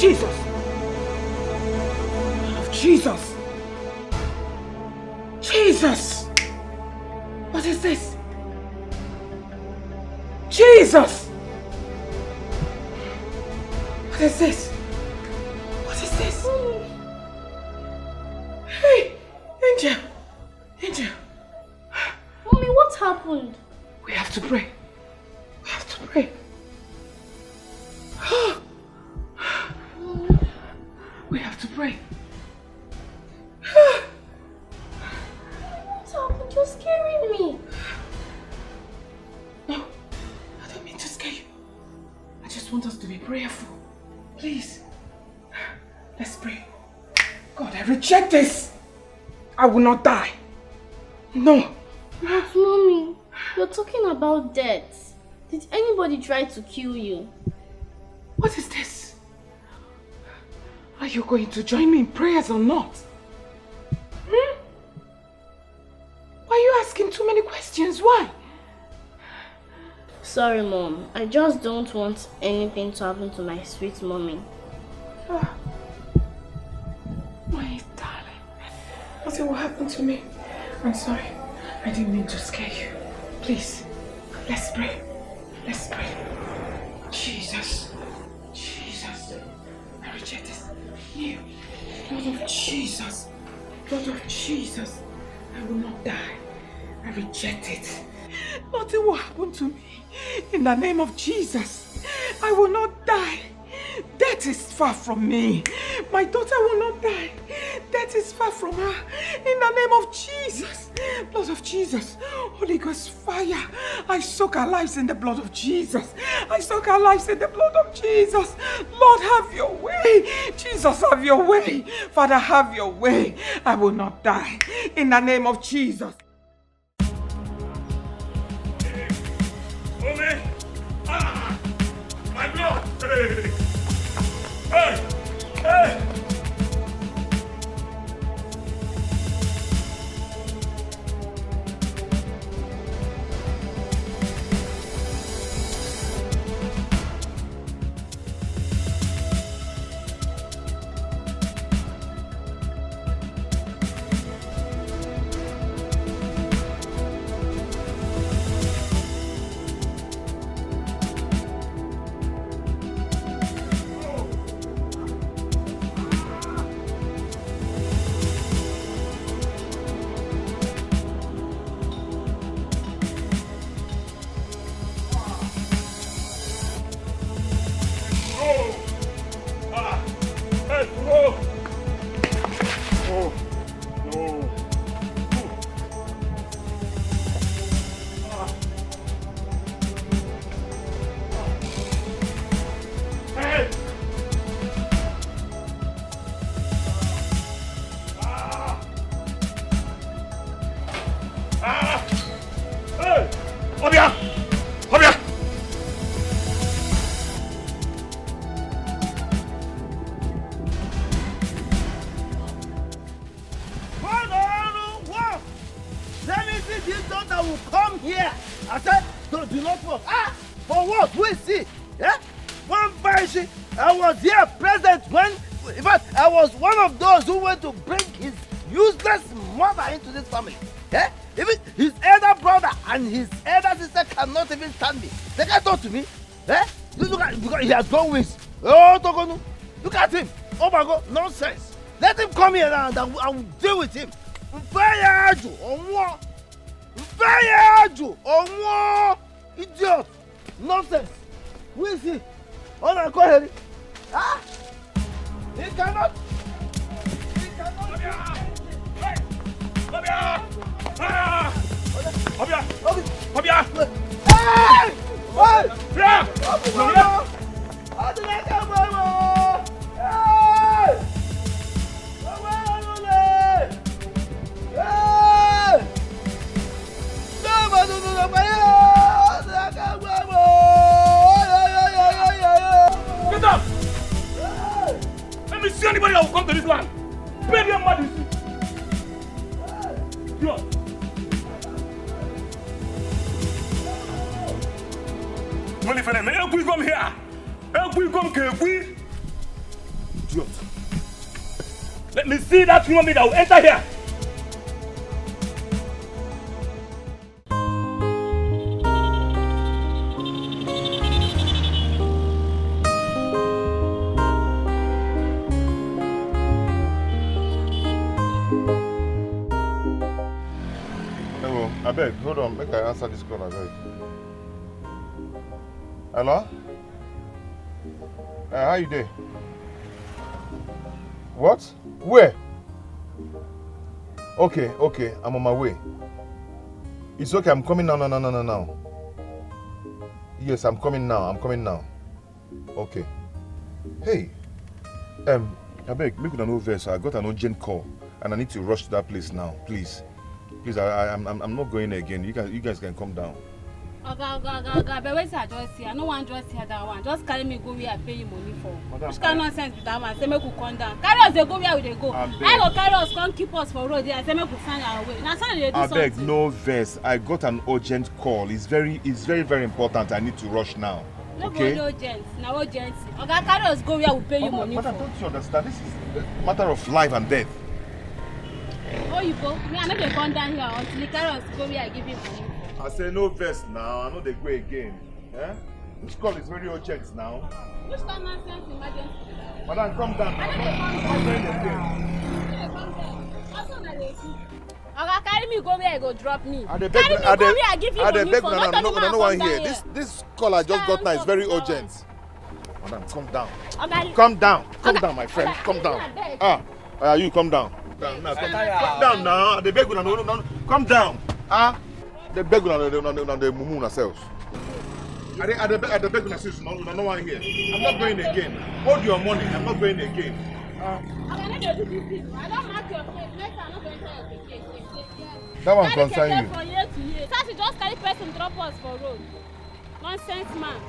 Jesus! Blood of Jesus! Jesus! What is this? Jesus! What is this? What is this? Hey! Angel! Angel! Mommy, what happened? We have to pray. We have to pray. We have to pray. What happened? You're scaring me. No, I don't mean to scare you. I just want us to be prayerful. Please. Let's pray. God, I reject this. I will not die. No. But Mommy, you're talking about death. Did anybody try to kill you? What is this? Are you going to join me in prayers or not? Why are you asking too many questions? Why? Sorry, Mom. I just don't want anything to happen to my sweet mommy. My darling. Nothing will happen to me. I'm sorry. I didn't mean to scare you. Please, let's pray. Let's pray. Jesus. Jesus. I reject this. You. Blood of Jesus. Blood of Jesus. I will not die. I reject it. Nothing will happen to me. In the name of Jesus. I will not die. Death is far from me. My daughter will not die. Death is far from her. In the name of Jesus. Blood of Jesus. Holy Ghost fire. I soak our lives in the blood of Jesus. I soak our lives in the blood of Jesus. Lord, have your way. Jesus, have your way. Father, have your way. I will not die. In the name of Jesus. Mommy! Ah! My blood! Hey! Hey! Hey! Go with. Oh, Togonu. Look at him. Oh my God, nonsense. Let him come here and I will deal with him. Idiot. Nonsense. Who is he? Oh, no, go ahead. Ah? He cannot. Hey! Get up! Let me see anybody that will come to this land. Pay them money. Money for them. Help we come here. Help we come here. Let me see that human being that will enter here. Hello, I beg, hold on, make I answer this call, I beg. Hello? How you doing? What? Where? Okay, I'm on my way. It's okay, I'm coming now. Yes, I'm coming now. Okay. Hey, I beg, make no verse. I got an urgent call and I need to rush to that place now, please. Please, I'm not going again. You guys can come down. Okay, but wait till I just here. I don't want just here that one. Just carry me go where I pay you money for. Which kind of nonsense with that one? Say make we come down. Carry us, they go where we they go. I go carry us, come keep us for road there. Say make we find our way. Now say they do something. I beg, no verse. I got an urgent call. It's very important. I need to rush now. Okay? No urgent. Now urgency. Okay, carry us go where we pay you money for. Don't you understand? This is a matter of life and death. Oh, you go. Me, I know they come down here until you carry us go where I give you money. I say no verse now. I know they go again. Eh? This call is very urgent now. Which kind of nonsense emergency? Madam, come down. Okay, carry me go where I go drop me. Carry me go where I give you money for. No one here. This call I just got now is very urgent. Madam, come down. Okay. Come down, my friend. Come down. You come down. Come down now. The beg no. Come down. The beg the mumu ourselves. At the beg no one here. I'm not going again. Hold your money. I'm not going again. I don't mark your face. Next time I'm not going to tell your case. That one concern you. From year to year. So you just carry person drop us for road. Nonsense man.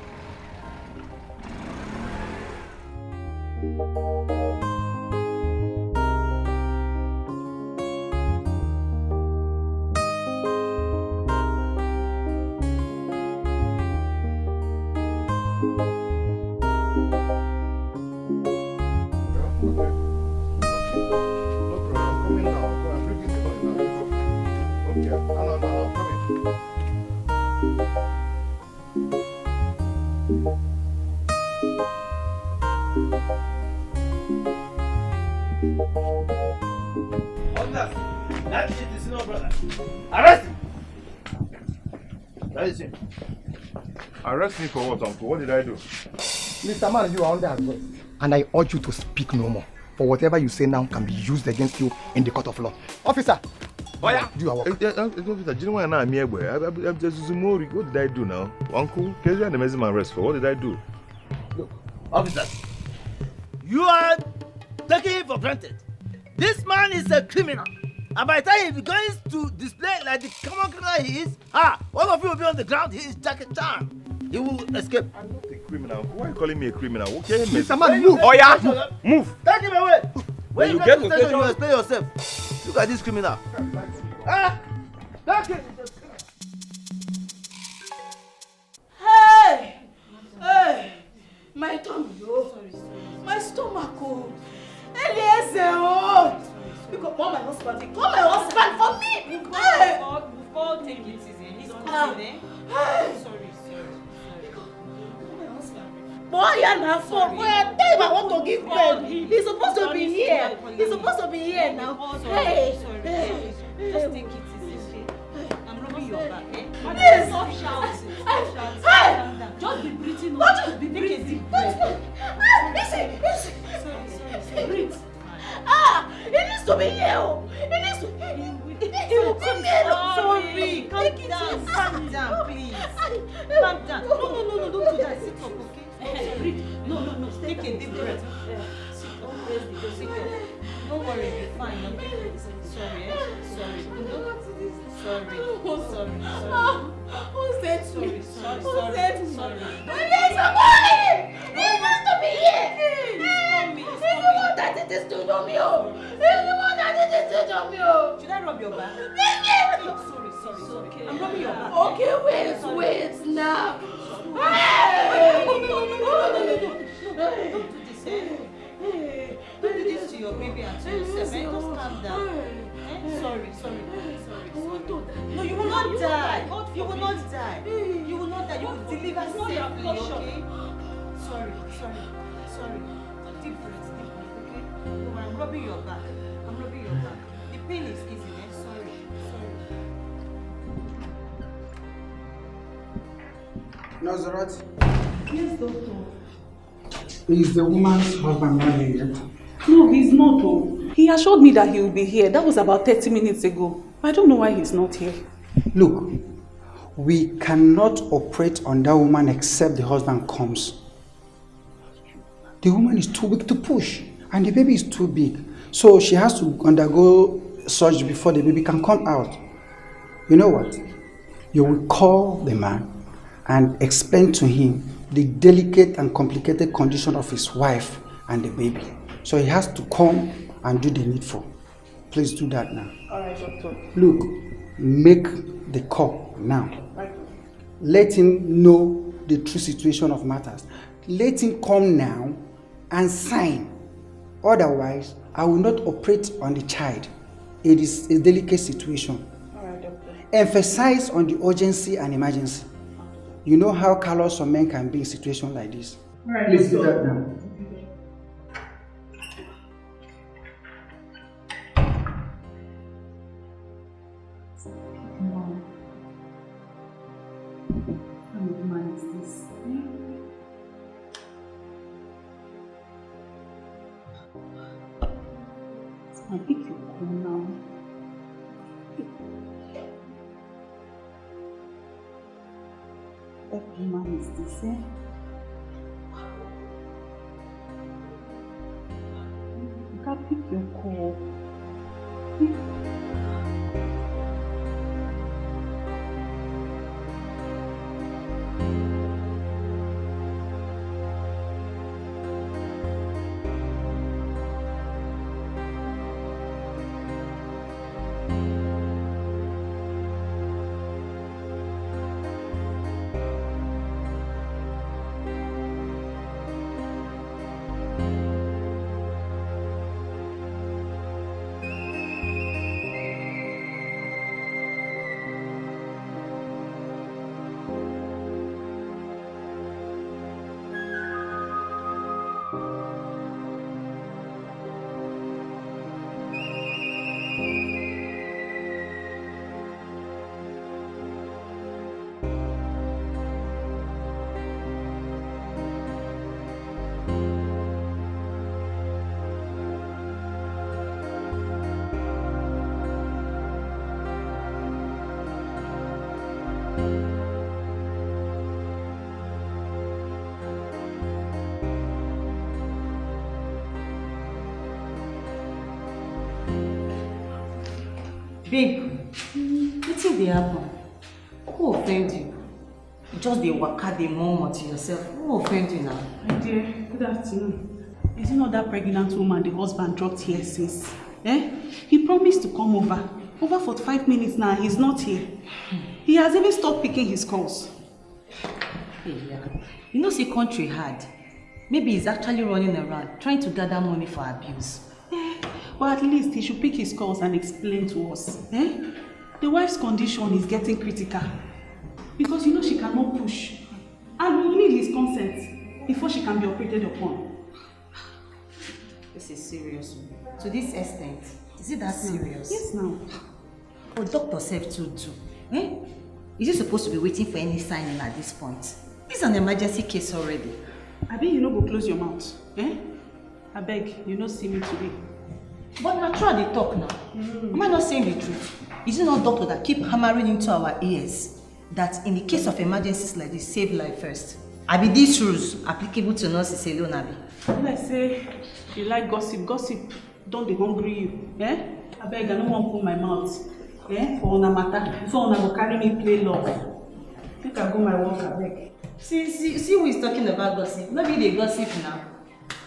That shit is no brother. Arrest him! That is him. Arrest me for what, uncle? What did I do? Mr. Man, you are under arrest. And I urge you to speak no more. For whatever you say now can be used against you in the court of law. Officer! Oh yeah? Do your work. What did I do now? Uncle, can you and the messenger arrest for? What did I do? Look, officer, you are taking him for granted. This man is a criminal. And by the time he begins to display like the common criminal he is, all of you will be on the ground. He is Jackie Chan. He will escape. I'm not a criminal. Why are you calling me a criminal? Okay, Mr. Man, move! Oh yeah, move! Take him away! When you get to station, location, you explain yourself. Look at this criminal. Take him! Hey! My tummy, my stomach, Eliezer, you call my husband. Call my husband for me. Before take it easy. He's coming, eh? Sorry. Boy, you're not for boy. I tell him I want to give birth. He's supposed to be here. He's supposed to be here now. Hey, Just take it easy. I'm rubbing your back, eh? Yes. Stop shouting. Calm down. Just be breathing. Take a deep breath. Listen. Sorry. Breathe. He needs to be here. He needs to. He will come here. Sorry. Calm down, please. Calm down. No, don't do that. Sit up, okay? Breathe. No. Take a deep breath. Sit up. Don't worry, you're fine. Okay? Sorry. Who said to me? Sorry. He needs somebody. He needs to be here. He's the one that did this to me. Should I rub your back? Sorry. Okay. I'm rubbing your back. Okay, wait now. No. Don't do this, eh? Don't do this to your baby and to yourself. Just calm down. Sorry. No, you will not die. You will not die. You will not die. You will deliver safely, okay? Sorry. Deep breath, okay? No, I'm rubbing your back. The pain is easy, eh? Sorry. Nazareth, Yes, doctor. is the woman's husband not here yet? No, he's not. Oh. He assured me that he will be here. That was about 30 minutes ago. I don't know why he's not here. Look, we cannot operate on that woman except the husband comes. The woman is too weak to push, and the baby is too big. So she has to undergo surgery before the baby can come out. You know what? You will call the man and explain to him the delicate and complicated condition of his wife and the baby. So he has to come and do the needful. Please do that now. All right, doctor. Look, make the call now. Right. Let him know the true situation of matters. Let him come now and sign. Otherwise, I will not operate on the child. It is a delicate situation. All right, doctor. Emphasize on the urgency and emergency. You know how callous some men can be in situations like this. All right, Please do doctor. that now. I think you're cool now. What woman is this, eh? You can't pick your call. Babe, wetin dey happen? Who offend you? You just dey waka dey murmur to yourself. Who offend you now? My dear, good afternoon. Is it not that pregnant woman the husband dropped here since? He promised to come over. Over 45 minutes now, he's not here. He has even stopped picking his calls. Yeah. You know, say country hard. Maybe he's actually running around, trying to gather money for abuse. But at least he should pick his calls and explain to us. The wife's condition is getting critical. Because you know she cannot push. And we need his consent before she can be operated upon. This is serious. To this extent, is it that serious? Yes, now. But doctor said to do. Is he supposed to be waiting for any signing at this point? This is an emergency case already. I bet you no go close your mouth. I beg, you no see me today. But na try dey talk now. Am I not saying the truth? Is it not doctor that keep hammering into our ears that in the case of emergencies like this, save life first? Abi these rules applicable to nurses alone, abi? Let's say you like gossip. Gossip don't dey hungry you. I beg, I no wan put my mouth. For una matter. Before una go carry me play love. Make I go my work, I beg. See who is talking about gossip? Maybe they gossip now.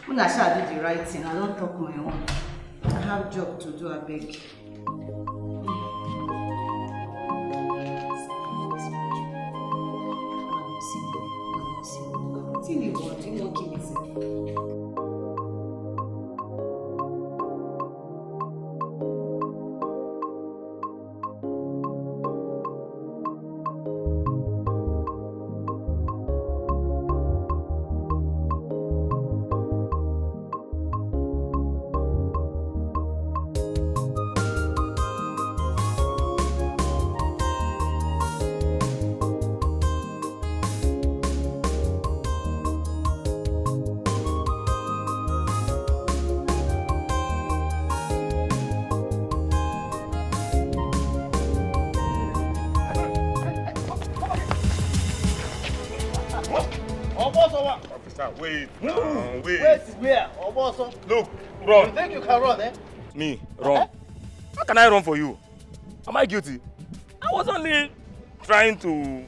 Una shall do the right thing. I don't talk my own. I have job to do, I beg. See me what? You won't kill yourself. Officer, wait. Wait. Wait. Wait where? Oboso. Look, You run. think you can run, eh? Me, run. How can I run for you? Am I guilty? I was only trying to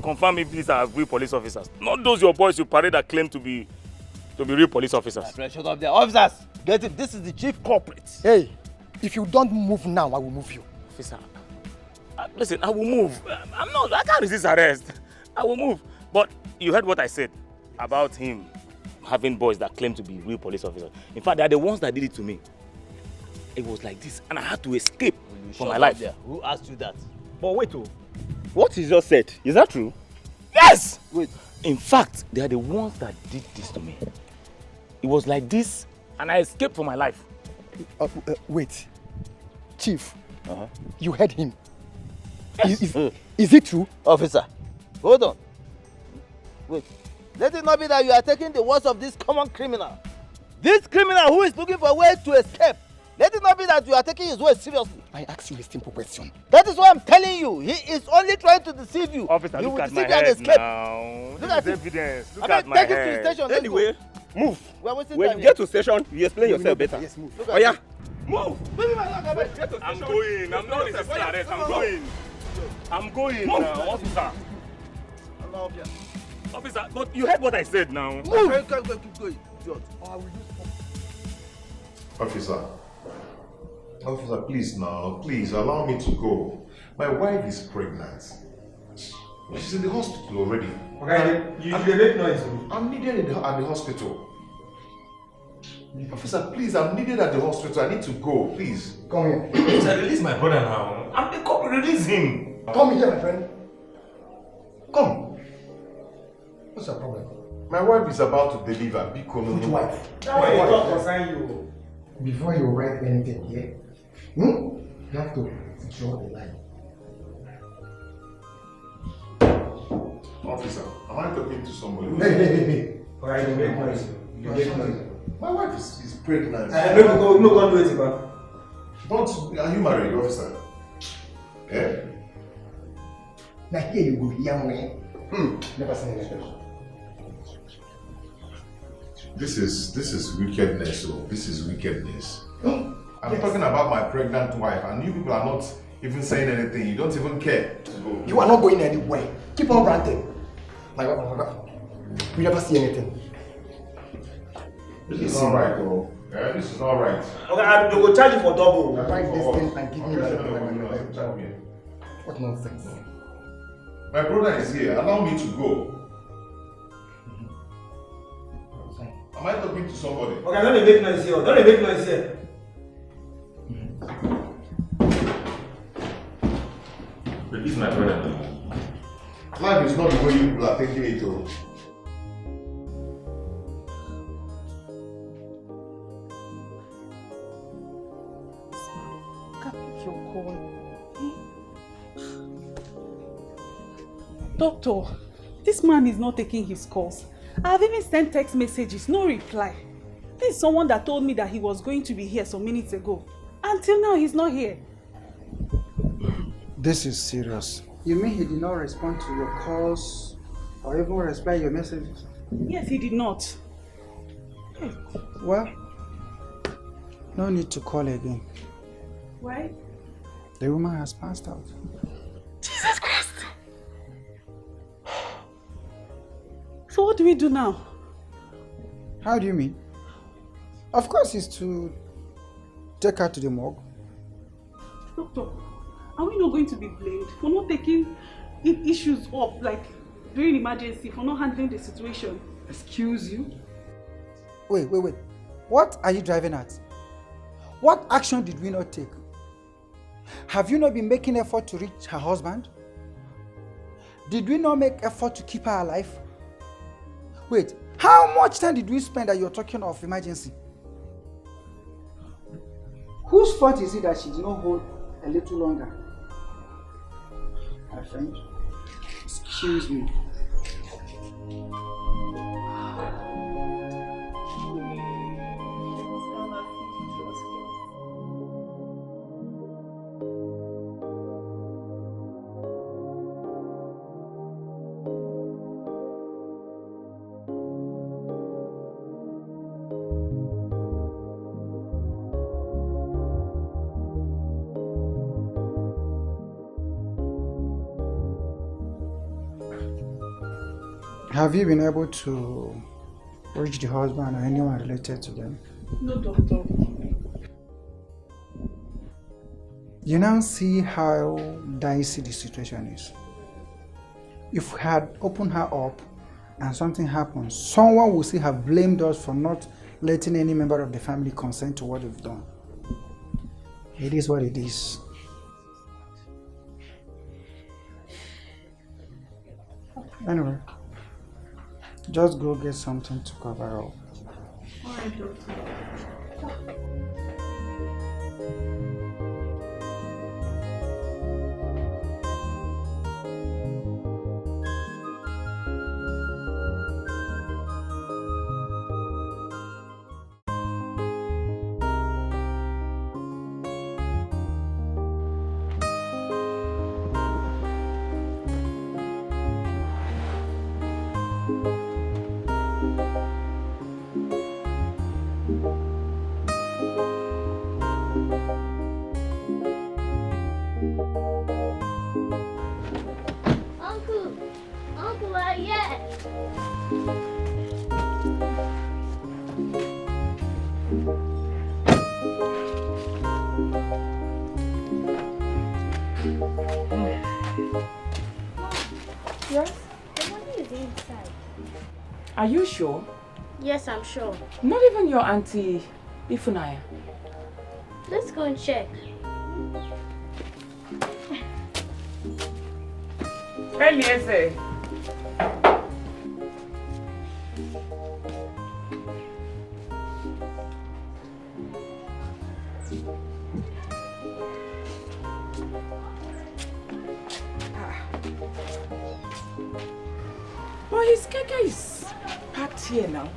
confirm if these are real police officers. Not those your boys you parade that claim to be real police officers. Shut up there. Officers, get it. This is the chief culprit. Hey, if you don't move now, I will move you. Officer, listen, I will move. I can't resist arrest. I will move. But you heard what I said about him having boys that claim to be real police officers. In fact, they are the ones that did it to me. It was like this, and I had to escape for my life. There. Who asked you that? But wait, what you just said, is that true? Yes! Wait. In fact, they are the ones that did this to me. It was like this, and I escaped for my life. Wait. Chief, Uh-huh. you heard him. Yes. Is it true? Officer, hold on. Wait. Let it not be that you are taking the words of this common criminal. This criminal who is looking for a way to escape. Let it not be that you are taking his words seriously. I asked you a simple question. That is why I'm telling you. He is only trying to deceive you. Officer, he look will at my deceive you and head escape. now. Look at This it. is evidence. Look I at mean, my take him to the head. station. Let's Anyway, move. go. We are wasting When time you here. get to station, you explain yourself better. Yes, move. Look Oh at yeah, it. move. Baby, my God, Wait, get to I'm station. going. I'm not resisting arrest. I'm going. I'm going now, officer. Officer, but you heard what I said now. Move. Keep going. Idiot. Officer, please now, please allow me to go. My wife is pregnant. She's in the hospital already. Okay, you make noise. I'm needed at the hospital. Officer, please, I'm needed at the hospital. I need to go, please. Come here. Officer, release my brother now. I'm the cop. Release him. Come here, my friend. Come. What's your problem? My wife is about to deliver. Which wife? That way you talk concern you. Before you write anything here, you have to draw the line. Officer, am I talking to somebody? Hey. Alright, you make noise. You make noise. My wife is pregnant. No, go do it, man. Don't, are you married, officer? Eh? Now here you go, young man. Never seen anything. This is wickedness, oh. This is wickedness. I'm talking about my pregnant wife, and you people are not even saying anything. You don't even care to go. You are not going anywhere. Keep on ranting. My God. We never see anything. This is not right, oh. Yeah, this is not right. Okay, they will charge you for double. Write this thing and give me Okay, that. What nonsense. my brother is here. Allow me to go. Am I talking to somebody? Okay, don't make noise here. Don't make noise here. Release my brother now. Life is not the way you people are thinking it, oh. Doctor, this man is not taking his calls. I have even sent text messages, no reply. This is someone that told me that he was going to be here some minutes ago. Until now, he's not here. This is serious. You mean he did not respond to your calls or even reply your messages? Yes, he did not. Well, no need to call again. Why? The woman has passed out. Jesus Christ! So what do we do now? How do you mean? Of course it's to take her to the morgue. Doctor, are we not going to be blamed for not taking issues up, like during emergency, for not handling the situation? Excuse you? Wait. What are you driving at? What action did we not take? Have you not been making effort to reach her husband? Did we not make effort to keep her alive? Wait, how much time did we spend that you're talking of emergency? Whose fault is it that she did not hold a little longer? My friend, excuse me. Have you been able to reach the husband or anyone related to them? No, doctor. You now see how dicey the situation is. If we had opened her up and something happened, someone would still have blamed us for not letting any member of the family consent to what we've done. It is what it is. Anyway, just go get something to cover up. All right, doctor. Yes? The money is inside. Are you sure? Yes, I'm sure. Not even your auntie Ifunaya. Let's go and check. Eliezer. Well, his keke is packed here now.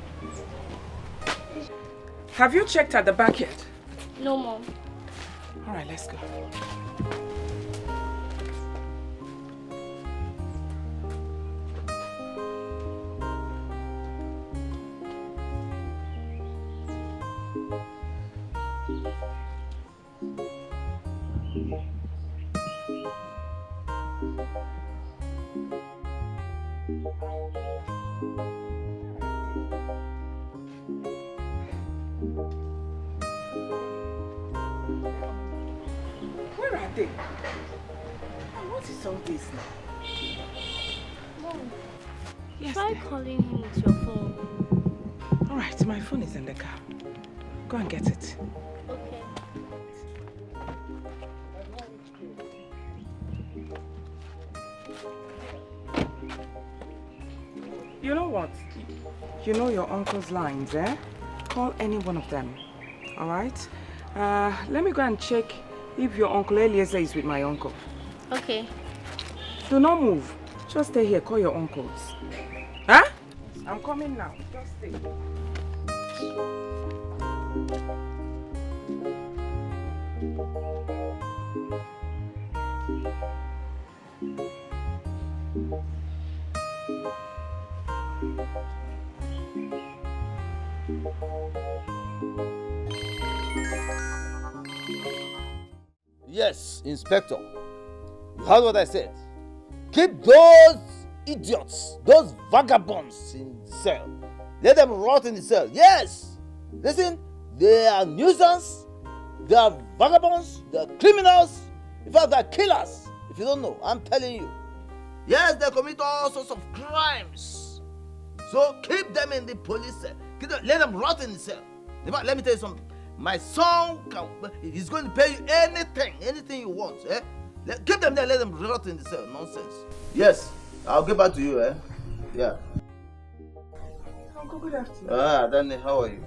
Have you checked at the back yet? No, Mom. All right, let's go. Where are they? And what is all this now? Mom, Yes, try dear. calling him with your phone. All right, my phone is in the car. Go and get it. Okay. You know what? You know your uncle's lines, eh? Call any one of them. All right? Let me go and check if your uncle Eliezer is with my uncle. Okay. Do not move. Just stay here. Call your uncles. Huh? I'm coming now. Just stay. Yes, Inspector. You heard what I said. Keep those idiots, those vagabonds in the cell. Let them rot in the cell. Yes! Listen, they are nuisance, they are vagabonds, they are criminals, in fact, they are killers. If you don't know, I'm telling you. Yes, they commit all sorts of crimes. So keep them in the police cell. Let them rot in the cell. In fact, let me tell you something. My son he's going to pay you anything you want. Eh? Keep them there, let them rot in the cell. Nonsense. Yes, I'll get back to you. Eh? Yeah. Uncle, good afternoon. Danny, how are you?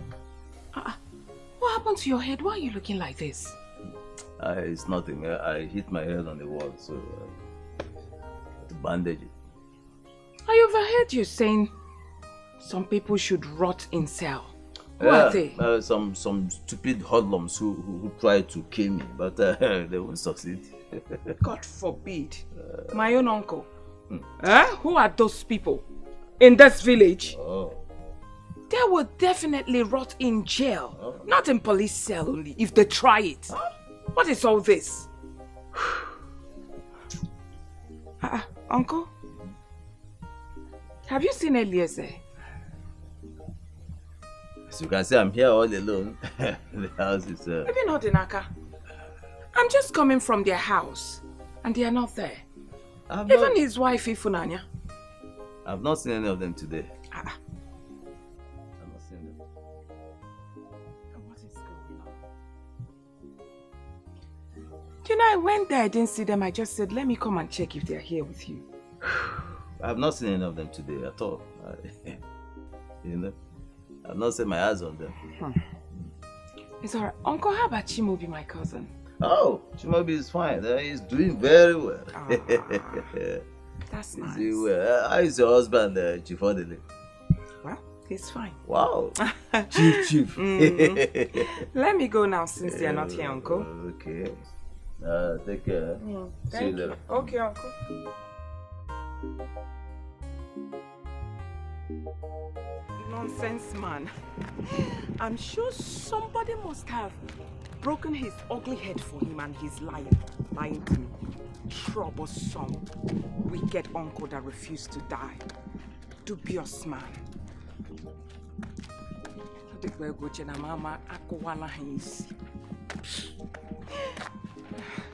What happened to your head? Why are you looking like this? It's nothing. I hit my head on the wall, so to bandage it. I overheard you saying some people should rot in cell. Who are they? Some stupid hoodlums who tried to kill me, but they won't succeed. God forbid. My own uncle. Who are those people in this village? Oh. They will definitely rot in jail, not in police cell only, if they try it. What is all this? Uncle? Have you seen Eliezer? As you can see, I'm here all alone. The house is... Maybe not in Aka. I'm just coming from their house, and they are not there. Even his wife, Ifunanya. I've not seen any of them today. Ah. I've not seen them. What is going on? You know, I went there, I didn't see them. I just said, let me come and check if they're here with you. I've not seen any of them today at all. You know, I've not set my eyes on them. It's alright. Uncle, how about Chimobi, my cousin? Oh, Chimobi is fine. He's doing very well. That's nice. He's doing well. How is your husband, Chief Odele? Well, he's fine. Wow. Chief. Let me go now since they are not here, Uncle. Okay. Take care. See you later. Okay, Uncle. Nonsense, man. I'm sure somebody must have broken his ugly head for him and he's lying to me. Troublesome, wicked uncle that refused to die. Dubious man.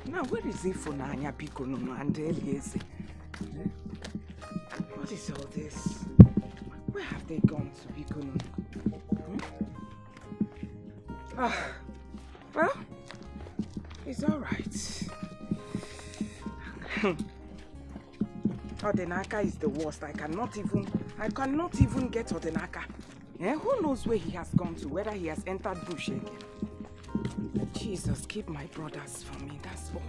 Now, where is Ifunanya Bikono and Eliezer? What is all this? Where have they gone to Bikono? Well, it's all right. Odenaka is the worst. I cannot even get Odenaka. Who knows where he has gone to, whether he has entered bush again. Jesus, keep my brothers from me, that's all.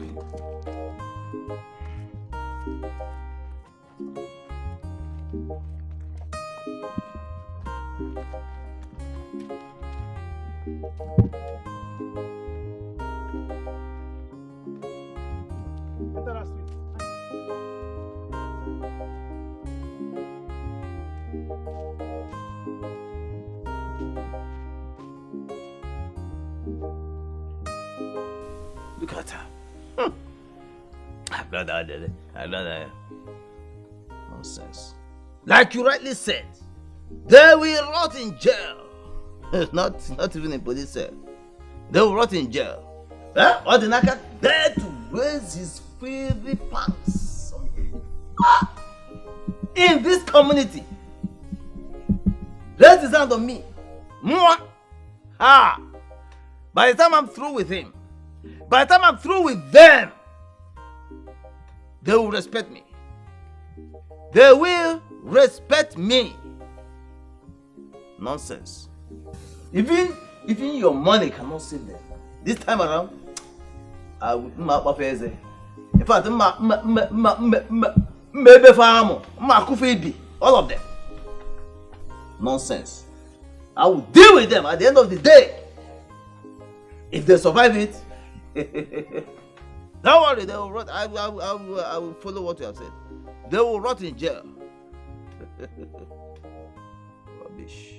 Look at her. I've not had it. I've not had it. Nonsense. Like you rightly said, they will rot in jail. not even in police cell. They will rot in jail. Odinaka there to raise his filthy pants. In this community. Raise his hand on me. Mwah. By the time I'm through with him, by the time I'm through with them, they will respect me. They will respect me. Nonsense. Even your money cannot save them. This time around, I will in fact, all of them. Nonsense. I will deal with them at the end of the day. If they survive it, don't worry, they will rot. I will follow what you have said. They will rot in jail. Rubbish.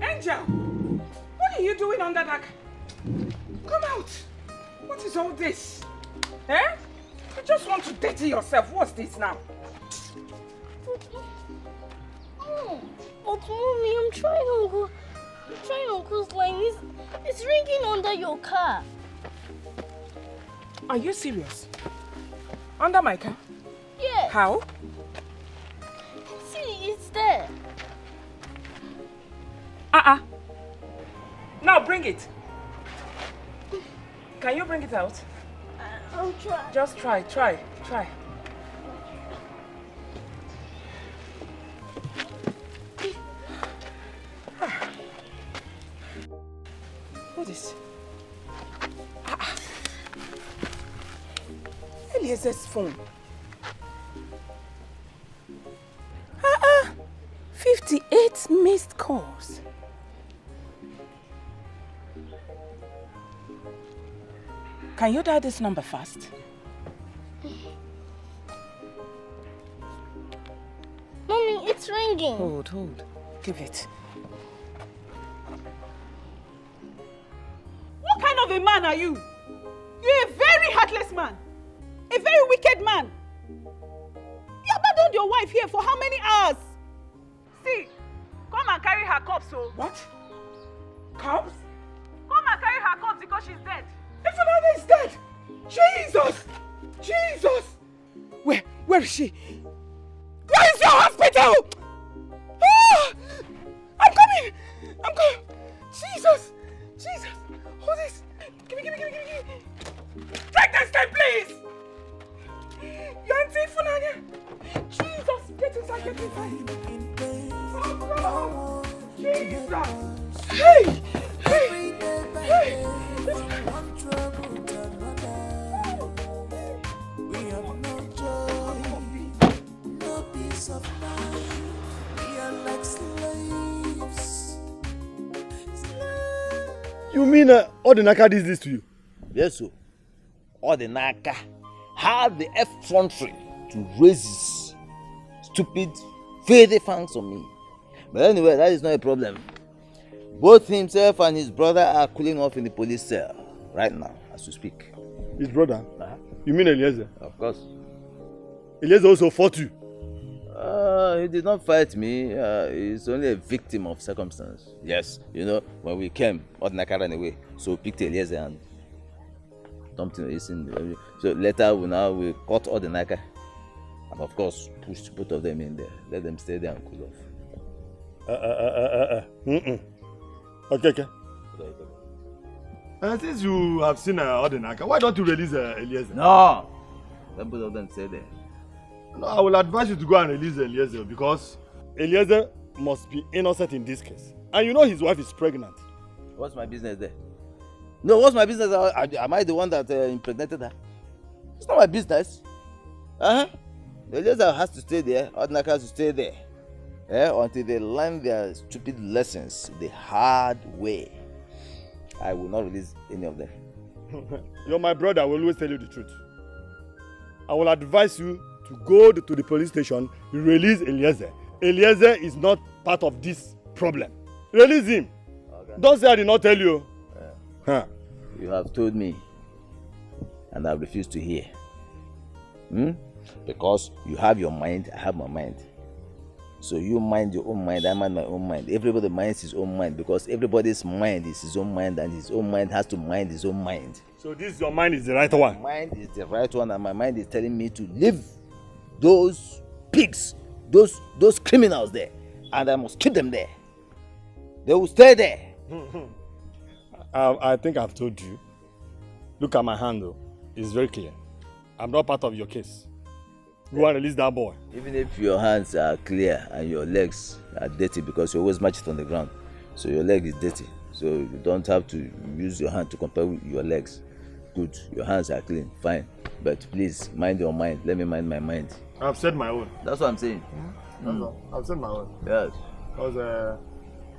Angel, what are you doing under that? Come out. What is all this? You just want to dirty yourself. What's this now? But mommy, I'm trying Uncle's line. It's ringing under your car. Are you serious? Under my car? Yes. How? See, it's there. Now bring it. Can you bring it out? I'll try. Just try. What is? Eliezer's phone. 58 missed calls. Can you dial this number fast? ringing. Hold. Give it. What kind of a man are you? You're a very heartless man. A very wicked man. You abandoned your wife here for how many hours? See, come and carry her corpse, so. What? Corpse? Come and carry her corpse because she's dead. Ifunanya is dead! Jesus! Jesus! Where is she? Where is your hospital? Ah! I'm coming! Jesus! Hold this! Give me! Take this thing, please! Your auntie Ifunanya! Jesus! Get inside! Oh, God! Jesus! Hey! You mean all the Naka did this to you? Yes, sir. All the Naka had the effrontery to raise his stupid, filthy fangs on me. But anyway, that is not a problem. Both himself and his brother are cooling off in the police cell right now, as we speak. His brother? You mean Eliezer? Of course. Eliezer also fought you? He did not fight me. He's only a victim of circumstance. Yes, you know, when we came, all the Naka ran away. So we picked Eliezer and dumped him in the... So later we caught all the Naka. And of course, pushed both of them in there. Let them stay there and cool off. Okay. Since you have seen all the Naka, why don't you release Eliezer? No! Let both of them stay there. No, I will advise you to go and release Eliezer because Eliezer must be innocent in this case. And you know his wife is pregnant. What's my business there? No, what's my business? Am I the one that impregnated her? It's not my business. Eliezer has to stay there. Odinaka has to stay there. Until they learn their stupid lessons the hard way. I will not release any of them. You're my brother. I will always tell you the truth. I will advise you to go to the police station, release Eliezer. Eliezer is not part of this problem. Release him. Okay. Don't say I did not tell you. You have told me, and I refuse to hear. Because you have your mind, I have my mind. So you mind your own mind, I mind my own mind. Everybody minds his own mind because everybody's mind is his own mind and his own mind has to mind his own mind. So this your mind is the right one? My mind is the right one and my mind is telling me to leave those pigs, those criminals there, and I must keep them there. They will stay there. I think I've told you. Look at my hand though. It's very clear. I'm not part of your case. Go and release that boy. Even if your hands are clear and your legs are dirty because you always match it on the ground. So your leg is dirty. So you don't have to use your hand to compare with your legs. Good. Your hands are clean. Fine. But please mind your mind. Let me mind my mind. I've said my own. That's what I'm saying. I've said my own. Yes. Because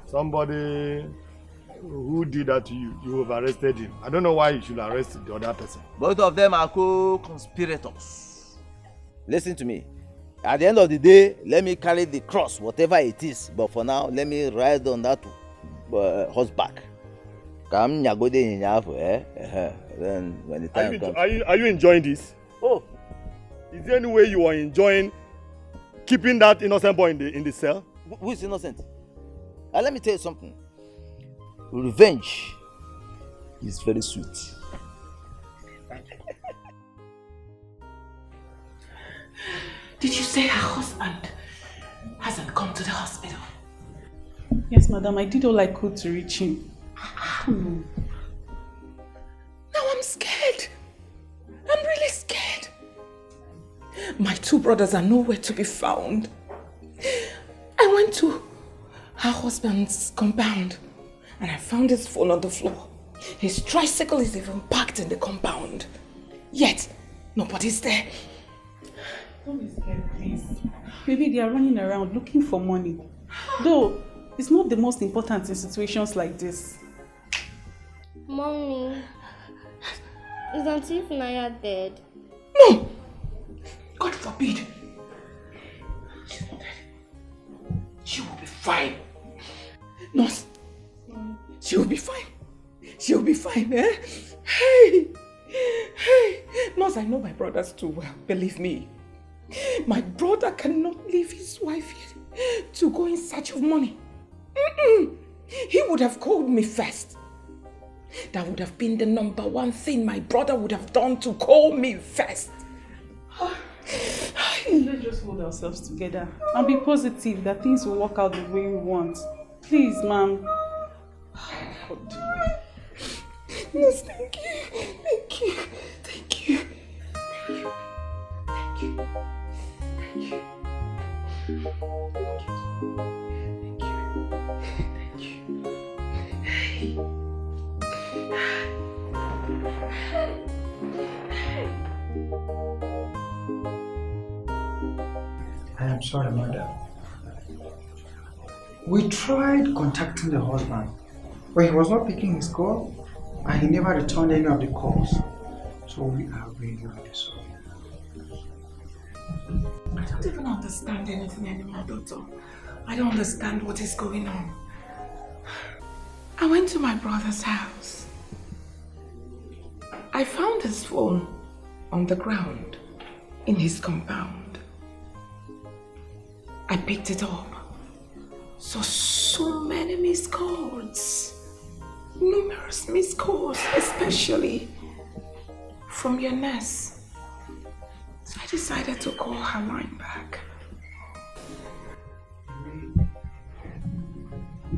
somebody who did that to you, you have arrested him. I don't know why you should arrest the other person. Both of them are co-conspirators. Listen to me. At the end of the day, let me carry the cross, whatever it is. But for now, let me ride on that horseback. Then when the time comes. Are you enjoying this? Oh. Is there any way you are enjoying keeping that innocent boy in the cell? Who is innocent? Let me tell you something. Revenge is very sweet. Did you say her husband hasn't come to the hospital? Yes, madam. I did all I could to reach him. Now I'm scared. I'm really scared. My two brothers are nowhere to be found. I went to her husband's compound and I found his phone on the floor. His tricycle is even parked in the compound. Yet, nobody's there. Don't be scared, please. Maybe they are running around looking for money. Though, it's not the most important in situations like this. Mommy, is Auntie Ifunanya dead? No! God forbid. She's not dead. She'll be fine. She'll be fine, eh? Hey! Hey! Nurse, I know my brothers too well, believe me. My brother cannot leave his wife here to go in search of money. He would have called me first. That would have been the number one thing my brother would have done, to call me first. Let's just hold ourselves together and be positive that things will work out the way we want. Please, ma'am. Yes, thank you. Thank you. Thank you. Thank you. Thank you. Thank you. Thank you. Hey. I am sorry, madam. We tried contacting the husband, but he was not picking his call and he never returned any of the calls. So we are really, really sorry. I don't even understand anything anymore, Doctor. I don't understand what is going on. I went to my brother's house. I found his phone on the ground in his compound. I picked it up. So many missed calls. Numerous missed calls, especially from your nurse. So I decided to call her line back.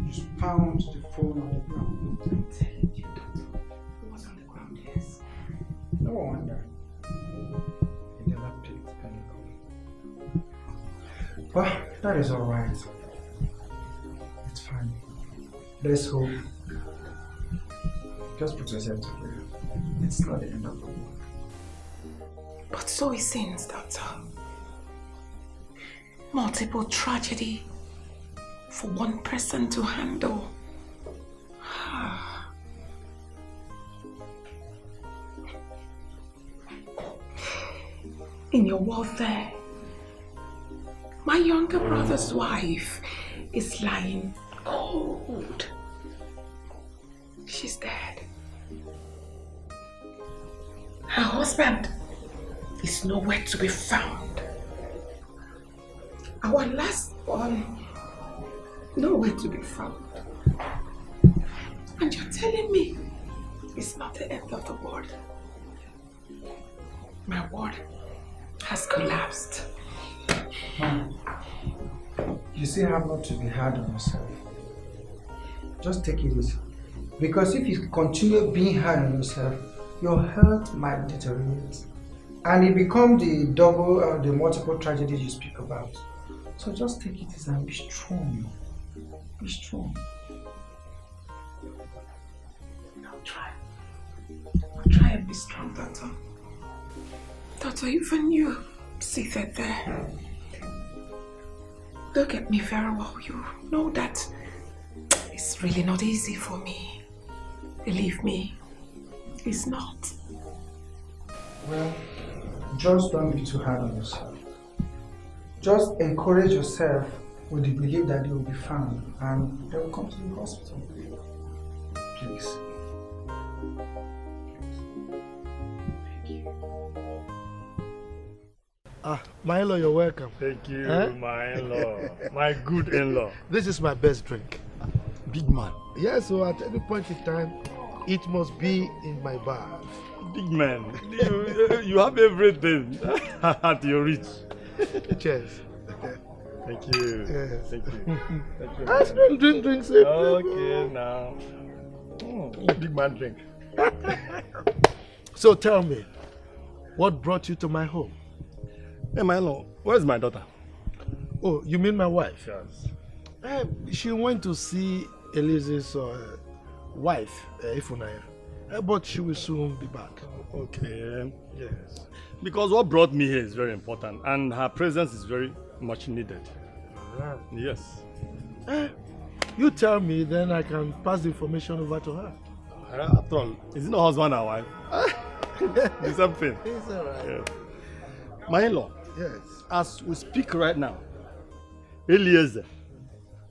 You found the phone on the ground. I'm telling you, Doctor. It was on the ground, yes. No wonder. He never picked any call. Well, that is alright. It's fine. Let's hope. Just put yourself together. It's not the end of the world. But so it seems, Doctor. Multiple tragedy for one person to handle. In your world there, my younger brother's wife is lying cold. She's dead. Her husband is nowhere to be found. Our last one, nowhere to be found. And you're telling me it's not the end of the world. My world has collapsed. You still have not to be hard on yourself. Just take it easy. Because if you continue being hard on yourself, your health might deteriorate. And it becomes the double or the multiple tragedies you speak about. So just take it easy and be strong. Be strong. I'll try. I'll try and be strong, Doctor. Doctor, even you seated there. Look at me very well. You know that it's really not easy for me. Believe me, it's not. Well, just don't be too hard on yourself. Just encourage yourself with the belief that you will be found and they will come to the hospital. Please. My in-law, you're welcome. Thank you, my in-law. My good in-law. This is my best drink. Big man. Yes, so at any point in time, it must be in my bar. Big man. You have everything at your reach. Cheers. Thank you. Yes. Thank you. Thank you. Ice cream, drink, sip. Okay, now. Big man drink. So tell me, what brought you to my home? Hey, my in-law, where's my daughter? Oh, you mean my wife? Yes. She went to see Elise's wife, Ifunaya, but she will soon be back. Okay. Yes. Because what brought me here is very important, and her presence is very much needed. Right. Yes. You tell me, then I can pass the information over to her. After all, is it not husband and wife? The same thing. It's all right. Yes. My in-law. Yes. As we speak right now, Eliezer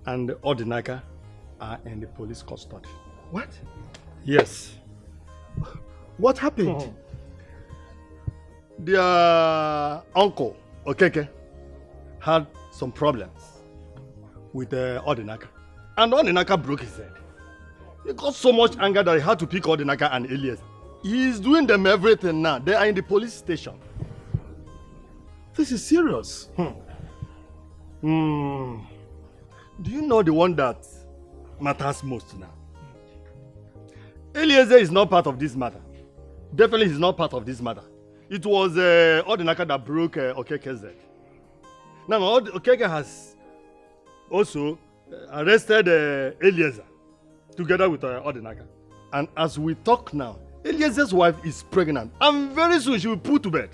and Odinaka are in the police custody. What? Yes. What happened? Their uncle, Okeke, had some problems with Odinaka. And Odinaka broke his head. He got so much anger that he had to pick Odinaka and Elias. He's doing them everything now. They are in the police station. This is serious. Do you know the one that matters most now? Eliezer is not part of this matter. Definitely he's not part of this matter. It was Odinaka that broke Okeke's head. Now Okeke has also arrested Eliezer together with Odinaka. And as we talk now, Eliezer's wife is pregnant. And very soon she will put to bed.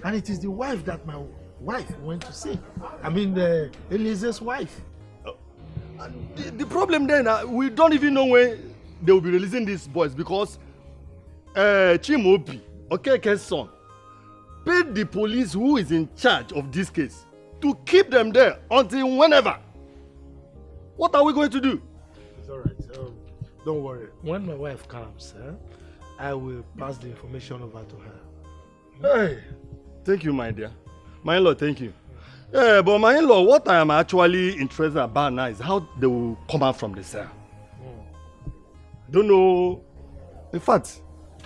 And it is the wife that my wife went to see. I mean, Eliezer's wife. The problem then, we don't even know when they will be releasing these boys because Chimobi, Okeke's son, paid the police who is in charge of this case to keep them there until whenever. What are we going to do? It's all right. Don't worry. When my wife comes, I will pass the information over to her. Hey, thank you, my dear. My in-law, thank you. Yeah, but my in-law, what I am actually interested about now is how they will come out from the cell. Don't know. In fact,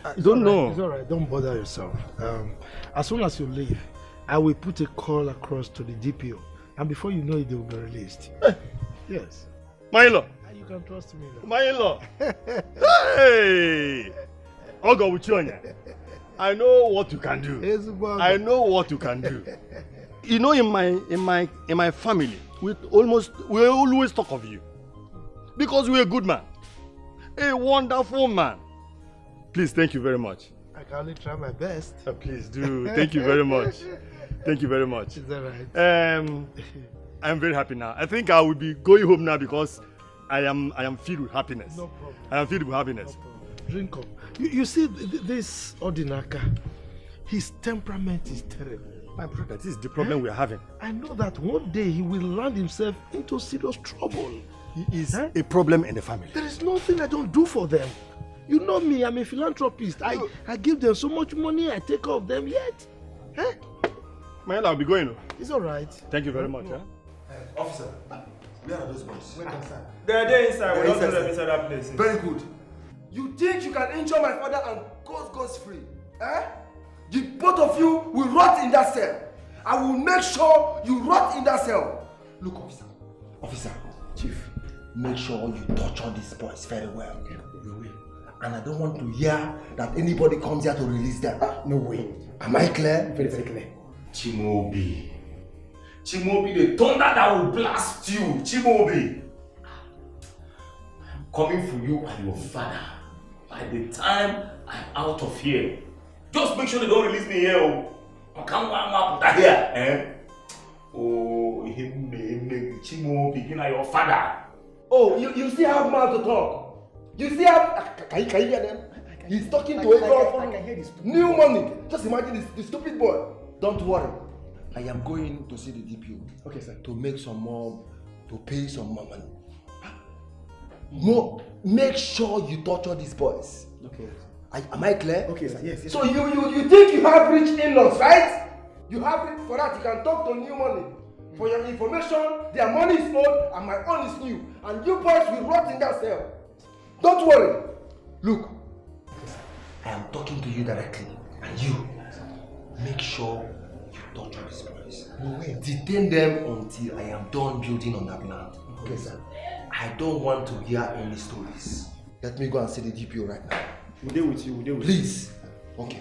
I don't know. It's all right. Don't bother yourself. As soon as you leave, I will put a call across to the DPO, and before you know it, they will be released. Yes. My in-law. You can trust me. My in-law. Hey, I'll go with you. I know what you can do. I know what you can do. You know, in my family, we always talk of you because you're a good man, a wonderful man. Please, thank you very much. I can only try my best. Please do. Thank you very much. Thank you very much. Is that right? I'm very happy now. I think I will be going home now because I am filled with happiness. No problem. I am filled with happiness. No problem. Drink up. You see, this Odinaka, his temperament is terrible. My brother, this is the problem we are having. I know that one day he will land himself into serious trouble. He is a problem in the family. There is nothing I don't do for them. You know me, I'm a philanthropist. I give them so much money, I take care of them yet. Man, I'll be going. It's all right. Thank you very much. Officer, where are those boys? They are there inside. We don't know them inside that place. Very good. You think you can injure my father and goes free? The both of you will rot in that cell. I will make sure you rot in that cell. Look, officer, chief, make sure you torture these boys very well. And I don't want to hear that anybody comes here to release them. No way. Am I clear? Very, very clear. Chimobi, the thunder that will blast you, Chimobi. Coming for you and your father. By the time I'm out of here, just make sure they don't release me here. I can't want to here, Oh, Chimobi, your father. Oh, you still have mouth to talk. You still have. Can you hear them? He's talking to everyone. I can hear this. New money. Just imagine this stupid boy. Don't worry. I am going to see the DPO. Okay, sir. To make some more, to pay some more money. No, make sure you torture these boys. Okay. Am I clear? Okay, sir. Yes. So you think you have rich in-laws, right? You have it for that. You can talk to new money. For your information, their money is old and my own is new. And you boys will rot in that cell. Don't worry. Look, I am talking to you directly. And you, make sure you torture these boys. Detain them until I am done building on that land. Okay, sir. I don't want to hear any stories. Let me go and see the DPO right now. We'll deal with you. Please. Okay.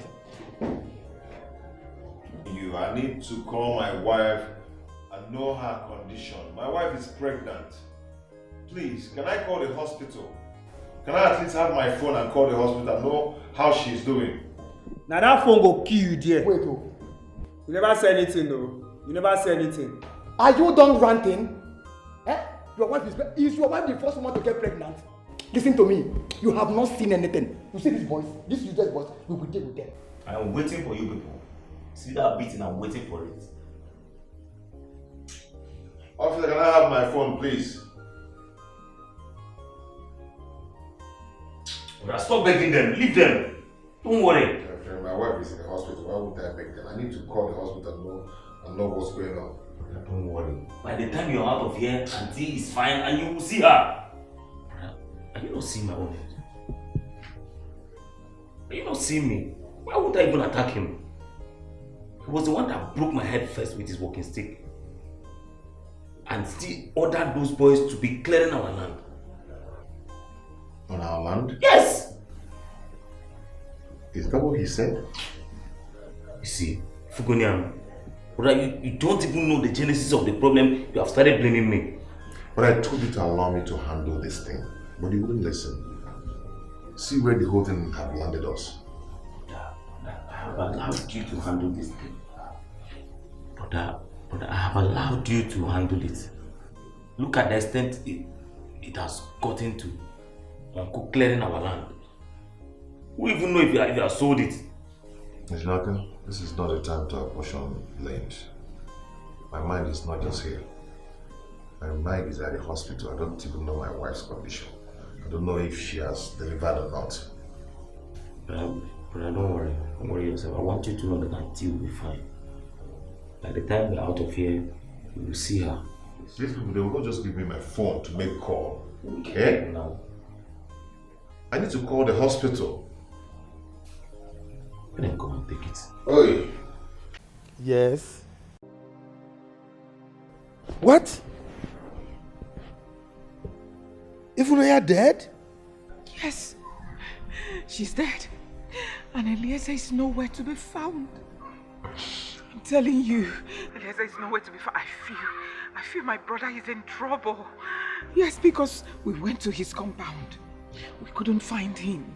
I need to call my wife and know her condition. My wife is pregnant. Please, can I call the hospital? Can I at least have my phone and call the hospital and know how she's doing? Now that phone go kill you there. Wait, You never say anything though. You never say anything. Are you done ranting? Your wife is your wife the first woman to get pregnant? Listen to me. You have not seen anything. You see these boys, these useless boys, we will deal with them. I am waiting for you people. See that beating, I'm waiting for it. Officer, can I have my phone, please? Brother, stop begging them. Leave them. Don't worry. My wife is in the hospital. Why would I beg them? I need to call the hospital and know what's going on. Don't worry. By the time you're out of here, Auntie is fine and you will see her. Brother, are you not seeing my own head? Are you not seeing me? Why would I even attack him? He was the one that broke my head first with his walking stick. And still ordered those boys to be clearing our land. On our land? Yes! Is that what he said? You see, Fugoniam, brother, you don't even know the genesis of the problem. You have started blaming me. But I told you to allow me to handle this thing. But you wouldn't listen. See where the whole thing had landed us. I have allowed you to handle this thing. Brother, I have allowed you to handle it. Look at the extent it has gotten to. Uncle clearing our land. Who even know if you have sold it? Mr. Malcolm, this is not the time to apportion blames. My mind is not just here. My mind is at the hospital. I don't even know my wife's condition. I don't know if she has delivered or not. Brother, don't worry. Don't worry yourself. I want you to know that Auntie will be fine. By the time we're out of here, you will see her. These people, they will not just give me my phone to make a call. Okay? Now. I need to call the hospital. Then go and take it. Oi! Yes. What? Ifunanya dead? Yes. She's dead. And Eliezer is nowhere to be found. I'm telling you, Eliezer is nowhere to be found. I feel my brother is in trouble. Yes, because we went to his compound. We couldn't find him.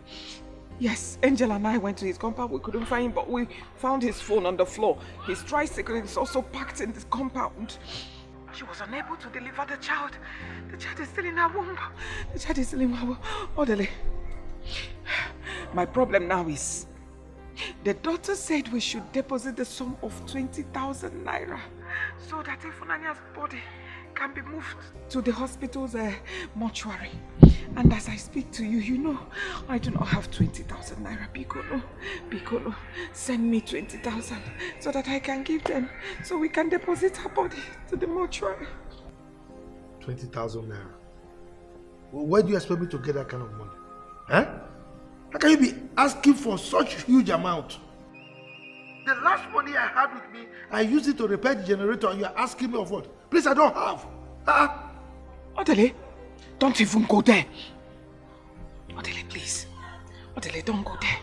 Yes, Angel and I went to his compound. We couldn't find him, but we found his phone on the floor. His tricycle is also packed in this compound. She was unable to deliver the child. The child is still in her womb. The child is still in her womb. Orderly. My problem now is, the doctor said we should deposit the sum of 20,000 naira so that Ifunanya's body can be moved to the hospital's mortuary. And as I speak to you, you know, I do not have 20,000 naira. Bikolo, send me 20,000 so that I can give them, so we can deposit her body to the mortuary. 20,000 naira. Where do you expect me to get that kind of money? Huh? How can you be asking for such huge amount? The last money I had with me, I used it to repair the generator, and you are asking me of what? Please, I don't have. Odele, don't even go there. Odele, please. Odele, don't go there.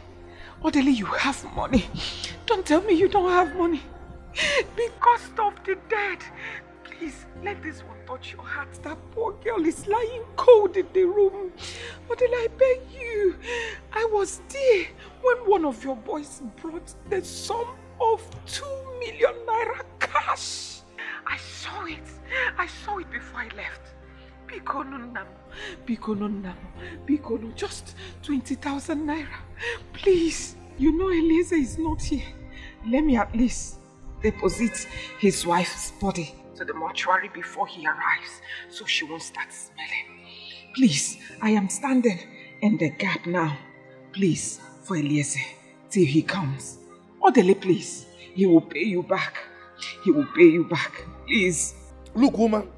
Odele, you have money. Don't tell me you don't have money. Because of the dead. Please, let this one touch your heart. That poor girl is lying cold in the room. Odele, I beg you. I was there when one of your boys brought the sum of 2 million naira cash. I saw it. I saw it before I left. Bikono, just 20,000 naira. Please, you know Eliezer is not here. Let me at least deposit his wife's body to the mortuary before he arrives, so she won't start smelling. Please, I am standing in the gap now. Please, for Eliezer, till he comes. Odele, please, he will pay you back. He will pay you back, please. Look, woman,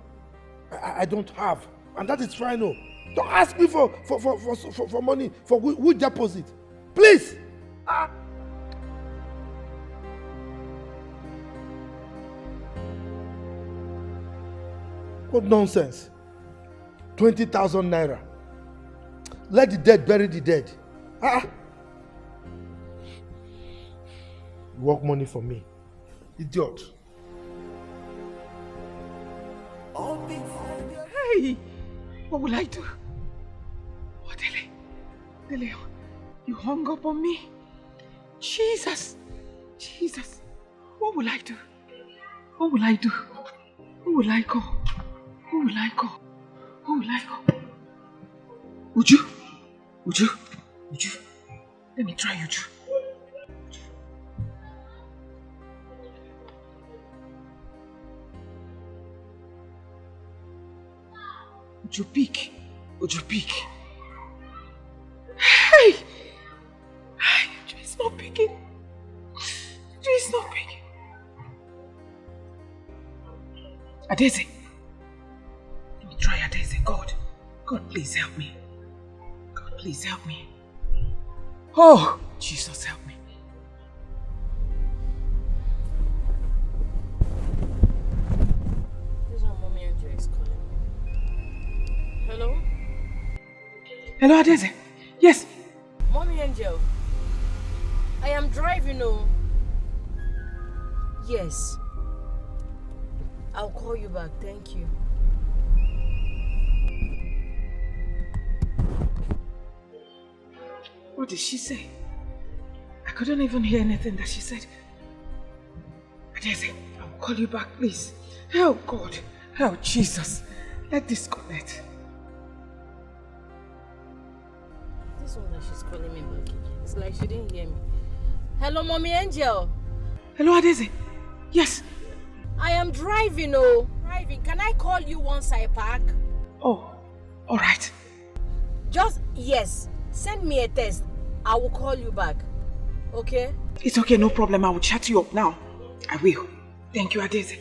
I don't have, and that is fine. No, don't ask me for money for which deposit, please. What nonsense! 20,000 naira. Let the dead bury the dead. Work money for me, idiot. Hey, what will I do? Oh, Dele, you hung up on me. Jesus, what will I do? What will I do? Who will I call? Who will I call? Who will I call? Uju? Let me try Uju. Uju, pick. Hey! not picking. He's not picking. Adeze. Don't try Adeze. God, please help me. God, please help me. Oh, Jesus, help me. This is what Mommy Angel is calling me. Hello? Hello, Adeze. Yes. Mommy Angel. I am driving, oh. Yes. I'll call you back, thank you. What did she say? I couldn't even hear anything that she said. Adeze, I'll call you back, please. Oh God, oh Jesus, let this connect. This one that she's calling me back. It's like she didn't hear me. Hello, Mommy Angel. Hello, Adeze. Yes. I am driving, oh. Driving. Can I call you once I park? Oh, all right. Just, yes. Send me a text. I will call you back. Okay? It's okay, no problem. I will chat you up now. I will. Thank you, Adeze.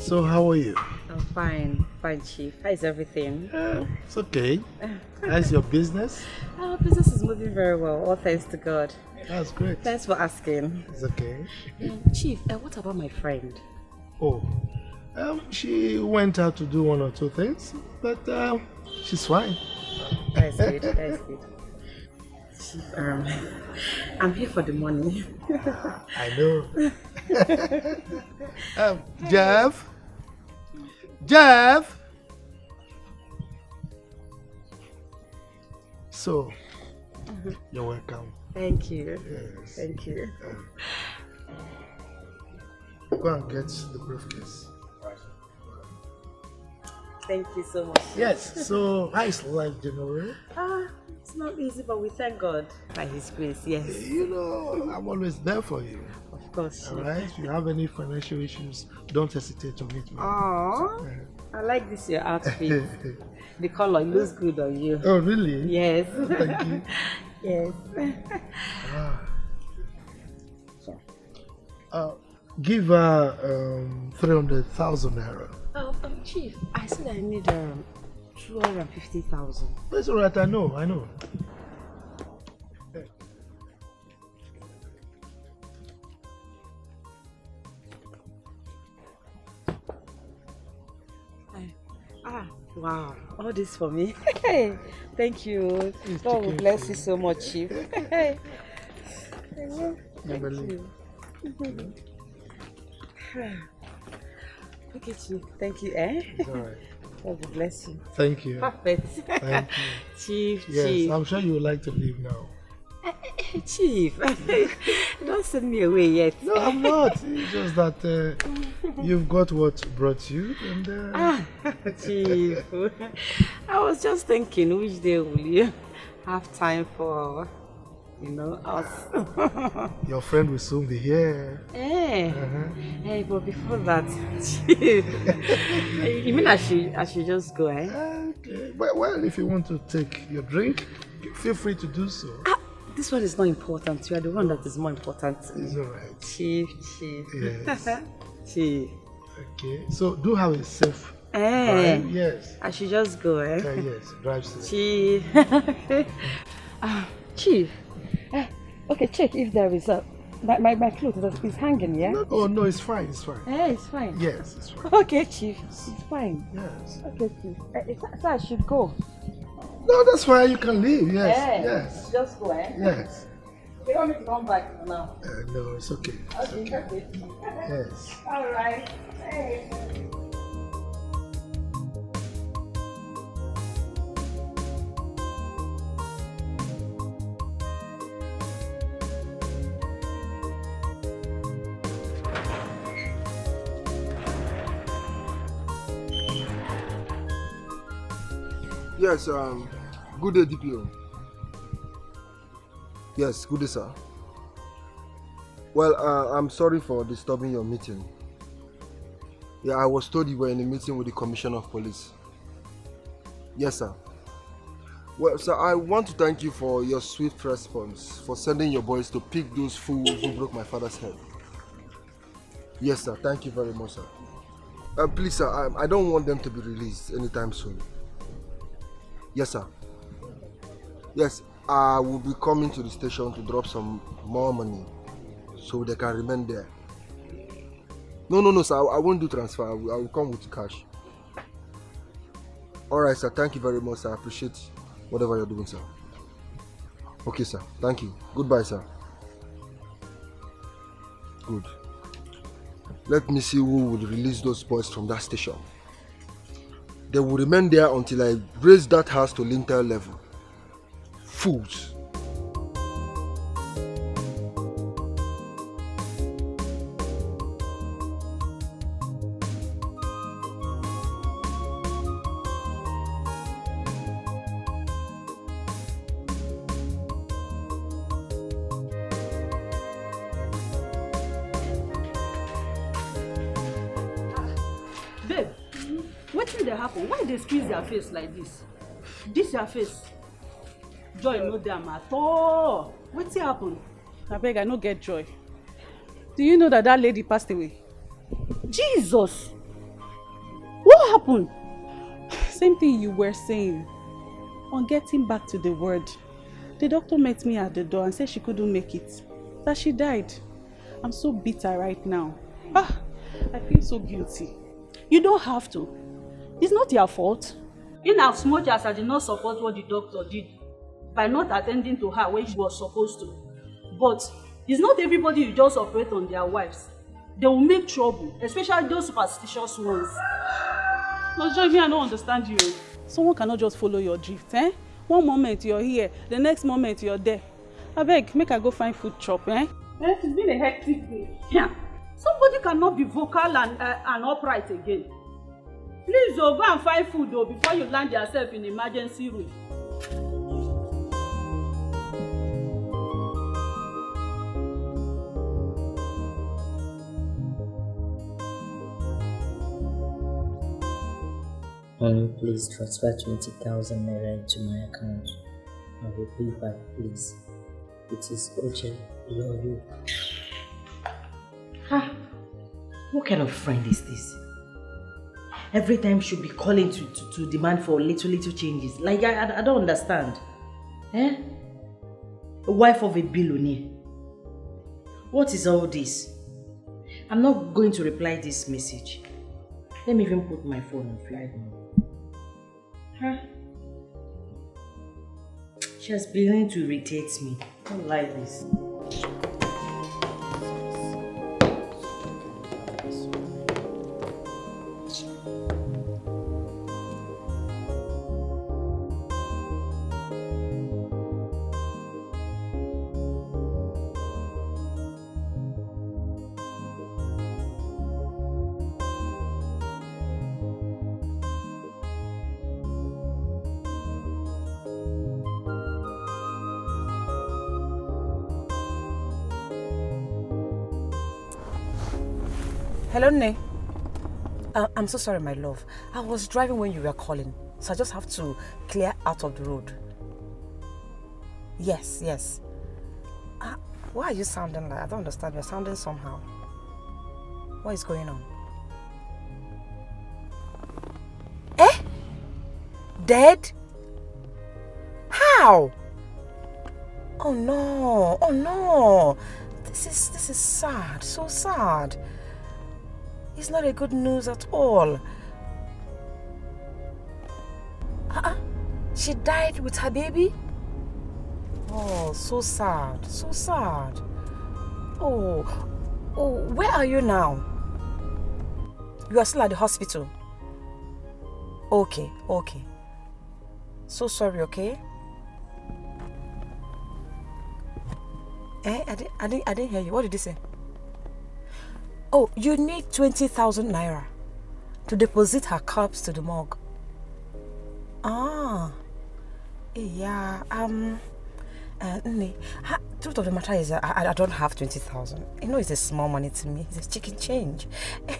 So how are you? I'm fine, Chief. How is everything? It's okay. How's your business? Our business is moving very well, all thanks to God. That's great. Thanks for asking. It's okay. Chief, what about my friend? Oh, she went out to do one or two things, but she's fine. That's good, that's good. Chief, I'm here for the money. I know. Jeff? Jeff? So, you're welcome. Thank you. Yes. Thank you. Go and get the briefcase. Thank you so much. Yes, so how is life generally? It's not easy, but we thank God by His grace, yes. You know, I'm always there for you. Of course. Alright, if you have any financial issues, don't hesitate to meet me. Aww, I like this your outfit. The color looks good on you. Oh, really? Yes. Thank you. Yes. Give her 300,000 naira. Chief, I said I need 250,000. That's alright, I know. Wow, all this for me. Thank you. God will bless you so much, Chief. Thank you. Okay, Chief. Thank you, It's alright. God will bless you. Thank you. Perfect. Thank you. Chief, Yes, Chief. I'm sure you would like to leave now. Chief, don't send me away yet. No, I'm not. It's just that you've got what brought you, and Chief, I was just thinking, which day will you have time for, us? your friend will soon be here. Hey, but before that, Chief, you mean I should just go, eh? Okay. Well, if you want to take your drink, feel free to do so. This one is not important. You are the one that is more important to me. It's alright. Chief. Yes. Chief. Okay. So do have a safe drive. Yes. I should just go, eh? Yes. Drive safe. Chief. Chief. Okay, check if there is a my clothes is hanging, yeah? No, it's fine. It's fine. It's fine. Yes, it's fine. Okay, Chief. It's fine. Yes. Okay, Chief. So I should go. No, that's fine. You can leave. Yes. Yes. Just go, eh? Yes. You want me to come back now? No, it's okay. It's okay. Yes. All right. Hey. Yes, good day, DPO. Yes, good day, sir. Well, I'm sorry for disturbing your meeting. Yeah, I was told you were in a meeting with the Commissioner of Police. Yes, sir. Well, sir, I want to thank you for your swift response, for sending your boys to pick those fools who broke my father's head. Yes, sir. Thank you very much, sir. Please, sir, I don't want them to be released anytime soon. Yes, sir. Yes, I will be coming to the station to drop some more money so they can remain there. No, sir. I won't do transfer. I will come with cash. All right, sir. Thank you very much, sir. I appreciate whatever you're doing, sir. Okay, sir. Thank you. Goodbye, sir. Good. Let me see who will release those boys from that station. They will remain there until I raise that house to lintel level. Fools. Why they squeeze their face like this? This your face. Joy no them at all. What's happened? I beg, I no get joy. Do you know that lady passed away? Jesus! What happened? Same thing you were saying. On getting back to the word, the doctor met me at the door and said she couldn't make it. That she died. I'm so bitter right now. I feel so guilty. You don't have to. It's not your fault. In as much as I did not support what the doctor did by not attending to her when she was supposed to. But it's not everybody you just operate on their wives. They will make trouble, especially those superstitious ones. No, Joy, I don't understand you. Someone cannot just follow your drift, eh? One moment you're here, the next moment you're there. I beg, make I go find food chop, eh? It's been a hectic day. Yeah. Somebody cannot be vocal and upright again. Please, go and find food before you land yourself in the emergency room. Please transfer 20,000 naira into my account. I will pay back, please. It is urgent. Love you. What kind of friend is this? Every time she'll be calling to demand for little changes. Like, I don't understand. A wife of a billionaire. What is all this? I'm not going to reply this message. Let me even put my phone on flight mode. She has begun to irritate me. I don't like this. Hello, Ne. I'm so sorry, my love. I was driving when you were calling, so I just have to clear out of the road. Yes. Why are you sounding like? I don't understand. You're sounding somehow. What is going on? Dead? How? Oh no. This is sad. So sad. It's not a good news at all. She died with her baby? Oh, so sad. Oh, where are you now? You are still at the hospital? Okay. So sorry, okay? I didn't hear you. What did you say? Oh, you need 20,000 naira to deposit her corpse to the morgue. Ah. Yeah, truth of the matter is I don't have 20,000. You know, it's a small money to me. It's a chicken change.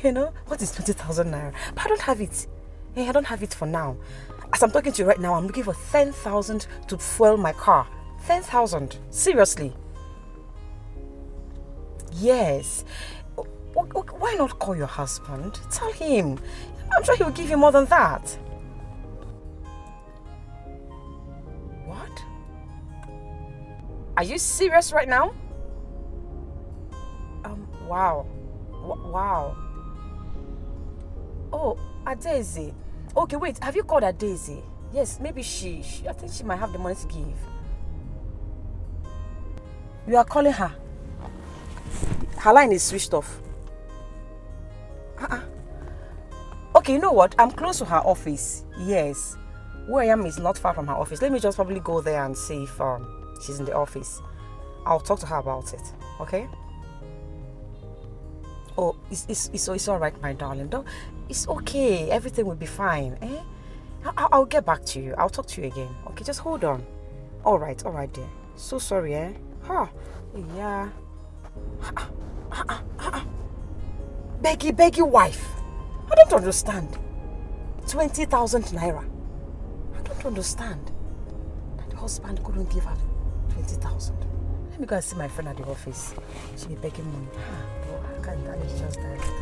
You know, what is 20,000 naira? But I don't have it. I don't have it for now. As I'm talking to you right now, I'm looking for 10,000 to fuel my car. 10,000. Seriously. Yes. Why not call your husband? Tell him. I'm sure he'll give you more than that. What? Are you serious right now? Wow. Wow. Oh, Daisy. Okay, wait. Have you called her Daisy? Yes, maybe she I think she might have the money to give. You are calling her. Her line is switched off. Okay, you know what? I'm close to her office. Yes. Where I am is not far from her office. Let me just probably go there and see if she's in the office. I'll talk to her about it. Okay? Oh, it's all right, my darling. It's okay. Everything will be fine. Eh? I'll get back to you. I'll talk to you again. Okay, just hold on. All right, dear. So sorry, eh? Yeah. Beggy wife. I don't understand. 20,000 naira. I don't understand. The husband couldn't give her 20,000. Let me go and see my friend at the office. She'll be begging money. I can't manage just like that.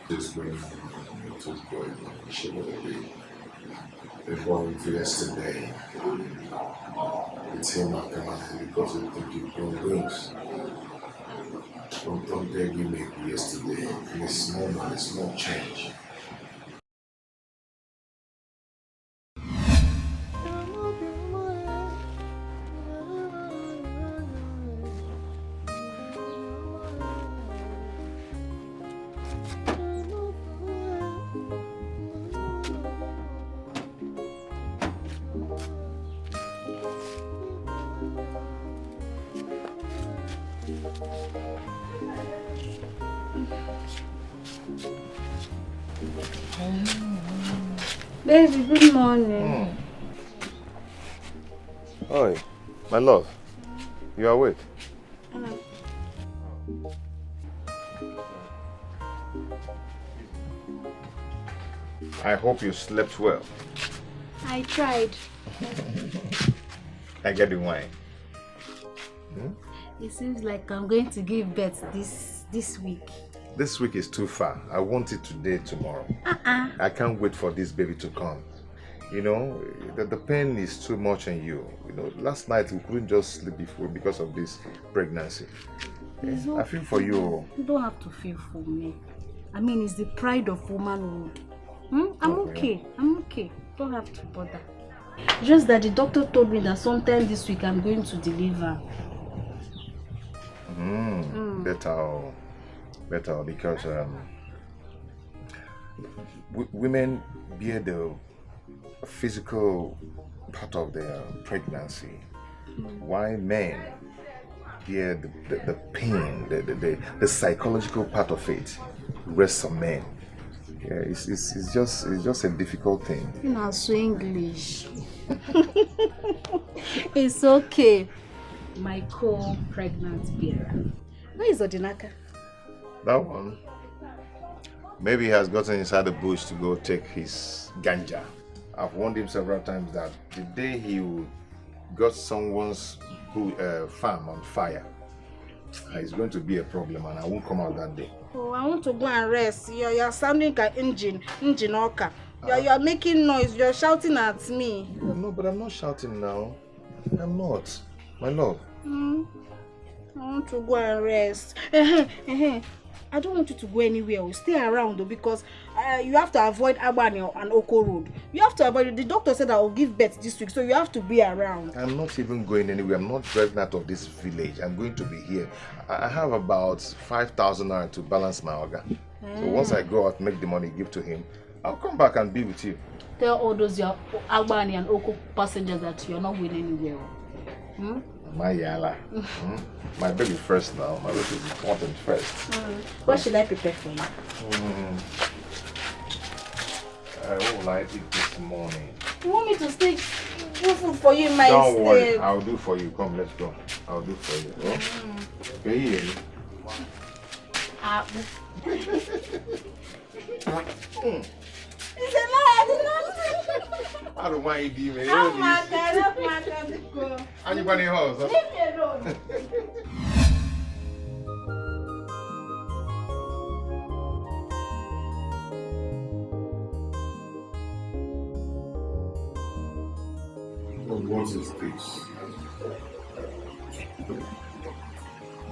Just bring to boy the boy yesterday. It's him after nothing because I think you don't wings. Don't dare give me yesterday. And it's small man, it's small change. Baby, good morning. Oi, my love. You are awake? I hope you slept well. I tried. I get the wine. It seems like I'm going to give birth this week. This week is too far. I want it today, tomorrow. I can't wait for this baby to come. You know, the pain is too much on you. You know, last night we couldn't just sleep before because of this pregnancy. I feel for you. You don't have to feel for me. I mean, it's the pride of womanhood. I'm okay. I'm okay. Don't have to bother. Just that the doctor told me that sometime this week I'm going to deliver. Better because women bear the physical part of their pregnancy, while men bear the pain, the psychological part of it rests on men. Yeah, it's just a difficult thing. You know, so English. It's okay. My co-pregnant bearer. Where is Odinaka? That one. Maybe he has gotten inside the bush to go take his ganja. I've warned him several times that the day he got someone's farm on fire, it's going to be a problem and I won't come out that day. Oh, I want to go and rest. You're sounding like engine oka. You're making noise. You're shouting at me. No, but I'm not shouting now. I'm not. My love. I want to go and rest. I don't want you to go anywhere. Stay around though, because you have to avoid Abani and Oko Road. You have to avoid. The doctor said I will give birth this week, so you have to be around. I'm not even going anywhere. I'm not driving out of this village. I'm going to be here. I have about 5,000 naira to balance my organ. So once I go out, make the money, give to him, I'll come back and be with you. Tell all those your Abani and Oko passengers that you're not going anywhere. My yala. My baby first now. My baby is important first. What should I prepare for you? What will I eat this morning? You want me to stick do food for you in my Don't stead? worry, I'll do for you. Come, let's go. I'll do for you. Okay, here. It's a lie, I did not. I don't mind you, man. Don't matter. Anybody else? Leave me alone. What is this?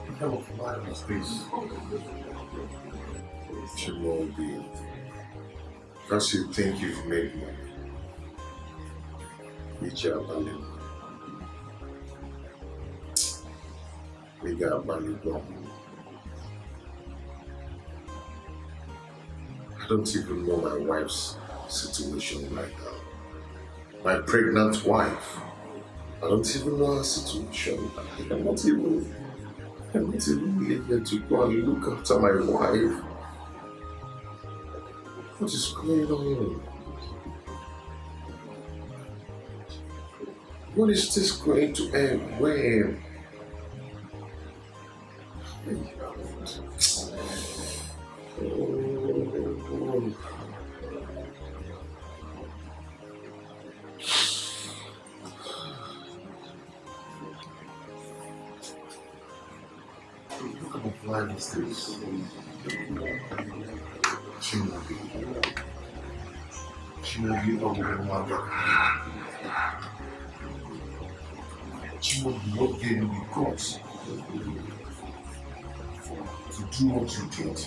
What kind of man is this? She will be. Because you think you've made money. It's your value. We got value gone. I don't even know my wife's situation right now. My pregnant wife. I don't even know her situation. I'm not even able to go and look after my wife. What is going on? When is this going to end? When? What kind of life is this? She will be a woman. She will be not getting the cross to do what you did.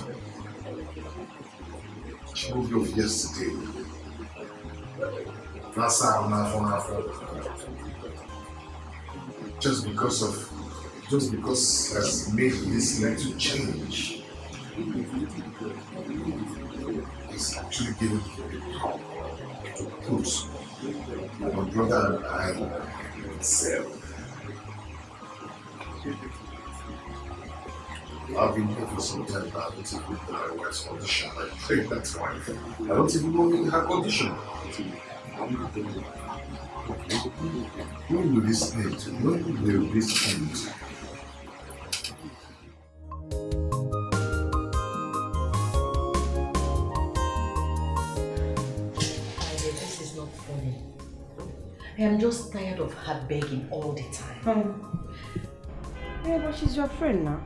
She will be of yesterday. That's how just because he has made this little change. It's actually giving power to put my brother and I self. I've been here for some time now. I don't even know my wife's condition. I pray that's why. I don't even know her condition. When will this end? When will this end? I am just tired of her begging all the time. Yeah, but she's your friend now.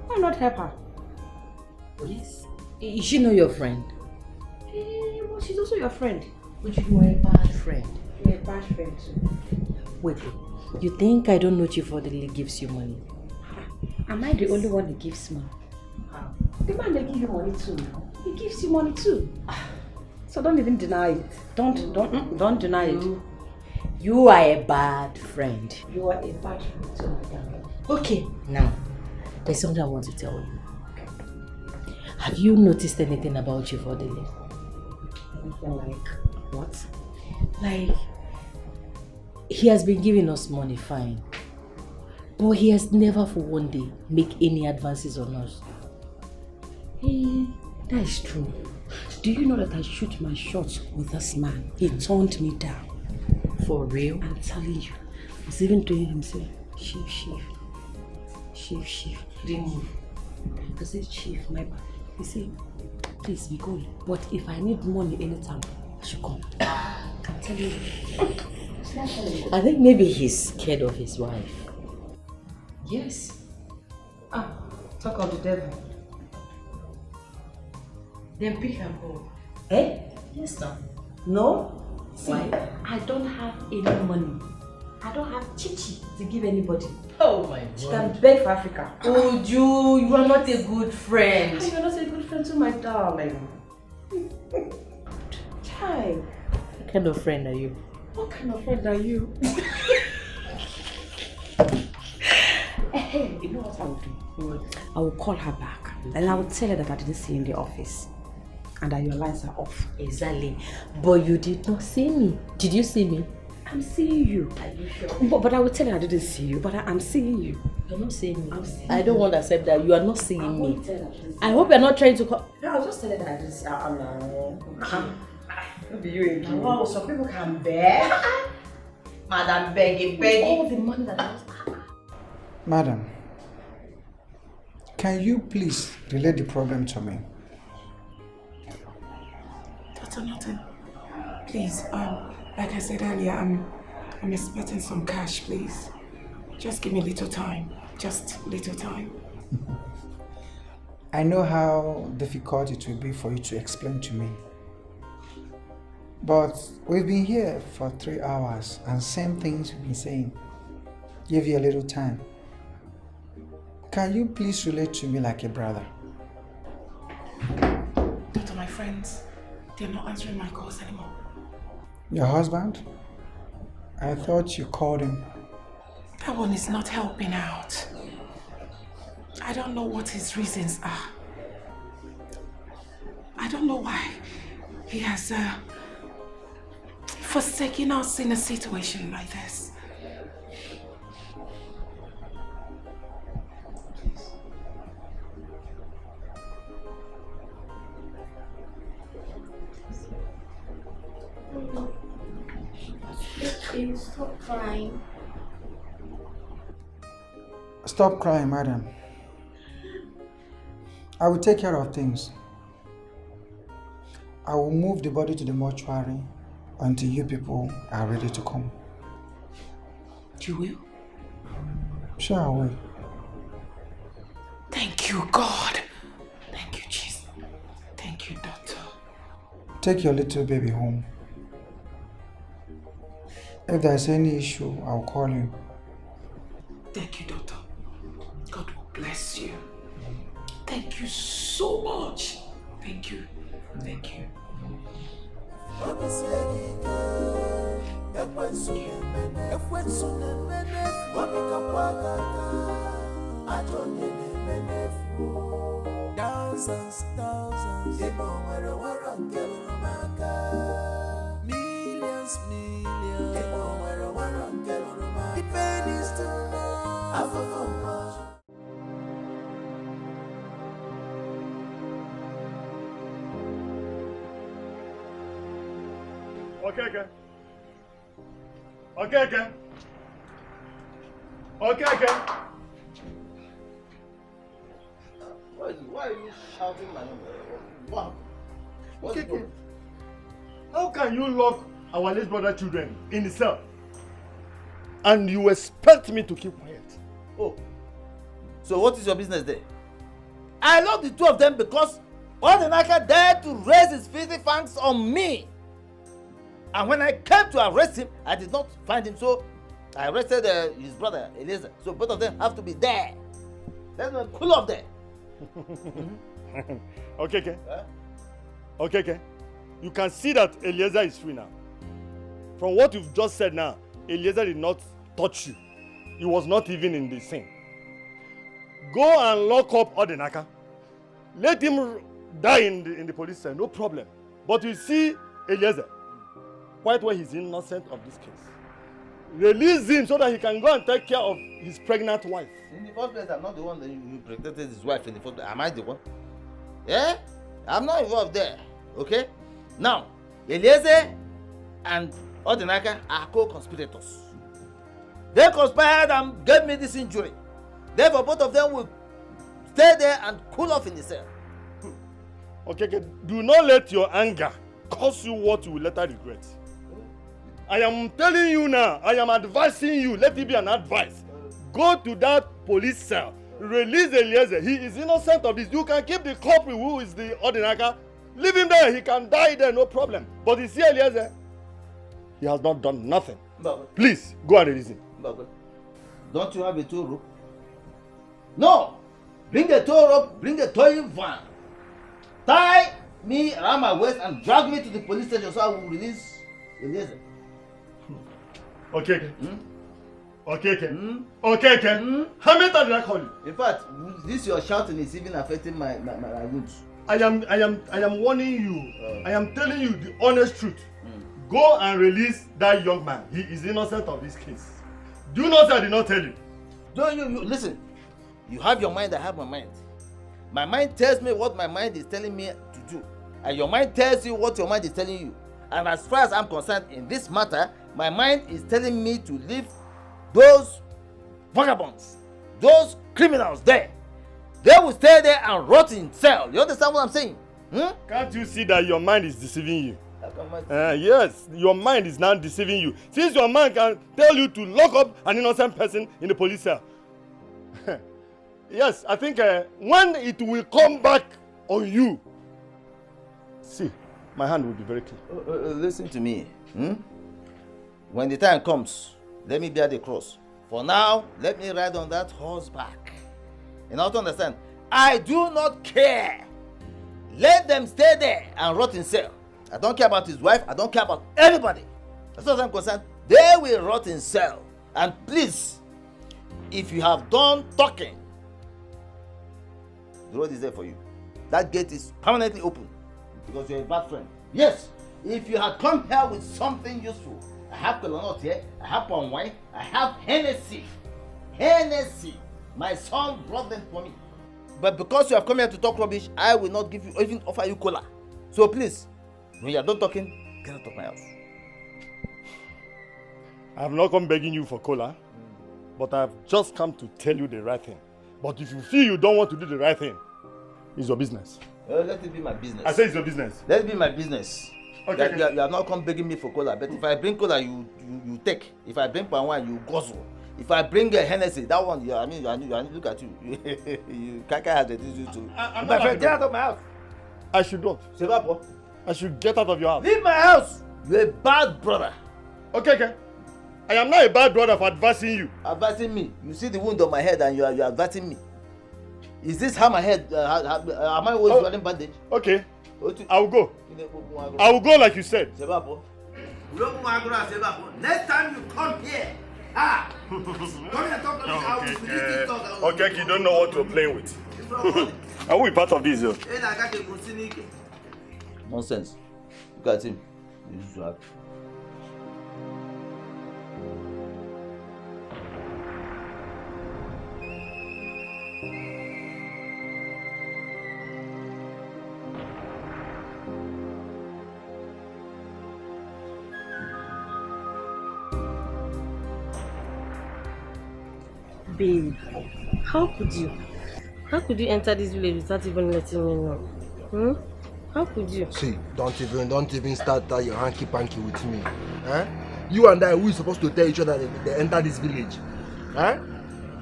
Why not help her? Yes. Is she not your friend? Well, she's also your friend. But you were a bad friend. You're a bad friend too. Wait, you think I don't know Chief gives you money? Am I the only one that gives money? The man they give you money too now. He gives you money too. So don't even deny it. Don't deny it. You are a bad friend. You are a bad friend too, madam. Okay, now there's something I want to tell you. Have you noticed anything about Chief Odile? Anything like what? Like, he has been giving us money, fine. But he has never for one day make any advances on us. That is true. Do you know that I shoot my shots with this man? He turned me down. For real? I'm telling you. He's even doing himself. Chief. He didn't move. I said, Chief, my bad. He said, please be going. But if I need money anytime, I should come. I'm telling you. I think maybe he's scared of his wife. Yes. Talk of the devil. Then pick and go. Eh? Yes, sir. No? See, why? I don't have any money. I don't have chichi to give anybody. Oh my God. She can beg for Africa. Oh, you are not a good friend. You are not a good friend to my darling. Child. What kind of friend are you? What kind of friend are you? Hey, you know what I will do? I will call her back and I will tell her that I didn't see you in the office and that your lines are off. Exactly. But you did not see me. Did you see me? I'm seeing you. Are you sure? But I will tell her I didn't see you, but I'm seeing you. You're not seeing me. I'm seeing I don't want to accept that. You are not seeing me. Tell her I hope you're not trying to call. No, I'll just tell her that I didn't see her. Maybe you again. Wow, some people can beg. Madam begging. All the money that I was. Madam, can you please relate the problem to me? Dr. Norton, please, like I said earlier, I'm expecting some cash, please. Just give me a little time. Just little time. I know how difficult it will be for you to explain to me. But we've been here for 3 hours and same things we've been saying. Give you a little time. Can you please relate to me like a brother? Doctor, my friends, they're not answering my calls anymore. Your husband? I thought you called him. That one is not helping out. I don't know what his reasons are. I don't know why he has forsaken us in a situation like this. Please stop crying. Stop crying, madam. I will take care of things. I will move the body to the mortuary until you people are ready to come. You will? Sure, I will. Thank you, God. Thank you, Jesus. Thank you, doctor. Take your little baby home. If there's any issue, I'll call you. Thank you, doctor. God will bless you. Thank you so much. Thank you. Thank you. Thousands, millions, the pain is too much. Okay. Why are you shouting my name? Wow. Okay. How can you lock our late brother children in the cell? And you expect me to keep quiet? Oh. So what is your business there? I locked the two of them because Ordinaka dared to raise his filthy fangs on me. And when I came to arrest him, I did not find him, so I arrested his brother, Eliezer. So both of them have to be there. Let them cool off there. Okay. Okay. You can see that Eliezer is free now. From what you've just said now, Eliezer did not touch you. He was not even in the scene. Go and lock up Odinaka. Let him die in the police cell, no problem. But you see Eliezer, quite where he's innocent of this case. Release him so that he can go and take care of his pregnant wife. In the first place, I'm not the one that you protected his wife in the first place. Am I the one? Yeah? I'm not involved there. Okay? Now, Eliezer and Odinaka are co-conspirators. They conspired and gave me this injury. Therefore, both of them will stay there and cool off in the cell. Okay. Do not let your anger cause you what you will later regret. I am telling you now, I am advising you, let it be an advice. Go to that police cell, release Eliezer. He is innocent of this. You can keep the culprit who is the Odinaka. Leave him there, he can die there, no problem. But you see Eliezer, he has not done nothing. Please, go and release him. Don't you have a tow rope? No! Bring a tow rope, bring a towing van. Tie me around my waist and drag me to the police station so I will release Eliezer. Okay. How many times did I call you? In fact, this your shouting is even affecting my goods. I am warning you. I am telling you the honest truth. Go and release that young man. He is innocent of this case. Do you know that I did not tell you? Don't you listen. You have your mind, I have my mind. My mind tells me what my mind is telling me to do. And your mind tells you what your mind is telling you. And as far as I'm concerned in this matter, my mind is telling me to leave those vagabonds, those criminals there. They will stay there and rot in cell. You understand what I'm saying? Can't you see that your mind is deceiving you? Yes, your mind is now deceiving you. Since your mind can tell you to lock up an innocent person in the police cell. Yes, I think when it will come back on you, see, my hand will be very clear. Listen to me. When the time comes, let me bear the cross. For now, let me ride on that horseback. You know, to understand, I do not care. Let them stay there and rot in cell. I don't care about his wife. I don't care about anybody. As far as I'm concerned, they will rot in cell. And please, if you have done talking, the road is there for you. That gate is permanently open because you're a bad friend. Yes, if you had come here with something useful, I have Colonel here, I have palm wine, I have Hennessy. My son brought them for me. But because you have come here to talk rubbish, I will not give you, even offer you cola. So please, when you are done talking, get out of my house. I have not come begging you for cola, but I have just come to tell you the right thing. But if you feel you don't want to do the right thing, it's your business. Let it be my business. I say it's your business. Let it be my business. Okay. You have not come begging me for cola, but if I bring cola, you take. If I bring palm wine, you guzzle. If I bring a Hennessy, that one, look at you. Kaka has the disease too. My friend, get out of my house. I should not. I should get out of your house. Leave my house. You're a bad brother. Okay. I am not a bad brother for advising you. Advising me? You see the wound on my head and you are advising me. Is this how my head, am I always wearing bandage? Okay. I will go. I will go like you said. Next time you come here, come and talk to me. I will finish this talk. Okay, you don't know what you're playing with. I will be part of this. Nonsense. Look at him. Babe, how could you? How could you enter this village without even letting me know? How could you? See, don't even start that your hanky-panky with me. You and I, we supposed to tell each other that they enter this village.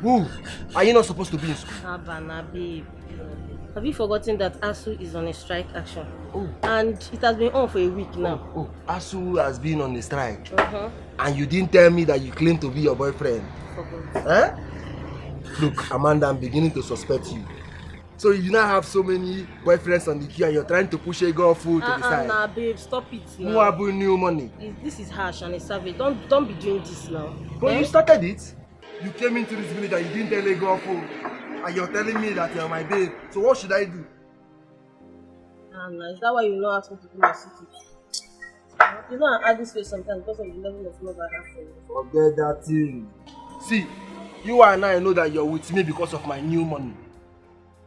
Who? Are you not supposed to be in school? Abana, babe. Have you forgotten that ASU is on a strike action? And it has been on for a week now. ASU has been on a strike. And you didn't tell me that you claim to be your boyfriend. Huh? Look, Amanda, I'm beginning to suspect you. So you now have so many boyfriends on the queue and you're trying to push a girl food to the side. Nah, babe, stop it now. Who are new money? This is harsh and it's savage. Don't be doing this now. But you started it. You came into this village and you didn't tell a girl food. And you're telling me that you're my babe. So what should I do? Is that why you not ask me to do my city? You know I add this way sometimes because of the level of love I have for you. Forget that thing. See, you and I know that you're with me because of my new money.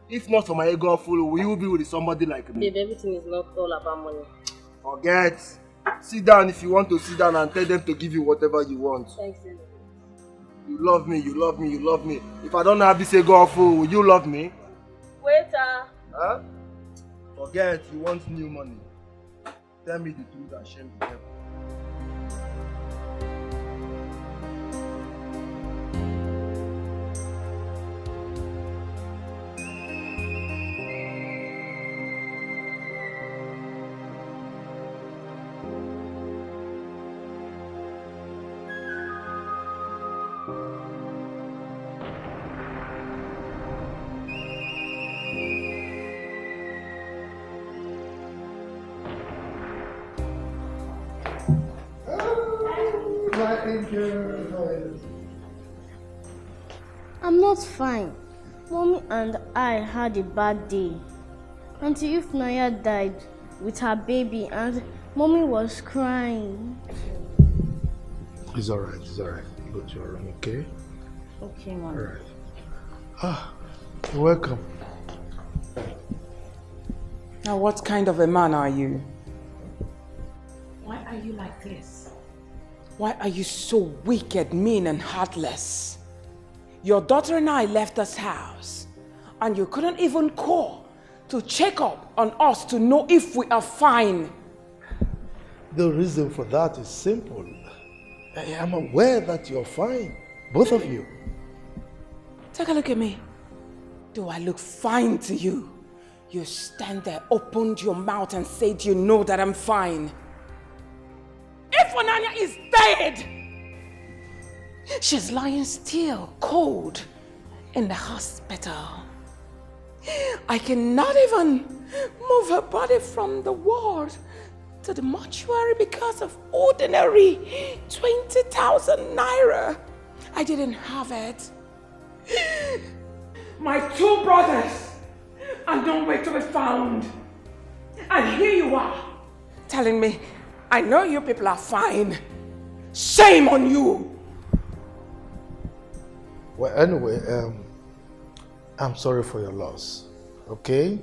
If not for my girl food, will you be with somebody like me? Babe, everything is not all about money. Forget. Sit down if you want to sit down and tell them to give you whatever you want. Thanks, babe. You love me, you love me, you love me. If I don't have this girl food, will you love me? Waiter. Huh? Forget, you want new money. Tell me the truth and shame the devil. I'm not fine. Mommy and I had a bad day. Auntie Ifnaya died with her baby and Mommy was crying. It's alright, Go to your room, okay? Okay, Mom. Alright. You're welcome. Now what kind of a man are you? Why are you like this? Why are you so wicked, mean and heartless? Your daughter and I left this house and you couldn't even call to check up on us to know if we are fine. The reason for that is simple. I am aware that you're fine, both of you. Take a look at me. Do I look fine to you? You stand there, opened your mouth and said you know that I'm fine. If Onanya is dead, she's lying still, cold, in the hospital. I cannot even move her body from the ward to the mortuary because of ordinary 20,000 naira. I didn't have it. My two brothers are nowhere to be found. And here you are, telling me, I know you people are fine. Shame on you. Well, anyway, I'm sorry for your loss, okay?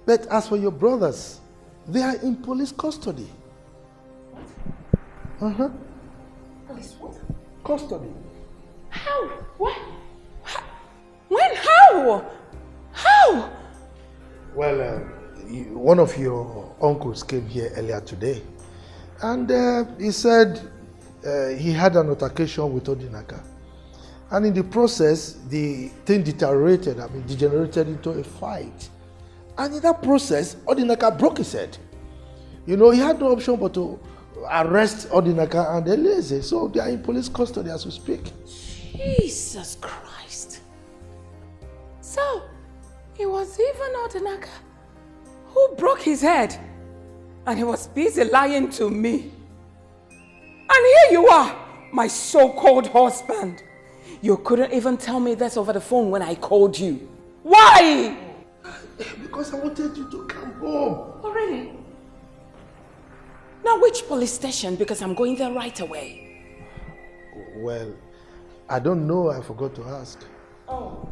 But as for your brothers, they are in police custody. Police what? Custody. How? What? When? How? How? Well, one of your uncles came here earlier today. And he said he had an altercation with Odinaka. And in the process, the thing degenerated into a fight. And in that process, Odinaka broke his head. You know, he had no option but to arrest Odinaka and Eleze. So they are in police custody as we speak. Jesus Christ. So, it was even Odinaka who broke his head. And he was busy lying to me. And here you are, my so-called husband. You couldn't even tell me this over the phone when I called you. Why? Because I wanted you to come home. Oh, really? Now, which police station? Because I'm going there right away. Well, I don't know. I forgot to ask. Oh.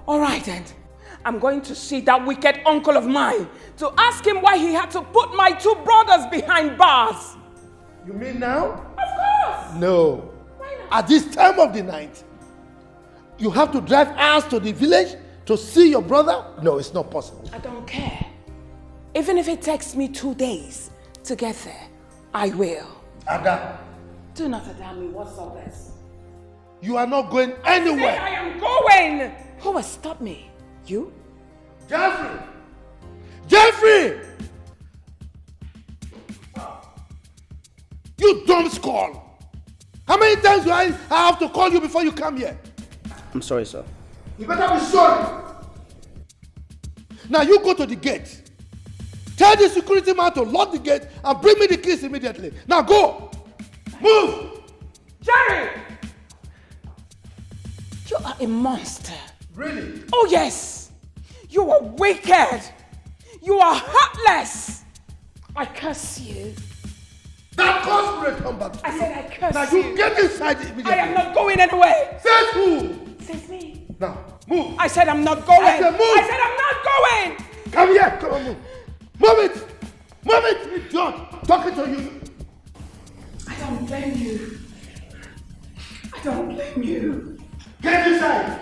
All right, then. I'm going to see that wicked uncle of mine to ask him why he had to put my two brothers behind bars. You mean now? Of course. No. Why not? At this time of the night, you have to drive us to the village to see your brother? No, it's not possible. I don't care. Even if it takes me 2 days to get there, I will. Ada. Do not allow me. What's all this? You are not going anywhere. I am going. Who will stop me? You? Jeffrey! Jeffrey! You dumb skull! How many times do I have to call you before you come here? I'm sorry, sir. You better be sorry. Now you go to the gate. Tell the security man to lock the gate and bring me the keys immediately. Now go! Move! Jerry! You are a monster. Really? Oh yes! You are wicked! You are heartless! I curse you. That curse will come back to I you. said I curse now you get inside immediately. I am not going anywhere. Says who? Says me. Now, move. I said I'm not going. I said move. I said I'm not going. Come here. Come on, move. Move it. Move it, idiot. Talking to you. I don't blame you. I don't blame you. Get inside.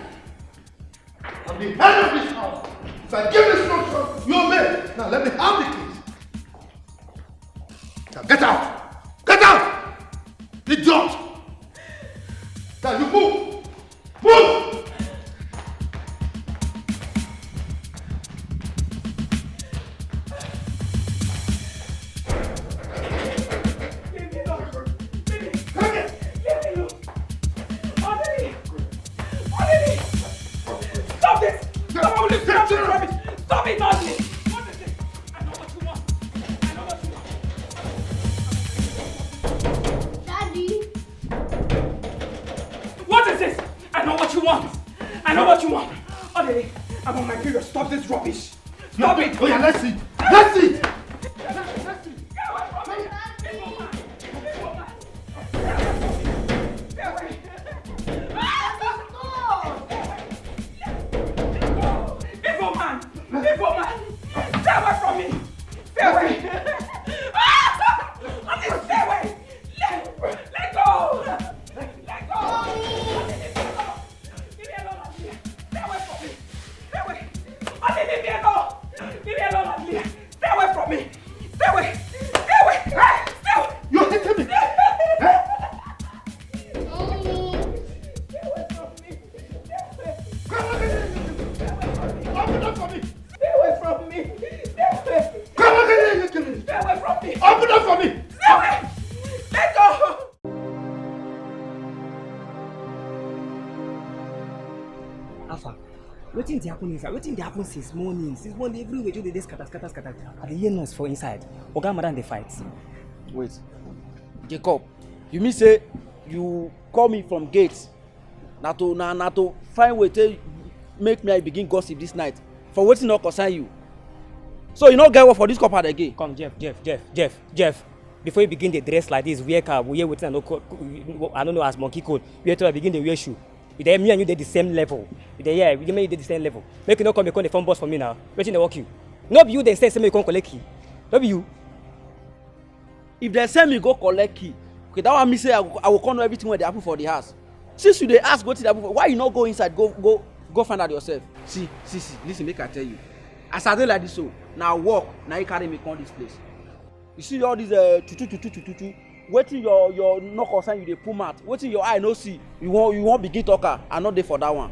I'm the head of this house. If I give instructions, you obey. Now let me have the keys. Now get out. Get out. Idiot. Now you move. Move. Stop this! Stop this rubbish! Stop it, Martin! What is this? I know what you want. I know what you want. Daddy! What is this? I know what you want. I know what you want. Odili, I'm on my period. Stop this rubbish. Stop it. Oh yeah, let's see. Let's see. People man! Stay away from me! Stay away! Stay away! Let go! Let go! Leave me alone, Amelia! Stay away from me! Stay away! Leave me alone! Leave me alone, Amelia! Stay away from me! Stay away! Stay away! Stay away! You're hitting me! Open up for me! Stay away from me! Stay away! Come on, Stay away from me! Open up for me! Stay away! Let go! Alpha, wetin dey happen inside? Wetin dey happen since morning? Since morning, everywhere you dey scatter. I dey hear noise for inside. Oga Madam dey fight. Wait, Jacob, you mean say you call me from gate na to find way to make me I begin gossip this night for wetin no concern you? So you no get work for this compound again? Come, Jeff. Before you begin the dress like this, wear cap, wear wetin I don't know as monkey code. Wear to begin the wear shoe. You dey me and you dey the same level. You dey here, you dey the same level. Make you no come become the phone boss for me now. Wetin dey work you? No be you dey say me come collect key. No be you. If they send me go collect key, okay, that one me say I will come know everything wey dey happen for the house. Since you dey ask wetin dey happen for, why you no go inside go find out yourself? See, listen, make I tell you. As I dey like this so, na work na you carry me come this place. You see all these tutu. Wetin your no concern you dey pull mouth. Wetin your eye no see, you wan begin talk am. I no dey for that one.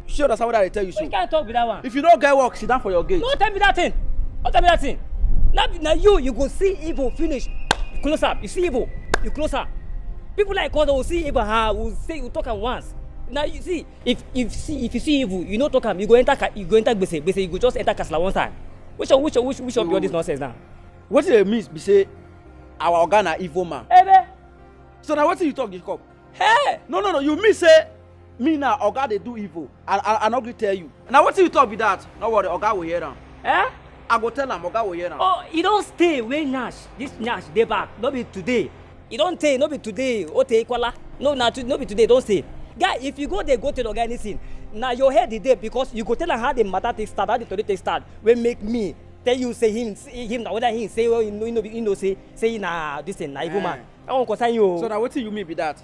You sure that's what I tell you so? Which kind of talk be that one? If you no get work, sit down for your gate. No tell me that thing. Now you go see evil finish. Close up. You see evil. You close up. People like God will see evil. Will say you talk am once. Now you see if you see evil, you no talk am. You go enter gbese. You go just enter castle one time. Which one be all this nonsense now? Wetin dey mean be say our oga na evil man? Ebe. So now wetin you talk, Jacob? Hey! No. You mean say me na oga dey do evil? I no gree tell you. Now wetin you talk be that? No worry, oga will hear am. Eh? I go tell am, oga will hear am. Oh, you don stay wey Nash. This Nash dey back. No be today. You don tey, no be today. Ote Ikwala. No be today. Don stay. Guy, if you go tell oga anything, na your head dey there because you go tell am how the matter take start, how the story take start. Wey make me tell you say him na whether him say well, you know say na this thing na evil man. That one concern you. So now wetin you mean be that?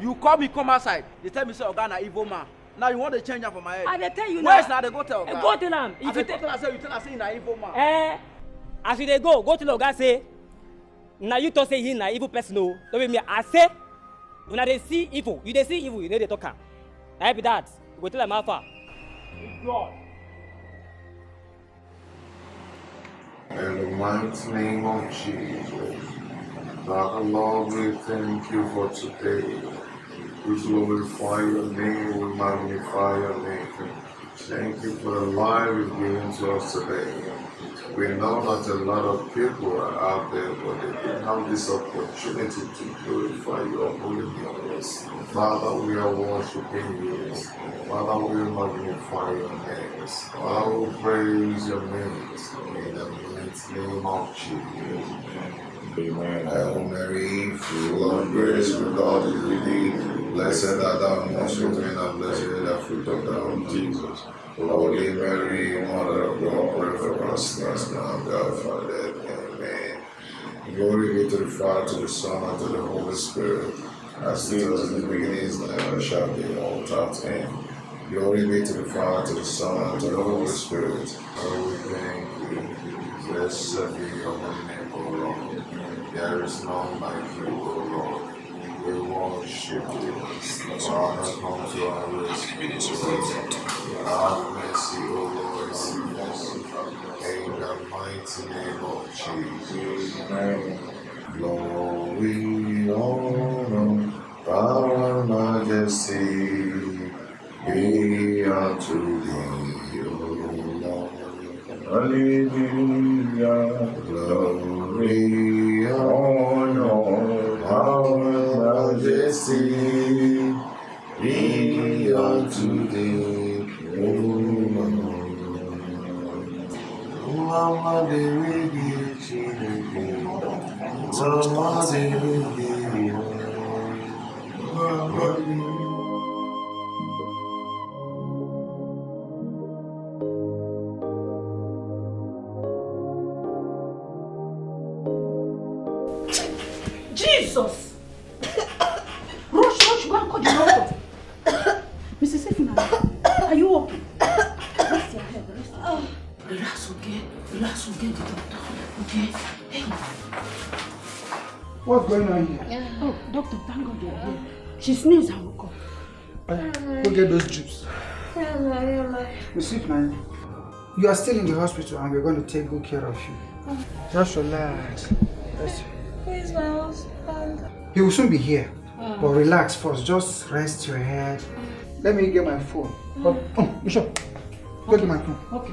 You call me come outside, they tell me say oga na evil man. Now you want to change am for my head. I dey tell you now. Where's now they go tell oga? Go tell am. If you tell am say na evil man. As you dey go tell oga say na you talk say he na evil person o. No be me. I say When they see evil, you know they talk am. I be that. You go tell them how far. God. In the mighty name of Jesus, Father Lord, we thank you for today. We glorify your name, we magnify your name. Thank you for the life you've given to us today. We know that a lot of people are out there, but they didn't have this opportunity to glorify your holy name. Father, we are worshiping you. Father, we magnify your name. Father, we praise your name. In the mighty name of Jesus. Amen. Hail Mary, full of grace, with God is with thee. Blessed art thou amongst women, and blessed is the fruit of thy womb, Jesus. Holy Mary, Mother of God, pray for us sinners now and God for death. Amen. Glory be to the Father, to the Son, and to the Holy Spirit, as it was in the beginning, is now, and ever shall be, all without end. Glory be to the Father, to the Son, and to the Holy Spirit. Oh, we thank you. Blessed be your holy name, O Lord. There is none like you, O Lord. We worship you. Father, come to our rescue. Have mercy, O Lord, have mercy. In the mighty name of Jesus. Amen. Glory, honor, power, and majesty be unto thee, O Lord. Hallelujah. Glory, honor, power, majesty be unto thee, O Lord. Mama, they will give you the Mama, they will give you Jesus! Rush, go and call the doctor. Mrs. Ifuna, are you okay? Rest your head, rest your head. Relax, okay? Relax, we'll get the doctor, okay? Hey. What's going on here? Yeah. Oh, doctor, thank God you're here. She sneezed and woke up. Go get those drips. Miss Ifuna, you are still in the hospital and we're going to take good care of you. Just relax. Rest. Where's my husband? He will soon be here. But relax first. Just rest your head. Let me get my phone. Bishop, go get my phone. Okay.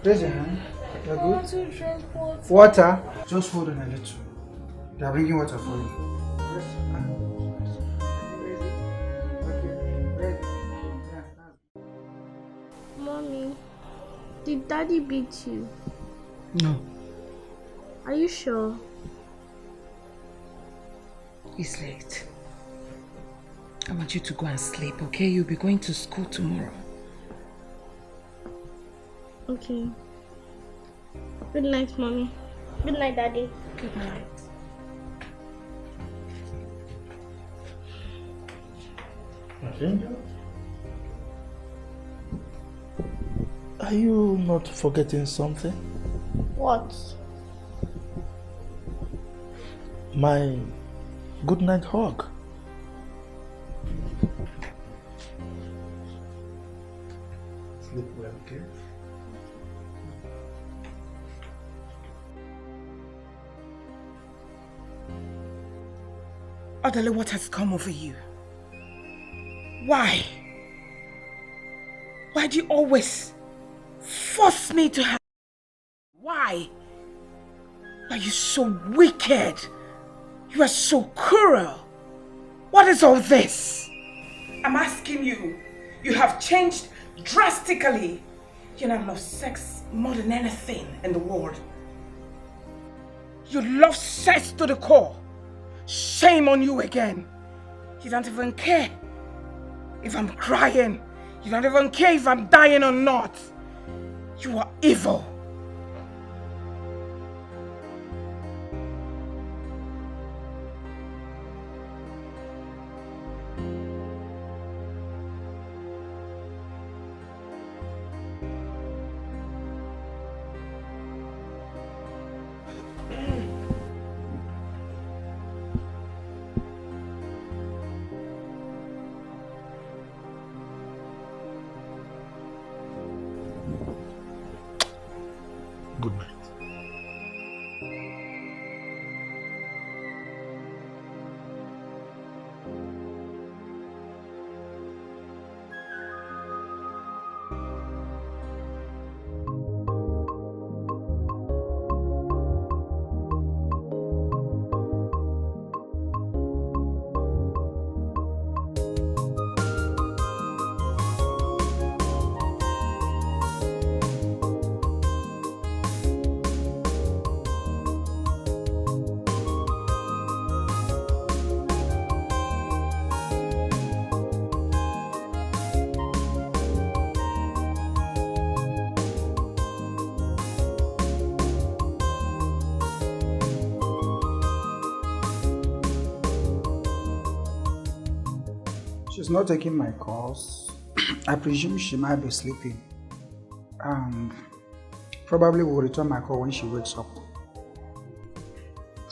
Raise your hand. You're I want good? to drink water. Water? Just hold on a little. They are bringing water for you. Mommy, did Daddy beat you? No, Are you sure? it's late. I want you to go and sleep, okay? You'll be going to school tomorrow. Okay. Good night, Mommy. Good night, Daddy. Good night. Okay. Are you not forgetting something? What? My good night hug. Sleep well, okay? Adele, what has come over you? Why? Why do you always force me to have... Why? Are you so wicked? You are so cruel. What is all this? I'm asking you. You have changed drastically. You now love sex more than anything in the world. You love sex to the core. Shame on you again. You don't even care if I'm crying. You don't even care if I'm dying or not. You are evil. She's not taking my calls. I presume she might be sleeping. Probably will return my call when she wakes up.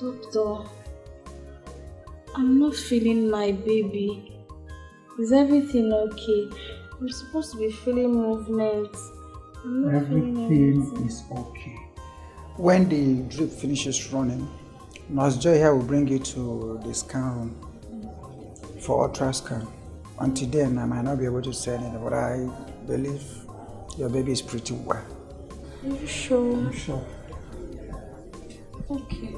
Doctor, I'm not feeling my baby. Is everything okay? I'm supposed to be feeling movements. I'm not feeling Everything is okay. When the drip finishes running, Nurse Joy here will bring you to the scan room for ultrascan. Until then, I might not be able to say anything, but I believe your baby is pretty well. Are you sure? I'm sure. Okay.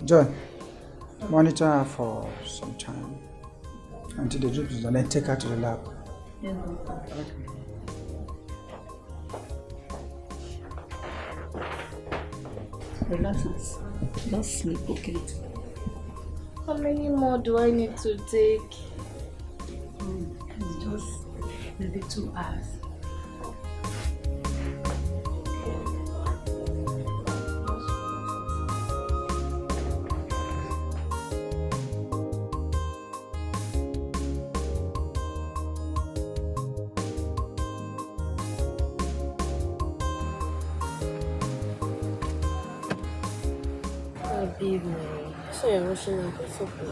Joy, monitor her for some time until the drip is done, then take her to the lab. Yeah. Relax. Just sleep, okay? How many more do I need to take? It's just maybe 2 hours. Babe, so you're rushing me. It's okay.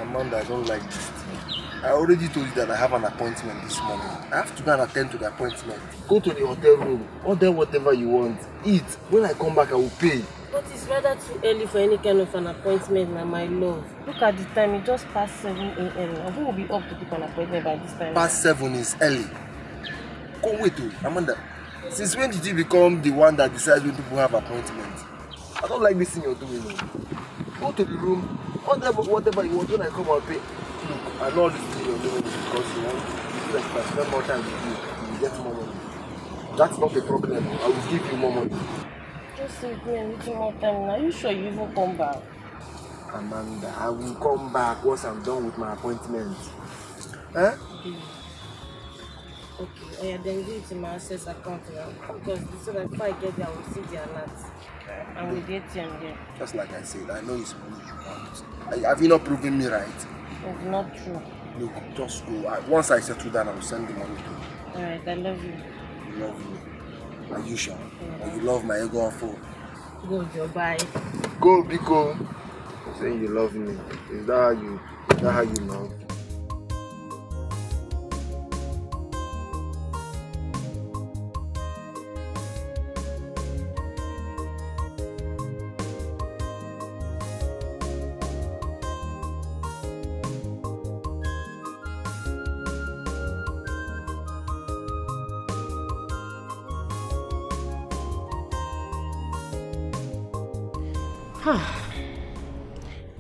Amanda, I don't like this thing. I already told you that I have an appointment this morning. I have to go and attend to the appointment. Go to the hotel room, order whatever you want, eat. When I come back, I will pay. But it's rather too early for any kind of an appointment now, my love. Look at the time, it just past 7 a.m. Who will be up to pick an appointment by this time? Past 7 is early. Come wait, Amanda. Since when did you become the one that decides when people have appointments? I don't like this thing you're doing. Go to the room, order whatever you want. When I come, I'll pay. Look, I know this thing you're doing because you want to like, if I spend more time with you, you will get more money. That's not a problem. I will give you more money. Just give me a little more time now. Are you sure you even come back? Amanda, I will come back once I'm done with my appointment. Eh? Okay, then give it to my access account now. Because so that before I get there, I will see the alert. And we'll get you and there. Just like I said, I know it's money you want. Have you not proven me right? It's not true. Look, just go. Once I settle down, I will send the money to you. Alright, I love you. You love me. Are you sure? Yeah. Or you love my ego and phone? Go, Joe, bye. Go, Biko. Saying you love me. Is that how you love?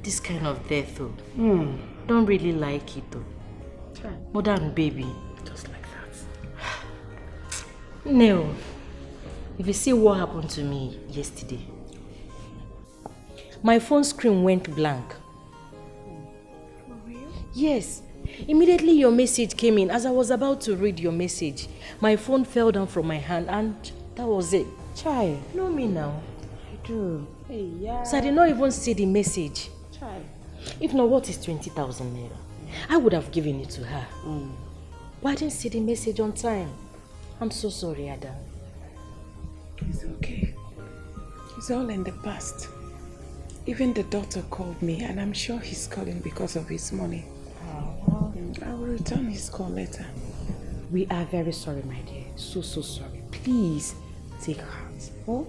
This kind of death though. Don't really like it though. Mother and baby. Just like that. No. If you see what happened to me yesterday. My phone screen went blank. For real? Yes. Immediately your message came in. As I was about to read your message, my phone fell down from my hand and that was it. Child, you know me now. I do. Hey, yeah. So I did not even see the message. Child. If not, what is 20,000 naira? I would have given it to her. But I didn't see the message on time. I'm so sorry, Ada. It's okay. It's all in the past. Even the doctor called me and I'm sure he's calling because of his money. I will return his call later. We are very sorry, my dear. So sorry. Please take heart. Oh?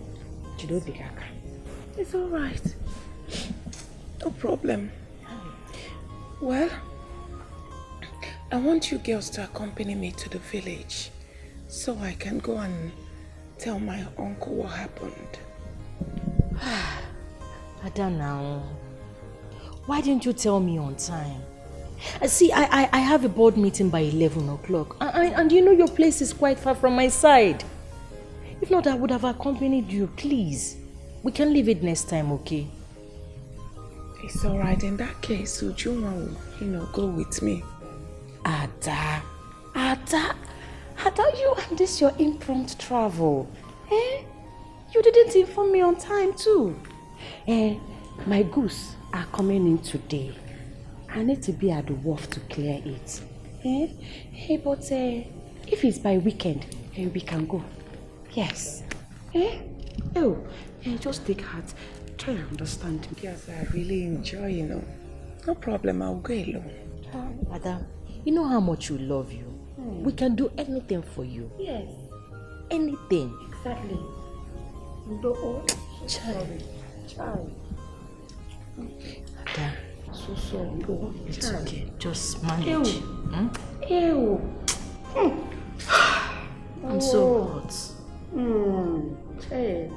It's all right. No problem. Well, I want you girls to accompany me to the village so I can go and tell my uncle what happened. Ada now. Why didn't you tell me on time? See, I have a board meeting by 11 o'clock. And you know your place is quite far from my side. If not, I would have accompanied you, please. We can leave it next time, okay? It's all right. In that case, Ujuma will, go with me. Ada, you and this your impromptu travel. You didn't inform me on time too. My goose are coming in today. I need to be at the wharf to clear it. Eh? Hey, but if it's by weekend, we can go. Yes. Eh? Oh, just take heart. Try to understand me. Yes, I really enjoy, you know. No problem, I'll go alone. Madam, you know how much we love you. We can do anything for you. Yes. Anything. Exactly. Child. Madam, so sorry. It's okay. Just manage. Ew. I'm so hot. Hey.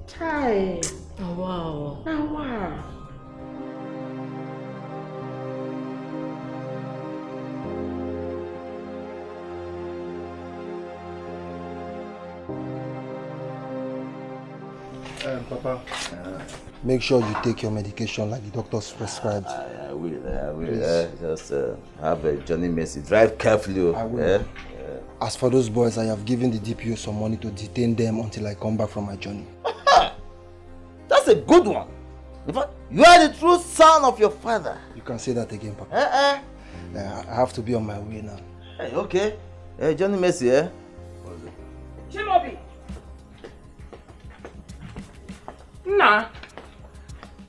Chai. Oh, wow. Oh, wow. Papa, make sure you take your medication like the doctors prescribed. I will. Just have a journey mercy. Drive carefully. I will. As for those boys, I have given the DPO some money to detain them until I come back from my journey. That's a good one. In fact, you are the true son of your father. You can say that again, Papa. I have to be on my way now. Hey, okay. Johnny Mercy, Chimobi! Nah.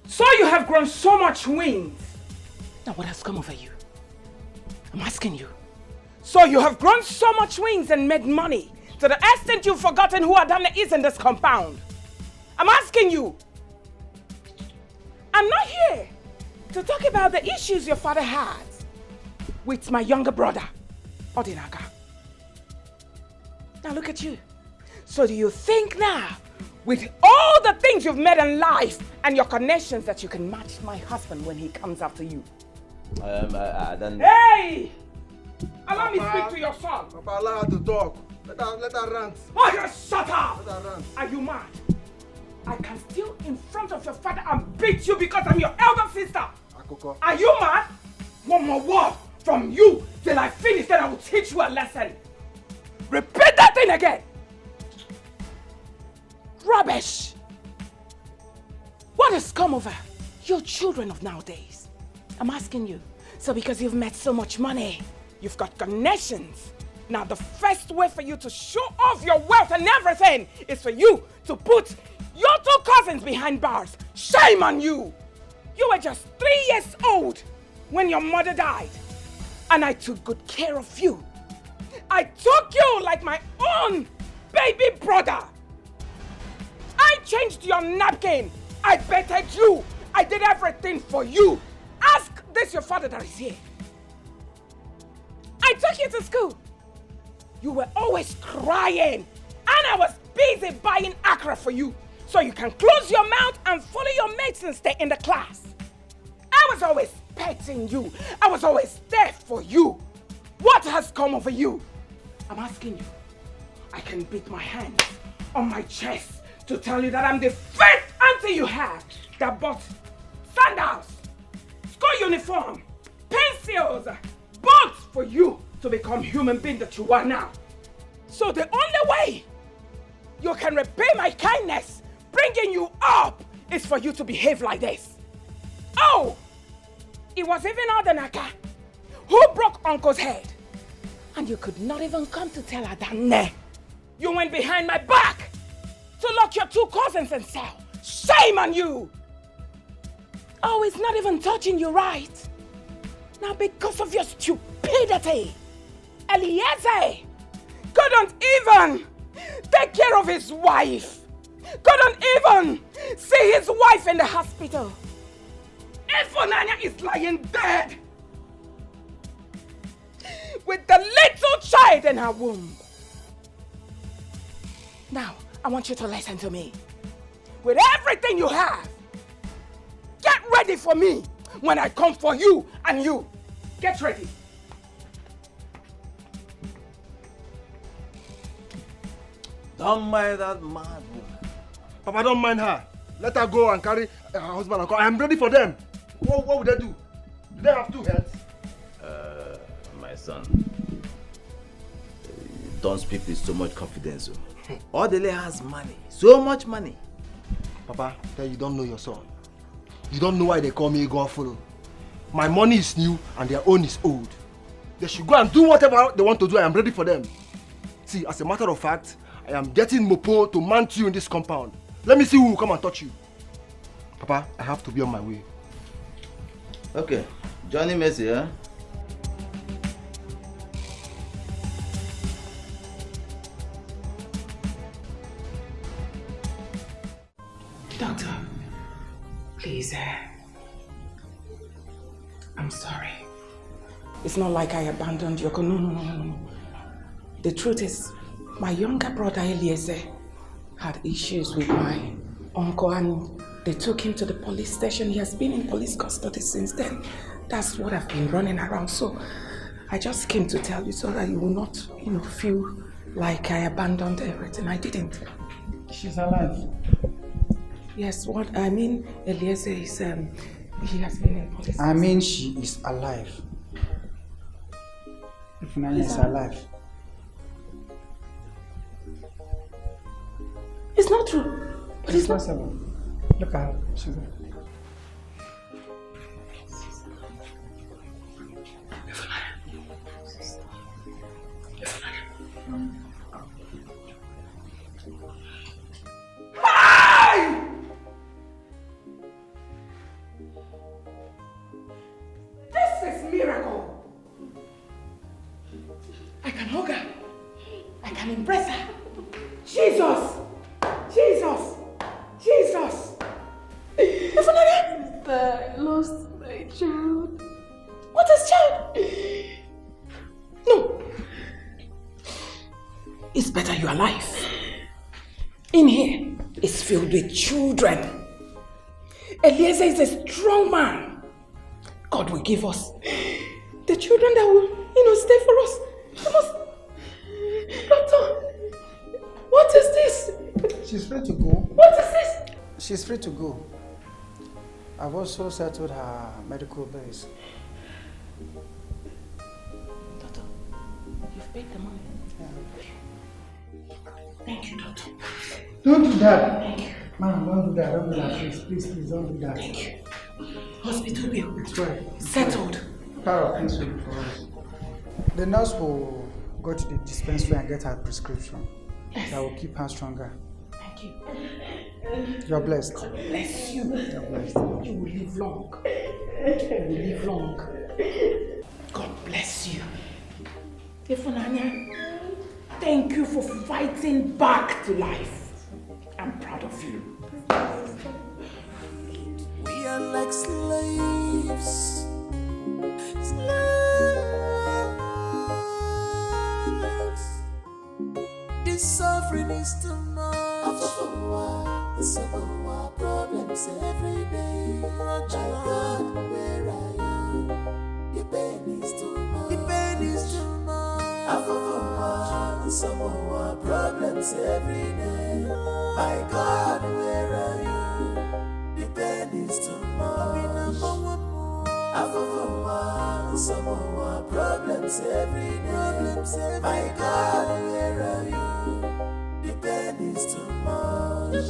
So you have grown so much wings. Now what has come over you? I'm asking you. So you have grown so much wings and made money to the extent you've forgotten who Adana is in this compound. I'm asking you. I'm not here to talk about the issues your father had with my younger brother, Odinaga. Now look at you. So do you think now, with all the things you've made in life and your connections, that you can match my husband when he comes after you? I don't... Hey! Allow me to speak to your son. Papa, allow her to talk. Let her rant. Oh, just shut up! Let her rant. Are you mad? I can steal in front of your father and beat you because I'm your elder sister. Akoko. Are you mad? One more word from you till I finish, then I will teach you a lesson. Repeat that thing again. Rubbish. What has come over you children of nowadays? I'm asking you. So because you've made so much money, you've got connections. Now the first way for you to show off your wealth and everything is for you to put your two cousins behind bars. Shame on you! You were just 3 years old when your mother died. And I took good care of you. I took you like my own baby brother. I changed your napkin. I betted you. I did everything for you. Ask this your father that is here. I took you to school. You were always crying. And I was busy buying Accra for you, so you can close your mouth and follow your mates and stay in the class. I was always petting you. I was always there for you. What has come over you? I'm asking you. I can beat my hands on my chest to tell you that I'm the first auntie you have that bought sandals, school uniform, pencils, books for you to become human being that you are now. So the only way you can repay my kindness, bringing you up, is for you to behave like this. Oh, it was even Odenaka who broke Uncle's head. And you could not even come to tell her that, nah. You went behind my back to lock your two cousins in cell. Shame on you! Oh, it's not even touching you right. Now because of your stupidity, Eliezer couldn't even take care of his wife. Couldn't even see his wife in the hospital. Efonanya is lying dead with the little child in her womb. Now, I want you to listen to me. With everything you have, get ready for me when I come for you and you. Get ready. Don't mind that mad woman. Papa, don't mind her. Let her go and carry her husband and call. I am ready for them. What would they do? Do they have 2 heads? My son, don't speak with so much confidence. Odele has money, so much money. Papa, then you don't know your son. You don't know why they call me Ego Follow. My money is new and their own is old. They should go and do whatever they want to do. I am ready for them. See, as a matter of fact, I am getting Mopo to mount you in this compound. Let me see who will come and touch you. Papa, I have to be on my way. Okay, Johnny Messi, huh? Doctor, please, I'm sorry. It's not like I abandoned you. No. The truth is, my younger brother Eliezer had issues with my uncle and they took him to the police station. He has been in police custody since then. That's what I've been running around. So I just came to tell you so that you will not, feel like I abandoned everything. I didn't. She's alive. Yes, what I mean, Eliezer is, he has been in police. I mean, she is alive. If Nanya is alive. It's not true. But It's possible. Look at her. She's alive. This is miracle. I can hug her. I can embrace her. Jesus! Jesus! Jesus! I lost my child. What is child? No. It's better you're alive. In here is filled with children. Eliezer is a strong man. God will give us the children that will, stay for us. Doctor, what is this? She's free to go. What is this? She's free to go. I've also settled her medical bills. Doctor, you've paid the money. Thank you, doctor. Don't do that. Thank you. Ma'am, don't do that. Don't do that. Please, don't do that. Thank you. Hospital bill. It's right. Settled. Carol, please wait for us. The nurse will go to the dispensary and get her prescription. Yes. That will keep her stronger. Thank you. You're blessed. God bless you. You're blessed. You will live long. You will live long. God bless you. Ifunanya, thank you for fighting back to life. I'm proud of you. We are like slaves. This suffering is too much. Problems every day. My God, where I am, the pain is too much. The pain is too much. Some more problems every day. My God, where are you? The pain is too much. Some more problems every day. My God, where are you? The pain is too much.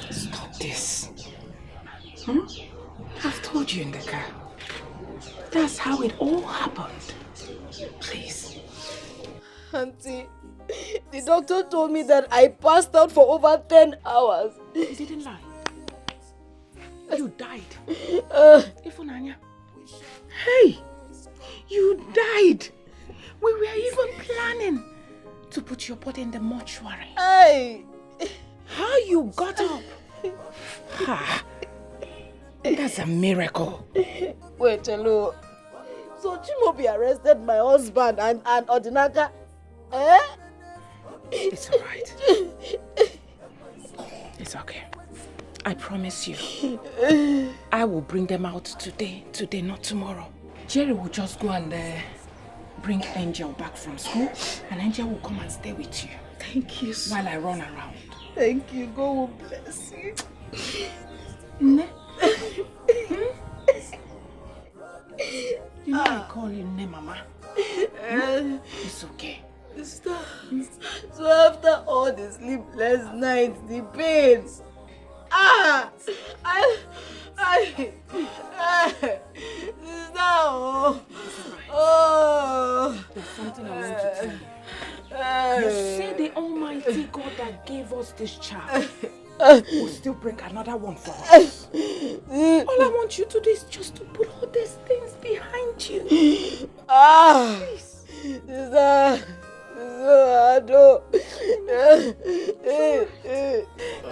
Stop this. I've told you in the car. That's how it all happened. Please. Auntie, the doctor told me that I passed out for over 10 hours. He didn't lie. You died. Ifunanya. Hey! You died. We were even planning to put your body in the mortuary. Hey! How you got up? That's a miracle. Wait, hello. So Chimobi arrested my husband and Odinaka? Eh? It's alright. It's okay. I promise you. I will bring them out today. Today, not tomorrow. Jerry will just go and bring Angel back from school, and Angel will come and stay with you. Thank you so while I run around. Thank you. God will bless you. Ne? You know I call you Ne, Mama. It's okay. Stop. So after all the sleepless nights, the pains, There's something I want to tell you. You say the Almighty God that gave us this child will still bring another one for us. All I want you to do is just to put all these things behind you. Please.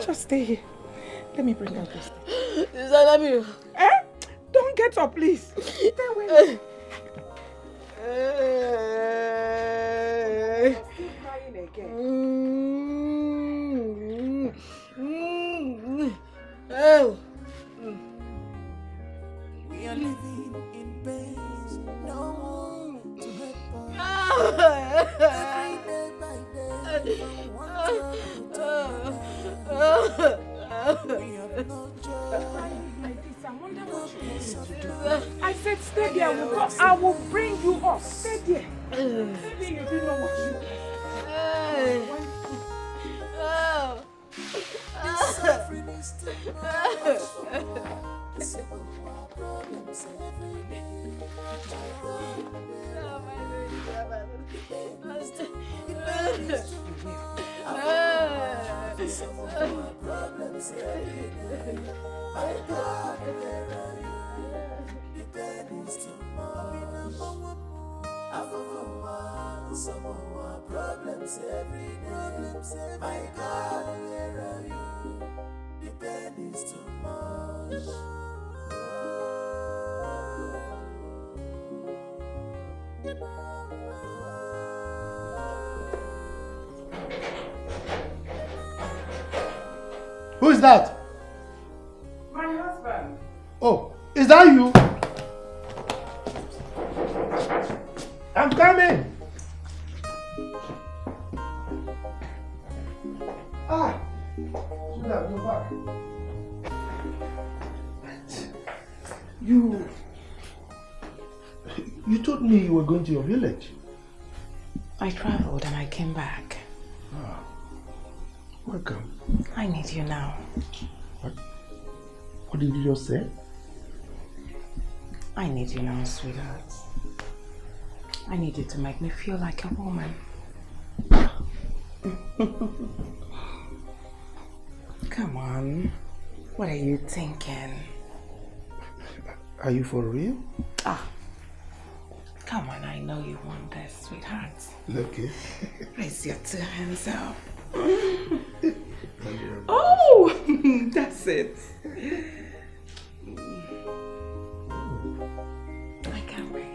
Just stay here. Let me bring out this thing. Let me. Don't get up, please. Stay away. Still crying again. We are living in pain, no one to help us. Every day by day, from one to we have no joy. I wonder what you want me to do. I said stay there. I will bring you up. Stay there. Maybe you didn't know what you did. This suffering is too much. Simple problems every day. Problems every day. My God, where are you? The pain is too much. Some more problems every day. My God, where are you? The pain is too much. Who is that? My husband. Oh, is that you? I'm coming. You're back. You told me you were going to your village. I traveled and I came back. Welcome. I need you now. What did you just say? I need you now, sweetheart. I need you to make me feel like a woman. Come on. What are you thinking? Are you for real? Come on, I know you want this, sweetheart. Okay. Raise your two hands up. Oh, that's it. I can't wait.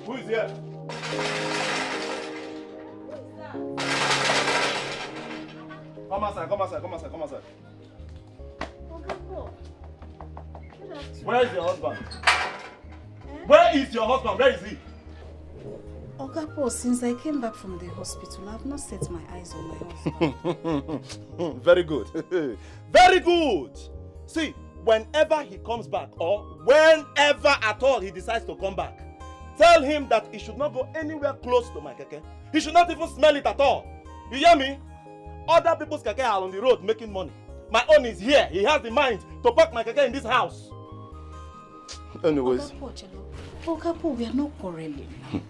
Who is here? Come outside, come outside, come outside, come outside. Where is your husband? Where is your husband? Where is he? Okapo, since I came back from the hospital, I've not set my eyes on my husband. Very good. Very good. See, whenever he comes back or whenever at all he decides to come back, tell him that he should not go anywhere close to my keke. He should not even smell it at all. You hear me? Other people's keke are on the road making money. My own is here. He has the mind to park my keke in this house. Anyways. Okapo, we are not quarreling now.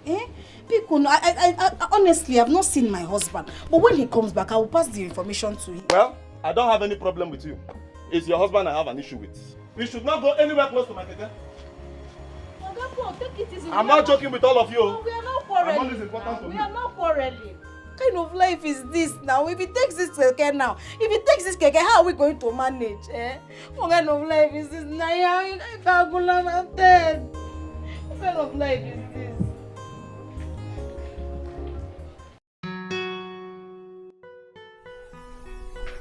Because I honestly, I've not seen my husband. But when he comes back, I will pass the information to him. Well, I don't have any problem with you. It's your husband I have an issue with. You should not go anywhere close to my keke. Take it easy. I'm not joking with all of you. No, we are not quarreling. I'm always important to me. We are not quarreling. What kind of life is this now? If he takes this keke now, how are we going to manage? What kind of life is this now? I'm dead. What kind of life is this?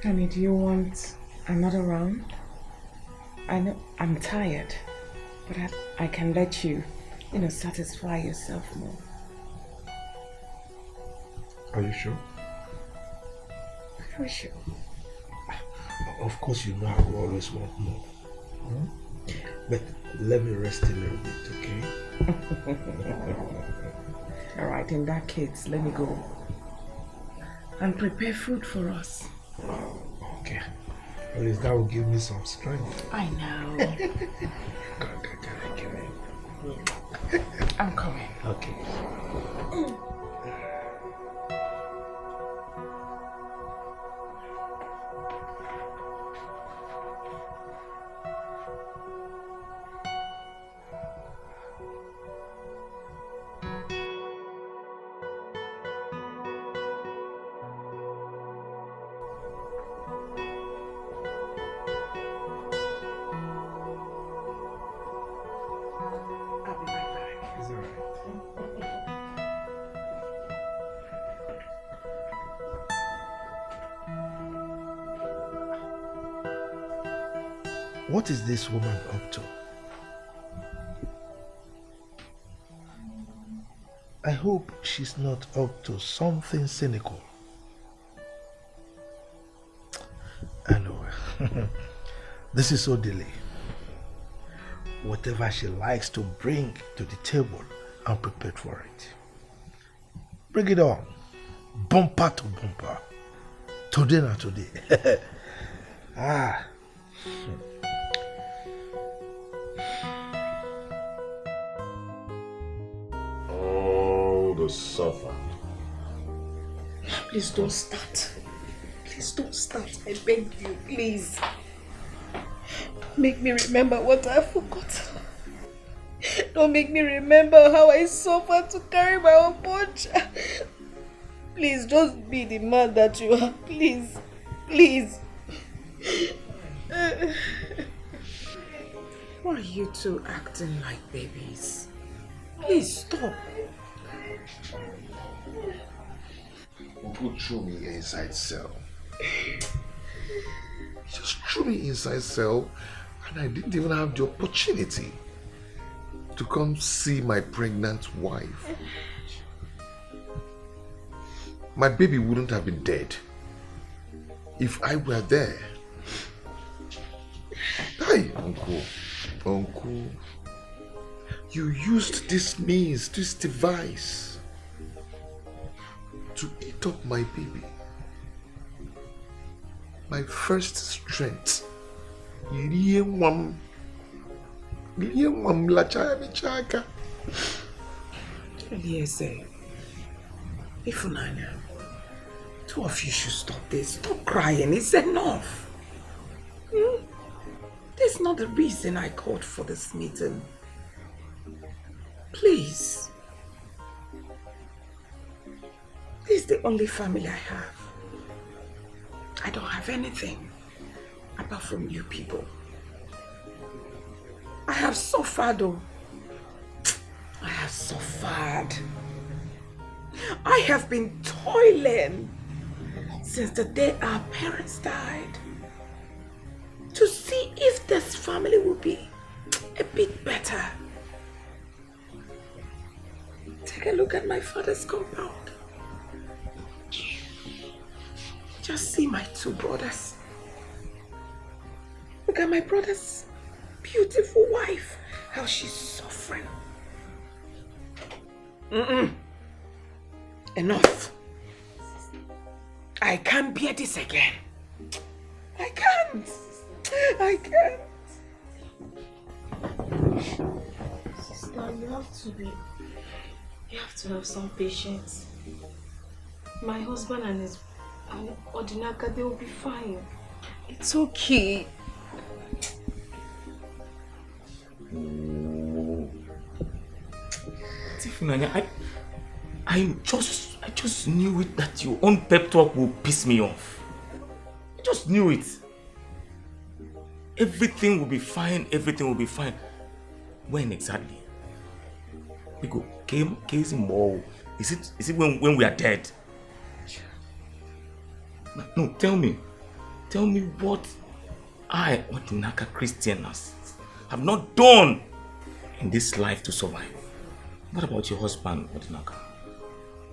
Honey, do you want another round? I know I'm tired, but I can let you, satisfy yourself more. Are you sure? For sure. Of course, you know I will always want more. But let me rest a little bit, okay? All right, in that case, let me go and prepare food for us. Okay. At least that will give me some strength. I know. I'm coming. Okay. What is this woman up to? I hope she's not up to something cynical. I know. This is so delay. Whatever she likes to bring to the table, I'm prepared for it. Bring it on. Bumper to bumper. Today not today. All the suffer. Please don't start. Please don't start. I beg you, please. Don't make me remember what I forgot. Don't make me remember how I suffered to carry my own punch. Please, just be the man that you are. Please. Please. Why are you two acting like babies? Please stop. Who threw me inside cell? He just threw me inside cell and I didn't even have the opportunity to come see my pregnant wife. My baby wouldn't have been dead if I were there. Hey, Uncle, you used this means, this device to eat up my baby. My first strength. Eliezer, Ifunanya, two of you should stop this. Stop crying. It's enough. That's not the reason I called for this meeting. Please. This is the only family I have. I don't have anything apart from you people. I have suffered, though. I have suffered. I have been toiling since the day our parents died to see if this family will be a bit better. Take a look at my father's compound. Just see my two brothers. Look at my brother's beautiful wife, how she's suffering. Enough. I can't bear this again. I can't. Sister, you have to have some patience. My husband and Odinaka, they will be fine. It's okay. Ifunanya, I just knew it that your own pep talk will piss me off. I just knew it. Everything will be fine, everything will be fine. When exactly? Because case more. Is it when we are dead? No, tell me what I, Odinaka Christians, have not done in this life to survive. What about your husband, Odinaka?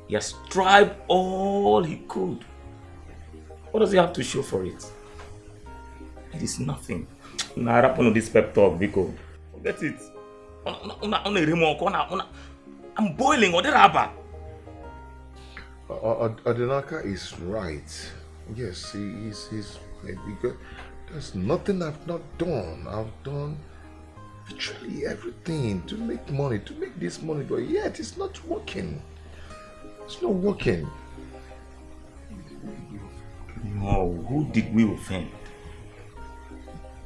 He has tried all he could. What does he have to show for it? It is nothing. On this pep talk, Biko. Forget it. I'm boiling. Odinaka is right. Yes, he's maybe good. There's nothing I've not done. I've done literally everything to make money, to make this money, but yet it's not working. It's not working. No, who did we offend?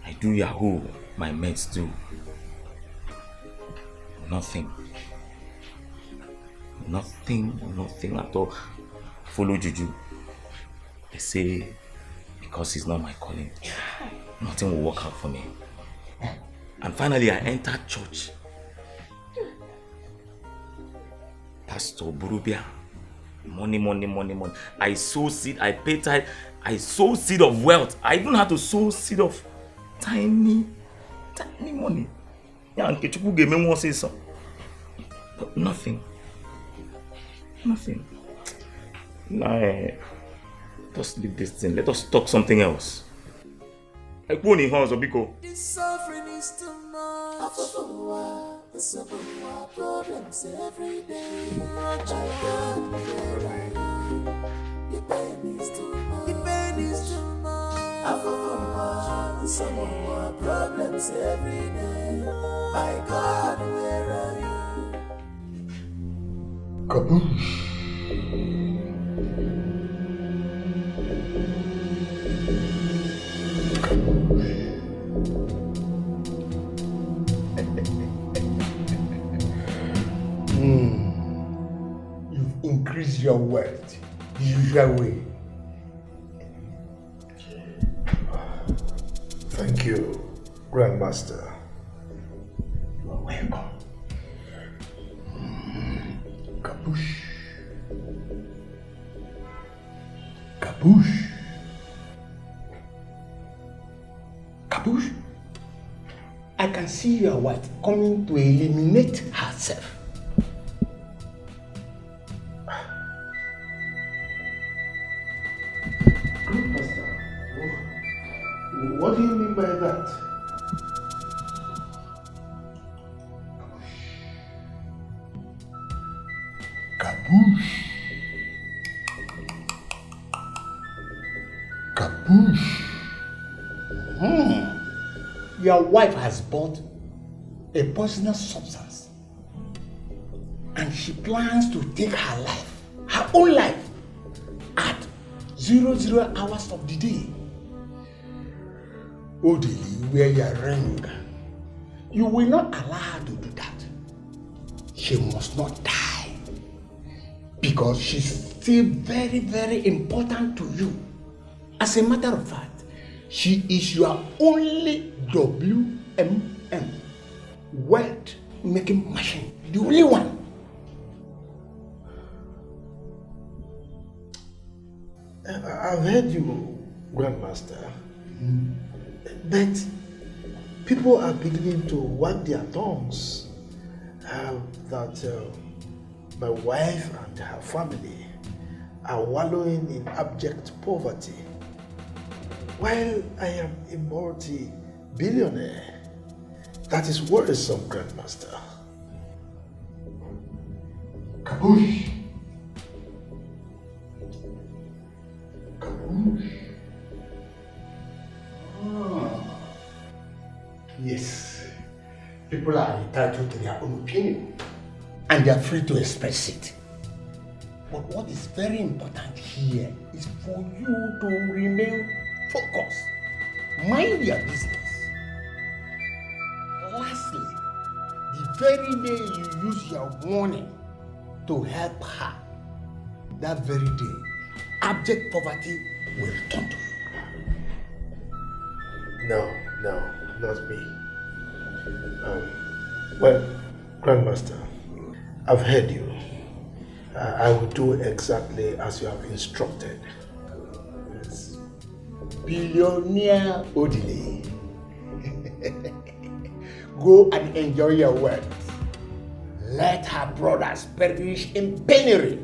I do Yahoo, my mates do. Nothing at all. Follow Juju. They say because it's not my calling, nothing will work out for me. And finally I entered church. Pastor Burubia, money. I sow seed, I pay tithe, I sow seed of wealth. I even had to sow seed of tiny money. Yeah, and Kechuku gave me one say so. But nothing. Nah, just leave this thing. Let us talk something else. I go in house, Obiko. This suffering is too much. The simple problems every day. The pain is too much. The pain is too much. The simple problems every day. My God, where are you? Kaboosh. You've increased your wealth the usual way. Thank you, Grandmaster. You are welcome. Kaboosh. Kaboosh. Kaboosh. I can see your wife coming to eliminate herself. Grandmaster, what do you mean by that? Kaboosh. Kaboosh. Your wife has bought a poisonous substance and she plans to take her life, her own life, at 00 hours of the day. Odili, wear your ring. You will not allow her to do that. She must not die because she's still very, very important to you. As a matter of fact, she is your only WMM, wealth making machine, the only one. I've heard you, Grandmaster, but people are beginning to wag their tongues that my wife and her family are wallowing in abject poverty, while I am a multi-billionaire. That is worrisome, Grandmaster. Kaboosh! Kaboosh! Yes, people are entitled to their own opinion and they are free to express it. But what is very important here is for you to remain focused. Mind your business. Lastly, the very day you use your warning to help her, that very day, abject poverty will return to you. No, not me. Well, Grandmaster, I've heard you. I will do exactly as you have instructed. Yes. Billionaire Odile. Go and enjoy your wealth. Let her brothers perish in penury.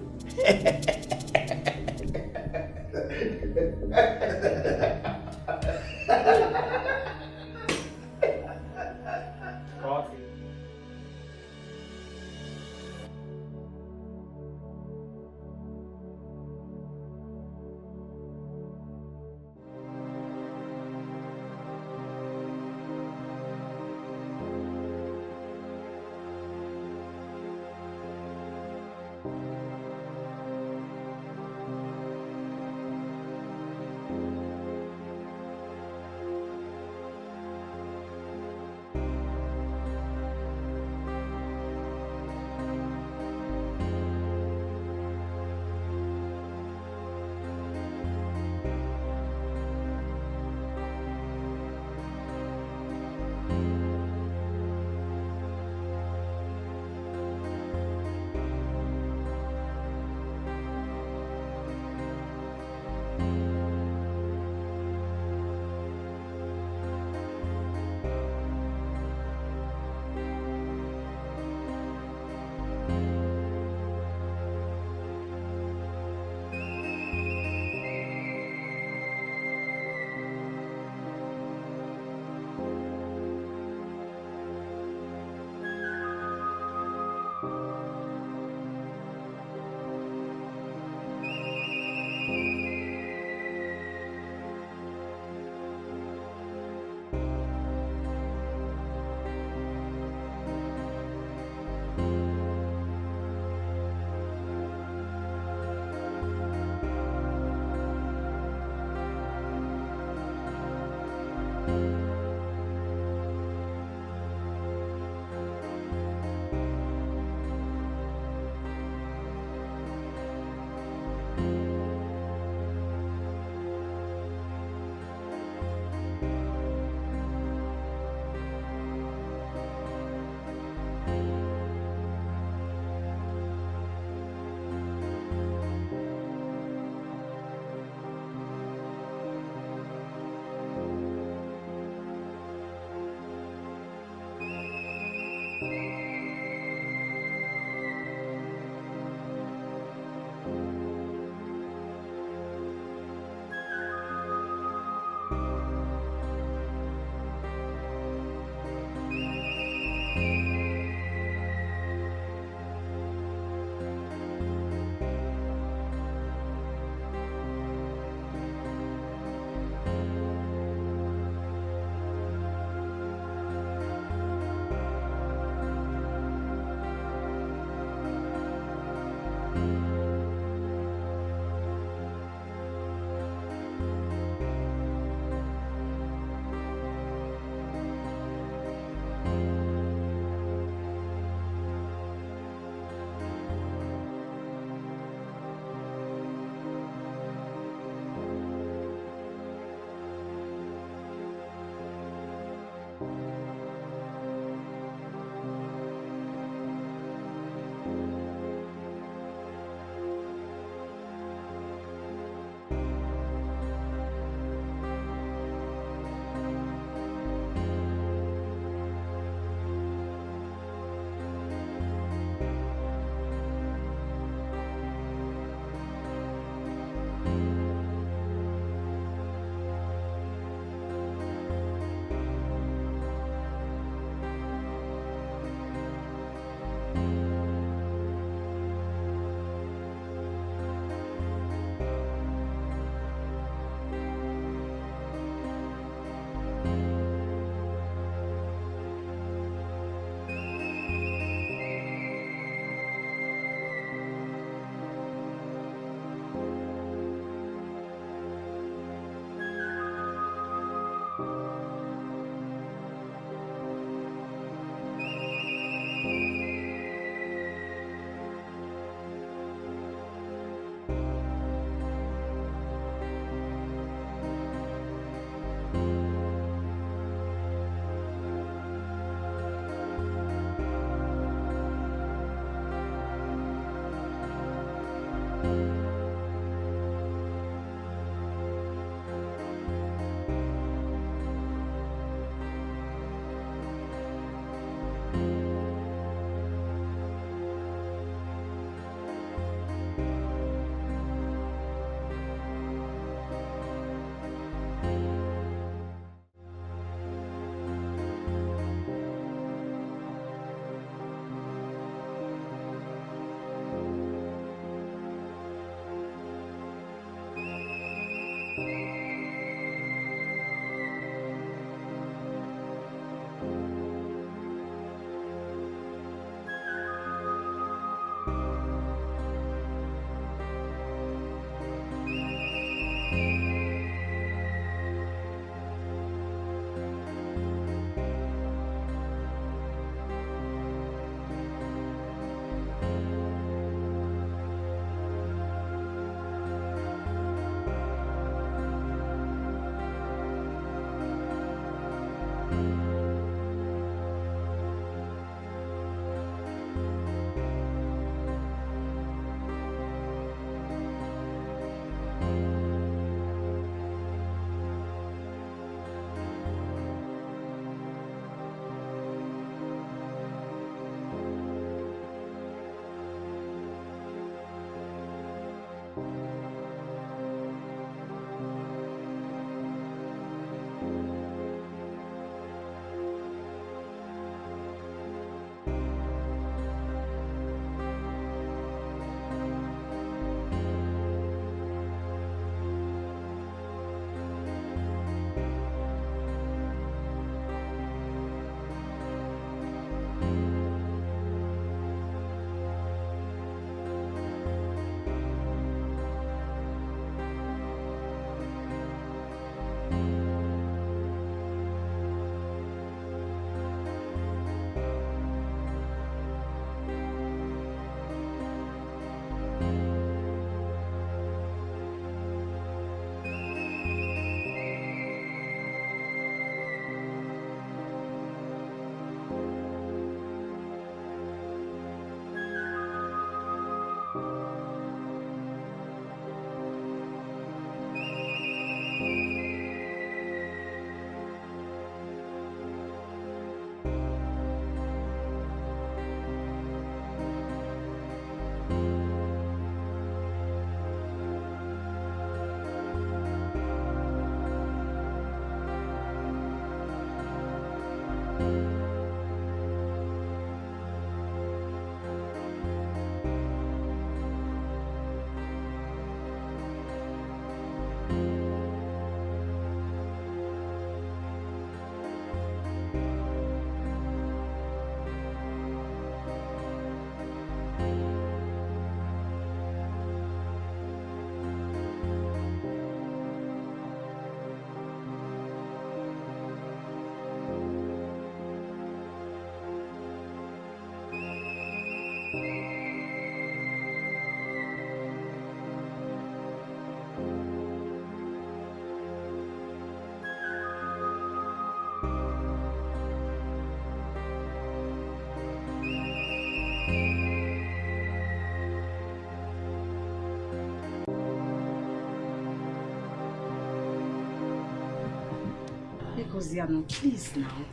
Hosiano, please now.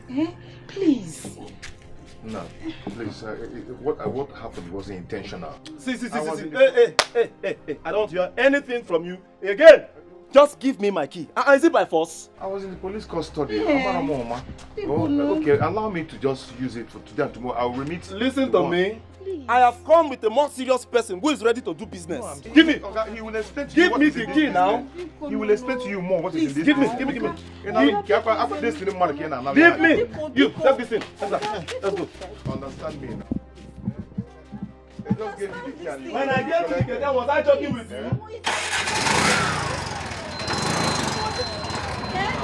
Please. No, please. What happened wasn't intentional. See. Hey. I don't hear anything from you again. Just give me my key. Is it by force? I was in the police custody. Yeah. Okay, allow me to just use it for today and tomorrow. I'll remit. Listen to me. Please. I have come with a more serious person who is ready to do business. No, give me. Okay, he will explain to you. Give me the key now. He will explain to you more what is in this. Give me. Give me. Give me. You take this in. Let's go. Understand me now. Just give me the key. When I gave you the key, was I joking with you?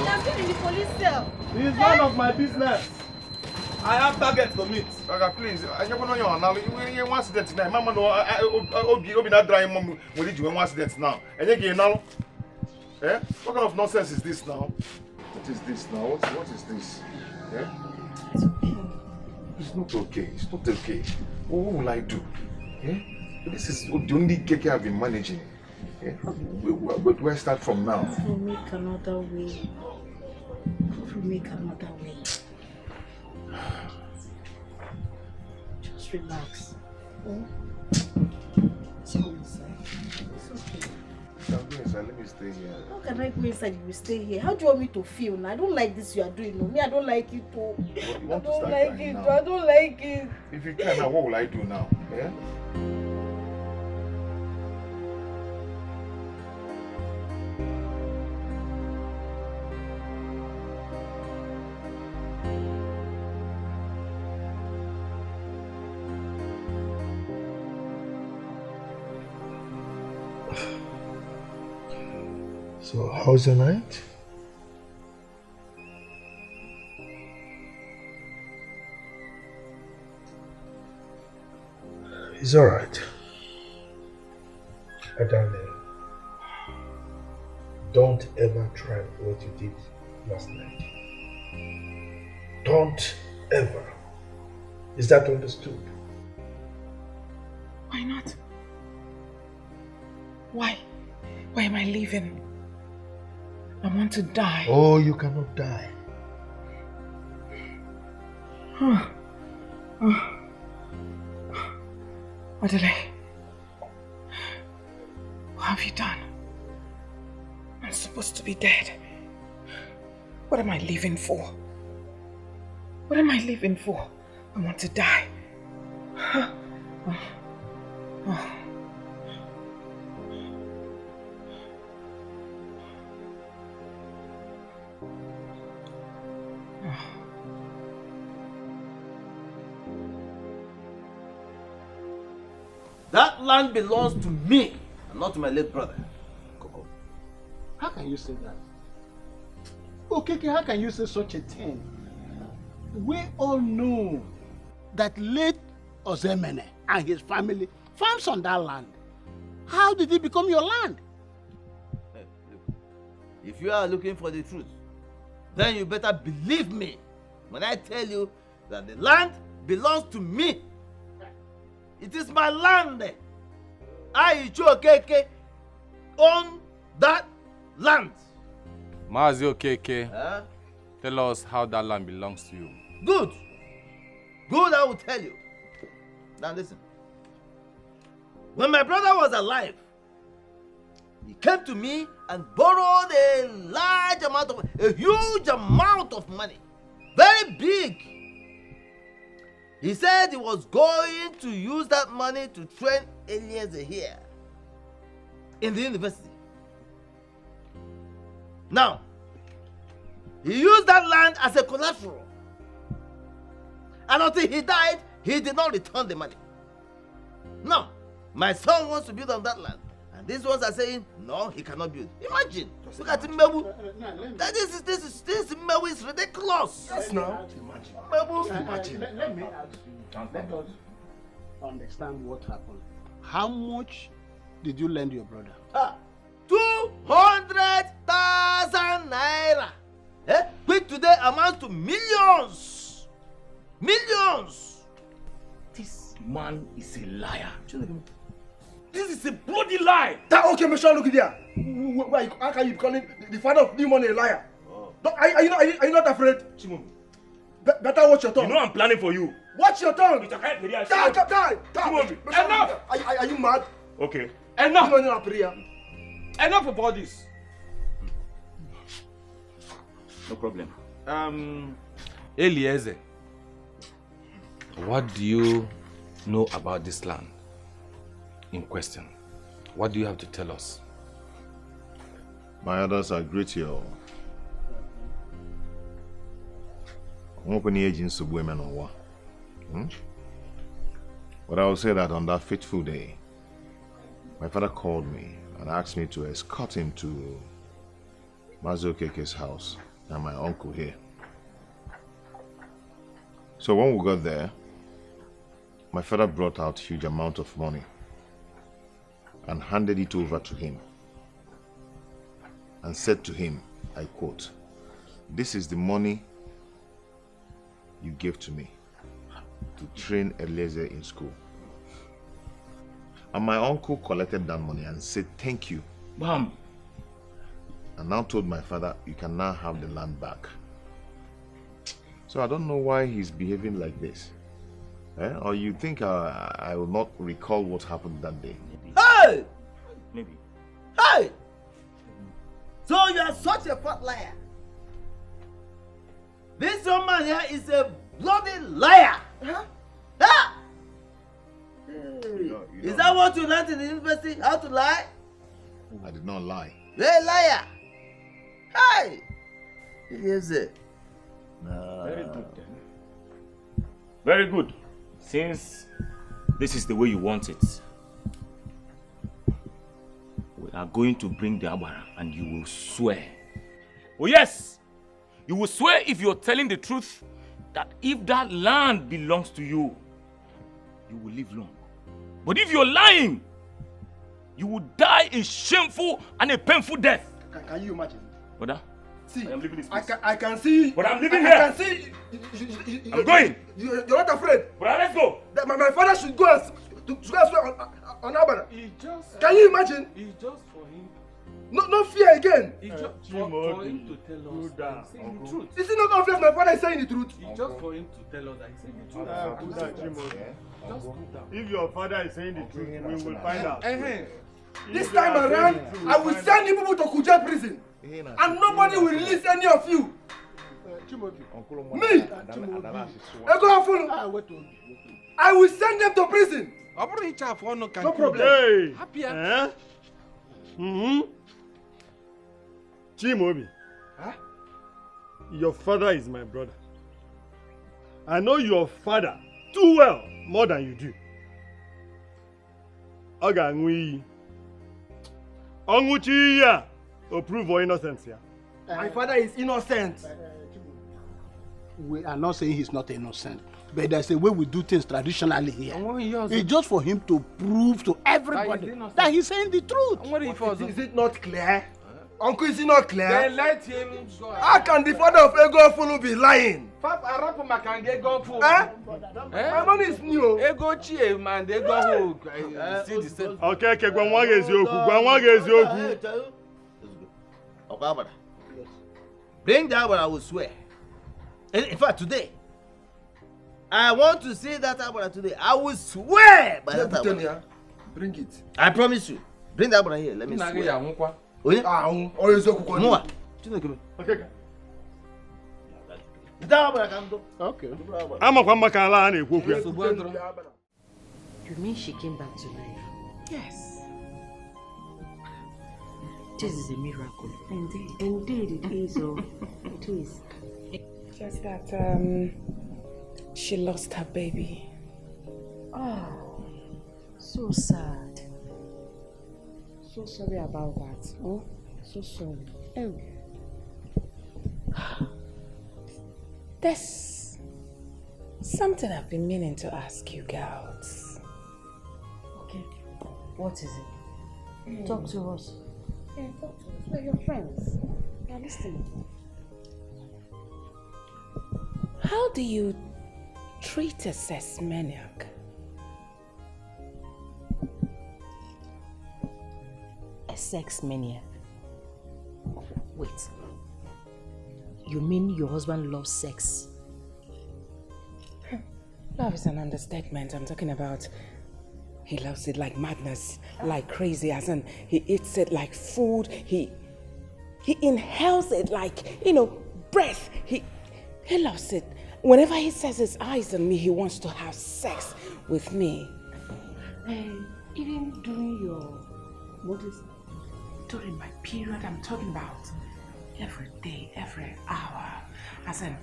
I'm still in the police cell. It's none of my business. I have targets to meet. Okay, please. I just want to know now. You want accident now? Mama, no. Obi not drying mom. What did you want accident now? And again now. Eh? What kind of nonsense is this now? What is this now? What is this? Eh? It's not okay. It's not okay. What will I do? Eh? This is the only cake I've been managing. Eh? Where do I start from now? We'll make another way. Just relax. Let's go inside. It's okay. I'll go inside. Let me stay here. How can I go inside if you stay here? How do you want me to feel now? I don't like this you are doing. No, me, I don't like it too. I don't like it. I don't like it. If you can now, what will I do now? Yeah? So, how's the night? It's alright. Darling, don't ever try what you did last night. Don't ever. Is that understood? Why not? Why? Why am I leaving? I want to die. Oh, you cannot die. Adele, what have you done? I'm supposed to be dead. What am I living for? What am I living for? I want to die. That land belongs to me and not to my late brother. Coco, how can you say that? Okay, how can you say such a thing? We all know that late Ozemene and his family farms on that land. How did it become your land? Hey, look, if you are looking for the truth, then you better believe me when I tell you that the land belongs to me. It is my land. I, Okeke, own that land. Mazi Okeke, tell us how that land belongs to you. Good. Good, I will tell you. Now listen. When my brother was alive, he came to me and borrowed a huge amount of money. Very big. He said he was going to use that money to train Eliezer here in the university. Now, he used that land as a collateral. And until he died, he did not return the money. Now, my son wants to build on that land. And these ones are saying, no, he cannot build. Imagine. Look at Mmebu. This Mmebu is ridiculous. Yes, no. Imagine. Let me ask you. Let us understand what happened. How much did you lend your brother? 200,000 naira. Which today amounts to millions. Millions. This man is a liar. This is a bloody lie. Okay, Michelle, look there. How can you call the father of new money a liar? Are you not afraid? Chimobi. Better watch your tongue. You know I'm planning for you. Watch your tongue. Chimobi. Enough. Are you mad? Okay. Enough. You know prayer. Enough about this. No problem. Eliezer, what do you know about this land in question? What do you have to tell us? My elders are great here. But I will say that on that fateful day, my father called me and asked me to escort him to Mazokeke's house and my uncle here. So when we got there, my father brought out a huge amount of money and handed it over to him and said to him, I quote, "This is the money you gave to me to train Eliezer in school." And my uncle collected that money and said, "Thank you." Bam. And now told my father, "You can now have the land back." So I don't know why he's behaving like this. Or you think I will not recall what happened that day? Hey! Maybe. Hey! So you are such a fat liar. This young man here is a bloody liar. Huh? Ah! Hey. Is that what you learned in the university? How to lie? I did not lie. You're a liar. Hey! Yes, sir. Very good then. Very good. Since this is the way you want it, we are going to bring the Abara and you will swear. Oh yes! You will swear if you're telling the truth that if that land belongs to you, you will live long. But if you're lying, you will die a shameful and a painful death. Can you imagine? Brother? See, I am leaving this place. I can see. But I'm leaving I here. can see. I'm going. You're not afraid. Brother, let's go. That my father should go and swear on Abana. Can you imagine? It's just for him. No fear again. It's just for him to tell us he's saying the truth. Is it not obvious my father is saying the truth? It's just for him to tell us that he's saying the truth. Just do that. If your father is saying the truth, we will find out. This time around, I will send you people to Kuja prison. And nobody will release any of you. Me? I will send them to prison. No problem. Hey! Happier. Chimobi, your father is my brother. I know your father too well, more than you do. Ogangwi. Onguchi ya. To prove your innocence here. My father is innocent. We are not saying he's not innocent, but there's a way we do things traditionally here. It's just for him to prove to everybody that he's saying the truth. Is it not clear? Uncle, is it not clear? Then let him go. How can the father of Ego Fulu be lying? My money is new. Ego chie man, they go see the same. Okay, Gwangwa Gezioku. Okay, bring that one, I will swear. In fact, today, I want to see that Abara today. I will swear by that Abara. Bring it. I promise you. Bring that Abara here. Let me swear. Oh yeah? Okay. Okay. You mean she came back to life? Yes. This is a miracle. Indeed. Indeed, it is. Oh, it is. Just that she lost her baby. Oh, so sad. So sorry about that. Oh, so sorry. Oh. There's something I've been meaning to ask you girls. Okay. What is it? Talk to us. Yeah, talk to us. We're your friends. Now listen. How do you treat a sex maniac? A sex maniac? Wait. You mean your husband loves sex? Love is an understatement. I'm talking about he loves it like madness, like crazy, as in he eats it like food. He inhales it like, breath. He loves it. Whenever he sets his eyes on me, he wants to have sex with me. And even during during my period, I'm talking about every day, every hour, as in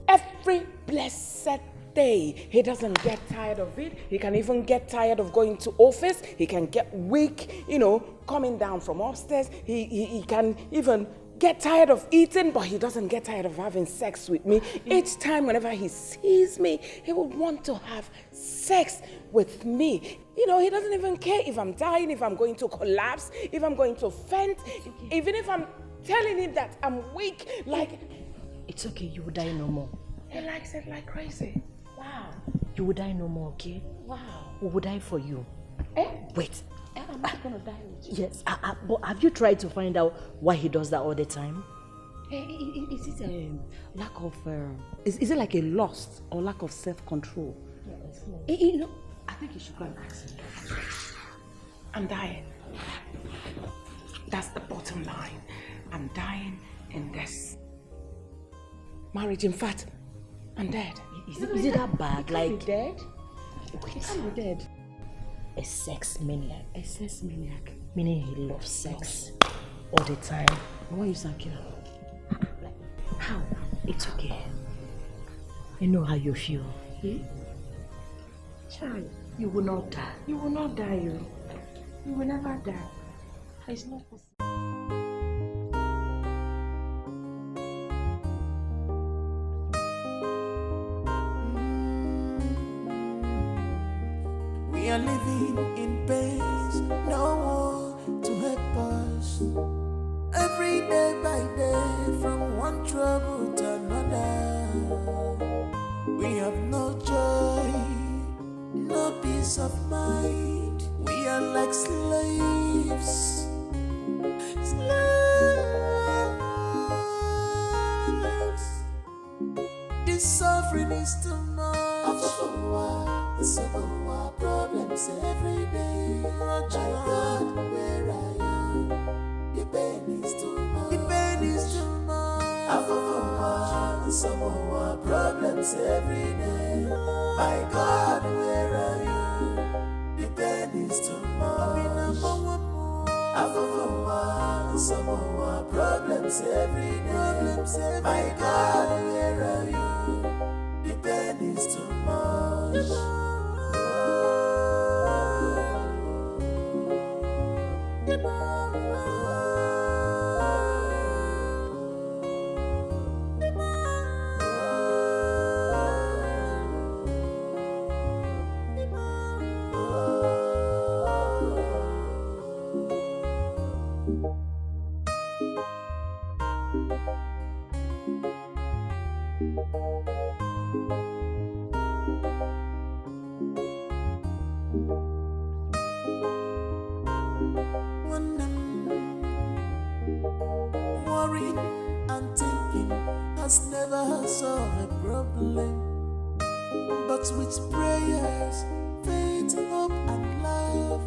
every blessed day. He doesn't get tired of it. He can even get tired of going to office. He can get weak, coming down from upstairs. He can even get tired of eating, but he doesn't get tired of having sex with me. Each time, whenever he sees me, he would want to have sex with me. He doesn't even care if I'm dying, if I'm going to collapse, if I'm going to faint, even if I'm telling him that I'm weak, like... It's okay, you will die no more. He likes it like crazy. Wow. You will die no more, okay? Wow. We will die for you. Wait. I'm not gonna die with you. Yes, but have you tried to find out why he does that all the time? Is it a lack of... Is it like a lust or lack of self-control? I think you should go and ask him. I'm dying. That's the bottom line. I'm dying in this marriage. In fact, I'm dead. Is it that bad? He can't be dead. He can't be dead. A sex maniac. A sex maniac. Meaning he loves sex all the time. Why you sound killer? How? It's okay. I know how you feel. Child, you will not die. You will not die, you will never die. It's not possible. We are living in pains, no one to help us. Every day by day, from one trouble to another. We have no joy, no peace of mind. We are like slaves. This suffering is too much. Problems every day. My God, where I am, the pain is too much. The pain is too much. Some more problems every day. My God, where are you? The pain is too much. Some more problems every day. My God, where are you? The pain is too much. Worrying and thinking has never solved a problem, but with prayers, faith, hope and love,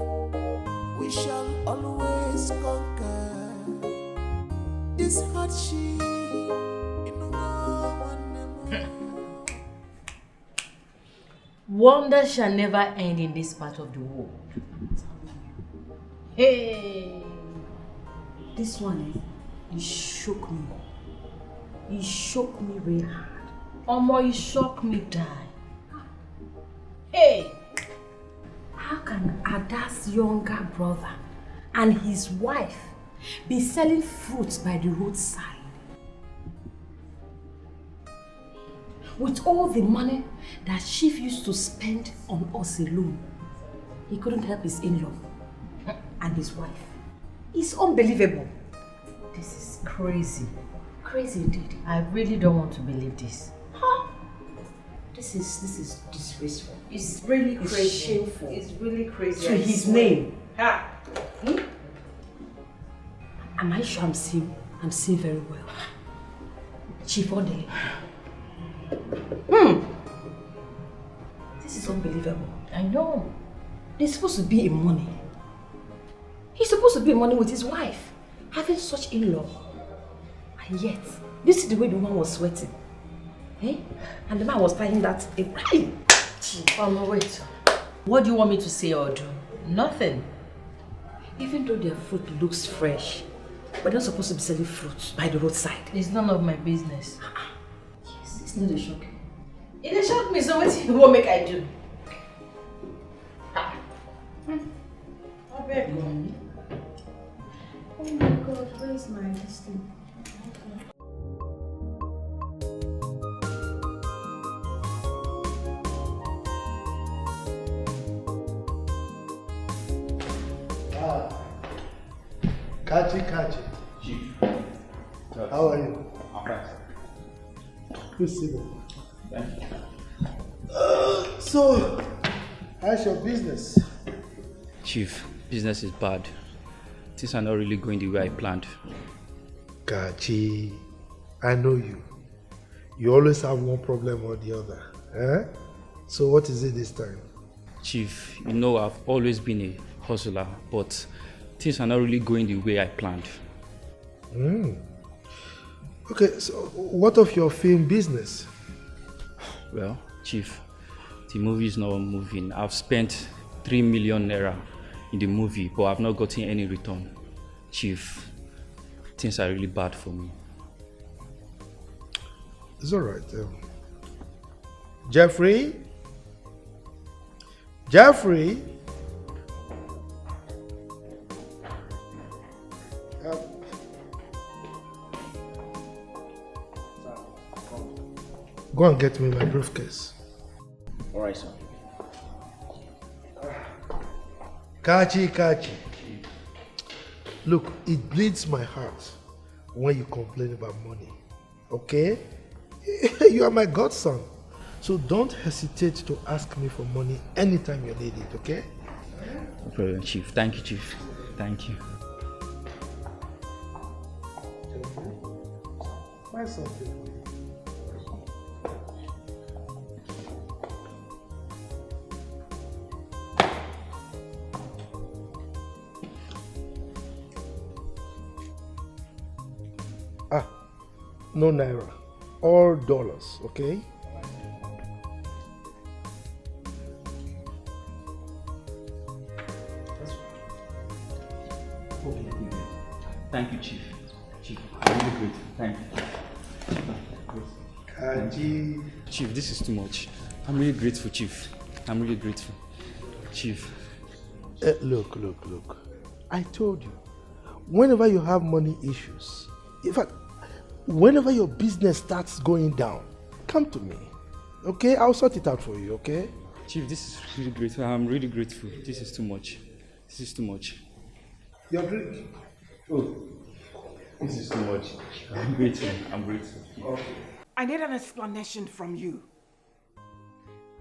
we shall always conquer this hardship. Wonder shall never end in this part of the world. Hey, this one, he shook me. He shook me very hard. Omo, he shook me die. Hey, how can Ada's younger brother and his wife be selling fruits by the roadside? With all the money that Chief used to spend on us alone, he couldn't help his in-law and his wife. It's unbelievable. This is crazy. Crazy indeed. I really don't want to believe this. Huh? This is disgraceful. It's really crazy. It's shameful. It's really crazy. To his name. Ha! Am I sure I'm seeing very well? Chief Odele. This is unbelievable. I know. They're supposed to be in money. He's supposed to be in money with his wife, having such in-law. And yet, this is the way the woman was sweating. Eh? And the man was tying that. Chief, no, wait. What do you want me to say or do? Nothing. Even though their fruit looks fresh, but they're not supposed to be selling fruits by the roadside. It's none of my business. Yes, it's not a shock. It a shock me, so what make I do? Oh my God, where is my listing? Kachi. Chief. How are you? I'm fine. Please sit down. Thank you. So, how's your business? Chief, business is bad. Things are not really going the way I planned. Kachi, I know you. You always have one problem or the other. Eh? So what is it this time? Chief, you know I've always been a hustler, but things are not really going the way I planned. Okay, so what of your film business? Well, Chief, the movie is not moving. I've spent 3 million naira in the movie, but I've not gotten any return. Chief, things are really bad for me. It's all right. Jeffrey? Go and get me my briefcase. All right, sir. Kachi. Look, it bleeds my heart when you complain about money. Okay? You are my godson. So don't hesitate to ask me for money anytime you need it, okay? No problem, Chief. Thank you, Chief. Thank you. Buy something. No naira, all dollars, okay? Thank you, Chief. Chief, I'm really grateful. Thank you. Kaji. Chief, this is too much. I'm really grateful, Chief. I'm really grateful. Chief. Look. I told you, whenever you have money issues, in fact, whenever your business starts going down, come to me. Okay? I'll sort it out for you, okay? Chief, this is really grateful. I'm really grateful. This is too much. Your drink. Oh, this is too much. I'm grateful. Okay. I need an explanation from you.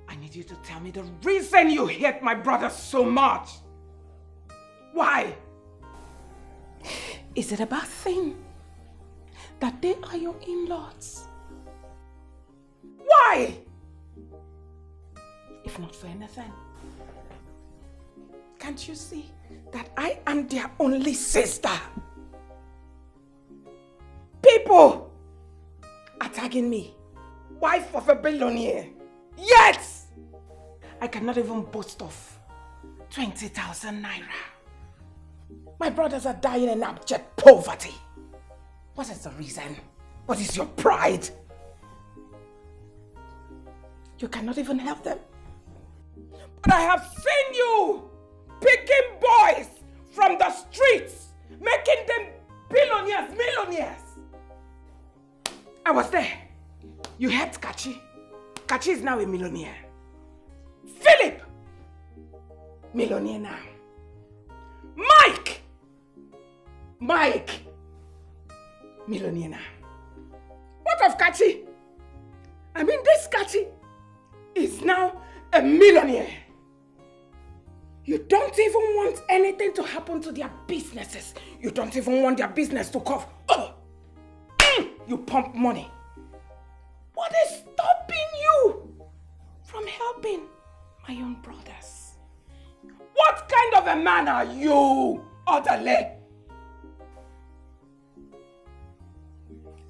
I need you to tell me the reason you hate my brother so much. Why? Is it a bad thing that they are your in-laws? Why? If not for anything, can't you see that I am their only sister? People are tagging me, wife of a billionaire. Yet, I cannot even boast of 20,000 naira. My brothers are dying in abject poverty. What is the reason? What is your pride? You cannot even help them. But I have seen you picking boys from the streets, making them millionaires. I was there. You helped Kachi. Kachi is now a millionaire. Philip, millionaire now. Mike, millionaire now. What of Kachi? I mean, this Kachi is now a millionaire. You don't even want anything to happen to their businesses. You don't even want their business to cough. Oh! You pump money my own brothers. What kind of a man are you, Odale?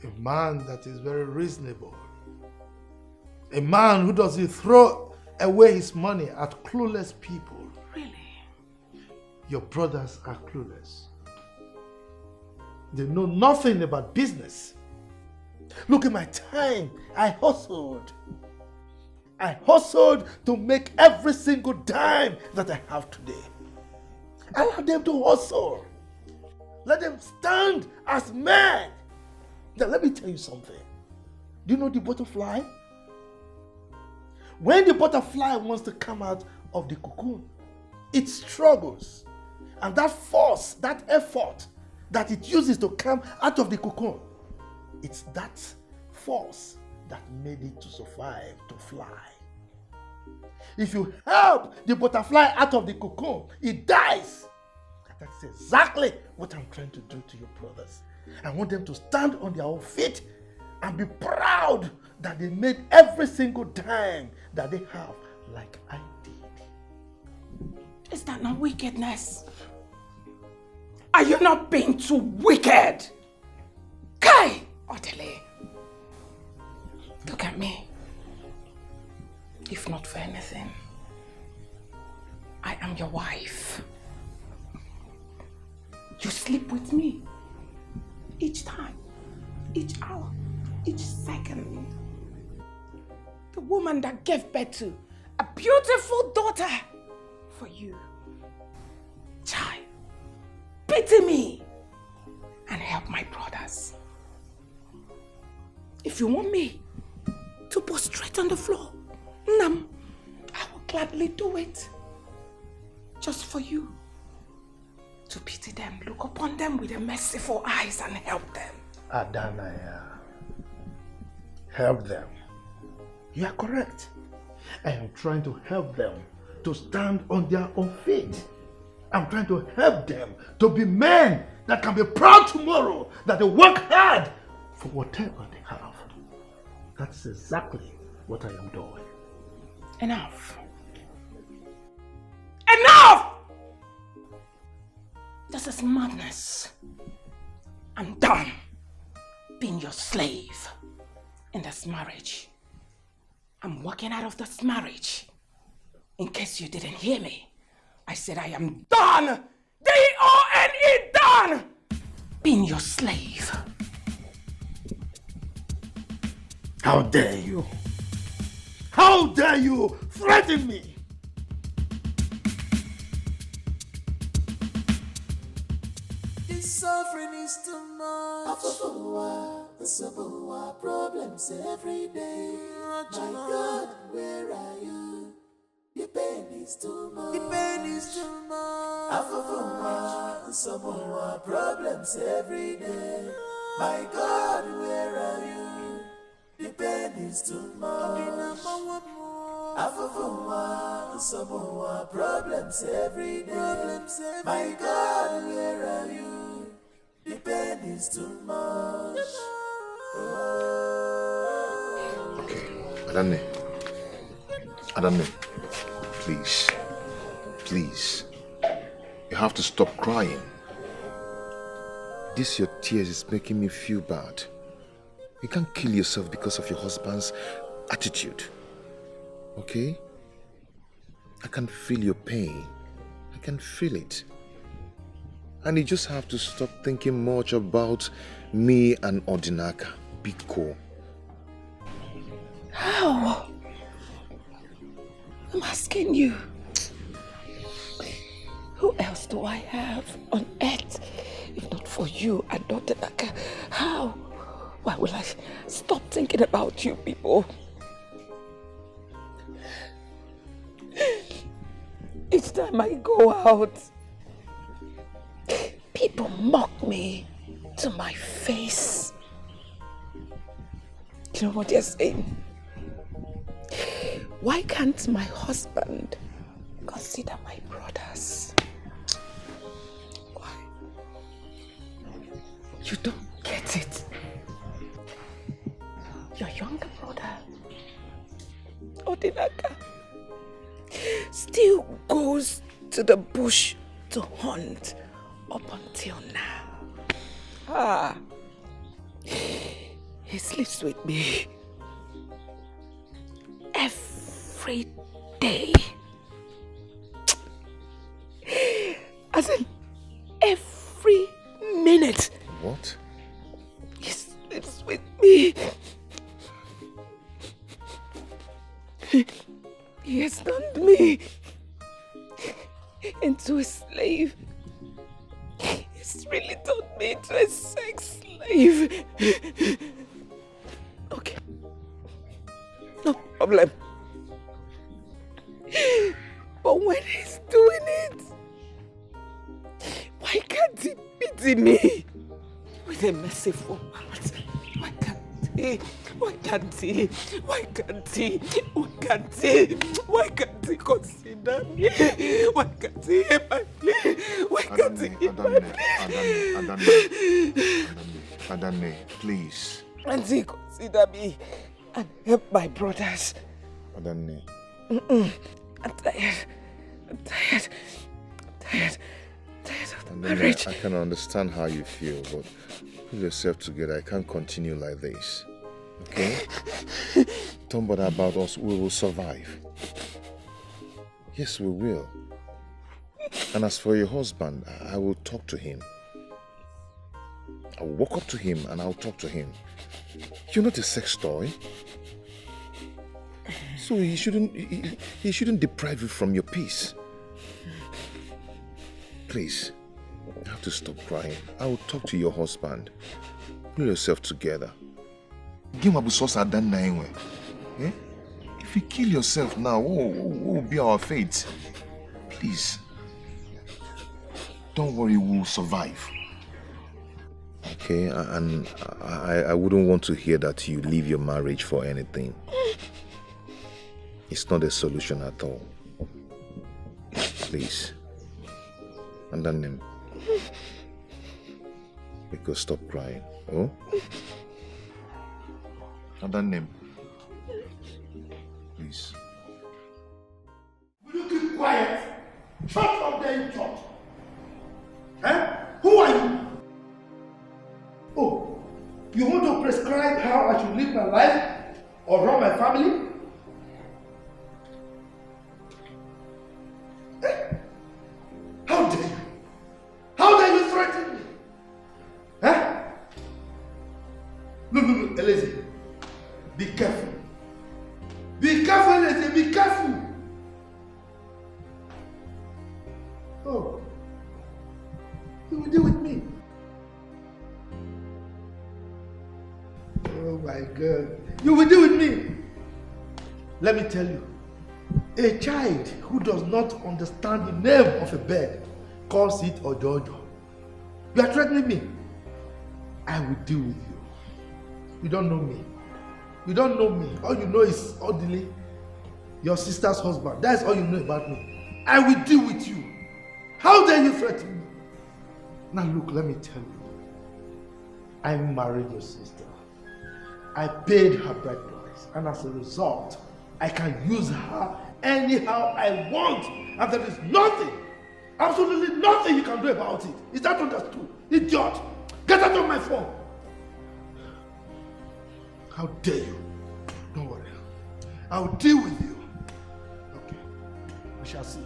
A man that is very reasonable. A man who doesn't throw away his money at clueless people. Really? Your brothers are clueless. They know nothing about business. Look at my time. I hustled. I hustled to make every single dime that I have today. Allow them to hustle. Let them stand as men. Now let me tell you something. Do you know the butterfly? When the butterfly wants to come out of the cocoon, it struggles. And that force, that effort that it uses to come out of the cocoon, it's that force that made it to survive, to fly. If you help the butterfly out of the cocoon, it dies. That's exactly what I'm trying to do to your brothers. I want them to stand on their own feet and be proud that they made every single dime that they have like I did. Is that not wickedness? Are you not being too wicked? Kai, Odele, look at me. If not for anything, I am your wife. You sleep with me each time, each hour, each second. The woman that gave birth to a beautiful daughter for you. Child, pity me and help my brothers. If you want me to prostrate on the floor, Nam, I will gladly do it. Just for you. To pity them, look upon them with a merciful eyes and help them. Adanaya, help them. You are correct. I am trying to help them to stand on their own feet. I'm trying to help them to be men that can be proud tomorrow, that they work hard for whatever they have. That's exactly what I am doing. Enough. Enough! This is madness. I'm done being your slave in this marriage. I'm walking out of this marriage. In case you didn't hear me, I said I am done! D-O-N-E, done! Being your slave. How dare you? How dare you threaten me? This suffering is too much. Problems every day. My God, where are you? The pain is too much. The pain is too much. Some more problems every day. My God, where are you? The pain is too much. Some more problems every day. My God, where are you? The pain is too much. Okay, Adane, please, you have to stop crying. This your tears is making me feel bad. You can't kill yourself because of your husband's attitude, okay? I can feel your pain. I can feel it. And you just have to stop thinking much about me and Odinaka. Be cool. How? I'm asking you. Who else do I have on earth if not for you and Odinaka? How? Why will I stop thinking about you people? Each time I go out, people mock me to my face. You know what they're saying? Why can't my husband consider my brothers? Why? You don't get it. Your younger brother, Odinaka, to the bush to hunt up until now. He sleeps with me every day. As in, every minute. What? He sleeps with me. He has turned me into a slave. He's really turned me into a sex slave. Okay. No problem. But when he's doing it, why can't he pity me with a merciful heart? Why can't he? Why can't he? Why can't he? Why can't he? Why can't he consider me? Why can't he hear my plea? Why can't he hear my plea? Adane, please. Can't he consider me and help my brothers? Adane. I'm tired. I'm tired. I'm tired. I'm tired of the marriage. I can understand how you feel, but pull yourself together. I can't continue like this. Okay? Don't bother about us. We will survive. Yes, we will. And as for your husband, I will talk to him. I will walk up to him and I'll talk to him. You're not a sex toy. So he shouldn't deprive you from your peace. Please, you have to stop crying. I will talk to your husband. Pull yourself together. If you kill yourself now, what will be our fate? Please. Don't worry, we'll survive. Okay, and I wouldn't want to hear that you leave your marriage for anything. It's not a solution at all. Please. And then because stop crying. Oh? And then please. Will you keep quiet? Shut up there, you church. Eh? Who are you? Oh, you want to prescribe how I should live my life or run my family? Eh? How dare you? How dare you threaten me? Eh? Look, Elise. Be careful. Be careful, Elise. Be careful. Oh. You will deal with me. Oh my God. You will deal with me. Let me tell you. A child who does not understand the name of a bed calls it Ojojo. You are threatening me. I will deal with you. You don't know me. You don't know me. All you know is Odile, your sister's husband. That's all you know about me. I will deal with you. How dare you threaten me? Now look, let me tell you. I married your sister. I paid her bride price, and as a result, I can use her anyhow I want, and there is nothing, absolutely nothing you can do about it. Is that understood? Idiot! Get out of my phone! How dare you? Don't worry. I'll deal with you. Okay. We shall see.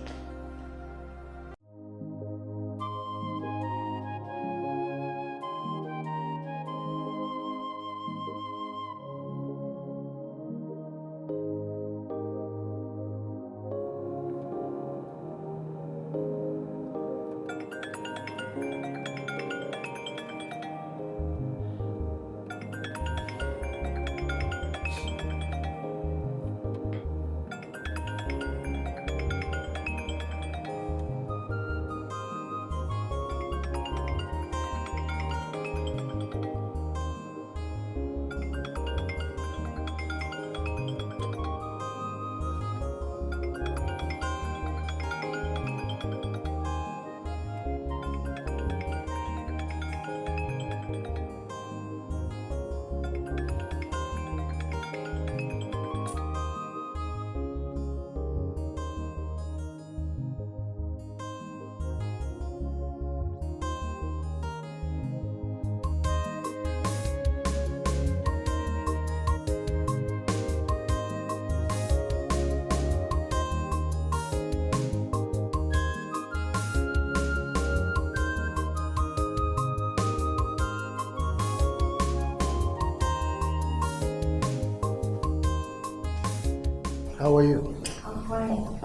How are you? I'm fine.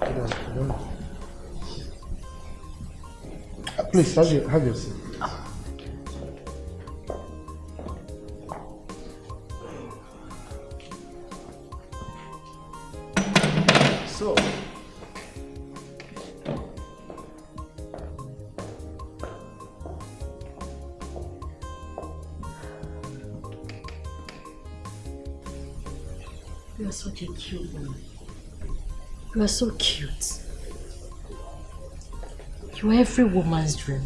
Good afternoon. Please, have your seat. So, you are such a cute woman. You are so cute. You are every woman's dream.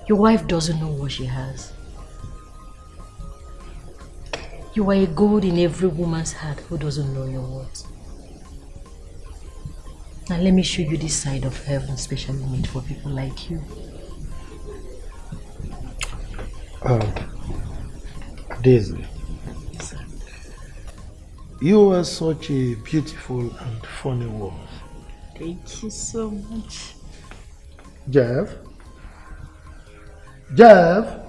Your wife doesn't know what she has. You are a gold in every woman's heart who doesn't know your worth. Now let me show you this side of heaven specially made for people like you. Daisy, you are such a beautiful and funny woman. Thank you so much. Jeff? Jeff?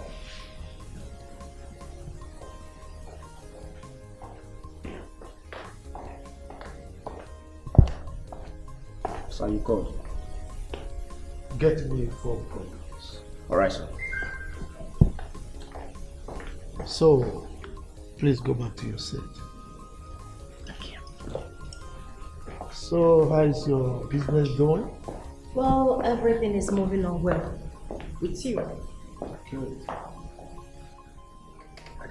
So you called? Get me 4 programs. Alright, sir. So, please go back to your seat. Thank you. So, how is your business doing? Well, everything is moving on well. With you. Good. I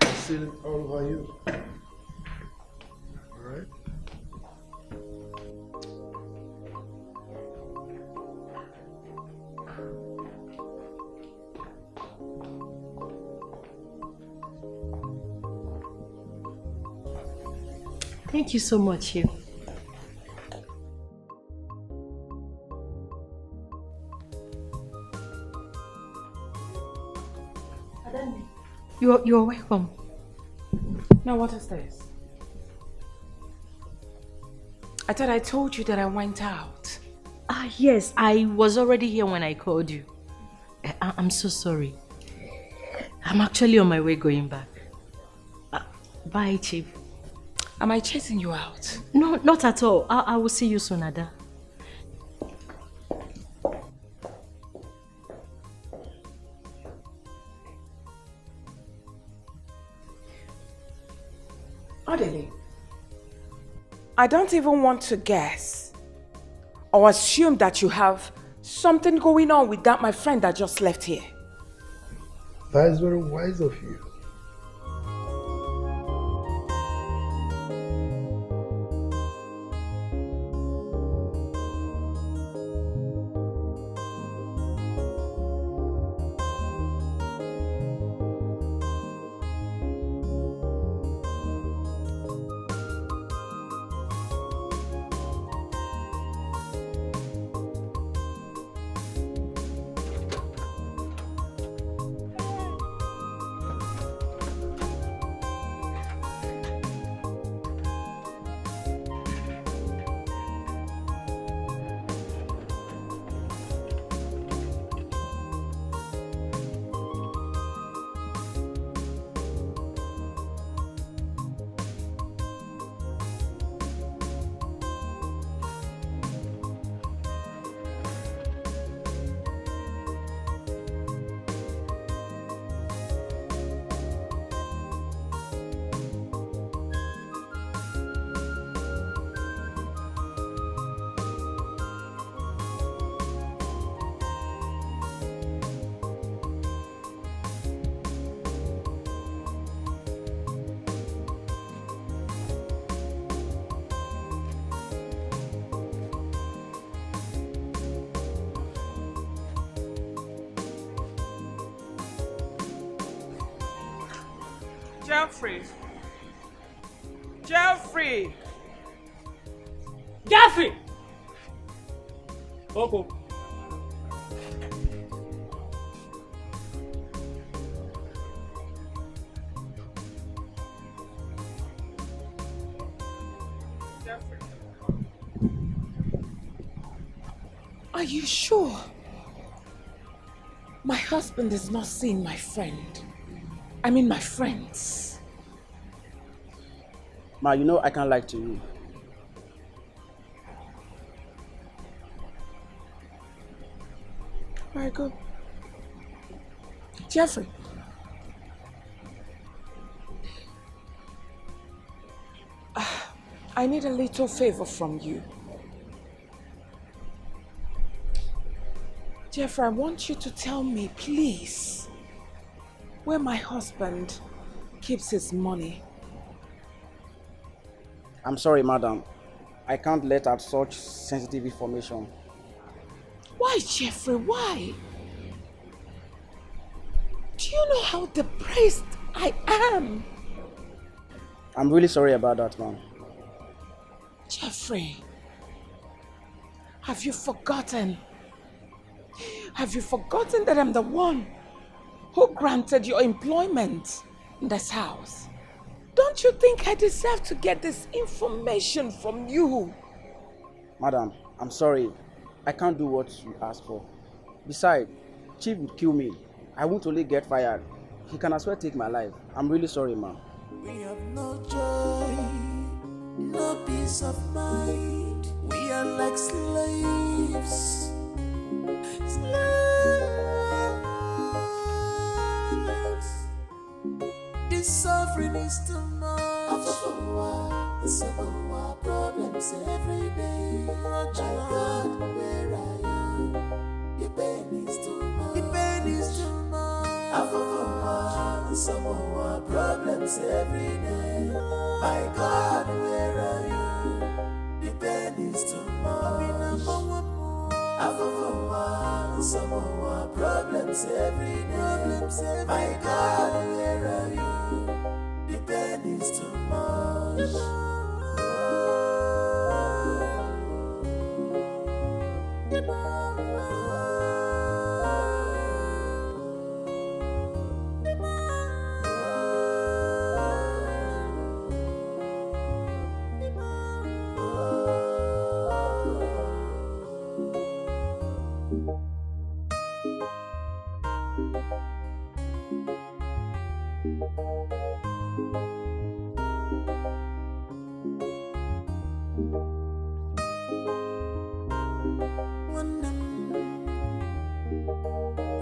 can see it all over you. Alright? Thank you so much, Hugh. You're welcome. Now what is this? I thought I told you that I went out. Ah, yes, I was already here when I called you. I'm so sorry. I'm actually on my way going back. Bye, Chief. Am I chasing you out? No, not at all. I will see you soon, Ada. Adele, I don't even want to guess or assume that you have something going on with that my friend that just left here. That is very wise of you. Jeffrey! Jeffrey! Jeffrey! Okay. Jeffrey. Are you sure? My husband is not seeing my friend. I mean my friends. Ma, you know I can't lie to you. Very good. Jeffrey. I need a little favor from you. Jeffrey, I want you to tell me, please, where my husband keeps his money. I'm sorry, madam. I can't let out such sensitive information. Why, Jeffrey? Why? Do you know how depressed I am? I'm really sorry about that, ma'am. Jeffrey, have you forgotten? Have you forgotten that I'm the one who granted your employment in this house? Don't you think I deserve to get this information from you? Madam, I'm sorry. I can't do what you asked for. Besides, Chief would kill me. I won't only get fired. He can as well take my life. I'm really sorry, ma'am. We have no joy, no peace of mind. We are like slaves. Slaves. This suffering is too much. Problems every day. My God, where I am, the pain is too much. The pain is too much. Some more problems every day. My God, where are you? The pain is too much. Some more problems every day. My God, where are you? The pain is too much.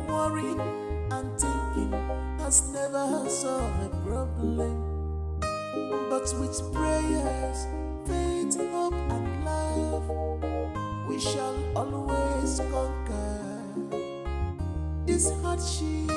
Worrying and thinking has never solved a problem, but with prayers, faith, hope and love, we shall always conquer this hardship.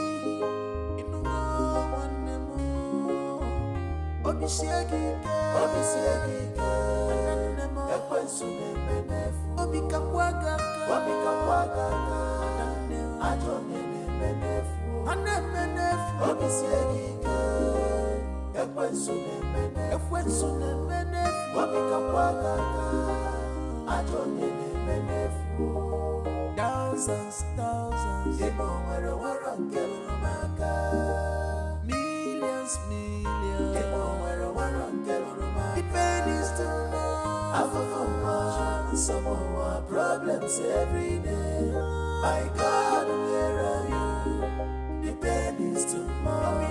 Thousands, millions, the pain is too much. Some more problems every day. My God, where are you? The pain is too much.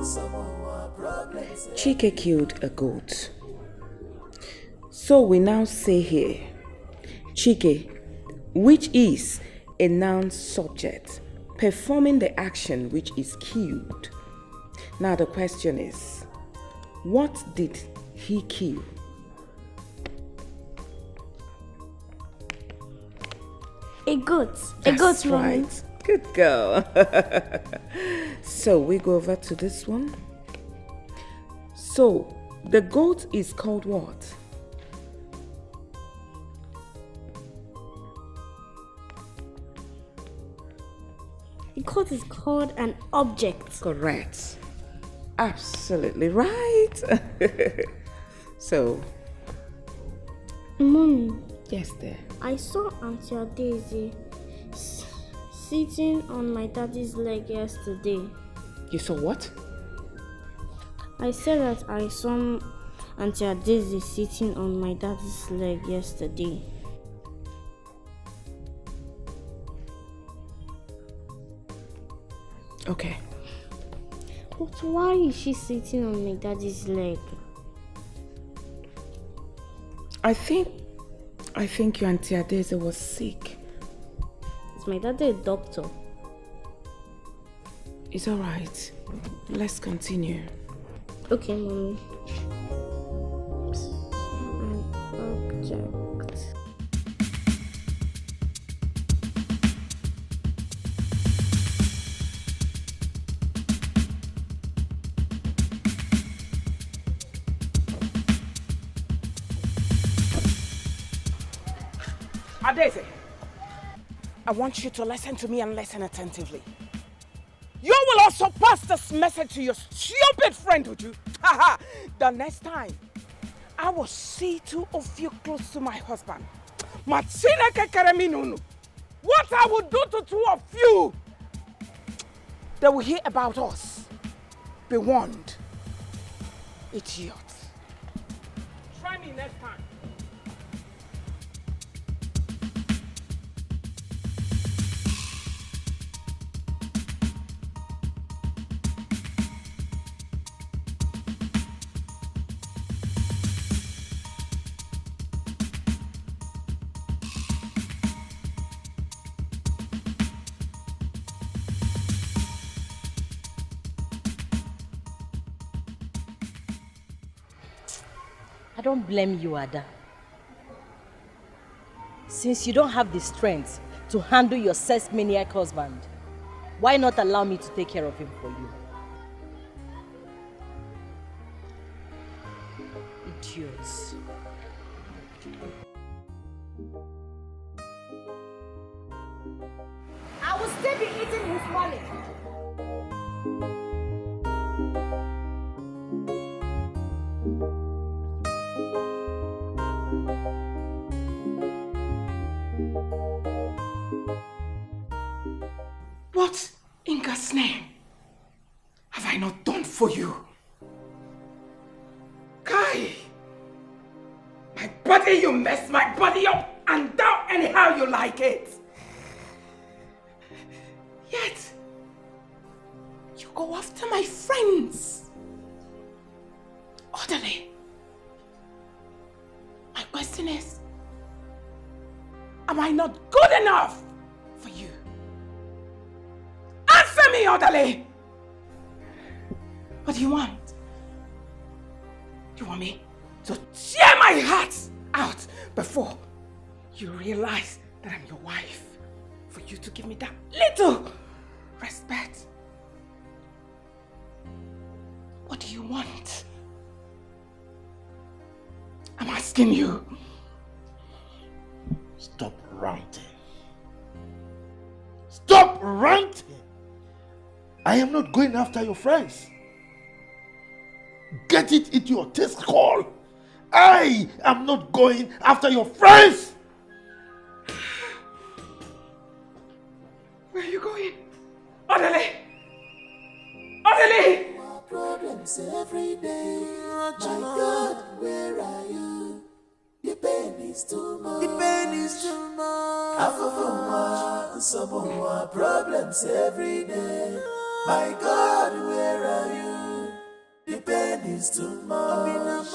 Some more problems. Chike killed a goat. So we now say here, Chike, which is a noun subject, performing the action which is killed. Now the question is, what did he kill? A goat. A That's goat, mommy. right. Good girl. So we go over to this one. So the goat is called what? The goat is called an object. Correct. Absolutely right. So, Mommy. Yes, dear. I saw Auntie Daisy sitting on my daddy's leg yesterday. You saw what? I said that I saw Auntie Daisy sitting on my daddy's leg yesterday. Okay. But why is she sitting on my daddy's leg? I think your Auntie Adeze was sick. Is my daddy a doctor? It's alright. Let's continue. Okay, mommy. Object. Adeze, I want you to listen to me and listen attentively. You will also pass this message to your stupid friend, would you? Haha! The next time, I will see two of you close to my husband. Matsina Kekereminunu. What I will do to two of you, they will hear about us. Be warned. Idiot. Try me next time. I don't blame you, Ada. Since you don't have the strength to handle your sex maniac husband, why not allow me to take care of him for you? Idiots. I will still be eating his money. What in God's name have I not done for you? Kai! My body, you mess my body up and down anyhow you like it. Yet, you go after my friends. Orderly. My question is, am I not good enough for you? Answer me, orderly! What do you want? Do you want me to tear my heart out before you realize that I'm your wife? For you to give me that little respect? What do you want? I'm asking you. Stop ranting. Stop ranting! I am not going after your friends. Get it into your taste call. I am not going after your friends. Where are you going? Orderly! Orderly! Problems every day. My God, where are you? The pain is too much. The pain is too much. Some more problems every day. My God, where are you? The pain is too much.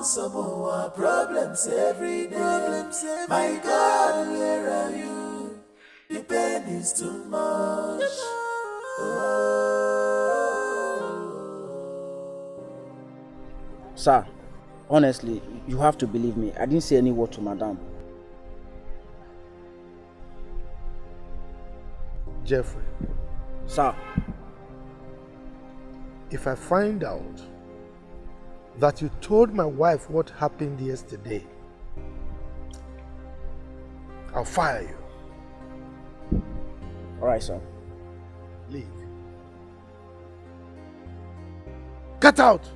Some more problems every day. My God, where are you? The pain is too much. Sir, honestly, you have to believe me. I didn't say any word to Madame. Jeffrey. Sir. If I find out that you told my wife what happened yesterday, I'll fire you. All right, sir. Leave. Get out!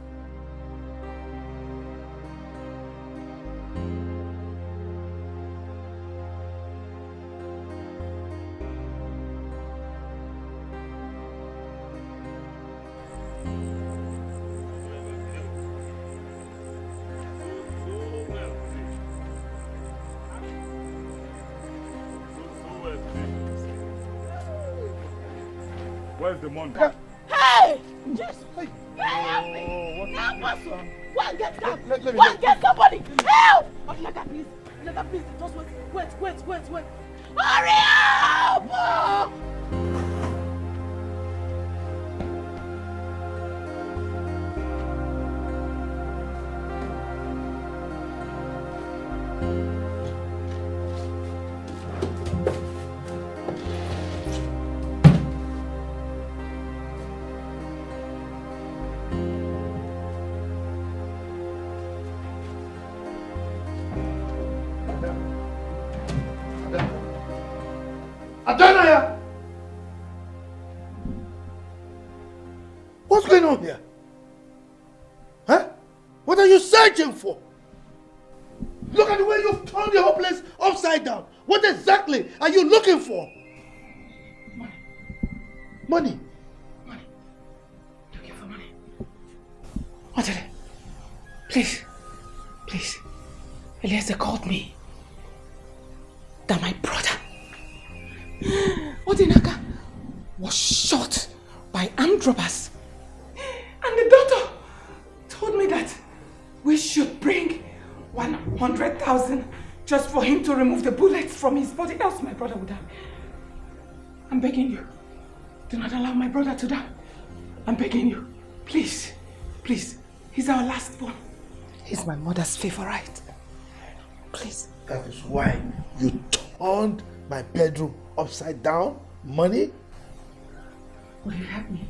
Where's the money? Hey! Jesus! Hey, help me! Help us! Go and get help! Go and get somebody! Help! Odinaka, please! Odinaka, please! Just wait! Hurry up! Oh! Adonaya! What's going on here? Huh? What are you searching for? Look at the way you've turned the whole place upside down. What exactly are you looking for? Money. Looking for money. Odile, please. Eliezer called me that my brother, Odinaka, was shot by armed robbers. And the doctor told me that we should bring 100,000 just for him to remove the bullets from his body, else my brother would die. I'm begging you, do not allow my brother to die. I'm begging you, please, he's our last born. He's my mother's favorite. Please. That is why you turned my bedroom upside down? Money? Will you help me?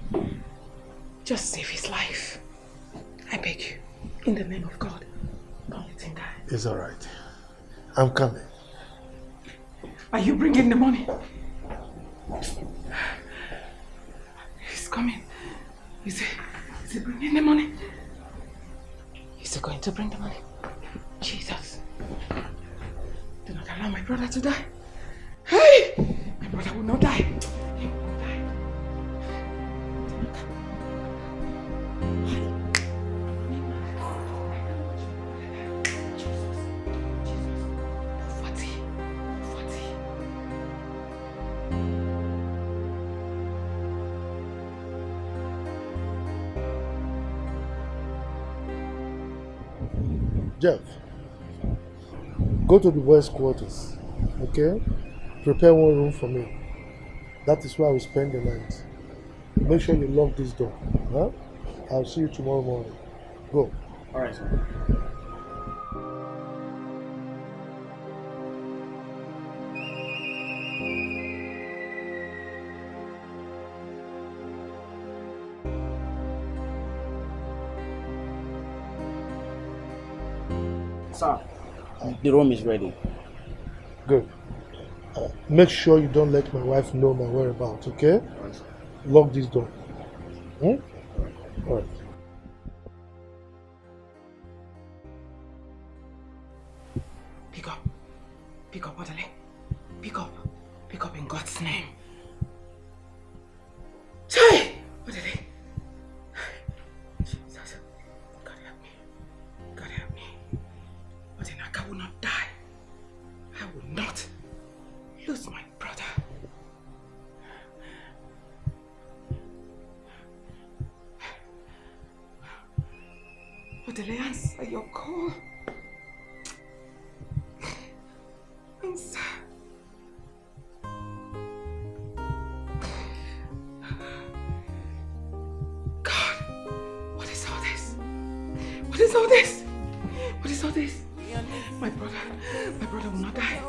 Just save his life. I beg you, in the name of God. Don't let him die. It's alright. I'm coming. Are you bringing the money? He's coming. Is he bringing the money? Is he going to bring the money? Jesus. Do not allow my brother to die. Hey! My brother will not die. He will not die. Jeff, go to the boys' quarters, okay? Prepare one room for me. That is where I will spend the night. Make sure you lock this door, huh? I'll see you tomorrow morning. Go. All right, sir. Sir, the room is ready. Good. Make sure you don't let my wife know my whereabouts, okay? Lock this door. All right. Pick up, Odile. Pick up in God's name. Say, Odile. Jesus, God help me. Odinaka will not die. I will not lose my brother. Odile, answer your call. Answer. God, what is all this? What is all this? What is all this? My brother will not die.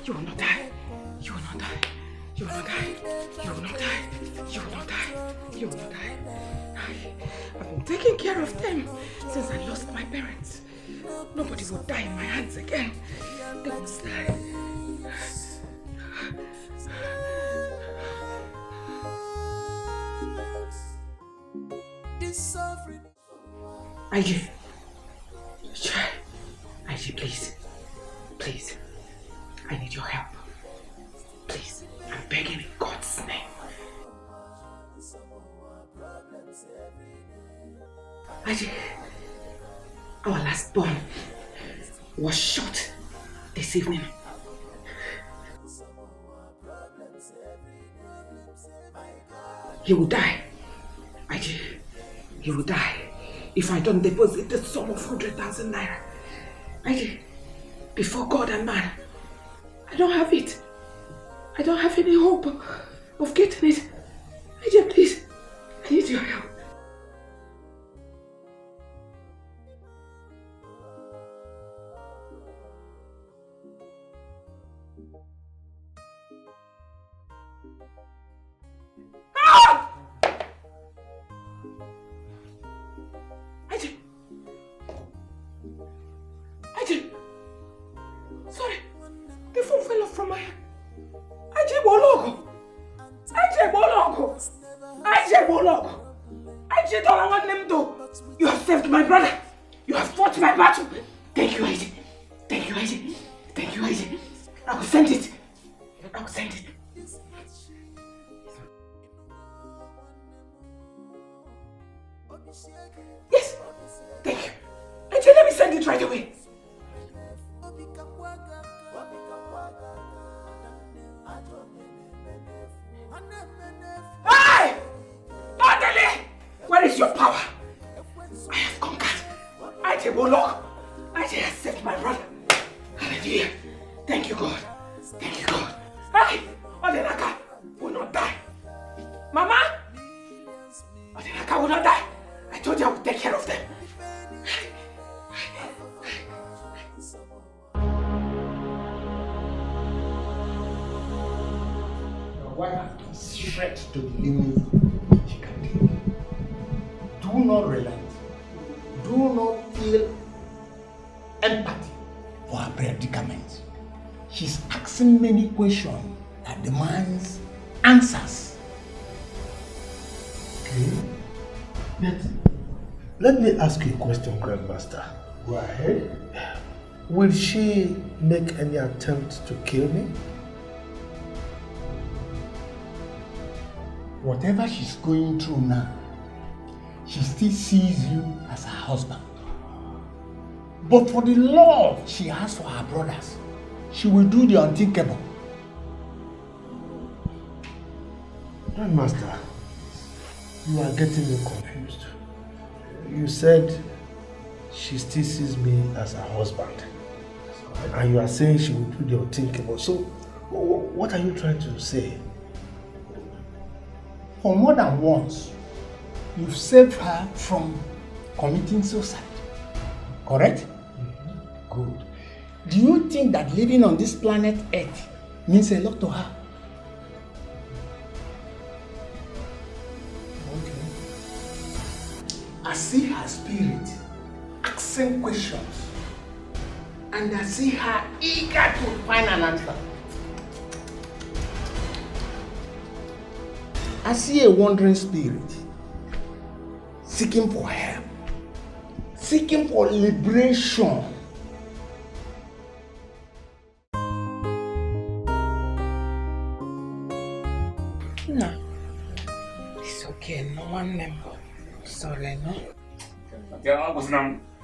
You will not die. You will not die. You will not die. You will not die. You will not die. You will not die. I've been taking care of them since I lost my parents. Nobody will die in my hands again. They will die. IG, please. Please. I need your help. Please. I'm begging in God's name. IG, our last born was shot this evening. He will die. He will die if I don't deposit the sum of 100,000 naira. Before God and man, I don't have it. I don't have any hope of getting it. Please, I need your help. Sorry, the phone fell off from my hand. You have saved my brother. You have fought my battle. Thank you, Aji. Thank you, Aji. Thank you, Aji. I will send it. I will send it. Yes. Thank you. Aji, let me send it right away. Hey! Adele! Where is your power? I have conquered. Aji Bolok. Aji has saved my brother. Hallelujah. Thank you, God. Thank you, God. Hey! Odenaka will not die. Mama! Odenaka will not die. I told you I would take care of them. Your wife has been stretched to the limit she can do. Do not relent. Do not feel empathy for her predicament. She's asking many questions that demands answers. Okay? Let me ask you a question, Grandmaster. Go ahead. Will she make any attempt to kill me? Whatever she's going through now, she still sees you as her husband. But for the love she has for her brothers, she will do the unthinkable. Grandmaster, you are getting me confused. You said she still sees me as her husband. And you are saying she will do the unthinkable. So, what are you trying to say? For more than once, you've saved her from committing suicide. Correct? Good. Do you think that living on this planet Earth means a lot to her? I see her spirit asking questions, and I see her eager to find an answer. I see a wandering spirit seeking for help, seeking for liberation. No, it's okay. No one member. Sorry, no.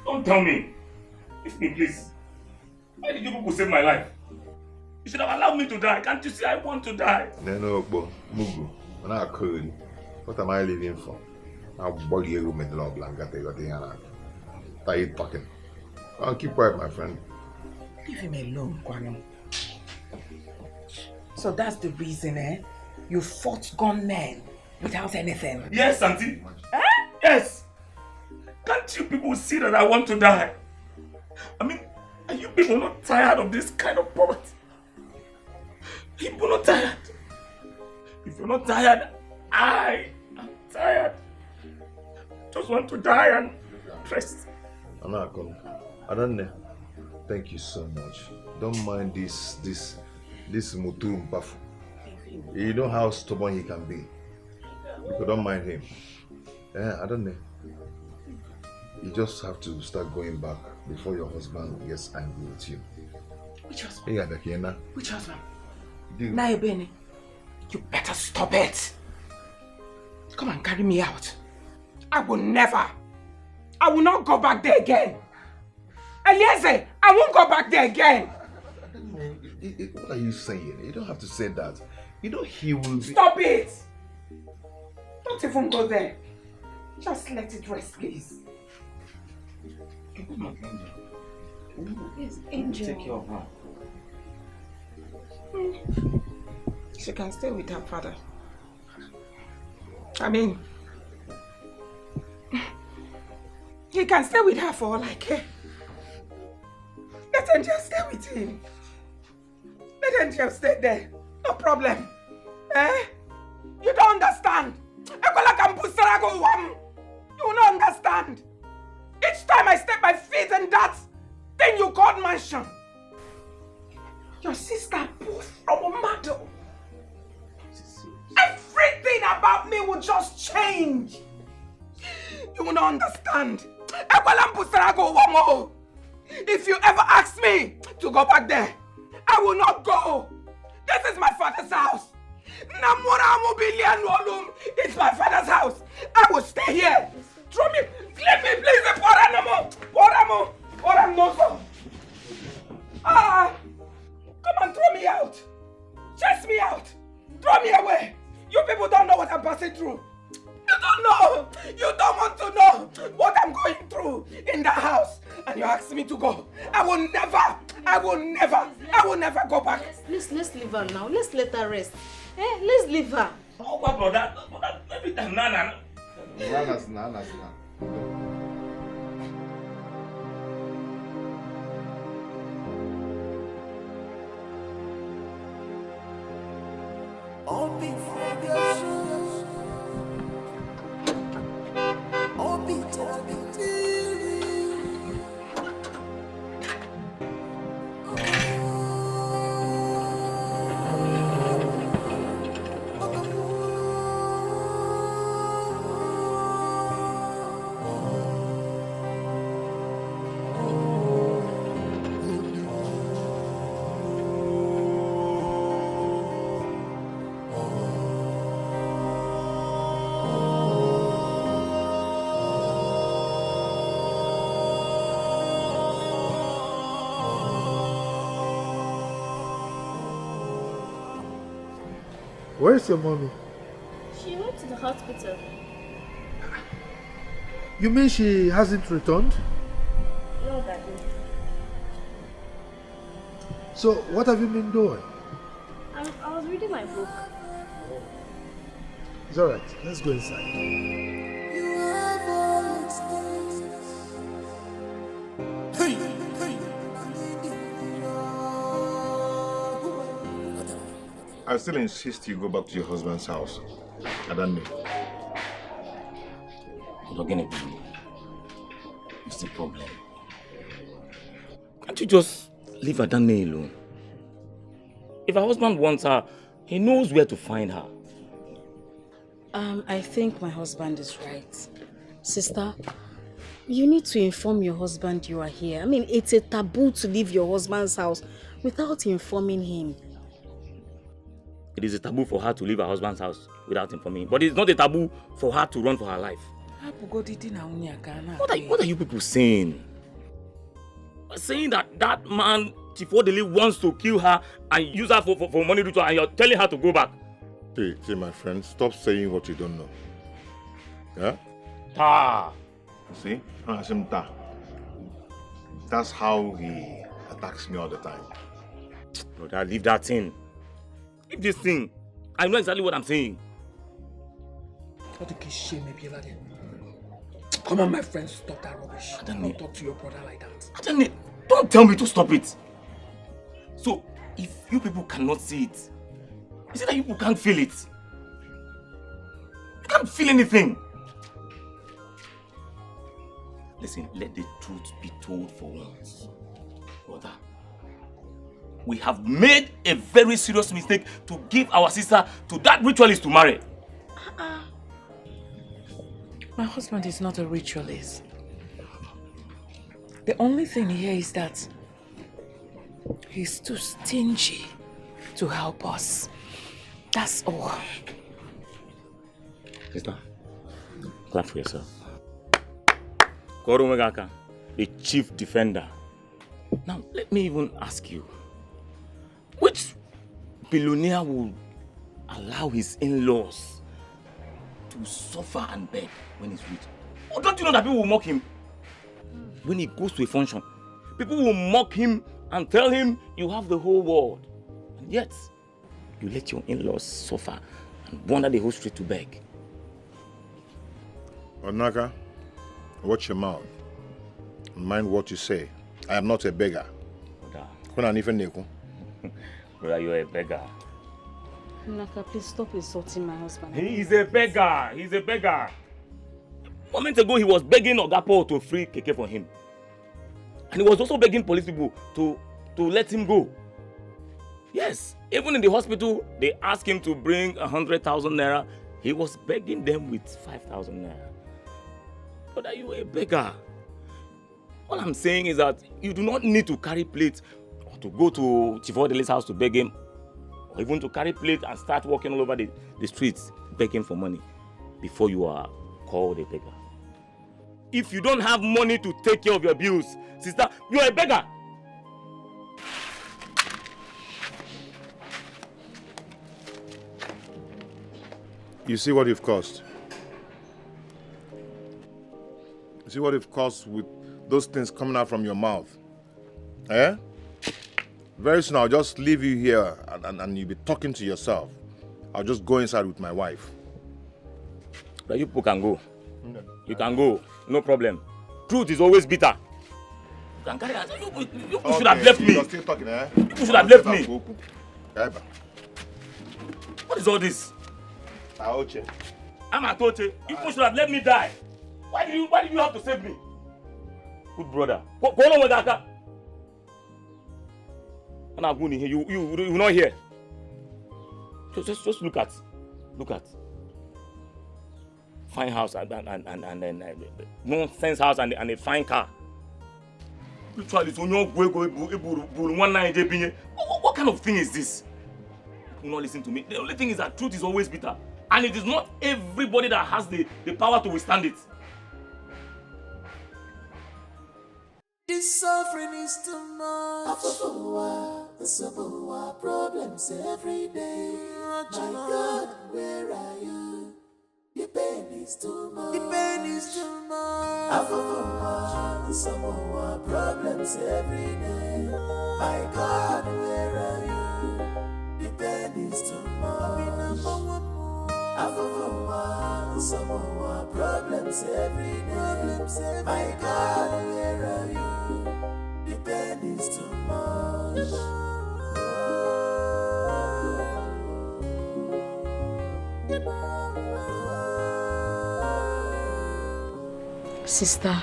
Don't tell me. If me, please. Why did you people save my life? You should have allowed me to die. Can't you see I want to die? No, Mugu. When I could, what am I living for? I'll body you with the love blanket. What are you talking? I'll keep quiet, my friend. Leave him alone, Kwano. So that's the reason, eh? You fought gunmen without anything. Yes, Auntie. Eh? Yes. Can't you people see that I want to die? I mean, are you people not tired of this kind of poverty? Are you people not tired? If you're not tired, I am tired. Just want to die and rest. I don't know. Thank you so much. Don't mind this Mutu Mbafu. You know how stubborn he can be. You don't mind him. Yeah, I don't know. You just have to start going back before your husband gets angry with you. Which husband? Yeah, which husband? Naibene, you better stop it. Come and carry me out. I will never. I will not go back there again. Eliezer, I won't go back there again. What are you saying? You don't have to say that. You know he will be... Stop it! Don't even go there. Just let it rest, please. Come on, Angel. Yes, Angel. Take care of her. She can stay with her father. I mean, he can stay with her for all I care. Let Angel stay with him. Let Angel stay there. No problem. Eh? You don't understand. You don't understand. Each time I step my feet in that thing you called mansion, your sister pulls from a model. Everything about me will just change. You will not understand. If you ever ask me to go back there, I will not go. This is my father's house. It's my father's house. I will stay here. Throw me. Leave me, please. Come and throw me out. Chase me out. Throw me away. You people don't know what I'm passing through. You don't know. You don't want to know what I'm going through in the house. And you ask me to go. I will never go back. Let's leave her now. Let's let her rest. Let's leave her. Oh, brother. Every time, Nana. All be fragrance. All be talking. Where's your mommy? She went to the hospital. You mean she hasn't returned? No, Daddy. So, what have you been doing? I was reading my book. It's alright, let's go inside. I still insist you go back to your husband's house. Adanme. What's the problem? Can't you just leave Adanme alone? If her husband wants her, he knows where to find her. I think my husband is right. Sister, you need to inform your husband you are here. I mean, it's a taboo to leave your husband's house without informing him. It is a taboo for her to leave her husband's house without informing him. But it's not a taboo for her to run for her life. What are you people saying? Saying that man, Chief Odele, wants to kill her and use her for money ritual, and you're telling her to go back? See, my friend, stop saying what you don't know. Yeah? Ta. See? Ta. That's how he attacks me all the time. Brother, leave that thing. Leave this thing. I know exactly what I'm saying. Come on, my friend, stop that rubbish. Don't talk to your brother like that. Don't tell me to stop it. So, if you people cannot see it, is it that you people can't feel it? You can't feel anything. Listen, let the truth be told for once. Brother, we have made a very serious mistake to give our sister to that ritualist to marry. My husband is not a ritualist. The only thing here is that he's too stingy to help us. That's all. Sister, clap for yourself. Koro Megaka, the chief defender. Now, let me even ask you, which billionaire would allow his in-laws will suffer and beg when he's rich. Oh, don't you know that people will mock him? When he goes to a function, people will mock him and tell him you have the whole world. And yet, you let your in-laws suffer and wander the whole street to beg. Onaka, watch your mouth. Mind what you say. I am not a beggar. Brother, you're a beggar. Naka, please stop insulting my husband. He is a beggar. He's a beggar. A moment ago, he was begging Ogapo to free Keke for him. And he was also begging police people to let him go. Yes, even in the hospital, they asked him to bring 100,000 naira. He was begging them with 5,000 naira. But are you a beggar? All I'm saying is that you do not need to carry plates or to go to Chief Odele's house to beg him, or even to carry plates and start walking all over the streets begging for money before you are called a beggar. If you don't have money to take care of your bills, sister, you are a beggar. You see what you've caused? You see what you've caused with those things coming out from your mouth? Eh? Very soon I'll just leave you here and you'll be talking to yourself. I'll just go inside with my wife. But you people can go. You can go, no problem. Truth is always bitter. You can carry on. You should have left me. You're still talking, eh? You should have left me. What is all this? Aoche. I'm Atoche. You should have let me die. Why did you have to save me? Good brother. Go on with that. I'm not going here. You not here. Just look at. Fine house and nonsense house and a fine car. Literally, what kind of thing is this? You not listen to me. The only thing is that truth is always bitter. And it is not everybody that has the power to withstand it. This suffering is too much. Problems every day. My God, where are you? The pain is too much. The pain is too much. Problems every day. My God, where are you? The pain is too much. Problems every day. My God, where are you? The pain is too much. Sister,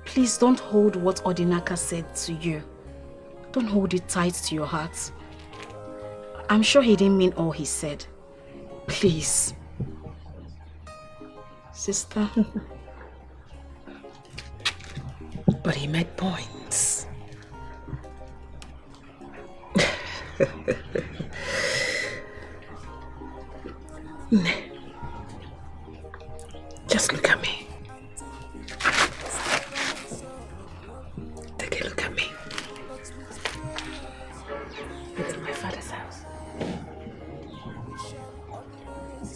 please don't hold what Odinaka said to you. Don't hold it tight to your heart. I'm sure he didn't mean all he said. Please. Sister. But he made points. Just look at me. Take a look at me. It's in my father's house.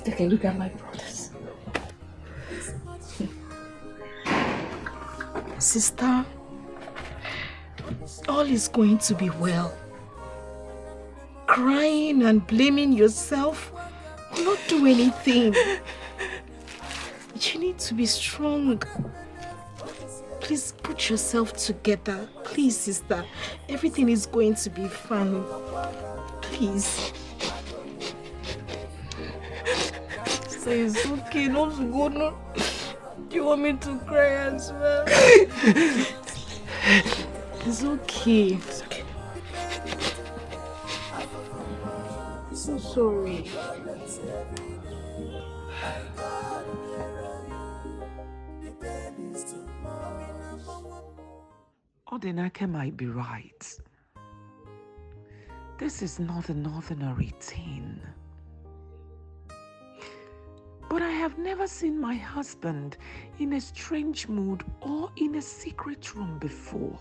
Take a look at my brothers. Sister, all is going to be well. Crying and blaming yourself will not do anything. You need to be strong. Please put yourself together. Please, sister. Everything is going to be fine. Please. Say it's okay, not to go. No. Do you want me to cry as well? It's okay. It's okay. I'm sorry. Odinaka might be right. This is not an ordinary thing. But I have never seen my husband in a strange mood or in a secret room before.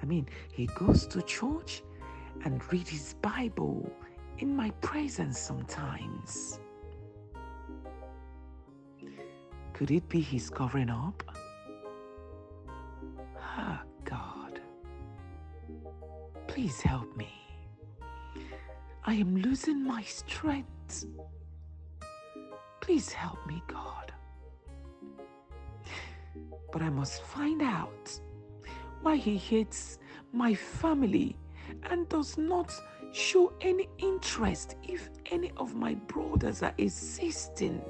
I mean, he goes to church and reads his Bible in my presence sometimes. Could it be he's covering up? Ah, God. Please help me. I am losing my strength. Please help me, God. But I must find out why he hates my family and does not show any interest if any of my brothers are assisting.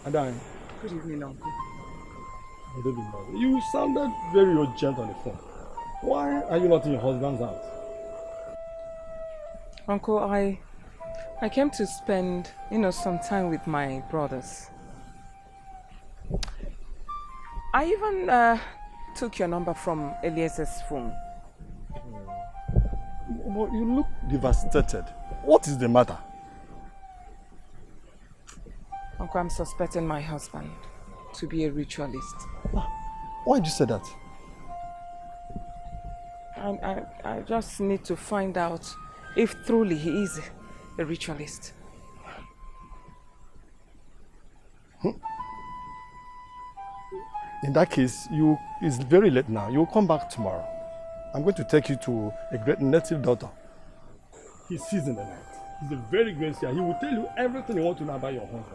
Madam. Good evening, Uncle. Good evening, Mother. You sounded very urgent on the phone. Why are you not in your husband's house? Uncle, I came to spend, some time with my brothers. I even took your number from Eliezer's phone. But you look devastated. What is the matter? Uncle, I'm suspecting my husband to be a ritualist. Why did you say that? I just need to find out if truly he is a ritualist. In that case, it's very late now. You'll come back tomorrow. I'm going to take you to a great native doctor. He sees in the night. He's a very great seer. He will tell you everything you want to know about your husband.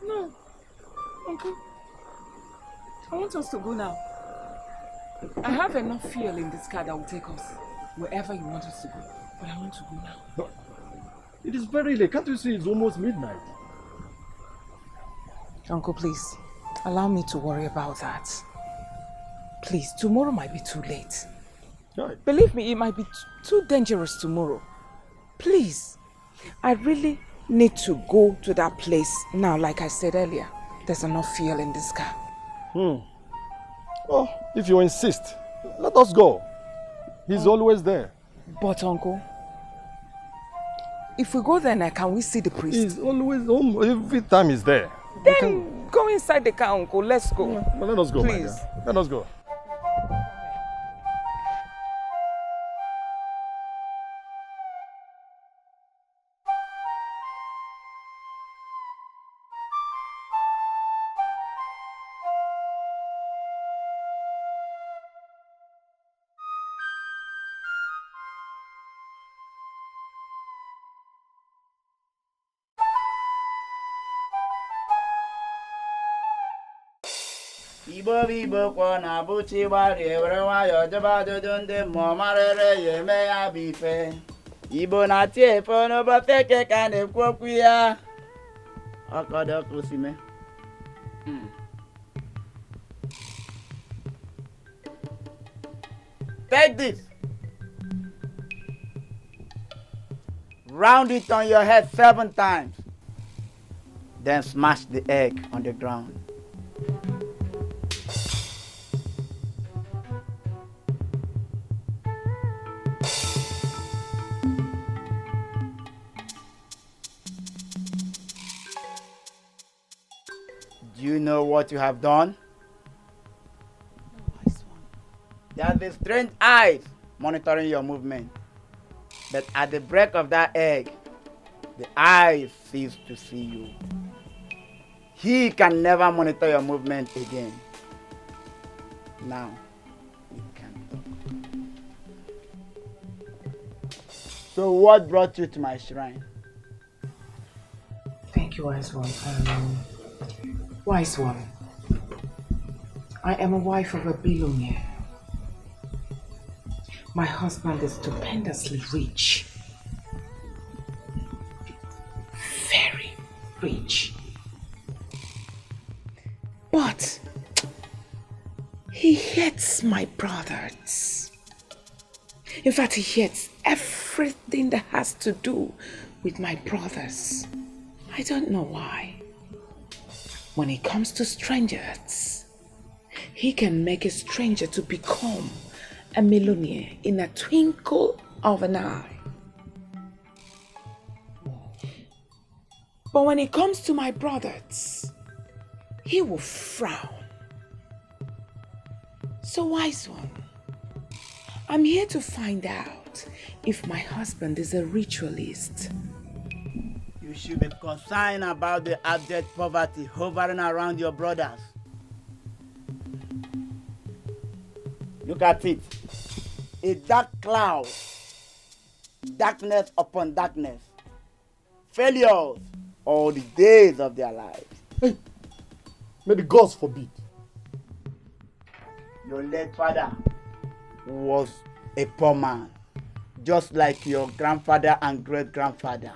No, Uncle. I want us to go now. I have enough fuel in this car that will take us wherever you want us to go. But I want to go now. No. It is very late. Can't you see it's almost midnight? Uncle, please, allow me to worry about that. Please, tomorrow might be too late. Right. Believe me, it might be too dangerous tomorrow. Please, I really need to go to that place now, like I said earlier. There's enough fuel in this car. Oh, if you insist, let us go. He's always there. But, Uncle, if we go there now, can we see the priest? He's always home. Every time he's there. Then go inside the car, Uncle. Let's go. Well, let us go, please. My dear. Let us go. Ibo bibo kwa na buchi wari evre wa yo jaba jojunde mo marere ye me ya bife. Ibo na tie fo no ba feke kan e kwokua. Akodo kusime. Take this. Round it on your head 7 times. then smash the egg on the ground. Do you know what you have done? There's the strange eyes monitoring your movement. But at the break of that egg, the eyes cease to see you. He can never monitor your movement again. Now, we can talk. So what brought you to my shrine? Thank you, Wise One. Wise One, I am a wife of a billionaire. My husband is stupendously rich. Very rich. But he hates my brothers. In fact, he hates everything that has to do with my brothers. I don't know why. When it comes to strangers, he can make a stranger to become a millionaire in a twinkle of an eye. But when it comes to my brothers, he will frown. So, Wise One, I'm here to find out if my husband is a ritualist. You should be concerned about the abject poverty hovering around your brothers. Look at it. A dark cloud. Darkness upon darkness. Failures all the days of their lives. Hey, may the gods forbid. Your late father was a poor man, just like your grandfather and great-grandfather.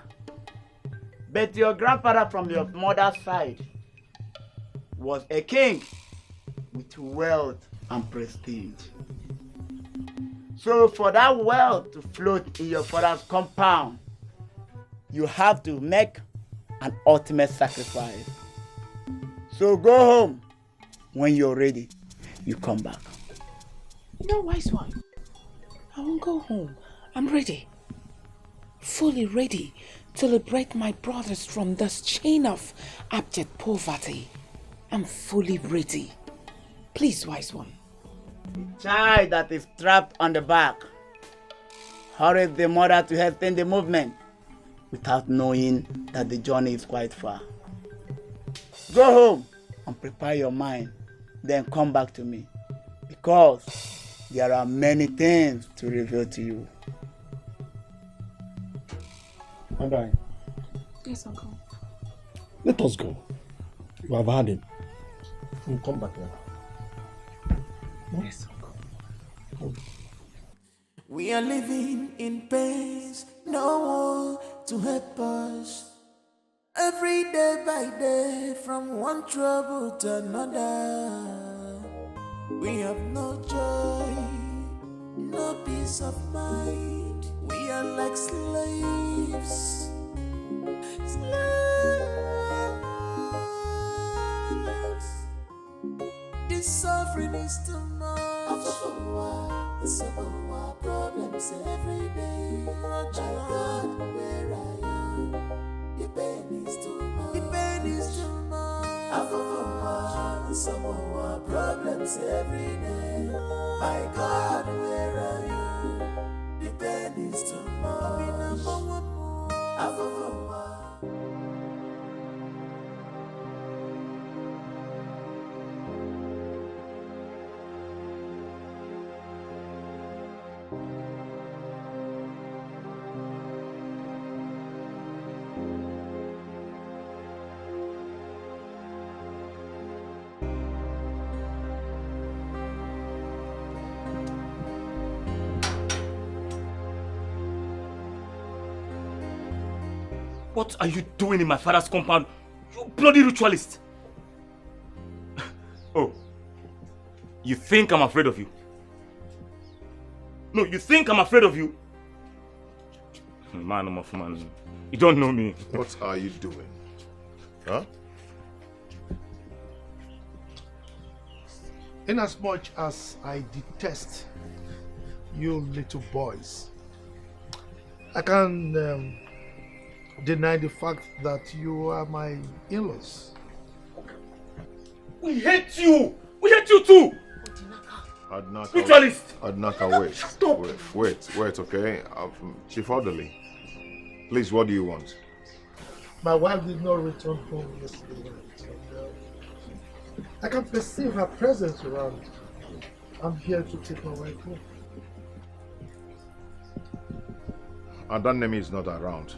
But your grandfather from your mother's side was a king with wealth and prestige. So for that wealth to float in your father's compound, you have to make an ultimate sacrifice. So go home. When you're ready, you come back. No, Wise One. I won't go home. I'm ready. Fully ready to liberate my brothers from this chain of abject poverty. I'm fully ready. Please, Wise One. The child that is trapped on the back hurries the mother to hasten the movement without knowing that the journey is quite far. Go home and prepare your mind, then come back to me, because there are many things to reveal to you. And I, Yes, Uncle. let us go. You have had him. We'll come back now. Yes, Uncle. We are living in pains, no one to help us. Every day by day, from one trouble to another. We have no joy, no peace of mind. We are like slaves. This suffering is too much. The sum of our problems every day. My God, where I am, the pain is too much. The pain is too much. The sum of our problems every day. My God, where are you? The pain is too much. What are you doing in my father's compound, you bloody ritualist? Oh, you think I'm afraid of you? No, you think I'm afraid of you? Man, I'm off, man. You don't know me. What are you doing? Huh? Inasmuch as I detest you little boys, I can't deny the fact that you are my in-laws. We hate you! We hate you too! Adnaka, Ritualist! Adnaka, wait, okay? Chief Orderly, please, what do you want? My wife did not return home yesterday night. I can perceive her presence around. I'm here to take my wife home. And that name is not around.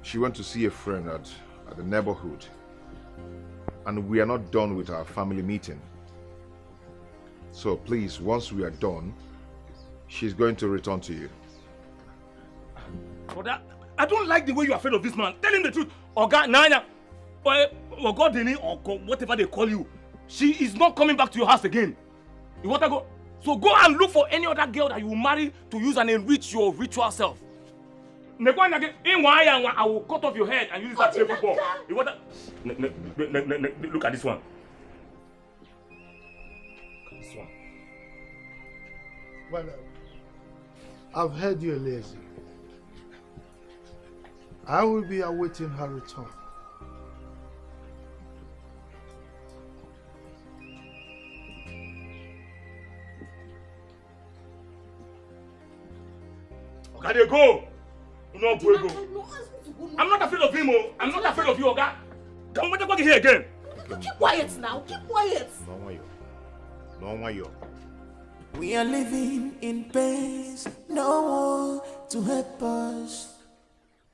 She went to see a friend at the neighborhood. And we are not done with our family meeting. So please, once we are done, she's going to return to you. Brother, I don't like the way you are afraid of this man. Tell him the truth. Oga, Nanya, or God, or whatever they call you. She is not coming back to your house again. You want to go? So go and look for any other girl that you will marry to use and enrich your ritual self. I will cut off your head and use it as a football. You want to... Look at this one. This one. Well, I've heard you, lazy. I will be awaiting her return. Okay, they go. No, go. I'm not afraid of him, oh. I'm not afraid of you, Oga. Come on, here again. Keep quiet now. Keep quiet. No, you. We are living in pain, no one to help us.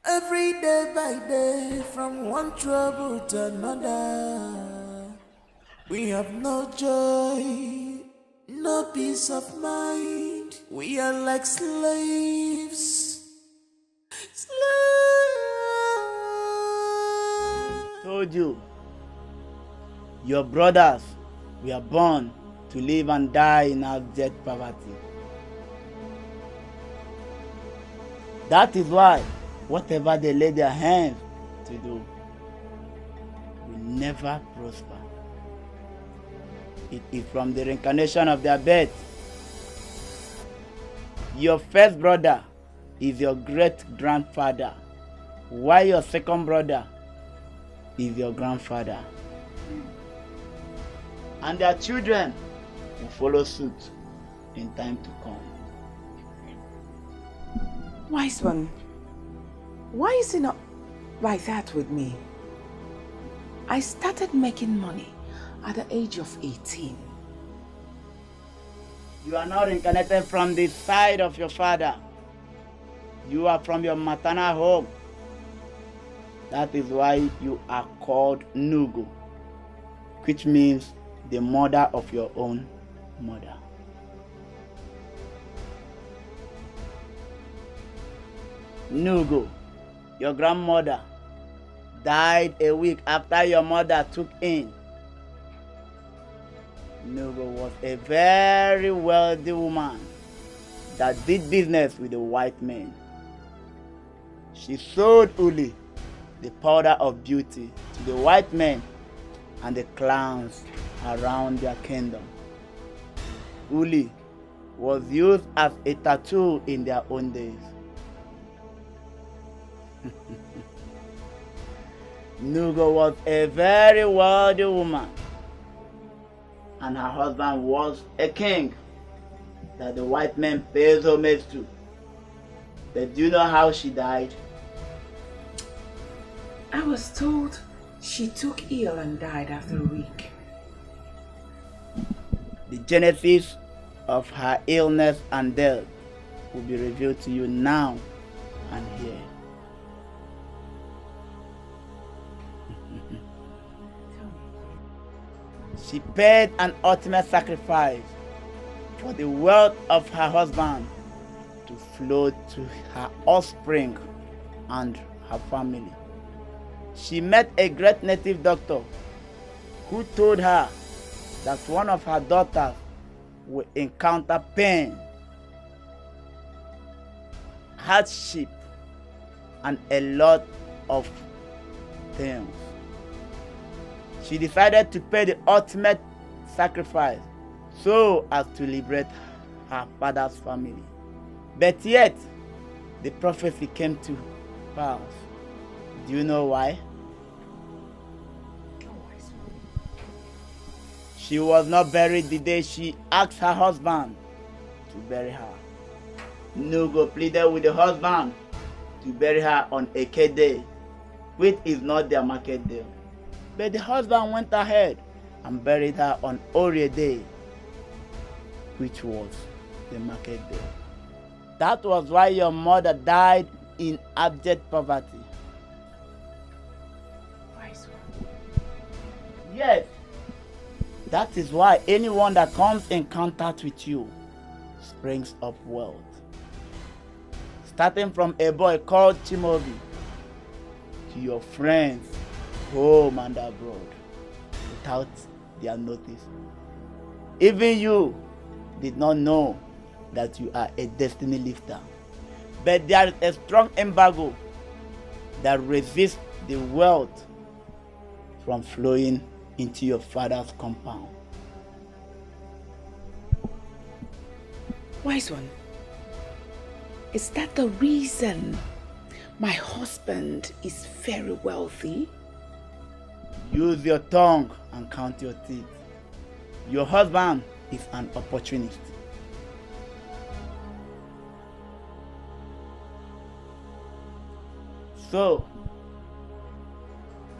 Every day by day, from one trouble to another. We have no joy, no peace of mind. We are like slaves. Told you, your brothers were born to live and die in abject poverty. That is why whatever they lay their hands to do will never prosper. It is from the reincarnation of their birth. Your first brother is your great-grandfather, while your second brother is your grandfather. And their children will follow suit in time to come. Wise one, why is it not like that with me? I started making money at the age of 18. You are not reincarnated from the side of your father. You are from your maternal home. That is why you are called Nugu, which means the mother of your own mother. Nugu, your grandmother, died a week after your mother took in. Nugu was a very wealthy woman that did business with the white men. She sold Uli, the powder of beauty, to the white men and the clowns around their kingdom. Uli was used as a tattoo in their own days. Nugu was a very wealthy woman, and her husband was a king that the white men paid homage to. But do you know how she died? I was told she took ill and died after a week. The genesis of her illness and death will be revealed to you now and here. She paid an ultimate sacrifice for the wealth of her husband to flow to her offspring and her family. She met a great native doctor who told her that one of her daughters will encounter pain, hardship, and a lot of things. she decided to pay the ultimate sacrifice so as to liberate her father's family. But yet, the prophecy came to pass. Do you know why? She was not buried the day she asked her husband to bury her. Nugo pleaded with the husband to bury her on Eke Day, which is not their market day. But the husband went ahead and buried her on Orie Day, which was the market day. That was why your mother died in abject poverty. Yes, that is why anyone that comes in contact with you springs up wealth. Starting from a boy called Chimobi to your friends home and abroad without their notice. Even you did not know that you are a destiny lifter. But there is a strong embargo that resists the wealth from flowing into your father's compound. Wise one, is that the reason my husband is very wealthy? Use your tongue and count your teeth. Your husband is an opportunist. So,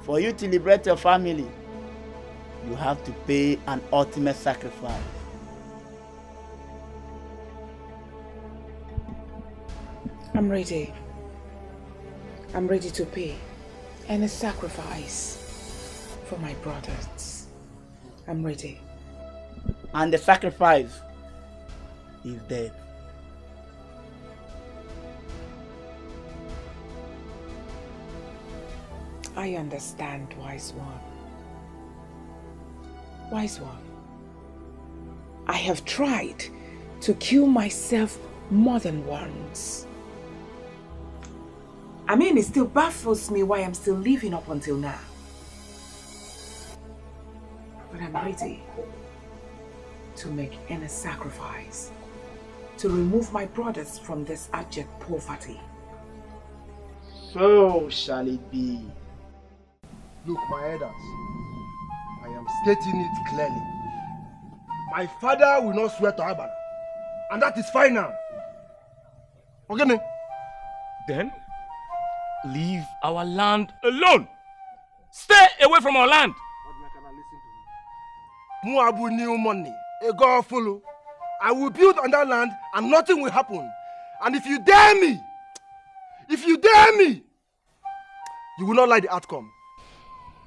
for you to liberate your family, you have to pay an ultimate sacrifice. I'm ready. I'm ready to pay any sacrifice for my brothers. I'm ready. And the sacrifice is death. I understand, wise one. Wise one, I have tried to kill myself more than once. I mean, it still baffles me why I'm still living up until now. But I'm ready to make any sacrifice to remove my brothers from this abject poverty. So shall it be. Look, my elders, I am stating it clearly. My father will not swear to Abana, and that is fine now. Okay, Then, leave our land alone. Stay away from our land. Muabu new money, a God follow. I will build on that land and nothing will happen. And if you dare me, you will not like the outcome.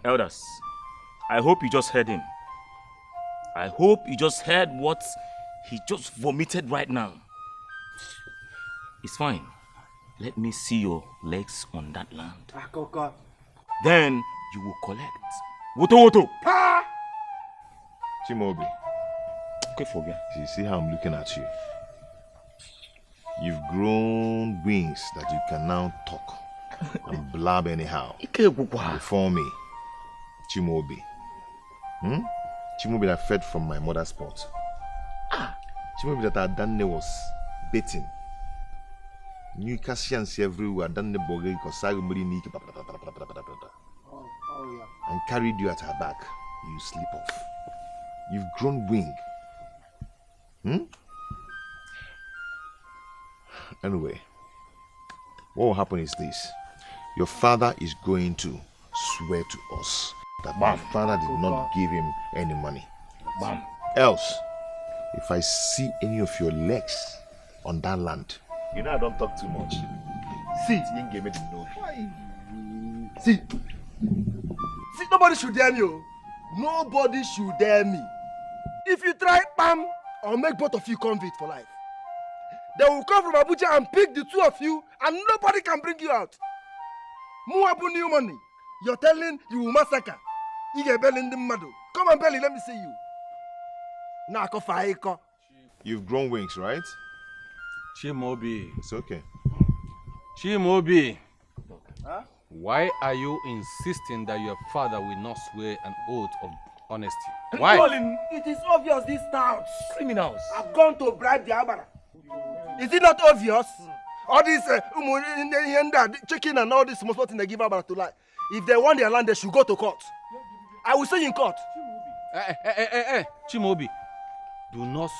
Elders, I hope you just heard him. I hope you just heard what he just vomited right now. It's fine. Let me see your legs on that land. Then you will collect. Woto woto. Chimobi. Okay, forget. You see how I'm looking at you? You've grown wings that you can now talk and blab anyhow. Before me, Chimobi. Chimobi that fed from my mother's pot. Chimobi that our Danne was baiting. New Cassians everywhere, Danne Boge, and carried you at her back. You sleep off. You've grown wing. Anyway, what will happen is this. Your father is going to swear to us that my father did not give him any money. Else, if I see any of your legs on that land, you know I don't talk too much. See, nobody should dare me. Oh. Nobody should dare me. If you try, bam, I'll make both of you convict for life. They will come from Abuja and pick the two of you, and nobody can bring you out. Muabu new money. You're telling you will massacre. You get belly in the madu. Come on, belly, let me see you. Nako faiko. You've grown wings, right? Chimobi. It's okay. Chimobi. Huh? Why are you insisting that your father will not swear an oath of honesty? Why? It is obvious these touts. Criminals. Have gone to bribe the Abara. Is it not obvious? All this chicken and all this small thing they give Abara to lie. If they want their land, they should go to court. I will say in court. Chimobi, do not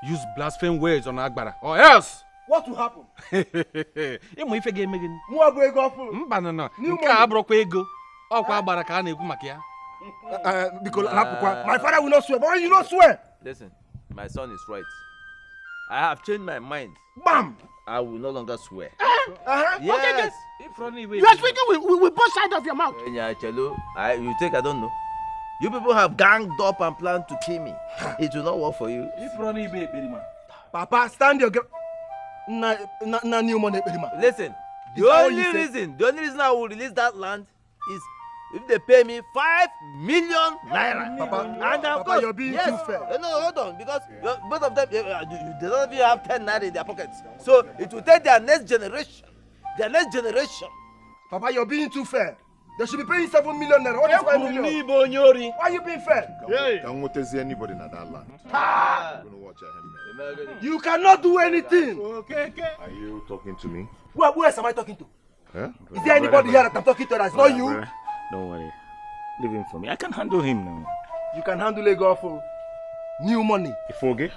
use blaspheme words on Agbara, or else. What will happen? Imo ife ga emegin. Mu abu ego afu. Mba no. Nke abrokwa ego. Okwa Agbara ka na ekwu maka ya. Because my father will not swear. But you not swear. Listen, my son is right. I have changed my mind. Bam! I will no longer swear. Yes. Okay. You are speaking with both sides of your mouth. You think I don't know? You people have ganged up and planned to kill me. It will not work for you. Papa, stand your ground. Na new money, listen, the only reason I will release that land is if they pay me 5 million naira. Papa, and of course, you're being too fair. No, hold on, because both of them, they don't even have 10 naira in their pockets. So it will take their next generation. Papa, you're being too fair. They should be paying 7 million naira. What is 5 million? Why are you being fair? Don't see anybody in that land. You cannot do anything. Okay. Are you talking to me? Who else am I talking to? Huh? Is there anybody here that I'm talking to that's not you? Don't worry. Leave him for me. I can handle him now. You can handle a girl for new money. If okay,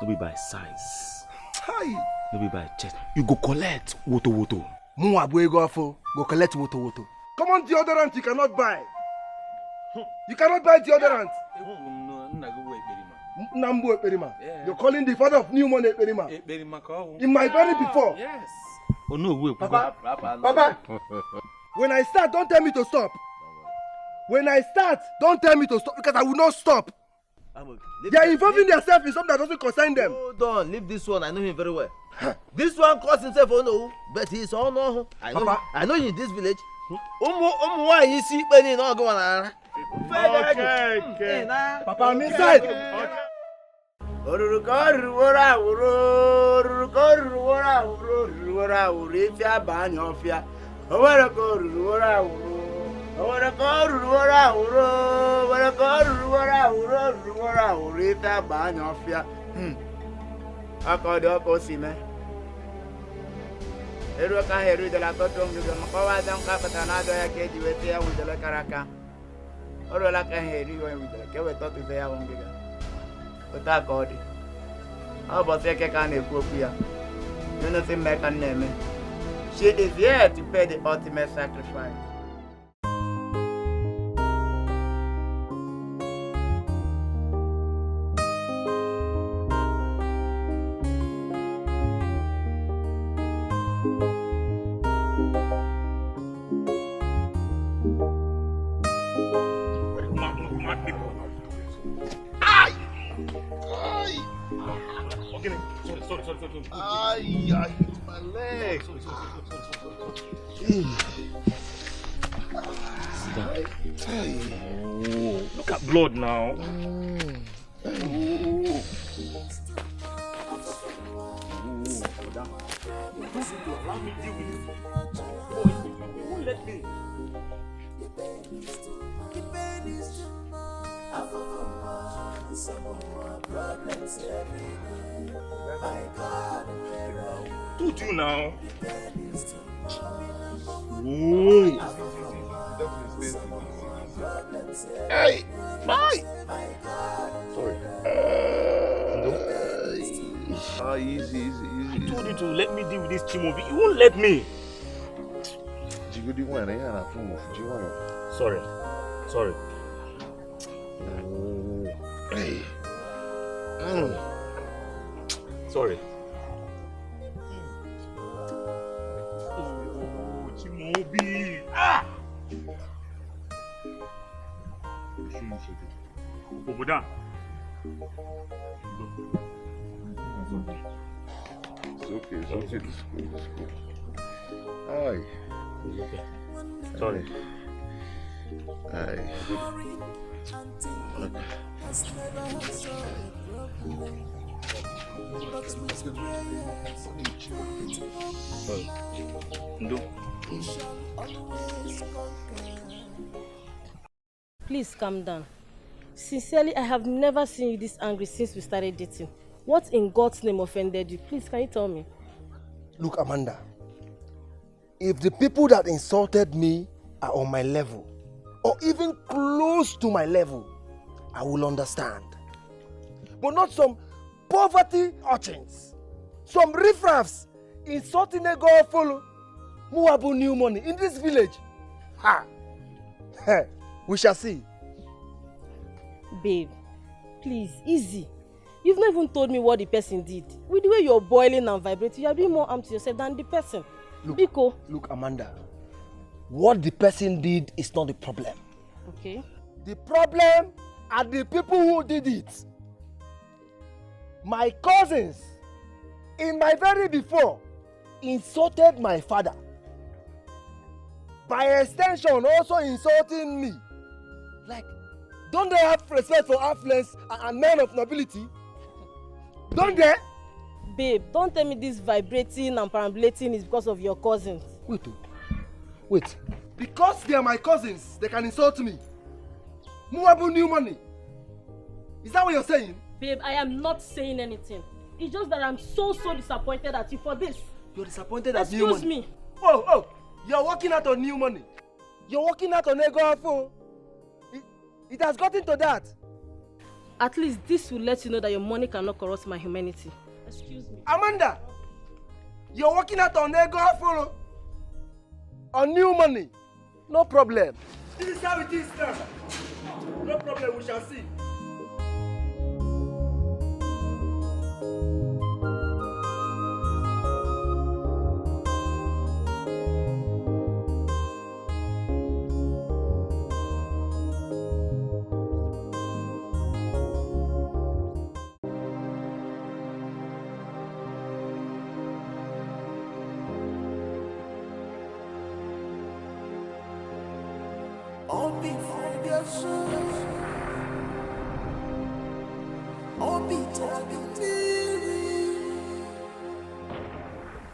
no be by size. Hi. No be by chest. You go collect woto. Mu abu ego for go collect woto. Come on, deodorant you cannot buy. You cannot buy deodorant. Nambu Eperima. You're calling the father of new money Eperima. In my body before. Yes. Oh no, Papa. When I start, don't tell me to stop. When I start, don't tell me to stop because I will not stop. They are involving themselves in something that doesn't concern them. Hold on, leave this one. I know him very well. This one calls himself Ono, but he's Ono. I know him in this village. Why you see Benny not going on? Okay. Papa, I'm inside. She is here to pay the ultimate sacrifice. Sorry. I hit my leg. Oh, look at blood now. Allow me to deal with it. You won't let me. Told you now. Whoa. Hey, bye. Sorry. Easy. I told you to let me deal with this Chimobi. You won't let me. Sorry. Hey. Sorry. Oh, Chimobi. Oboda. It's okay. It's cool. Aye. Okay. Sorry. Aye. Ndo. Please calm down. Sincerely, I have never seen you this angry since we started dating. What in God's name offended you? Please, can you tell me? Look, Amanda, if the people that insulted me are on my level, or even close to my level, I will understand. But not some poverty urchins, some riffraffs insulting a girl follow who have new money in this village. Ha! We shall see. Babe, please, easy. You've not even told me what the person did. With the way you're boiling and vibrating, you're doing more harm to yourself than the person. Look, Amanda, what the person did is not the problem. Okay. The problem are the people who did it. My cousins, in my very before, insulted my father. By extension, also insulting me. Like, don't they have respect for affluence and men of nobility? Don't they? Babe, don't tell me this vibrating and perambulating is because of your cousins. Wait. Because they are my cousins, they can insult me. Muabu new money. Is that what you're saying? Babe, I am not saying anything. It's just that I'm so disappointed at you for this. You're disappointed at new money? Excuse me. Oh, you're working out on new money. You're working out on ego. It has gotten to that. At least this will let you know that your money cannot corrupt my humanity. Excuse me. Amanda, you're working out on ego on new money. No problem. This is how it is now. No problem, we shall see.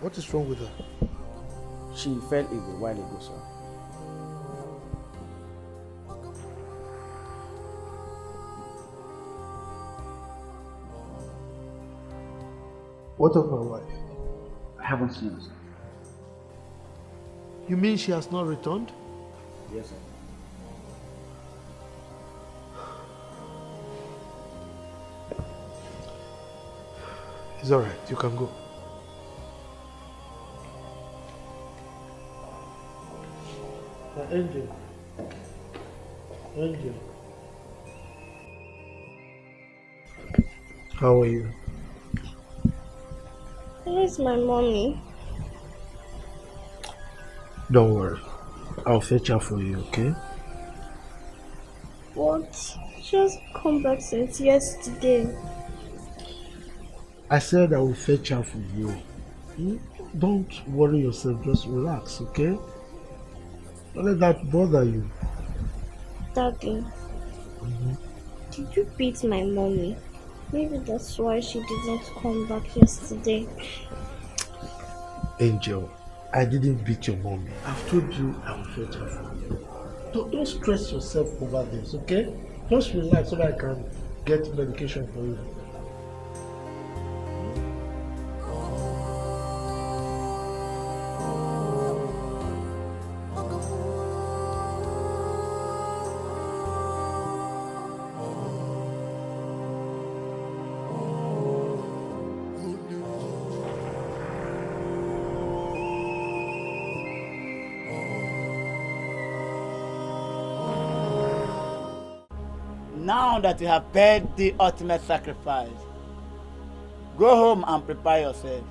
What is wrong with her? She fell ill a while ago, sir. What of my wife? I haven't seen her, sir. You mean she has not returned? Yes, sir. It's all right. You can go. Angel. How are you? Where's my mommy? Don't worry. I'll fetch her for you, okay? What? She hasn't come back since yesterday. I said I will fetch her for you. Don't worry yourself, just relax, okay? Don't let that bother you. Daddy, did you beat my mommy? Maybe that's why she didn't come back yesterday. Angel, I didn't beat your mommy. I've told you I will fetch her for you. Don't stress yourself over this, okay? Just relax so that I can get medication for you. Now that you have paid the ultimate sacrifice, go home and prepare yourself.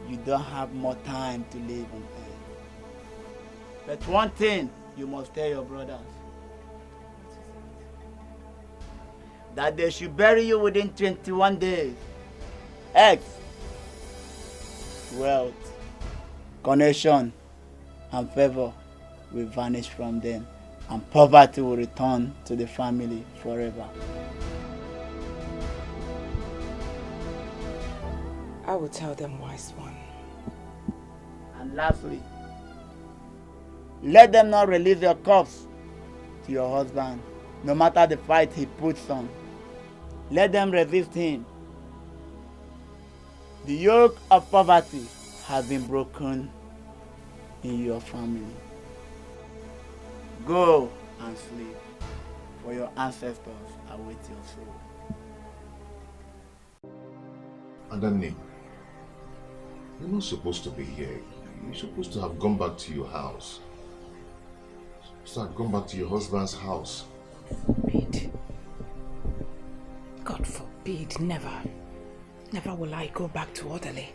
You don't have more time to live on earth. But one thing you must tell your brothers, that they should bury you within 21 days. Eggs, wealth, connection, and favor will vanish from them, and poverty will return to the family forever. I will tell them, wise one. And lastly, Let them not release your corpse to your husband, no matter the fight he puts on. Let them resist him. The yoke of poverty has been broken in your family. Go and sleep, for your ancestors await your soul. Adani, you're not supposed to be here. You're supposed to have gone back to your house. You're supposed to have gone back to your husband's house. Forbid. God forbid, never. Never will I go back to Orderly.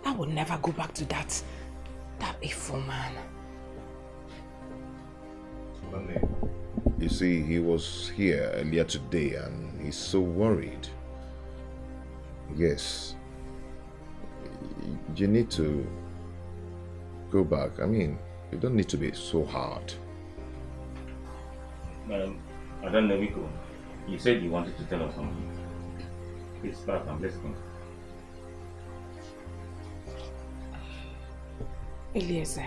I will never go back to that evil man. You see, he was here earlier today and he's so worried. Yes. You need to go back. I mean, you don't need to be so hard. Madam, Neviko, you said you wanted to tell us something. Please start and let's go. Eliezer,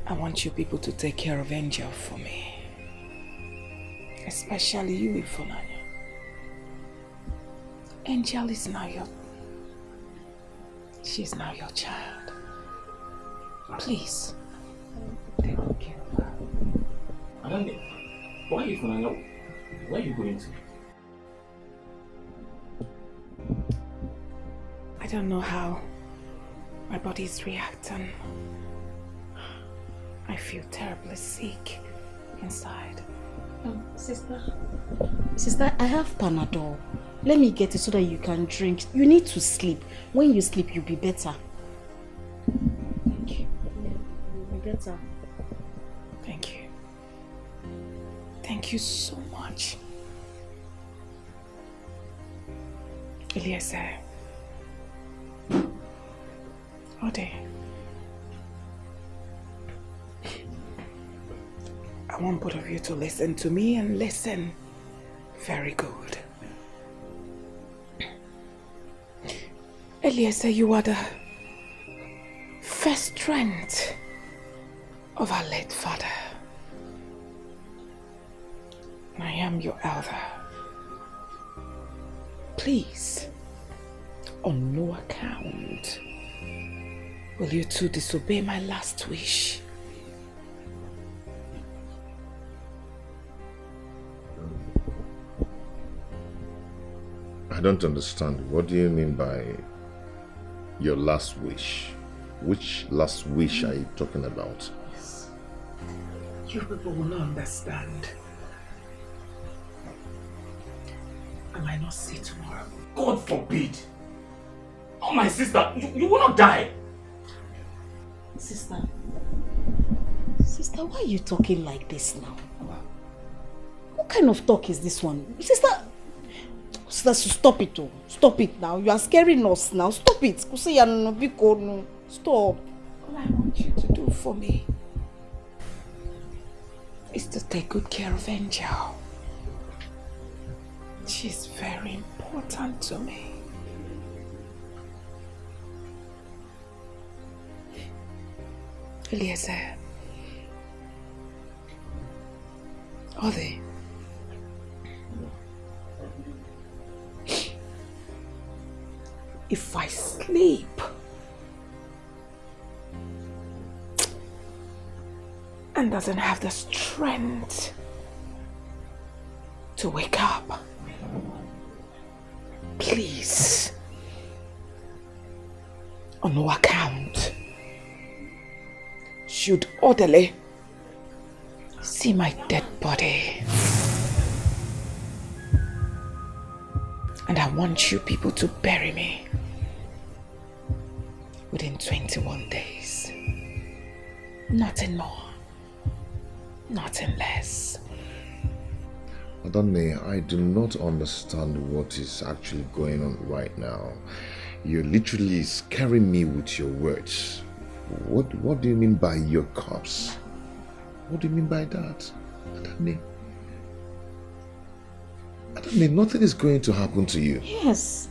I want you people to take care of Angel for me. Especially you, Ifunanya. Angel is now she's now your child. Please, take good care of her. Why Ifunanya? Where are you going to? I don't know how my body is reacting. I feel terribly sick inside. Sister, I have Panadol. Let me get it so that you can drink. You need to sleep. When you sleep, you'll be better. Thank you. You'll be better. Thank you. Thank you so much. Eliezer. Ode. I want both of you to listen to me and listen very good. Eliezer, you are the first strength of our late father. I am your elder. Please, on no account will you two disobey my last wish. I don't understand. What do you mean by your last wish? Which last wish are you talking about? Yes. You people will not understand. I might not see tomorrow. God forbid! Oh, my sister, you will not die! Sister, why are you talking like this now? What kind of talk is this one? Sister, stop it. Stop it now. You are scaring us now. Stop it. Stop. All I want you to do for me is to take good care of Angel. She's very important to me. Eliezer. Ode. If I sleep and doesn't have the strength to wake up, please, on no account should Orderly see my dead body. And I want you people to bury me within 21 days. Nothing more, nothing less. Adane, I do not understand what is actually going on right now. You're literally scaring me with your words. What do you mean by your corpse? What do you mean by that? Adane, nothing is going to happen to you. Yes.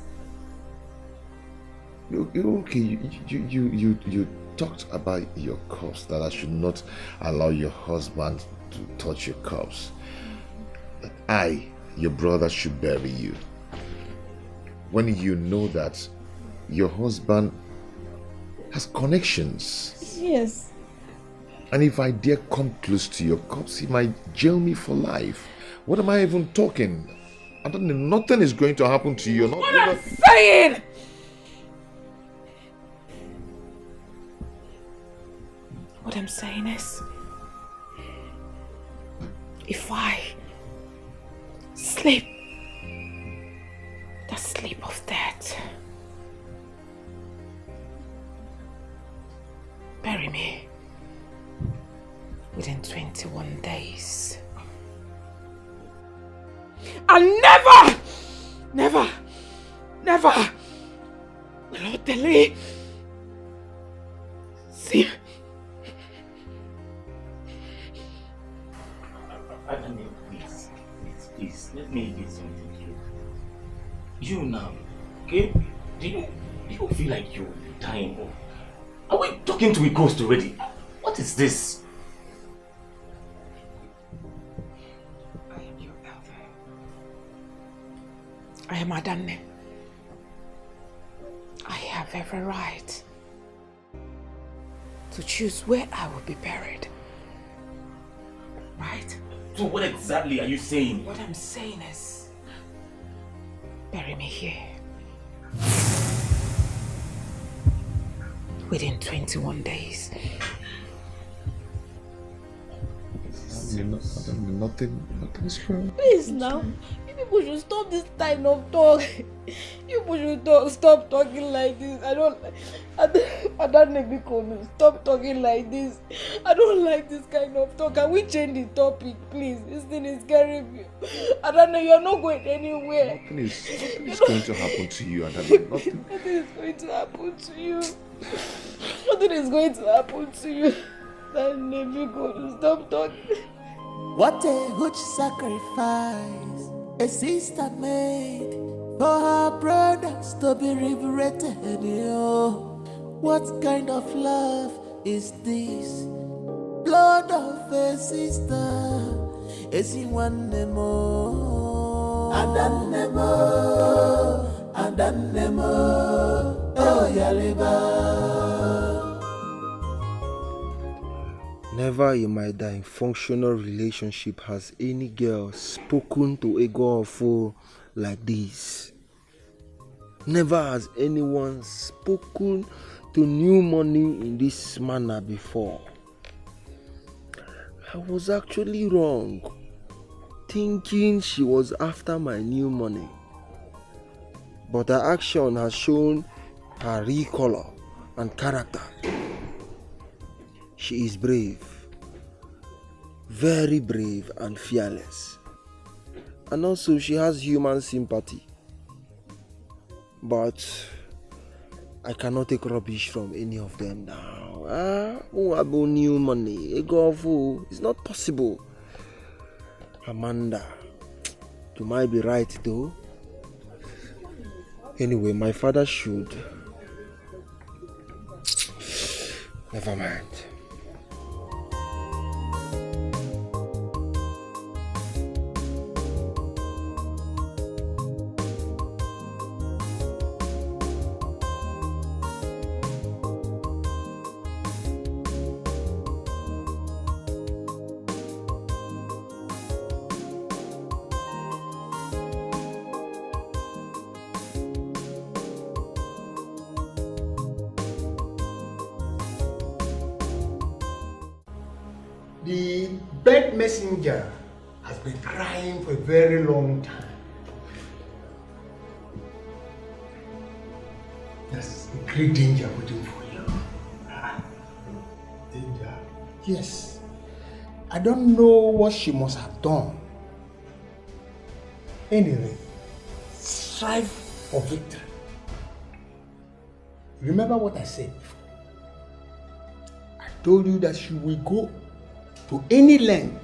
Okay, you talked about your cups, that I should not allow your husband to touch your cups. That I, your brother, should bury you. When you know that your husband has connections. Yes. And if I dare come close to your cups, he might jail me for life. What am I even talking? I don't know, nothing is going to happen to you. What I'm saying! What I'm saying is, if I sleep the sleep of death, bury me within 21 days. And never will delay. See. Please, let me get something clear. You now, okay? Do you feel like you're dying? Or are we talking to a ghost already? What is this? I am your elder. I am Adane. I have every right to choose where I will be buried. Right? So what exactly are you saying? What I'm saying is, bury me here. Within 21 days. Nothing is wrong. Please now, you people should stop this kind of talk. You people should stop talking like this. I don't make me comment. Stop talking like this. I don't like this kind of talk. Can we change the topic, please? This thing is scaring me. I don't know, you're not going anywhere. Nothing is going to happen to you, Adane. Nothing. Nothing is going to happen to you. Nothing is going to happen to you. Then if you go to stop talking. What a huge sacrifice a sister made for her brothers to be liberated. What kind of love is this? Blood of a sister. Is he one more? And then more. Oh, Yaliba. Never in my dying functional relationship has any girl spoken to a girl for like this. Never has anyone spoken to new money in this manner before. I was actually wrong, thinking she was after my new money. But her action has shown her real color and character. She is brave, very brave and fearless. And also she has human sympathy. But I cannot take rubbish from any of them now. Who about new money? A girl fool. It's not possible. Amanda, you might be right though. Anyway, my father should. Never mind. The bed messenger has been crying for a very long time. There's a great danger waiting for you. Danger? Yes. I don't know what she must have done. Anyway, strive for victory. Remember what I said before. I told you that she will go to any length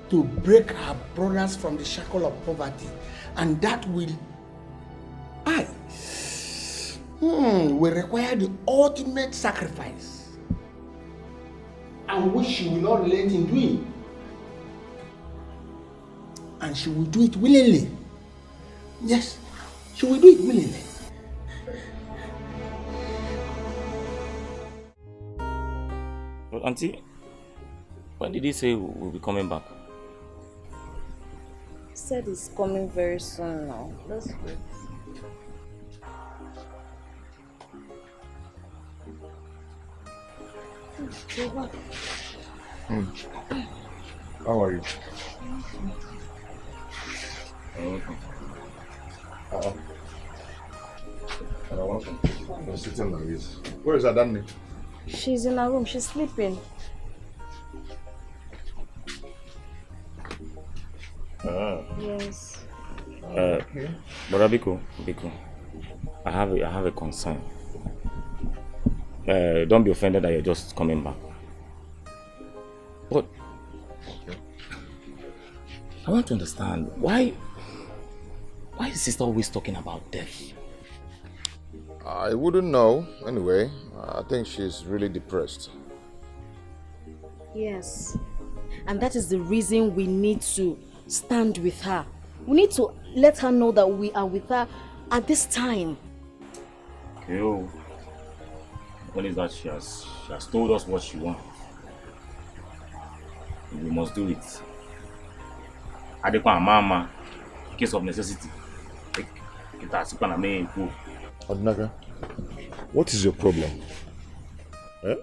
to break her brothers from the shackle of poverty, and that will will require the ultimate sacrifice, and which she will not relent in doing. And she will do it willingly. Yes, she will do it willingly. But Auntie, when did he say we'll be coming back? He said he's coming very soon now. Let's wait. How are you? You're sitting like this. Where is Adani? She's in her room. She's sleeping. Yes. Brother Biko, I have a concern. Don't be offended that you're just coming back. But I want to understand why is sister always talking about death? I wouldn't know. Anyway, I think she's really depressed. Yes. And that is the reason we need to stand with her. We need to let her know that we are with her at this time. Okay, oh. What is that? She has told us what she wants. We must do it. Adequate mama, in case of necessity. Odnaga, what is your problem? Eh?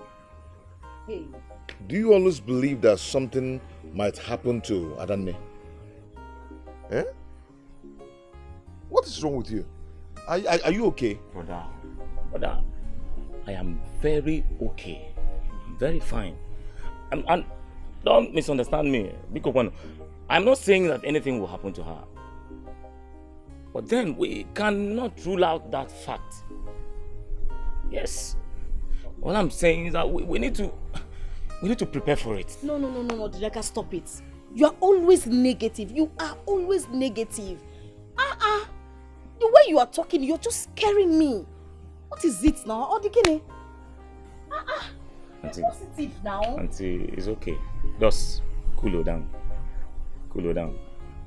Hey. Do you always believe that something might happen to Adane? Eh? What is wrong with you? Are you okay? Brother, I am very okay. I'm very fine. And don't misunderstand me. Because I'm not saying that anything will happen to her. But then we cannot rule out that fact. Yes. All I'm saying is that we need to prepare for it. No, Dileka, stop it. You are always negative. You are always negative. The way you are talking, you're just scaring me. What is it now? Odikine? Auntie, positive now. Auntie, it's okay. Just cool her down. Cool her down.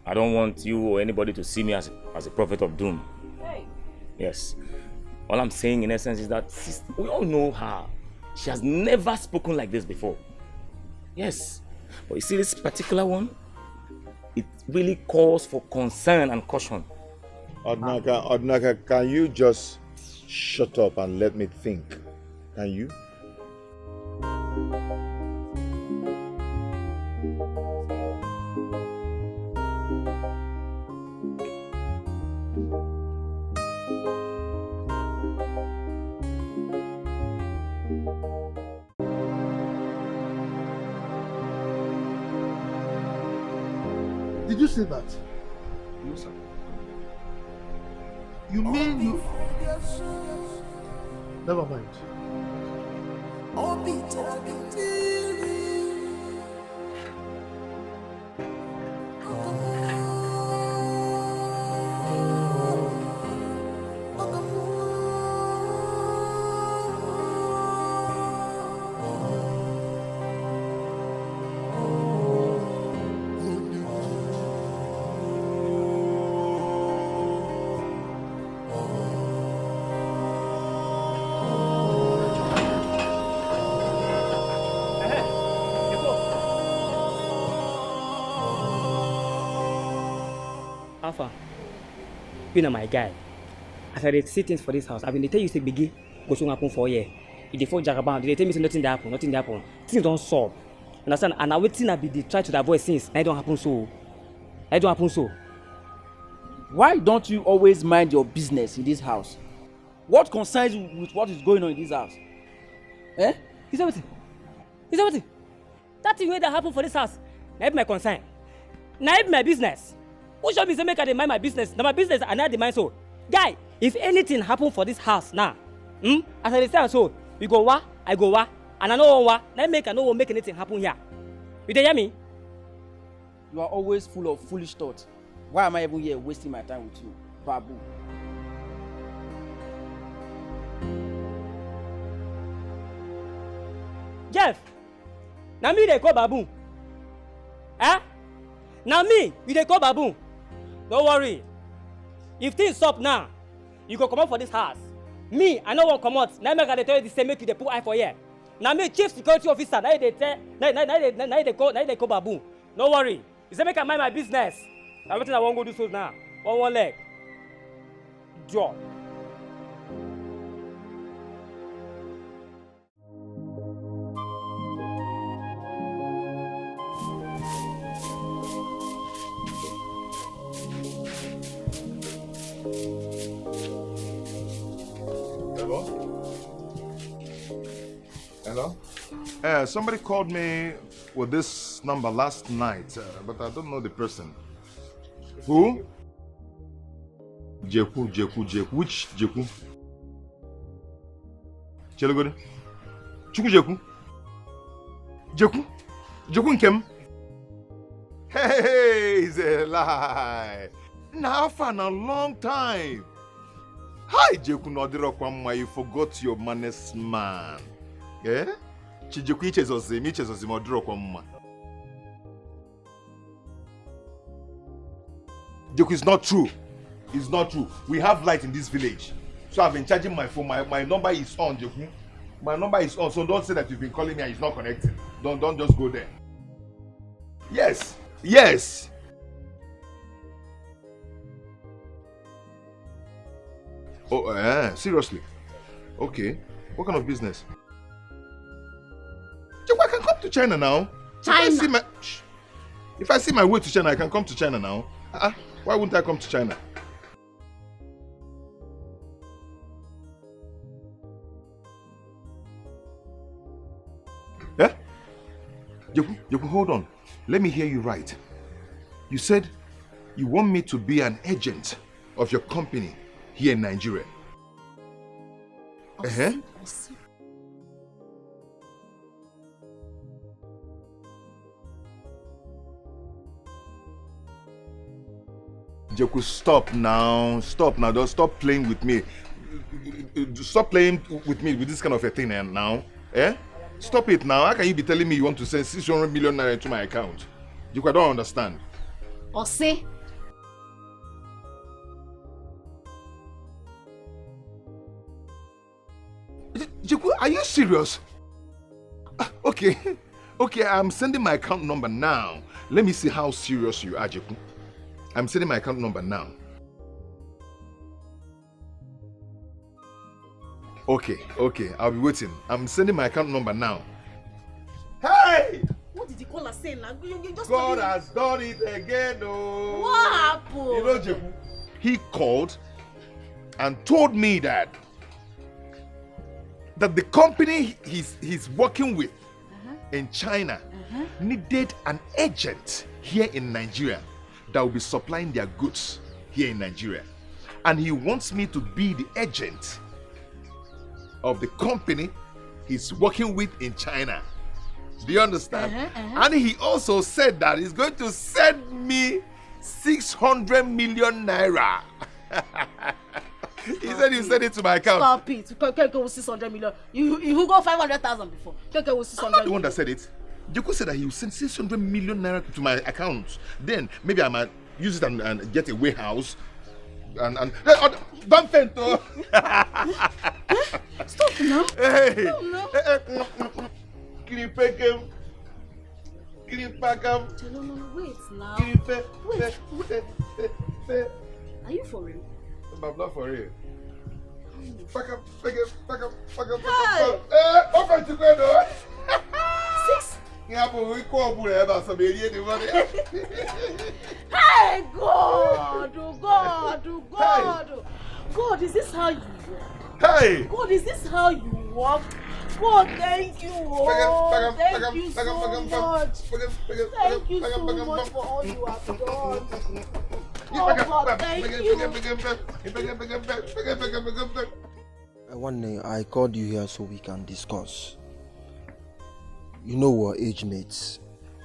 I don't want you or anybody to see me as a prophet of doom. Hey. Yes. All I'm saying in essence is that we all know her. She has never spoken like this before. Yes. But you see this particular one? It really calls for concern and caution. Odnaga, can you just shut up and let me think? Can you? Did you say that? No, sir. You mean you... Never mind. Alpha, you know my guy. As I see things for this house, I've been tell you say biggie go soon happen for a year. If they fall jagaban, they tell me say nothing happen. Things don't solve. Understand? And I waiting I be they try to avoid things. It don't happen so. Why don't you always mind your business in this house? What concerns you with what is going on in this house? Eh? Is everything? That thing that happen for this house, now my concern. Now my business. Who should be say make I mind my business? Now my business and not the mind so. Guy, if anything happen for this house now, as I say so, you go wa, I go wa, and I know wa, now make I know make anything happen here. You hear me? You are always full of foolish thoughts. Why am I even here wasting my time with you, Babu? Jeff, now me they call baboon. Eh? Now me, you they call baboon. Don't worry. If things stop now, you go come out for this house. Me, I no want come out. Now make I tell you the same make you dey put eye for here. Now me chief security officer, now they tell, now they call baboon. No worry. You say make I mind my business. Everything I want go do so now. One leg. Jaw. Hello? Somebody called me with this number last night, but I don't know the person. Who? Jeku. Which Jeku? Chelogode? Chuku Jeku? Jeku Nkem? Hey, it's a lie. Now for a long time. Hi, Jeku Nodiro Kwamma, you forgot your manners, man. Yeah? Chijeku ichezozi Modiro Kwamma. Jeku, it's not true. It's not true. We have light in this village. So I've been charging my phone. My number is on, Jeku. My number is on. So don't say that you've been calling me and it's not connected. Don't just go there. Yes. Oh, seriously? Okay. What kind of business? I can come to China now. China? If I see my way to China, I can come to China now. Why wouldn't I come to China? Yeah? Jeku, hold on. Let me hear you right. You said you want me to be an agent of your company here in Nigeria. Jeku, stop now. Don't stop playing with me. Stop playing with me with this kind of a thing now. Stop it now. How can you be telling me you want to send 600 million naira into my account? Jeku, I don't understand. Ose? Jeku, are you serious? Okay, I'm sending my account number now. Let me see how serious you are, Jeku. I'm sending my account number now. Okay, I'll be waiting. I'm sending my account number now. Hey! What did you call us saying? God has done it again, oh! What happened? You know, Jeku, he called and told me that the company he's working with in China needed an agent here in Nigeria that will be supplying their goods here in Nigeria. And he wants me to be the agent of the company he's working with in China. Do you understand? And he also said that he's going to send me 600 million naira. He said you send it to my account. Stop it. Keke was 600 million. You got 500,000 before. Keke was 600 million. I'm not the one that said it. Jeku said that he will send 600 million naira to my account. Then maybe I might use it and get a warehouse. And don't faint, oh. Stop now. Hey. Stop now. Can you pack him? No, wait now. Wait. Are you for real? I'm not for real. Pack up. Hey! Open to go, 6? Yeah, but we call Buddha about some idiot money. Hey, God! God, is this how you walk? Hey! God, is this how you walk? God, thank you. Oh, thank you so much. Thank you so much for all you have done. Oh, God, thank you. One day I called you here so we can discuss. You know we're age mates,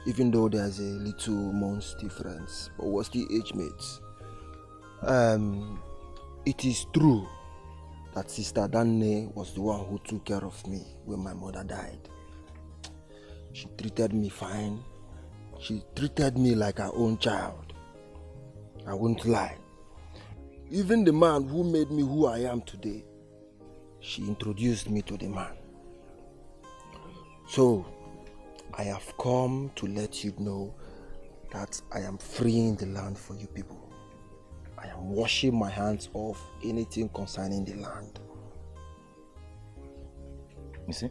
even though there's a little months difference, but we're still age mates. It is true that Sister Danne was the one who took care of me when my mother died. She treated me fine. She treated me like her own child. I won't lie. Even the man who made me who I am today, she introduced me to the man. So, I have come to let you know that I am freeing the land for you people. I am washing my hands off anything concerning the land. You see?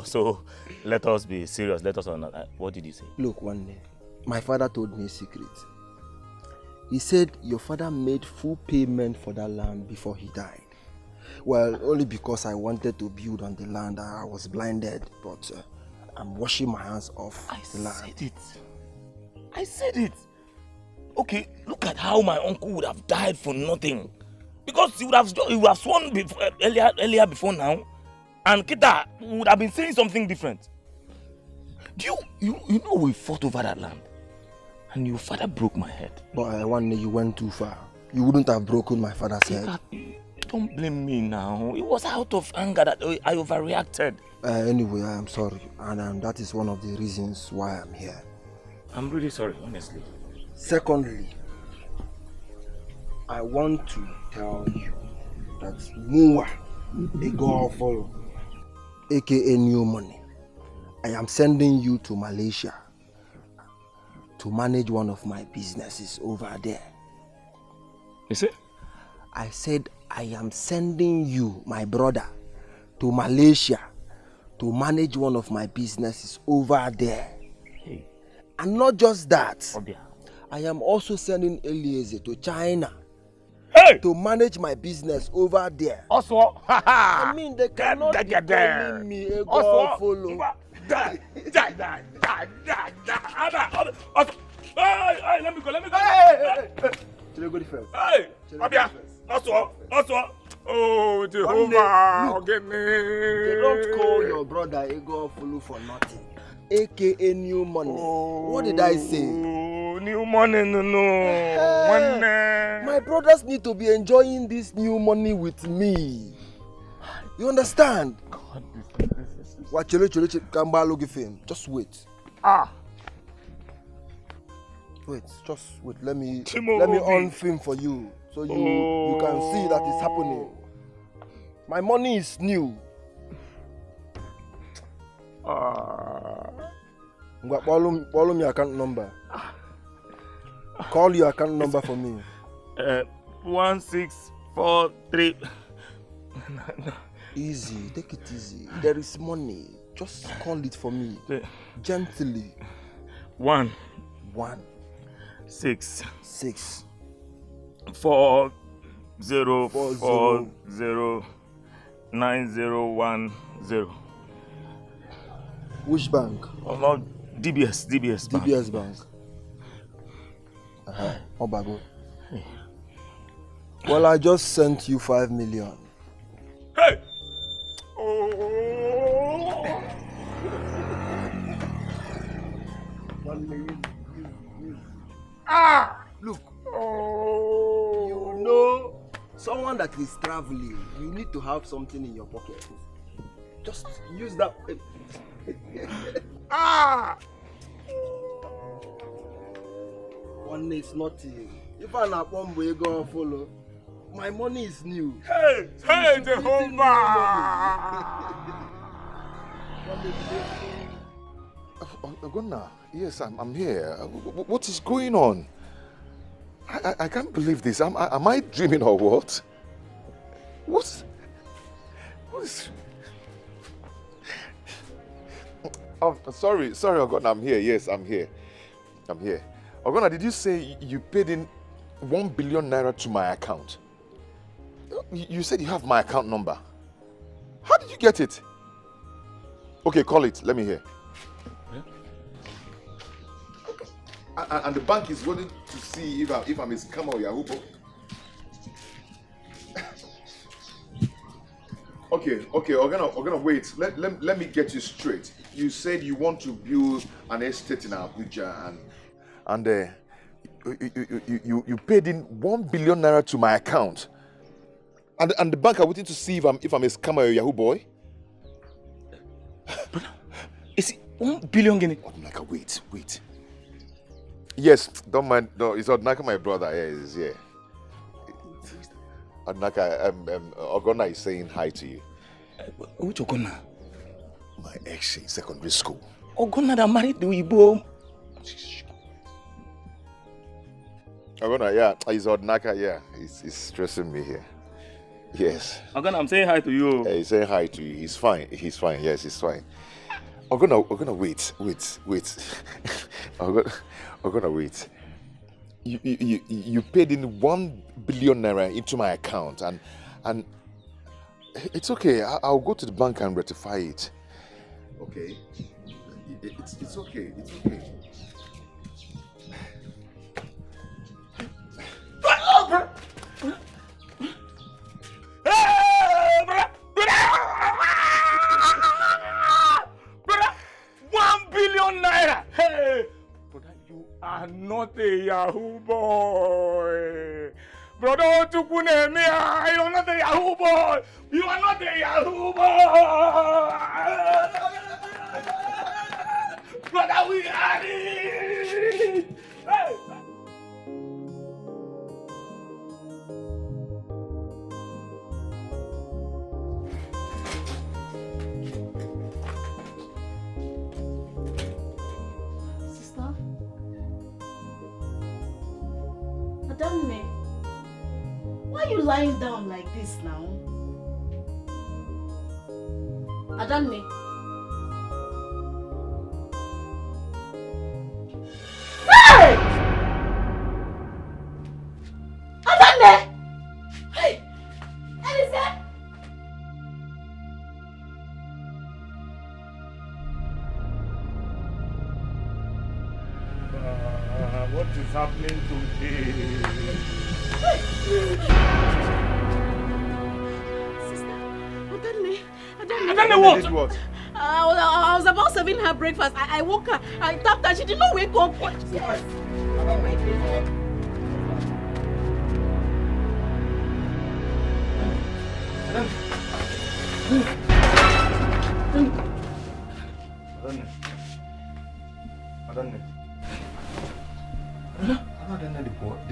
So let us be serious. Let us not. What did he say? Look, one day, my father told me a secret. He said your father made full payment for that land before he died. Well, only because I wanted to build on the land, I was blinded. But I'm washing my hands off the land. I said it. Okay, look at how my uncle would have died for nothing. Because he would have sworn before, earlier before now. And Kita would have been saying something different. Do you know we fought over that land? And your father broke my head. But one day you went too far. You wouldn't have broken my father's head. Don't blame me now. It was out of anger that I overreacted. Anyway, I am sorry. And that is one of the reasons why I'm here. I'm really sorry, honestly. Secondly, I want to tell you that Mua, a girl follow, aka New Money, I am sending you to Malaysia to manage one of my businesses over there. You see? I said I am sending you, my brother, to Malaysia to manage one of my businesses over there. Hey. And not just that, Obia. I am also sending Eliezer to China to manage my business over there. Also, I mean, they cannot be calling me a girl follow. Let me go. Should I go first? Hey, Obia. Also. Oh, Jehovah, forgive me. They don't call your brother a girl follow for nothing. AKA New Money. What did I say? New Money, no. My brothers need to be enjoying this new money with me. You understand? God, just wait. Wait, just wait. Let me on film for you, so you can see that it's happening. My money is new. Follow me account number. Call your account number for me. 1643. Easy, take it easy. There is money. Just call it for me. Gently. 1 6 4 0 4 0 9010. Which bank? No, DBS Bank. DBS Bank. Obago. Well, I just sent you 5 million. Hey! Look. You know, someone that is traveling, you need to have something in your pocket. Just use that. One is nothing. If I'm not one way go follow, my money is new. Hey, Jehovah! Ogonna, yes, I'm here. What is going on? I can't believe this. Am I dreaming or what? What is... Oh, sorry, Ogonna, I'm here. Yes, I'm here. Ogonna, did you say you paid in 1 billion naira to my account? You said you have my account number. How did you get it? Okay, call it. Let me hear. Yeah. And the bank is wanting to see if I'm a scammer or Yahoo. Okay, Ogonna, wait. Let me get you straight. You said you want to build an estate in Abuja and you paid in 1 billion naira to my account. And the bank are waiting to see if I'm a scammer or a Yahoo boy. Brother, is it 1 billion guinea? Odnaka, wait. Yes, don't mind. No, it's Odnaka, my brother. Yeah. Odnaka, Ogona is saying hi to you. Which Ogona? My ex in secondary school. Ogona that married the Igbo. Ogona, yeah, he's Odnaka, yeah. He's stressing me here. Yes. Ogona, I'm saying hi to you. Yeah, he's saying hi to you. He's fine. Yes, he's fine. Ogona, wait. Ogona, wait. You paid in 1 billion naira into my account, and it's okay. I'll go to the bank and rectify it. Okay. It's okay. It's okay. Brother, 1 billion naira. Hey, brother, you are not a Yahoo boy. Brother, you are not a Yahoo boy. You are not a Yahoo boy. Brother, we are it. Hey. Adanne, why are you lying down like this now? Adanne. Hey! Adanne! Hey! Elisa! What is happening today? Sister, Adanne, Adanne, what? I was about serving her breakfast. I woke her. I tapped her. She did not wake up. Yes. Adanne.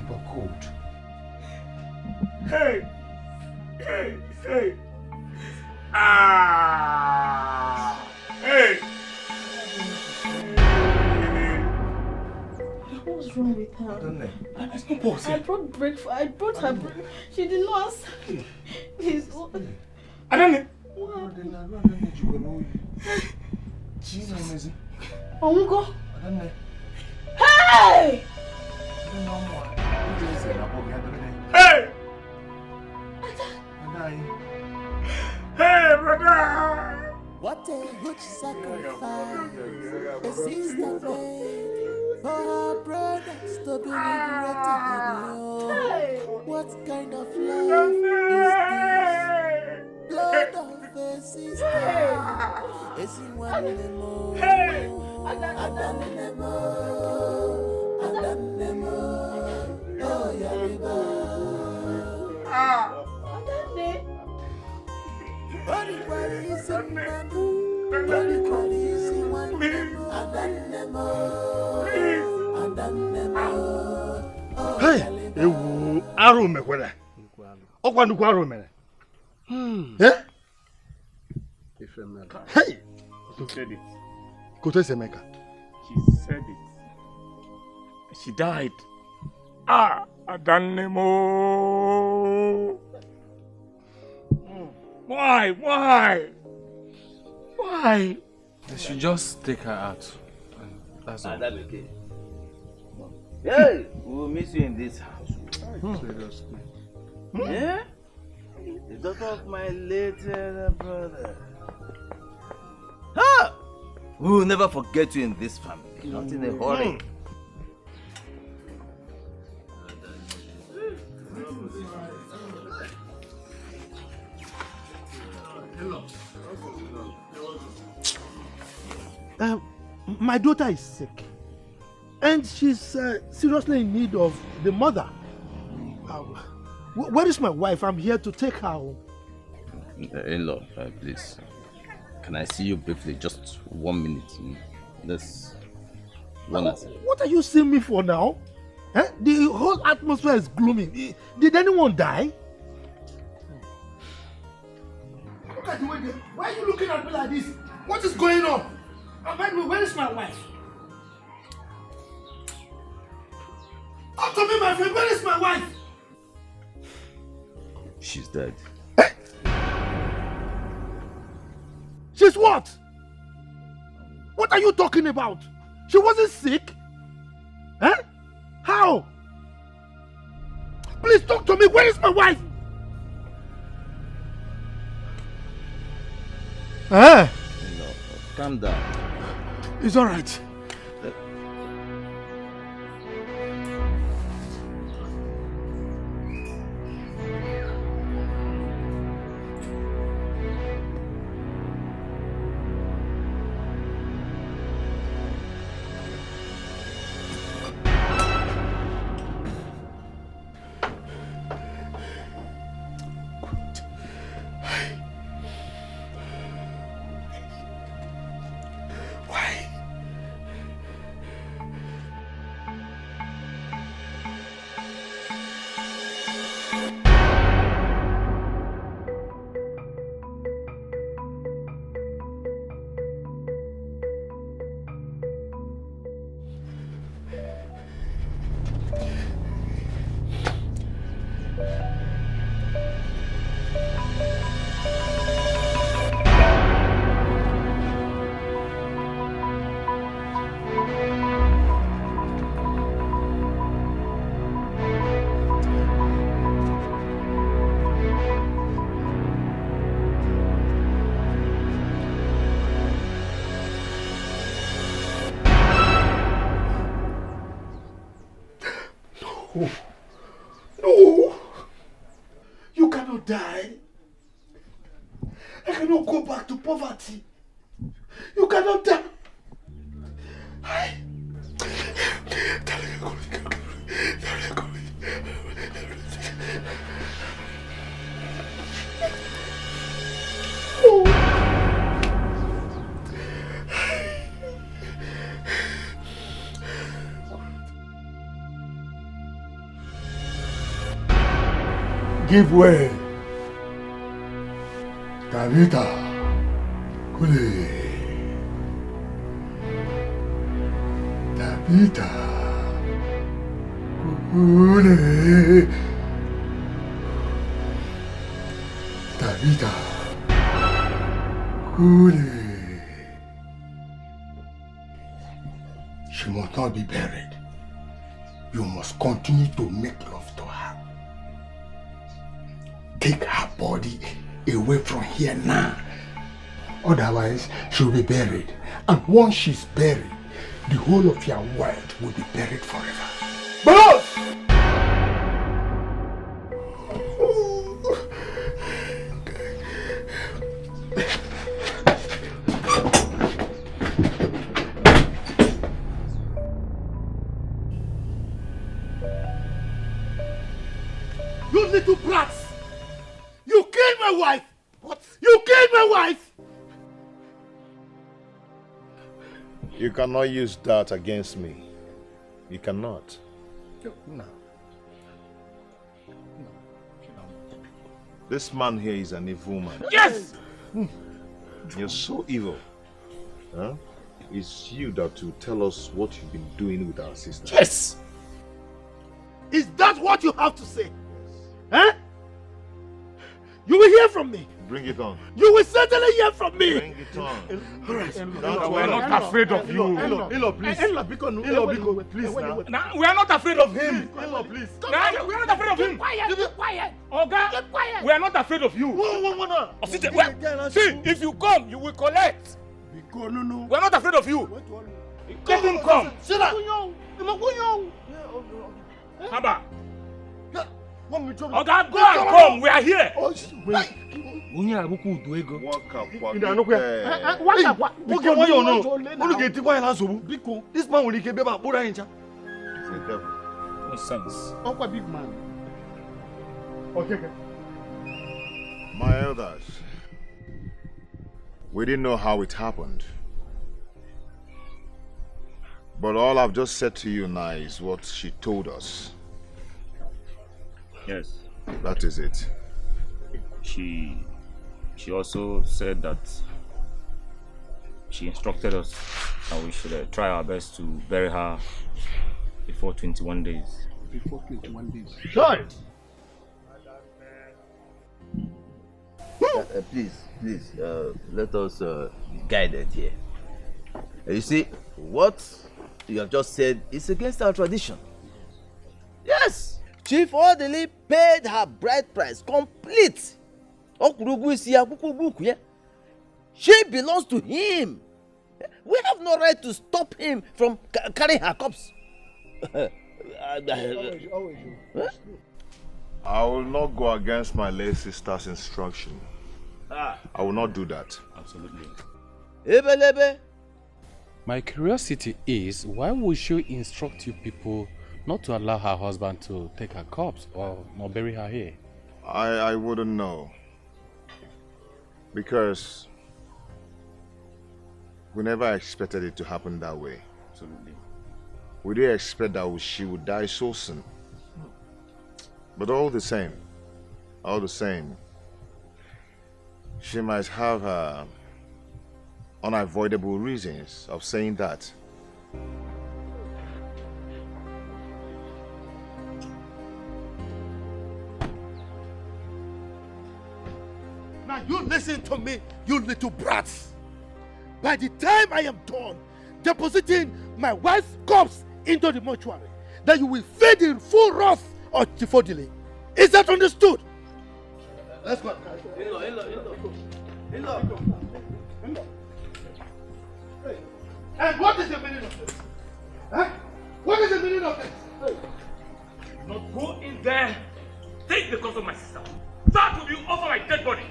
The cold. Hey! Hey! What's wrong with her? It's not possible. I brought breakfast. I brought her breakfast. She did not answer. Please. Adanne. Ongo. Hey! Hey! Hey, brother! What a huge sacrifice a sister made for her brothers to be liberated. What kind of love is this? Blood of a sister. Is he one anymore? Oh, yeah, Hey, ewu arụ mekwere. Ọkwa nnukwu arụ mere. Hey! She said it. Koto Semeka. She said it. She died. Adanne. Why? They should just take her out. That's all. That's okay. Hey, we will miss you in this house. Seriously. Yeah? The daughter of my late brother. We will never forget you in this family. Not in a hurry. My daughter is sick, and she's seriously in need of the mother. Where is my wife? I'm here to take her home. In-law, please. Can I see you briefly? Just 1 minute. Let's run us. What are you seeing me for now? The whole atmosphere is gloomy. Did anyone die? Look at the way why are you looking at me like this? What is going on? And by the way, where is my wife? Talk to me, my friend. Where is my wife? She's dead. She's what? What are you talking about? She wasn't sick? How? Please talk to me. Where is my wife? No, calm down. It's all right. No! You cannot die. I cannot go back to poverty. You cannot die. Give way. Tabitha. Kule. Tabitha. Kule. Tabitha. Kule. She must not be buried. You must continue to make love to her. Take her body away from here now. Otherwise, she'll be buried. And once she's buried, the whole of your world will be buried forever. Boss! You little brats! You killed my wife! What? You killed my wife! You cannot use that against me. You cannot. No. This man here is an evil man. Yes! You're so evil. Huh? It's you that will tell us what you've been doing with our sister. Yes! Is that what you have to say? Huh? You will hear from me. Bring it on. You will certainly hear from me. Bring it on. All right. We're not afraid of you. Elo, please. Please. Now, we are not afraid of him. Elo, please. We are not afraid of him. Keep quiet. Oga, Keep quiet. we are not afraid of you. See, if you come, you will collect. We are not afraid of you. Let him come. Haba. Oga, go and come. We are here. This man will be Nonsense. Uncle big man. Okay. My elders, we didn't know how it happened. But all I've just said to you now is what she told us. Yes. That is it. She also said that she instructed us that we should try our best to bury her before 21 days. Before 21 days. Sure. Please, let us be guided here. You see, what you have just said is against our tradition. Yes, Chief Orderly paid her bride price complete. She belongs to him. We have no right to stop him from carrying her corpse. I will not go against my late sister's instruction. I will not do that. Absolutely. My curiosity is, why would she instruct you people not to allow her husband to take her corpse or not bury her here? I wouldn't know. Because we never expected it to happen that way. Absolutely. We didn't expect that she would die so soon. But all the same, she might have unavoidable reasons of saying that. Now you listen to me, you little brats. By the time I am done depositing my wife's corpse into the mortuary, that you will feed in full wrath of Tifodili. Is that understood? Let's go. And what is the meaning of this? Huh? What is the meaning of this? Not go in there. Take the corpse of my sister. That will be over my dead body.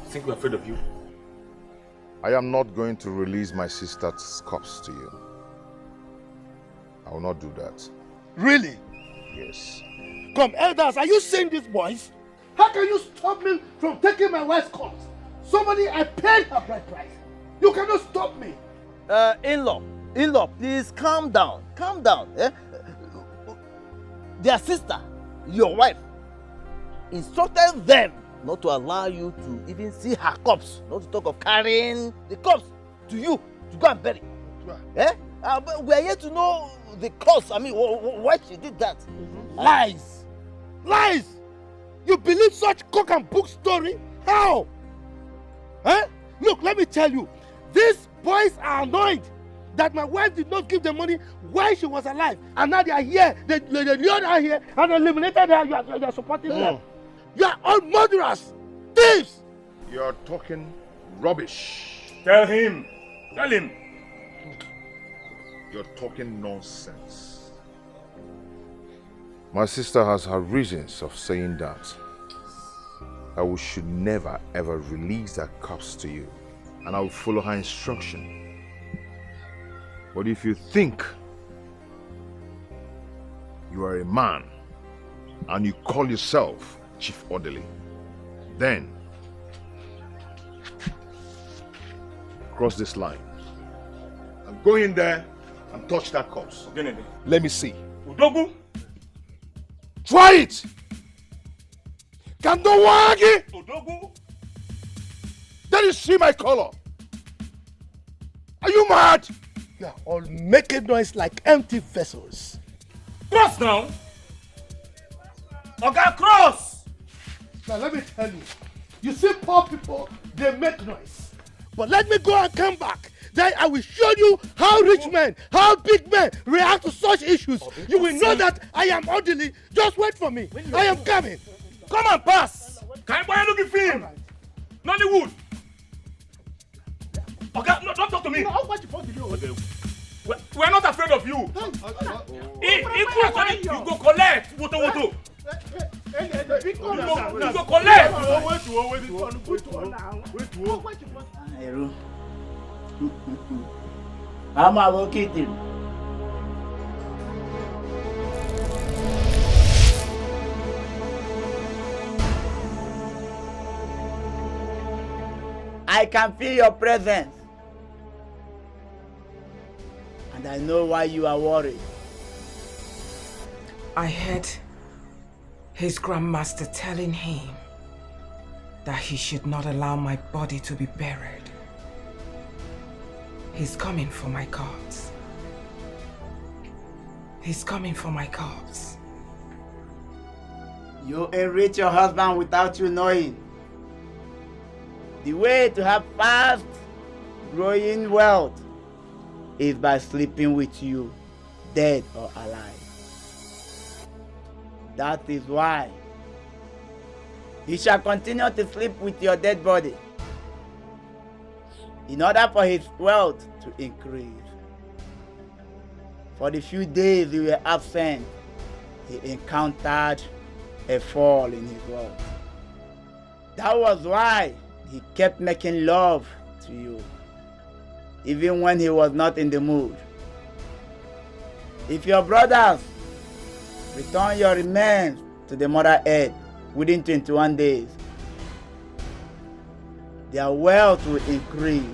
I think we're afraid of you. I am not going to release my sister's corpse to you. I will not do that. Really? Yes. Come, elders, are you seeing these boys? How can you stop me from taking my wife's corpse? Somebody, I paid her bride price. You cannot stop me. In-law, please calm down. Calm down. Their sister, your wife, instructed them not to allow you to even see her corpse, not to talk of carrying the corpse to you to go and bury. But we are here to know the cause. I mean, why she did that. Lies! Lies! You believe such cock and book story? How? Look, let me tell you, these boys are annoyed that my wife did not give them money while she was alive, and now they are here. They lured her here and eliminated her. You are supporting them. You are all murderers, thieves. You are talking rubbish. Tell him. You're talking nonsense. My sister has her reasons of saying that. We should never ever release that corpse to you, and I will follow her instruction. But if you think you are a man and you call yourself Chief Orderly, then cross this line and go in there and touch that corpse. Let me see. Udogu. Try it. Kandowagi. Udogu. Then you see my color. Are you mad? You are all making noise like empty vessels. Cross now. Oga, cross. Now let me tell you. You see poor people, they make noise. But let me go and come back. Then I will show you how rich men, how big men react to such issues. You will know that I am orderly. Just wait for me. I am coming. Come and pass. Can I look at film? Nollywood. Okay, no, don't talk to me. We're not afraid of you. If you go collect, woto. You go collect. I'm a I can feel your presence. And I know why you are worried. I heard his grandmaster telling him that he should not allow my body to be buried. He's coming for my corpse. He's coming for my corpse. You enrich your husband without you knowing. The way to have fast growing wealth is by sleeping with you, dead or alive. That is why he shall continue to sleep with your dead body in order for his wealth to increase. For the few days you were absent, he encountered a fall in his wealth. That was why he kept making love to you, even when he was not in the mood. If your brothers return your remains to the mother earth within 21 days, their wealth will increase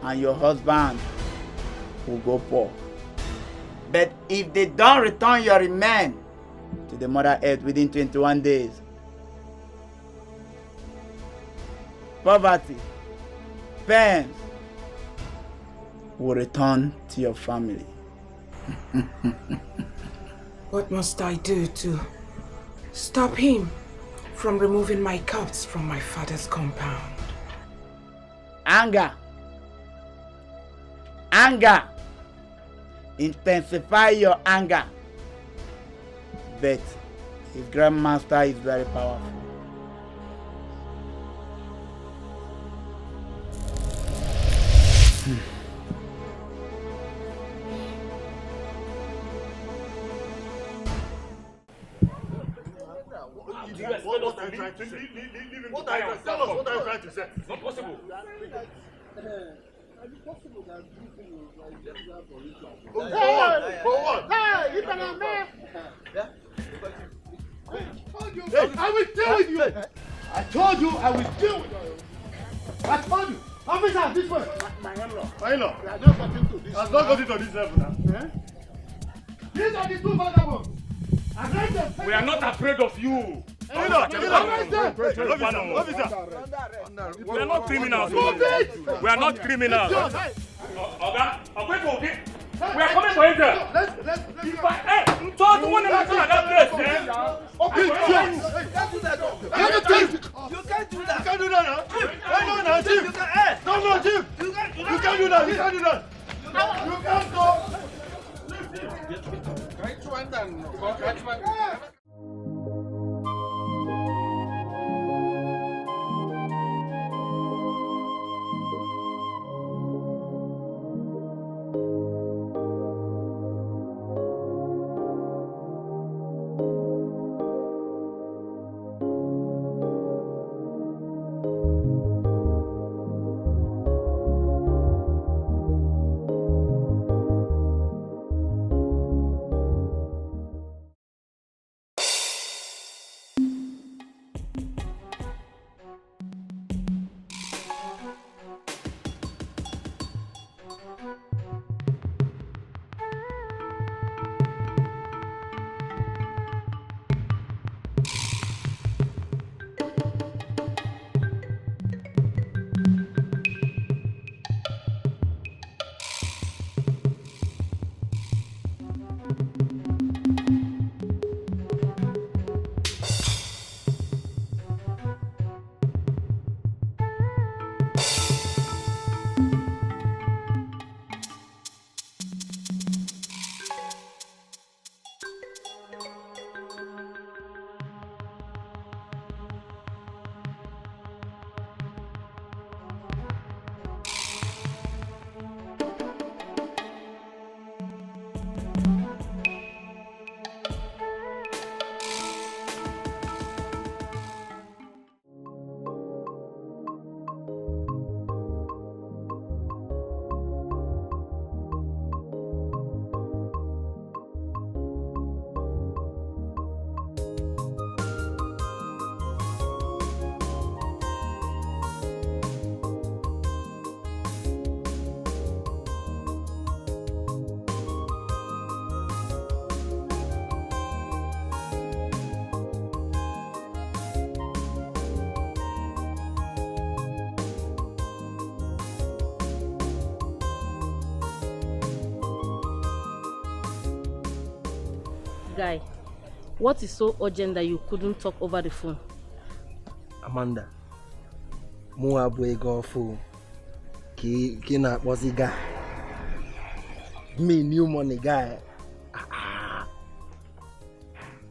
and your husband will go poor. But if they don't return your remains to the mother earth within 21 days, poverty, pains will return to your family. What must I do to stop him from removing my corpse from my father's compound? Anger. Anger. Intensify your anger. But his grandmaster is very powerful. What are you trying to say? What are you trying to tell us? What are you trying to say? It's not possible. For what? Hey, you can have man. Hey, I will deal with you. I told you I will deal with you. I told you. Officer, this way. My in-law. My in-law. We are just getting to this. I've not got it to this level now. These are the two vagabonds. We are not afraid of you. We are not criminals. We are not criminals. Oga, we are coming for him there. Hey, so the one in that place, eh? You can't do that. You can't do that. No, Chief. No, Chief. You can't do that. You can't do that. You can't go. Guy, what is so urgent that you couldn't talk over the phone? Amanda, Mua Buego Fu, Kina was the guy. Me, new money guy.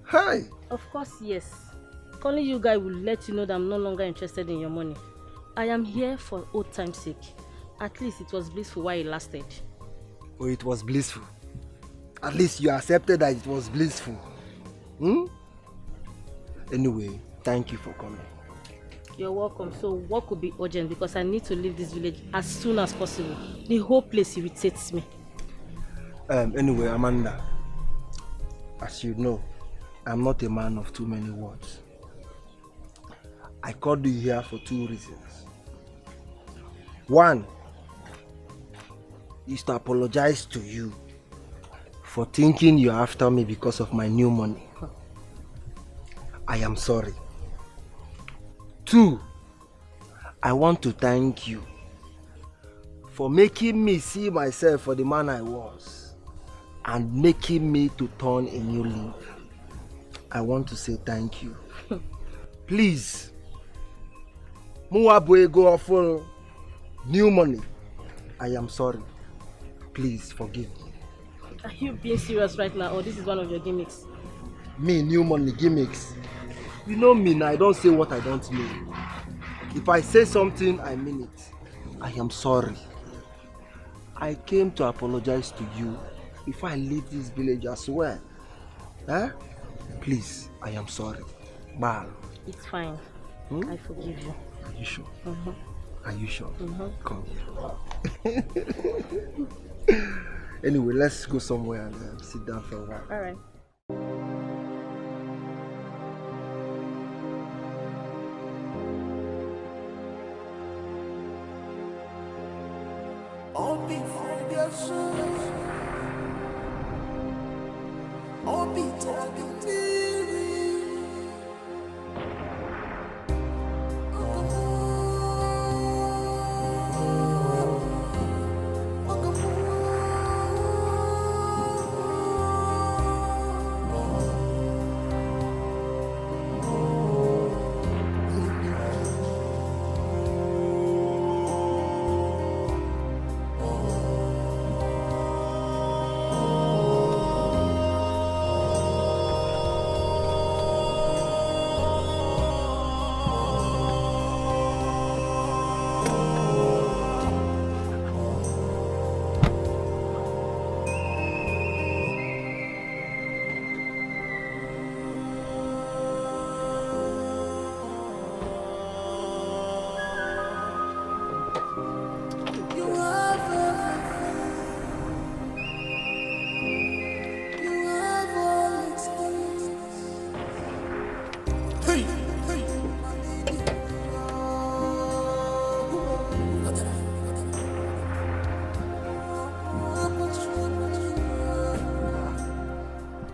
Hi. Of course, yes. Calling you guy will let you know that I'm no longer interested in your money. I am here for old time's sake. At least it was blissful while it lasted. Oh, it was blissful. At least you accepted that it was blissful. Anyway, thank you for coming. You're welcome. So what could be urgent? Because I need to leave this village as soon as possible. The whole place irritates me. Anyway, Amanda, as you know, I'm not a man of too many words. I called you here for 2 reasons. One is to apologize to you for thinking you're after me because of my new money. I am sorry. 2, I want to thank you for making me see myself for the man I was and making me to turn a new leaf. I want to say thank you. Please, Muabuego Ofo, new money. I am sorry. Please forgive me. Are you being serious right now, or this is one of your gimmicks? Me, new money gimmicks. You know me now, I don't say what I don't mean. If I say something, I mean it. I am sorry. I came to apologize to you before I leave this village as well. Please, I am sorry. Bye. It's fine. I forgive you. Are you sure? Mm-hmm. Are you sure? Mm-hmm. Come. Anyway, let's go somewhere and sit down for a while. All right.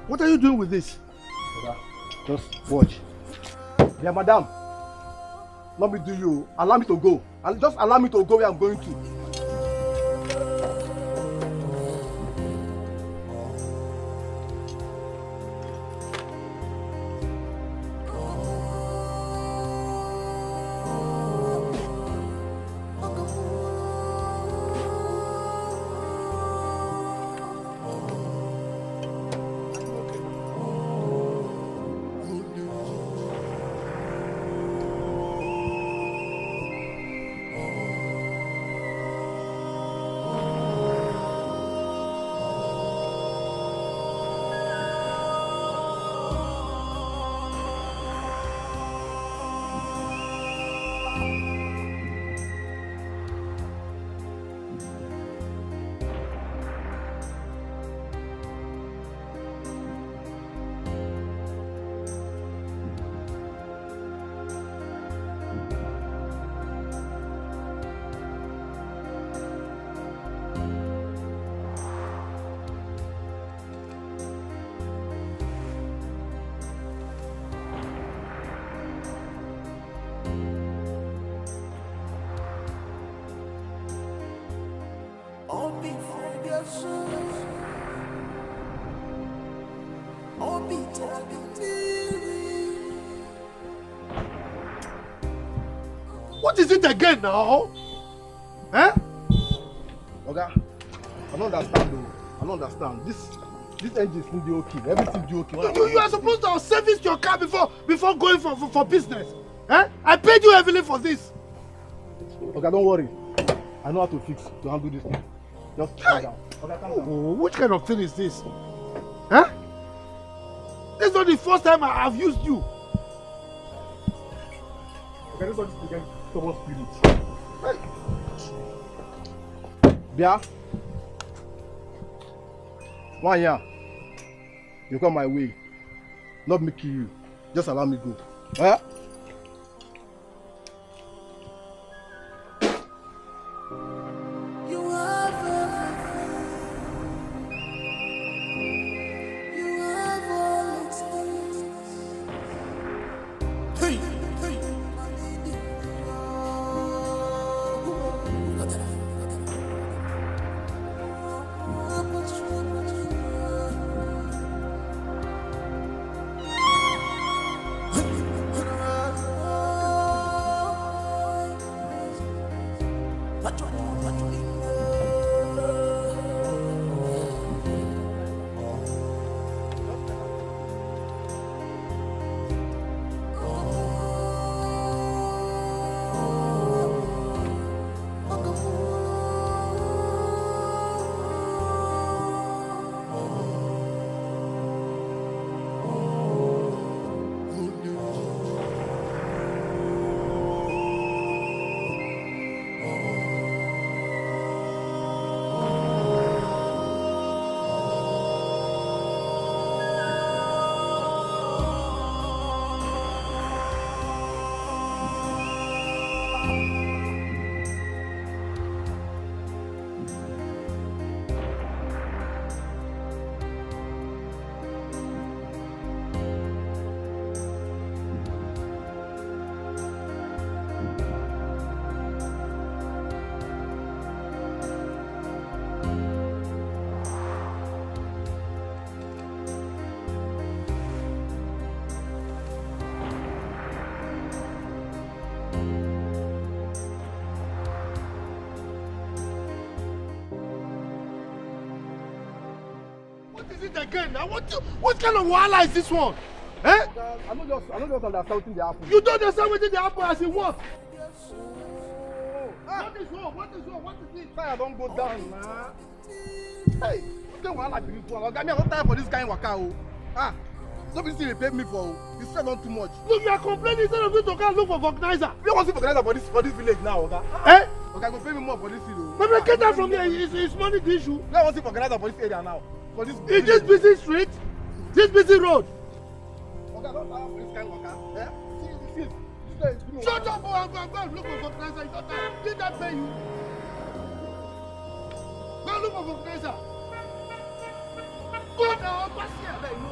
What are you doing with this? Just watch. Yeah, madam. Let me do you. Allow me to go. Just allow me to go where I'm going to. What is it again now? Eh? Okay. I don't understand though. I don't understand. This engine is still okay. Everything is okay. You are supposed to have serviced your car before going for business. Eh? I paid you heavily for this. Okay, don't worry. I know how to handle this thing. Just calm down. Okay, calm down. Oh, which kind of thing is this? Huh? This is not the first time I have used you. Okay, this one is again stubborn spirit. Bia. One year. You come my way. Not me kill you. Just allow me go. Eh? Again, now what kind of wahala is this one? Eh? I don't just understand what they happen. You don't understand what they happen as in what? What is wrong? What is wrong? What is it? Tire don't go down, man. Hey, what kind of wahala be this one? Oga, me I don't time for this kind of waka o. Ah, nobody still pay me for o. You spend on too much. Look, you are complaining instead of you to go and look for organizer. You want to see organizer for this village now, Oga? Eh? Oga, go pay me more for this thing o. But get that from here. It's money the issue. You want to see organizer for this area now? For this in this busy street, this busy road. Oga, don't tire for this kind of waka. Eh? See. Shut up, oh, go and look for organizer. You don't time. Did that pay you? Go and look for organizer. Go now, pass here. There you go.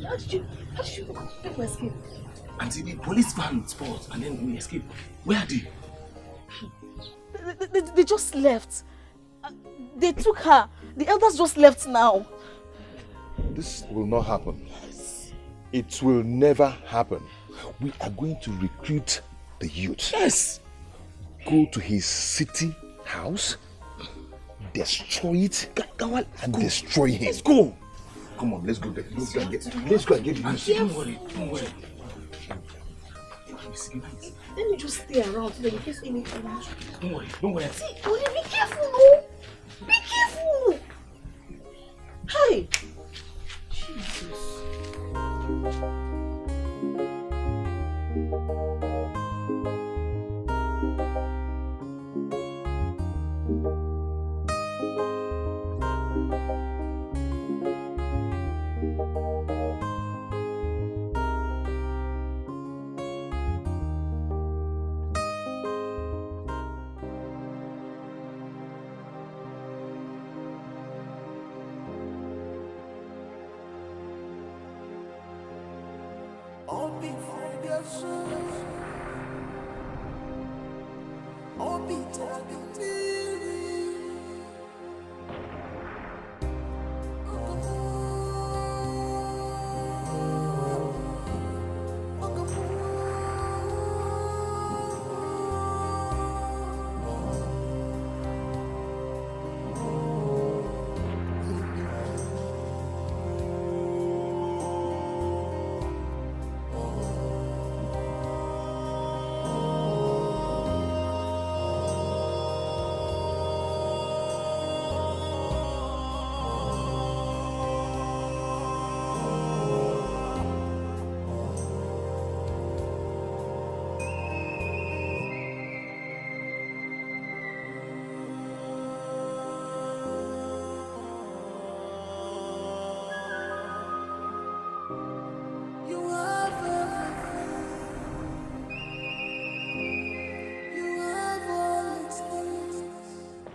How did you escape? Auntie, the police van spot and then we escaped. Where are they? They just left. They took her. The elders just left now. This will not happen. It will never happen. We are going to recruit the youth. Yes. Go to his city house, destroy it, and destroy him. Let's go. Come on, let's go there. Let's go and get the youth. Don't worry, don't worry. Let me just stay around so that in case anything happens. Don't worry, don't worry. See, Oli, be careful, no? Be careful. Hi. Jesus.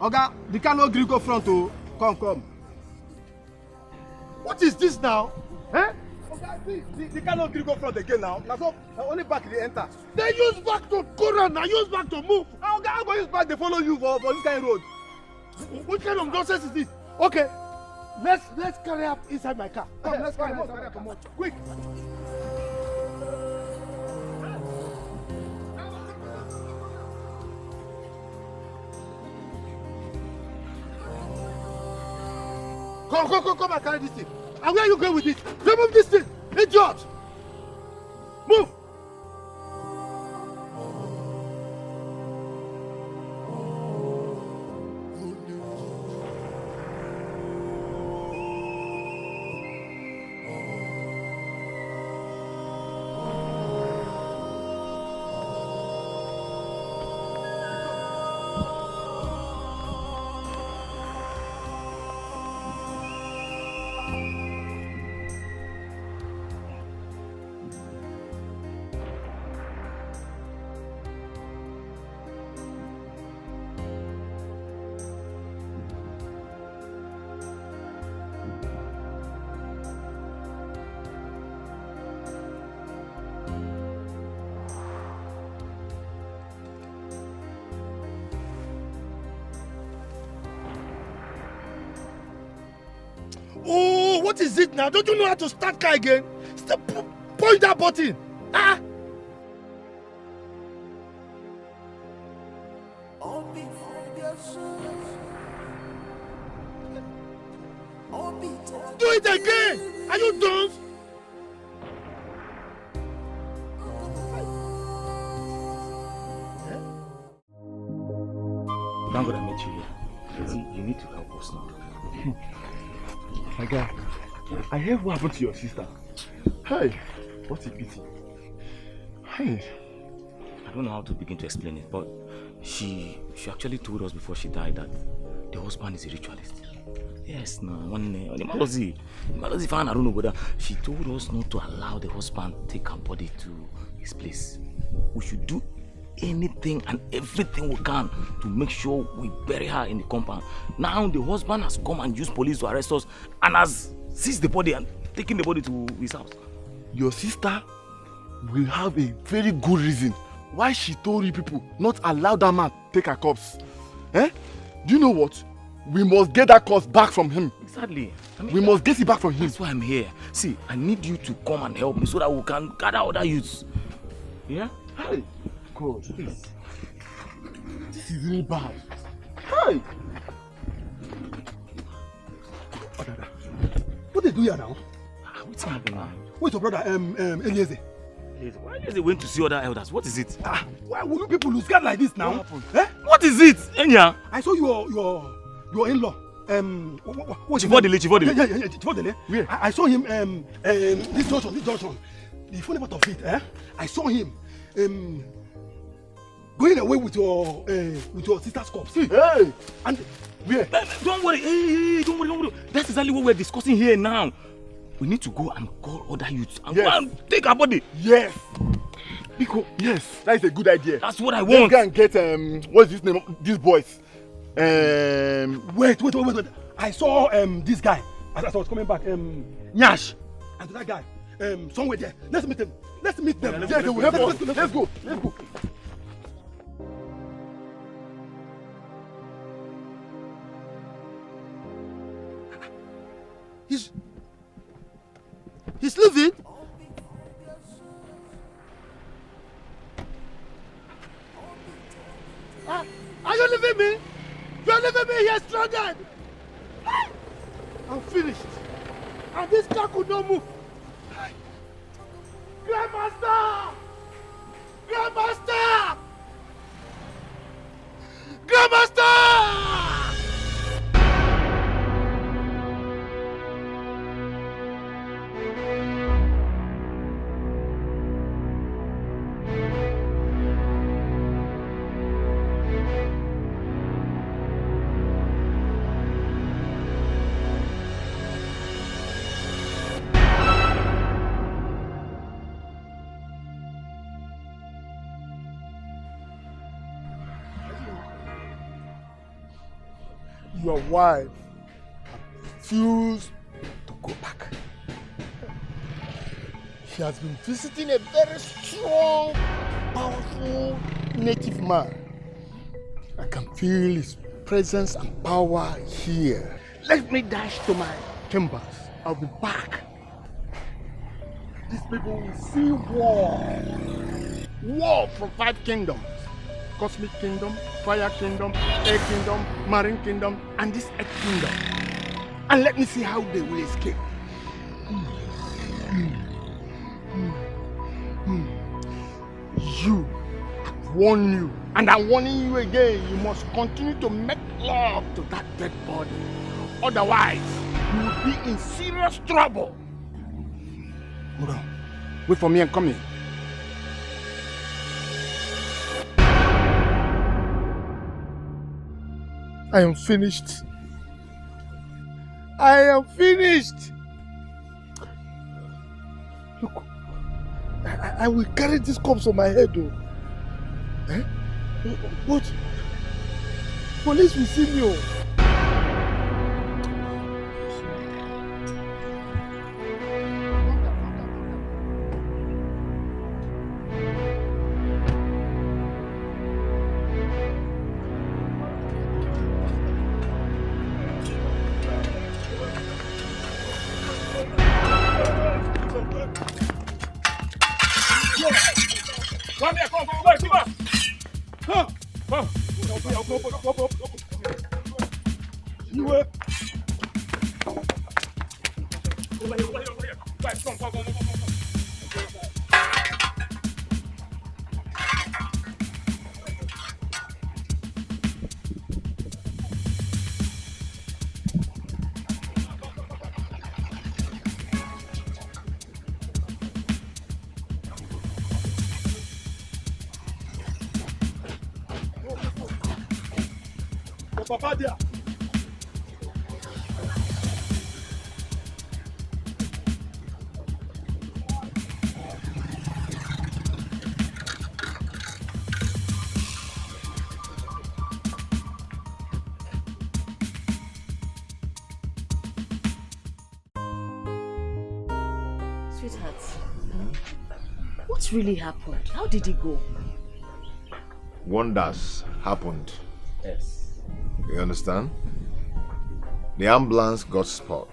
Oga, the car no gree go front o. Come. What is this now? Eh? Oga, the car no gree go front again now. Na so only back dey enter. They use back to go round, na use back to move. Oga, how go use back dey follow you for this kind of road? Which kind of nonsense is this? Okay, let's carry up inside my car. Come, let's carry up. Quick. Come and carry this thing. And where are you going with it? Remove this thing, idiot! Move! Oh, what is it now? Don't you know how to start car again? Stop, point that button. Ah! Do it again! Are you done? Thank God I met you here. See, you need to help us now. My guy, I heard what happened to your sister. Hey, what a pity. Hey. I don't know how to begin to explain it, but she actually told us before she died that the husband is a ritualist. Yes, no, I don't know whether she told us not to allow the husband take her body to his place. We should do anything and everything we can to make sure we bury her in the compound. Now the husband has come and used police to arrest us and has seized the body and taken the body to his house. Your sister will have a very good reason why she told you people not allow that man take her corpse. Eh? Do you know what? We must get that corpse back from him. Exactly. We must get it back from him. That's why I'm here. See, I need you to come and help me so that we can gather other youths. Yeah? Hey. God, please. This is really bad. Hey! Oh, Dada. What they do here now? What's happening now? Where's your brother, Eliezer? Why is he went to see other elders? What is it? Why would you people lose guard like this now? What happened? Eh? What is it, Enya? I saw your in-law. Chivodele. Yeah, Chivodele. Where? I saw him. This junction. The funny part of it, I saw him. Going away with your sister's corpse. Hey! And where? Don't worry. Hey, don't worry. That's exactly what we're discussing here now. We need to go and call other youths and go and take our body. Yes. Biko. Yes, that is a good idea. That's what I want. Let's go and get what's his name? These boys. Wait. I saw this guy as I was coming back. Nyash. And that guy. Somewhere there. Let's meet them. Yes, they will help us. Let's go. He's leaving. Are you leaving me? You are leaving me here stranded. I'm finished. And this car could not move. Grandmaster! Your wife refused to go back. She has been visiting a very strong, powerful native man. I can feel his presence and power here. Let me dash to my chambers. I'll be back. these people will see war. War from 5 kingdoms. Cosmic kingdom, fire kingdom, air kingdom, marine kingdom, and this earth kingdom. And let me see how they will escape. You, I've warned you, and I'm warning you again. You must continue to make love to that dead body. Otherwise, you will be in serious trouble. Hold on. Wait for me and come here. I am finished. I am finished. Look, I will carry this corpse on my head, though. Eh? But police will see me. Papa there. Sweetheart, what really happened? How did it go? Wonders happened. Yes. You understand? The ambulance got spot.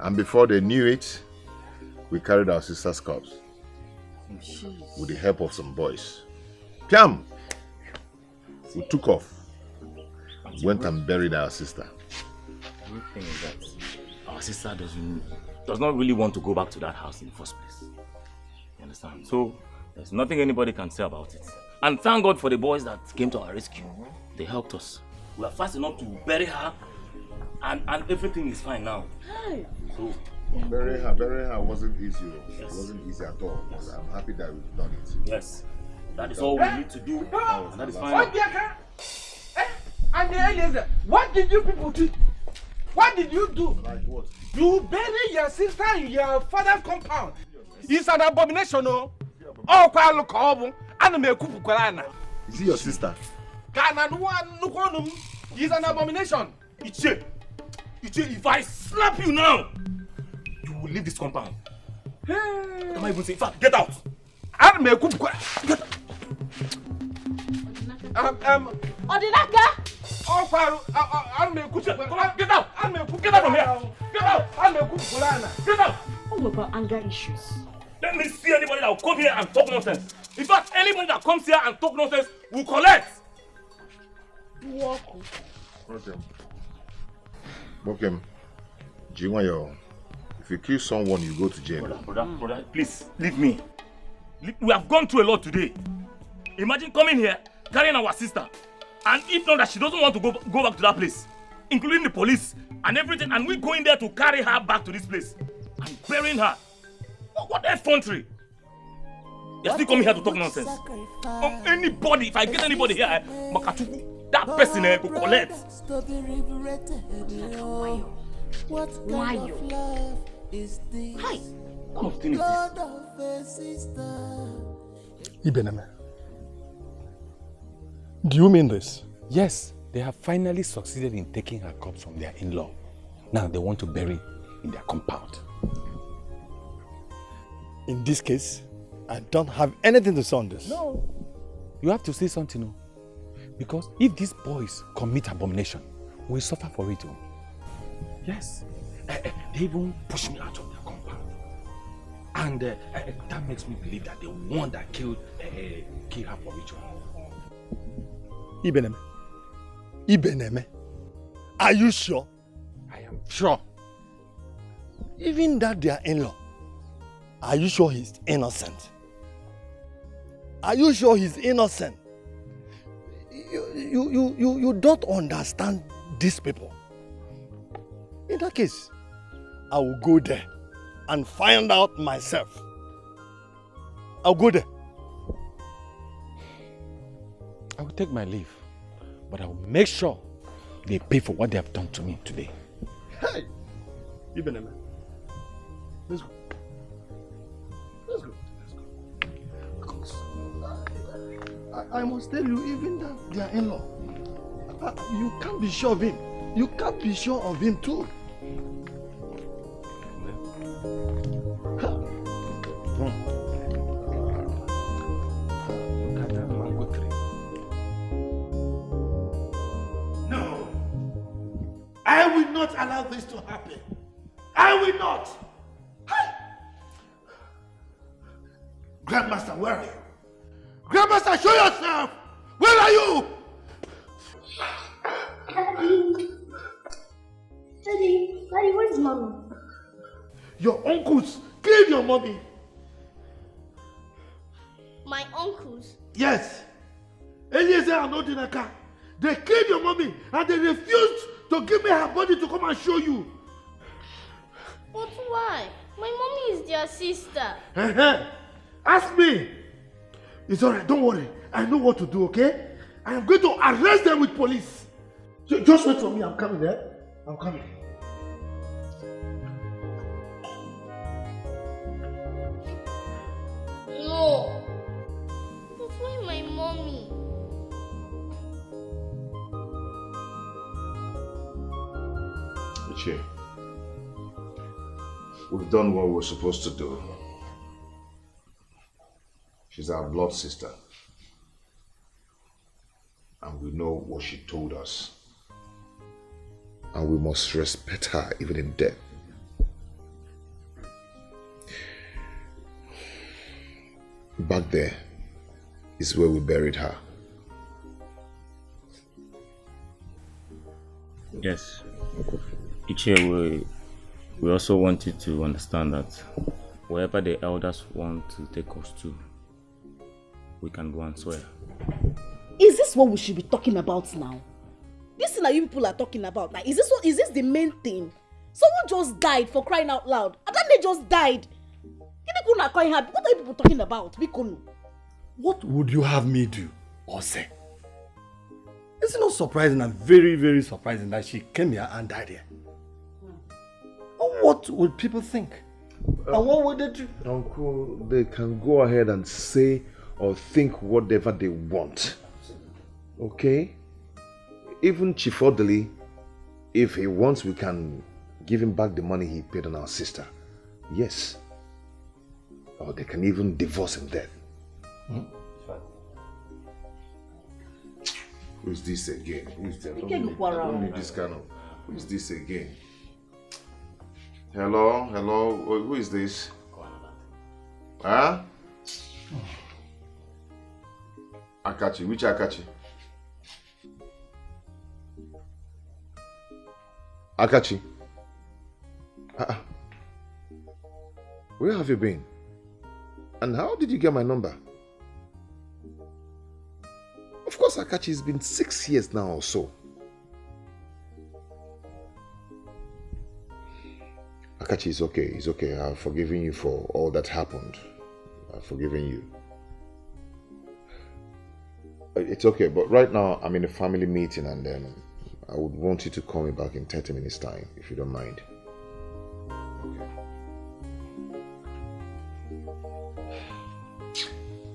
And before they knew it, we carried our sister's corpse. With the help of some boys. Piam! We took off. Went and buried our sister. The good thing is that our sister does not really want to go back to that house in the first place. You understand? So, there's nothing anybody can say about it. And thank God for the boys that came to our rescue. They helped us. We are fast enough to bury her, and everything is fine now. Hey. So, burying her wasn't easy. Yes. It wasn't easy at all. But I'm happy that we've done it. Yes. That is all we need to do. And that is fine. What did you people do? What did you do? Like what? You bury your sister in your father's compound. It's an abomination, no? Oh, quite look over. Is he your sister? He's an abomination. Iche, if I slap you now, you will leave this compound. Hey. Am I even saying? In fact, get out. Get Odinaka! Oh, get out! Get out from here! Get out! Get out! What about anger issues? Let me see anybody that will come here and talk nonsense. In fact, anybody that comes here and talk nonsense will collect. Okay. Jimayo, if you kill someone, you go to jail. Brother, please, leave me. We have gone through a lot today. Imagine coming here, carrying our sister, and if not that she doesn't want to go back to that place, including the police and everything, and we going there to carry her back to this place and burying her. What effrontery? You're still coming here to talk nonsense. Anybody, if I get anybody here, Makatuku, that person will collect. Why? Hi. What kind of thing is this? Ibeneme, do you mean this? Yes, they have finally succeeded in taking her corpse from their in-law. Now they want to bury it in their compound. In this case, I don't have anything to say on this. No. You have to say something, no? Because if these boys commit abomination, we'll suffer for it. Yes. They even push me out of their compound. And that makes me believe that the one that killed her for ritual. Ibeneme, are you sure? I am sure. Even that their in-law, are you sure he's innocent? Are you sure he's innocent? You don't understand these people. In that case, I will go there and find out myself. I'll go there. I will take my leave, but I will make sure they pay for what they have done to me today. Hey! Ibeneme, let's go. Let's go. Because I must tell you, even that their in-law, you can't be sure of him. You can't be sure of him too. No, I will not allow this to happen. I will not. Hey! Grandmaster, where are you? Grandmaster, show yourself! Where are you? Daddy, where's mommy? Your uncles killed your mommy. My uncles? Yes. Eliezer and Odinaka. They killed your mommy and they refused to give me her body to come and show you. But why? My mommy is their sister. Ask me. It's alright, don't worry. I know what to do, okay? I am going to arrest them with police. Just wait for me, I'm coming there. I'm coming. No. But why my mommy? Ichie, we've done what we're supposed to do. She's our blood sister. And we know what she told us. And we must respect her even in death. Back there is where we buried her. Yes. Ichie, we also want you to understand that wherever the elders want to take us to, we can go and swear. Is this what we should be talking about now? This thing that you people are talking about, like, is this the main thing? Someone just died, for crying out loud. And then they just died. What are you people talking about? What would you have me do or say? Is it not surprising and very, very surprising that she came here and died here? What would people think? And what would they do? Uncle, they can go ahead and say or think whatever they want. Okay? Even Chief Orderly, if he wants, we can give him back the money he paid on our sister. Yes. Or they can even divorce him then. Who's this again? Who's that? I don't need this kind of... Who is this again? Hello? Hello? Who is this? Huh? Akachi. Which Akachi? Akachi. Where have you been? And how did you get my number? Of course, Akachi, it's been 6 years now or so. Akachi, it's okay. It's okay. I've forgiven you for all that happened. I've forgiven you. It's okay, but right now I'm in a family meeting and I would want you to call me back in 30 minutes time, if you don't mind.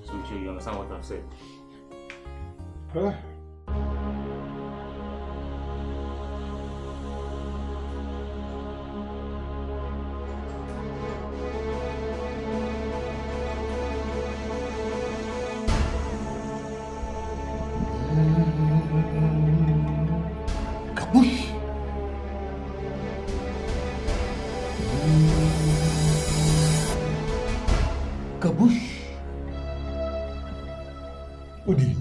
So you understand what I'm saying? Huh? Kabush. Udi,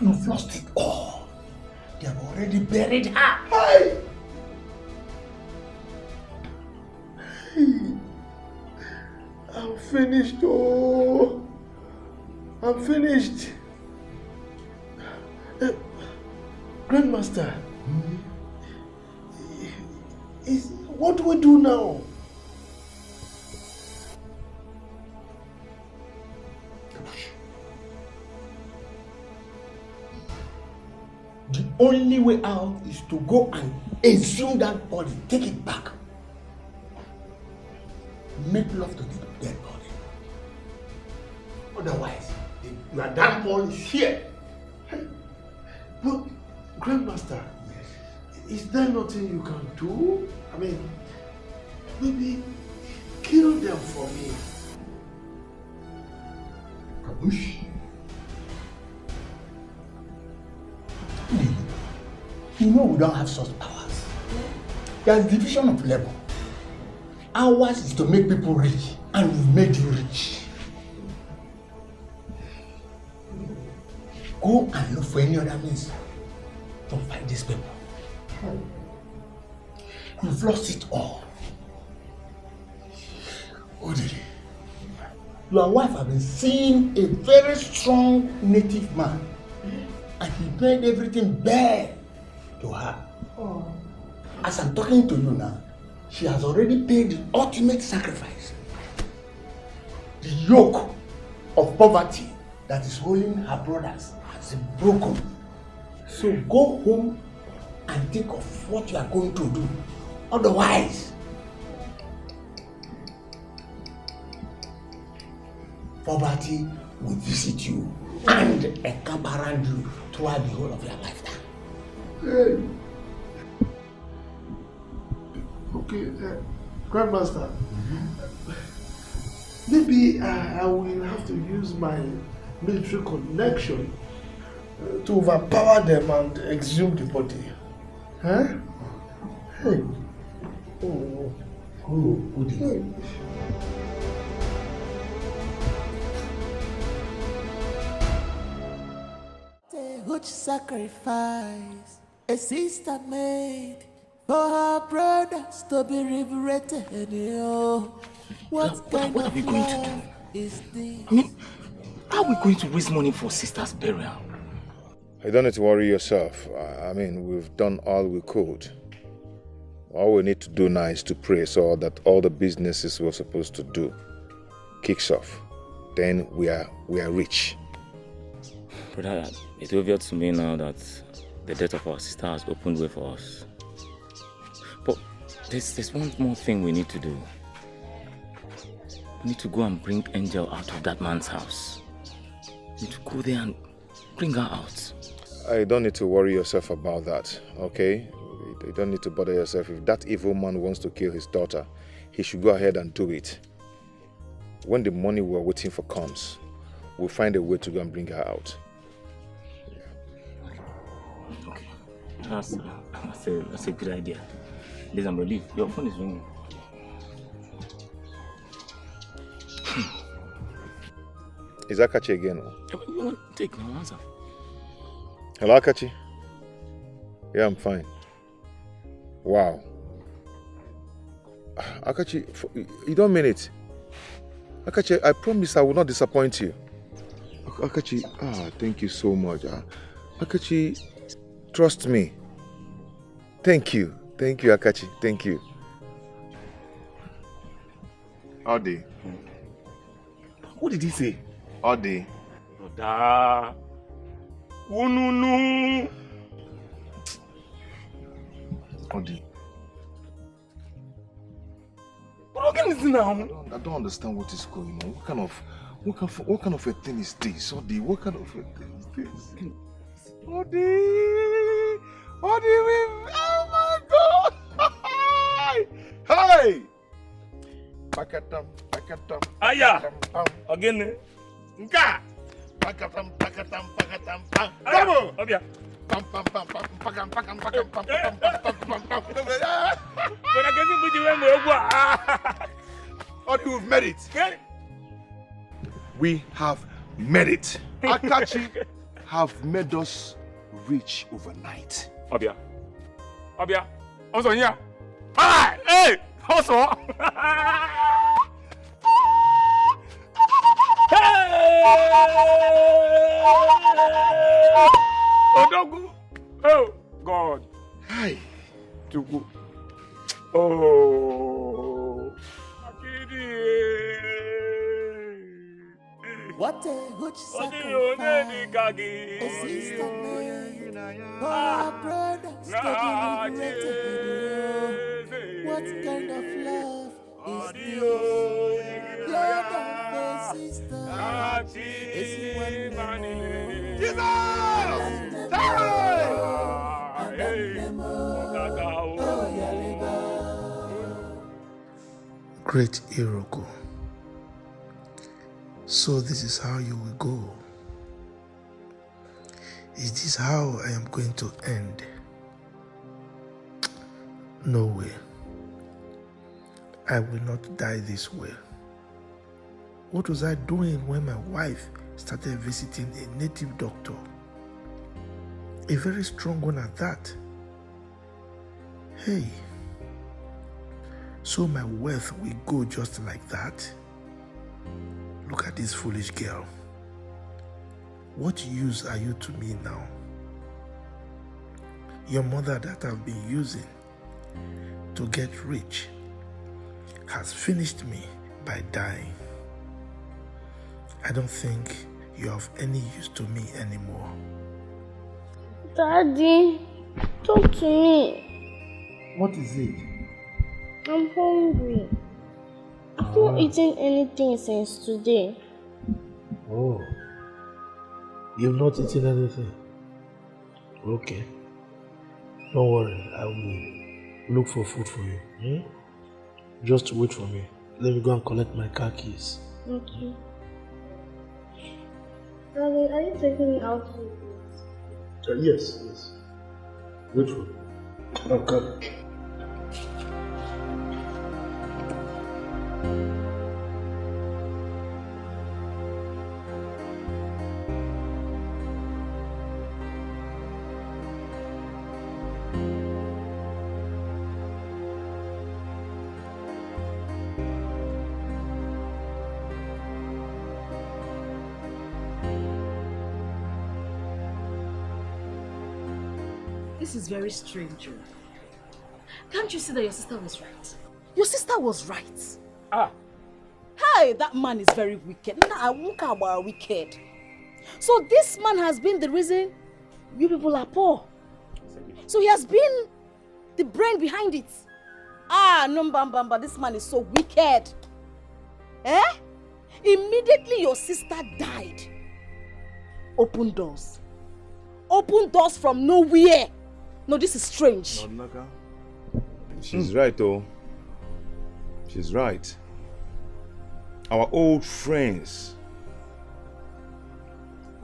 you've lost it all. They have already buried her. Hey! I'm finished, oh. I'm finished. Grandmaster, what do we do now? The only way out is to go and exhume that body, take it back. Make love to the dead body. Otherwise, your damn ball is here. But, Grandmaster, is there nothing you can do? I mean, maybe kill them for me. Kabush. You know we don't have such powers. There's division of labor. Ours is to make people rich, and we've made you rich. Go and look for any other means to fight these people. You've lost it all. Odi, your wife has been seeing a very strong native man, and he made everything bare to her. As I'm talking to you now, she has already paid the ultimate sacrifice. The yoke of poverty that is holding her brothers has been broken. So go home and think of what you are going to do. Otherwise, poverty will visit you and encamp around you throughout the whole of your lifetime. Hey. Okay, Grandmaster, maybe I will have to use my military connection to overpower them and exhume the body. Huh? Hey. Hey. A huge sacrifice a sister made for her brothers to be liberated. What kind are of we going to love is this? I mean, how are we going to raise money for sister's burial? You don't need to worry yourself. I mean, we've done all we could. All we need to do now is to pray so that all the businesses we're supposed to do kicks off. Then we are rich. Brother, it's obvious to me now that the death of our sister has opened way for us. But there's one more thing we need to do. We need to go and bring Angel out of that man's house. We need to go there and bring her out. I don't need to worry yourself about that, okay? You don't need to bother yourself. If that evil man wants to kill his daughter, he should go ahead and do it. When the money we're waiting for comes, we'll find a way to go and bring her out. Okay, that's a good idea. Liz, I'm relieved. Your phone is ringing. Is Akachi again? Take my answer. Hello, Akachi? Yeah, I'm fine. Wow. Akachi, you don't mean it. Akachi, I promise I will not disappoint you. Akachi, thank you so much. Akachi, trust me. Thank you. Thank you, Akachi. Thank you. Adi. What did he say? Adi. Brother. Ununu. Adi. What is this now? I don't understand what is going on. What kind of a thing is this? Adi, what kind of a thing is this? Adi, oh my God! Hey! Pakatam. Aya! Again. Nka! Pakatam. Bravo! Obia. Adi, we've made it. we have made it. Akachi have made us rich overnight. Obia. Also here. Hi! Hey! Also! Odogu! Oh, God! Hi! Tugu! Oh! What a good sacrifice, a sister made, for our brothers to be liberated. What kind of love is this? Blood of a sister is one more. Jesus! Great Iroko. So this is how you will go. Is this how I am going to end? No way. I will not die this way. What was I doing when my wife started visiting a native doctor? A very strong one at that. Hey. So my wealth will go just like that? Look at this foolish girl. What use are you to me now? Your mother that I've been using to get rich has finished me by dying. I don't think you're of any use to me anymore. Daddy, talk to me. What is it? I'm hungry. I've not eaten anything since today. Oh. You've not eaten anything? Okay. Don't worry, I will look for food for you. Just wait for me. Let me go and collect my car keys. Okay. Daddy, are you taking me out to eat? Yes. Wait for me. I'm coming. This is very strange. Can't you see that your sister was right? Your sister was right. Hey, that man is very wicked. Nah, look about wicked. So this man has been the reason you people are poor. So he has been the brain behind it. No, Bamba, this man is so wicked. Immediately your sister died. Open doors. Open doors from nowhere. No, this is strange. She's right, though. She's right. Our old friends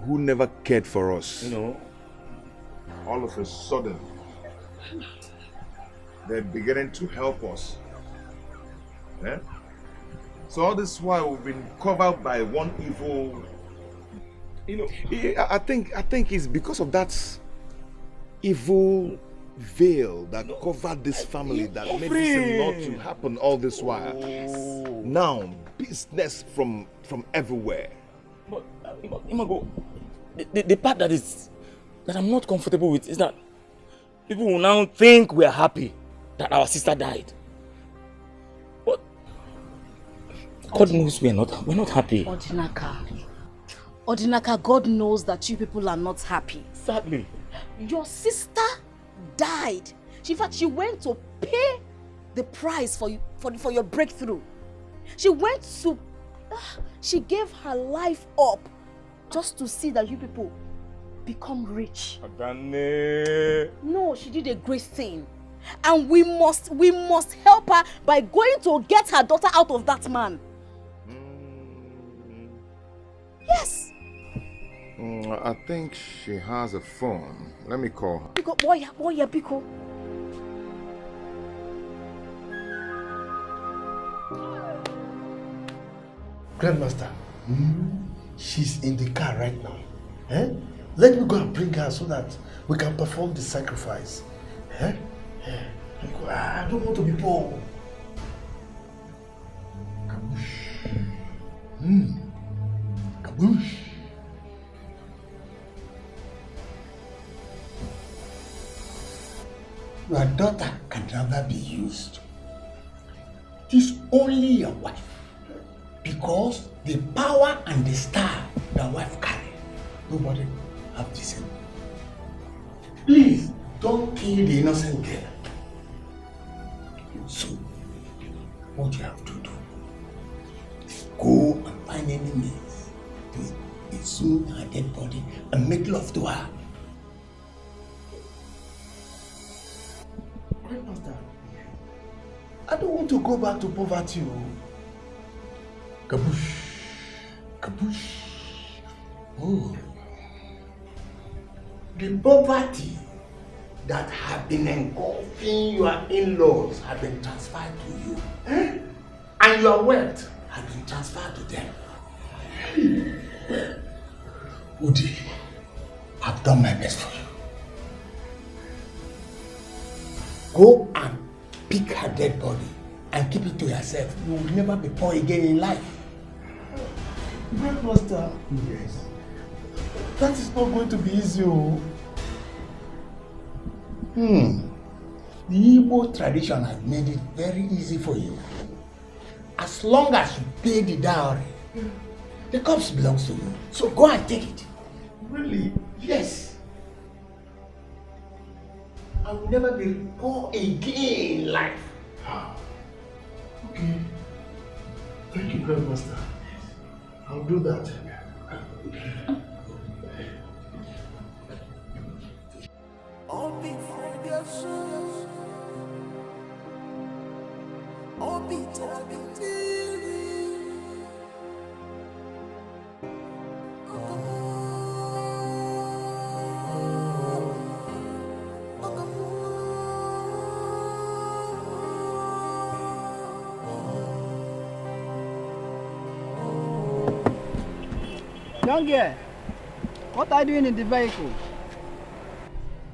who never cared for us, all of a sudden, they're beginning to help us. So all this while we've been covered by one evil. I think it's because of that evil veil that covered this family that made this not to happen all this while. Now, business from everywhere. But Imago, the part that I'm not comfortable with is that people will now think we're happy that our sister died. But God knows we're not happy. Odinaka, God knows that you people are not happy. Sadly. Your sister died. In fact, she went to pay the price for your breakthrough. She gave her life up just to see that you people become rich. No, she did a great thing. And we must help her by going to get her daughter out of that man. Yes. I think she has a phone. Let me call her. Biko, boy, Biko. Grandmaster, She's in the car right now. Eh? Let me go and bring her so that we can perform the sacrifice. Eh? I don't want to be poor. Kaboosh. Kaboosh. Your daughter can never be used. It is only your wife. Because the power and the star your wife carry, nobody have the same. Please, don't kill the innocent girl. So, what you have to do is go and find any means to exhume her dead body and make love to her. Grandmaster, I don't want to go back to poverty. Kaboosh. Kaboosh. Oh. The poverty that have been engulfing your in-laws have been transferred to you. Eh? And your wealth have been transferred to them. Udi, I've done my best for you. Go and pick her dead body and keep it to yourself. You will never be poor again in life. Grandmaster, yes. That is not going to be easy. The Igbo tradition has made it very easy for you. As long as you pay the dowry, the corpse belongs to you. So go and take it. Really? Yes. I will never be poor again in life. Okay. Thank you, Grandmaster. I'll do that. All before your soul. All be talking to you. Young girl, what are you doing in the vehicle?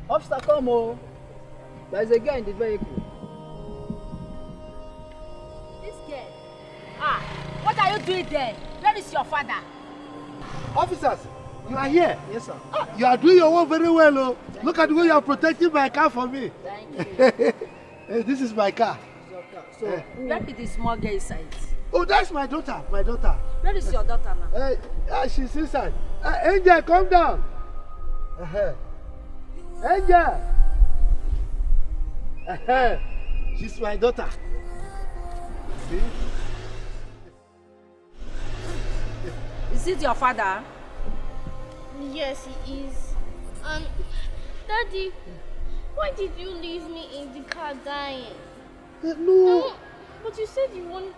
Officer, come on. There is a girl in the vehicle. This girl? What are you doing there? Where is your father? Officers, you are here. Yes, sir. You are doing your work very well. Oh. Look at the way you are protecting my car for me. Thank you. This is my car. So, where is the small girl inside? Oh, that's my daughter. My daughter. Where is your daughter now? She's inside. Angel, come down. Angel. She's my daughter. See? Is it your father? Yes, he is. Daddy, why did you leave me in the car dying? No. But you said you wanted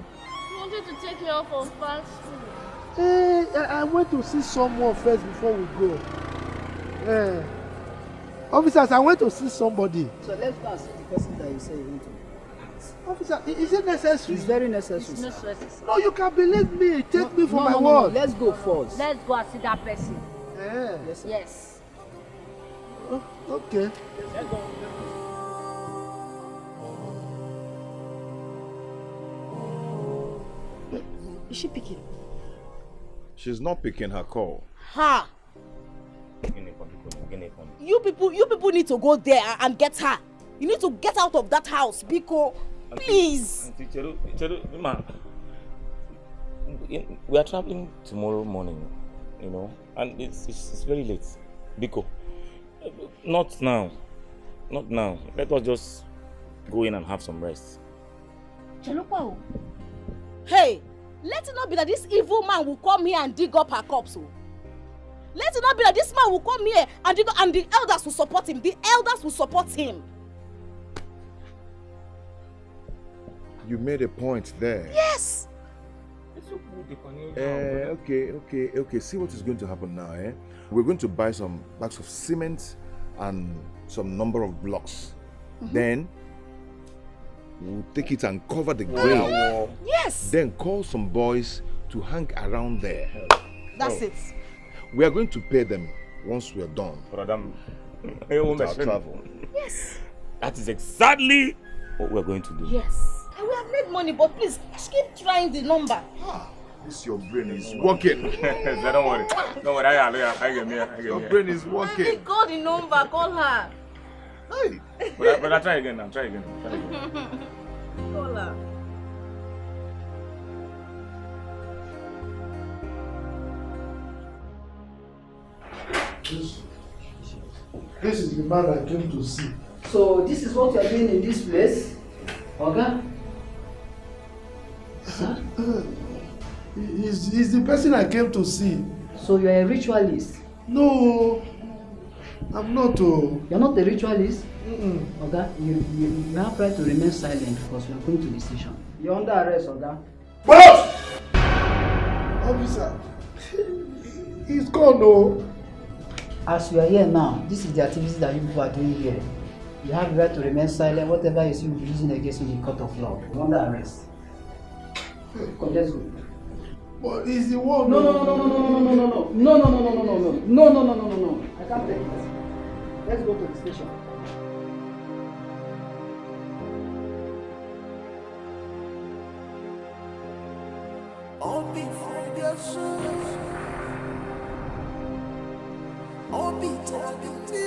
to take me out for fast food. I went to see someone first before we go. Officers, I went to see somebody. So let's go and see the person that you say you want to. Officer, is it necessary? It's very necessary. It's necessary. No, you can believe me. Take me for my word. No, let's go first. Let's go and see that person. Yes. Yes. Oh, okay. Let's go. Is she picking? She's not picking her call. Ha! You people need to go there and get her. You need to get out of that house, Biko. Please. We are traveling tomorrow morning, you know, and it's very late. Biko, not now. Not now. Let us just go in and have some rest. Hey, let it not be that this evil man will come here and dig up her corpse. Let it not be that this man will come here and dig up, and the elders will support him. The elders will support him. You made a point there. Yes. Okay. See what is going to happen now, eh? We're going to buy some bags of cement and some number of blocks. Then we'll take it and cover the grave. Yes. Then call some boys to hang around there. That's it. We are going to pay them once we are done. With our travel. Yes. That is exactly what we are going to do. Yes. And we have made money, but please keep trying the number. This your brain is working. Don't worry. Don't worry. I get me. Your brain is working. He got the number. Call her. Hey. But I'll try again now. Try again. Call her. This is the man I came to see. So this is what you are doing in this place, Oga? Sir? He's the person I came to see. So you are a ritualist? No, I'm not. You're not a ritualist? Oga, you have right to remain silent because we are going to the station. You're under arrest, Oga. What? Officer, he's gone, no. As you are here now, this is the activity that you people are doing here. You have the right to remain silent. Whatever is you using against you in the court of law, you're under arrest. Come, let's go. But he's the one. No. I can't take this. Let's go to the station. All before your soul. All be talking to me.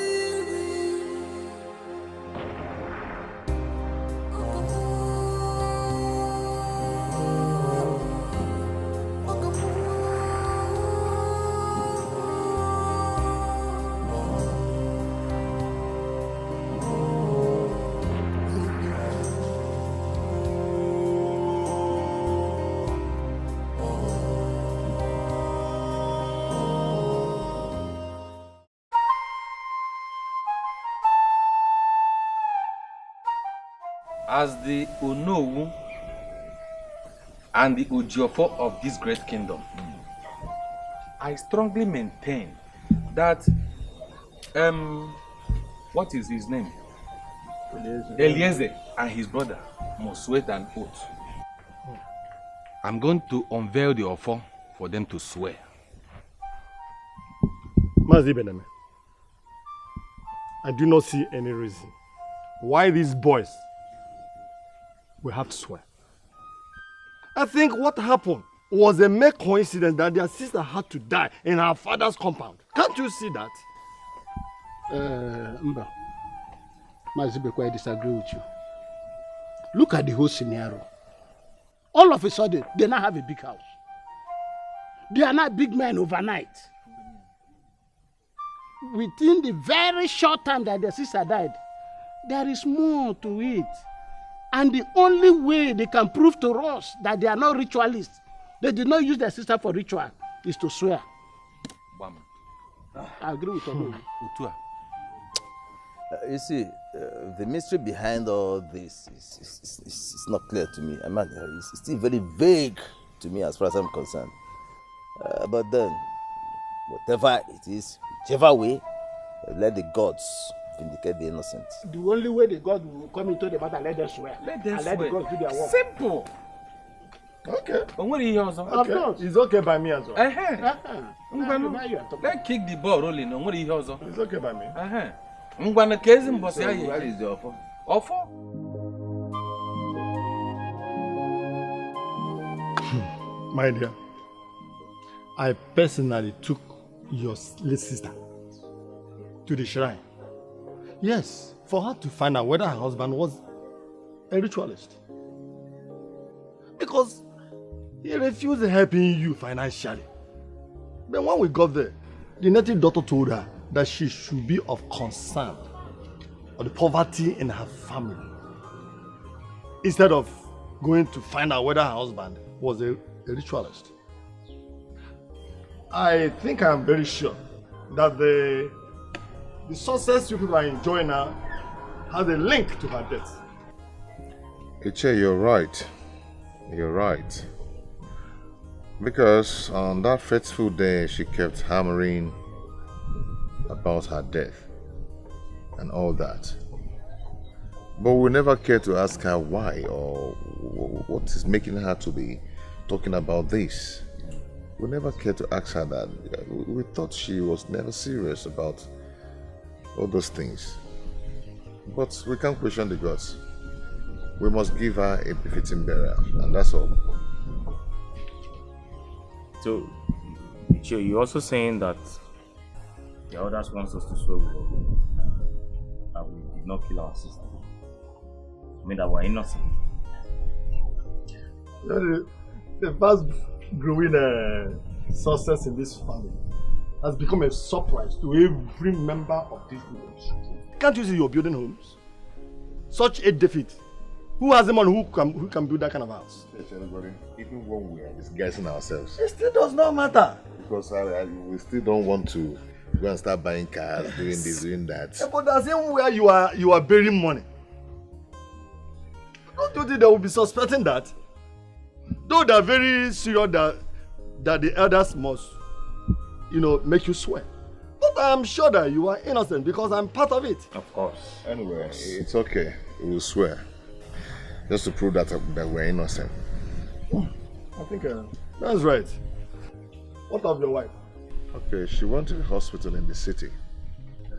As the Onowu and the Ojiofo of this great kingdom, I strongly maintain that what is his name? Eliezer and his brother must swear an oath. I'm going to unveil the offer for them to swear. Mazi Beneme, I do not see any reason why these boys will have to swear. I think what happened was a mere coincidence that their sister had to die in her father's compound. Can't you see that? Mba, Mazibekwe, I disagree with you. Look at the whole scenario. All of a sudden, they now have a big house. They are not big men overnight. Within the very short time that their sister died, there is more to it. And the only way they can prove to us that they are not ritualists, they did not use their sister for ritual, is to swear. I agree with you. You see, the mystery behind all this is not clear to me. It's still very vague to me as far as I'm concerned. But then, whatever it is, whichever way, let the gods vindicate the innocent. The only way the God will come into the matter, let them swear. Let them swear. Let the gods do their work. Simple. Okay. Okay. It's okay by me as well. Let's kick the ball rolling. It's okay by me. So, where is the offer? Offer? My dear, I personally took your little sister to the shrine. Yes, for her to find out whether her husband was a ritualist. Because he refused helping you financially. Then when we got there, the native daughter told her that she should be of concern of the poverty in her family, instead of going to find out whether her husband was a ritualist. I think I'm very sure that the success you people are enjoying now has a link to her death. Iche, you're right. You're right. Because on that fateful day, she kept hammering about her death and all that. But we never cared to ask her why or what is making her to be talking about this. We never cared to ask her that. We thought she was never serious about all those things. But we can't question the gods. We must give her a befitting burial, and that's all. So, you're also saying that the others wants us to swear with her that we did not kill our sister. I mean that we're innocent. The fast growing success in this family has become a surprise to every member of this village. Can't you see you're building homes? Such a defeat. Who has the money who can build that kind of house? Yes, anybody. Even when we are disguising ourselves. It still does not matter. Because we still don't want to go and start buying cars, doing this, doing that. Yeah, but that's where you are burying money. Don't you think they will be suspecting that? Though they're very serious that the elders must, make you swear. But I'm sure that you are innocent because I'm part of it. Of course. Anyway, it's okay. We will swear. Just to prove that we're innocent. I think that's right. What of your wife? Okay, she went to the hospital in the city.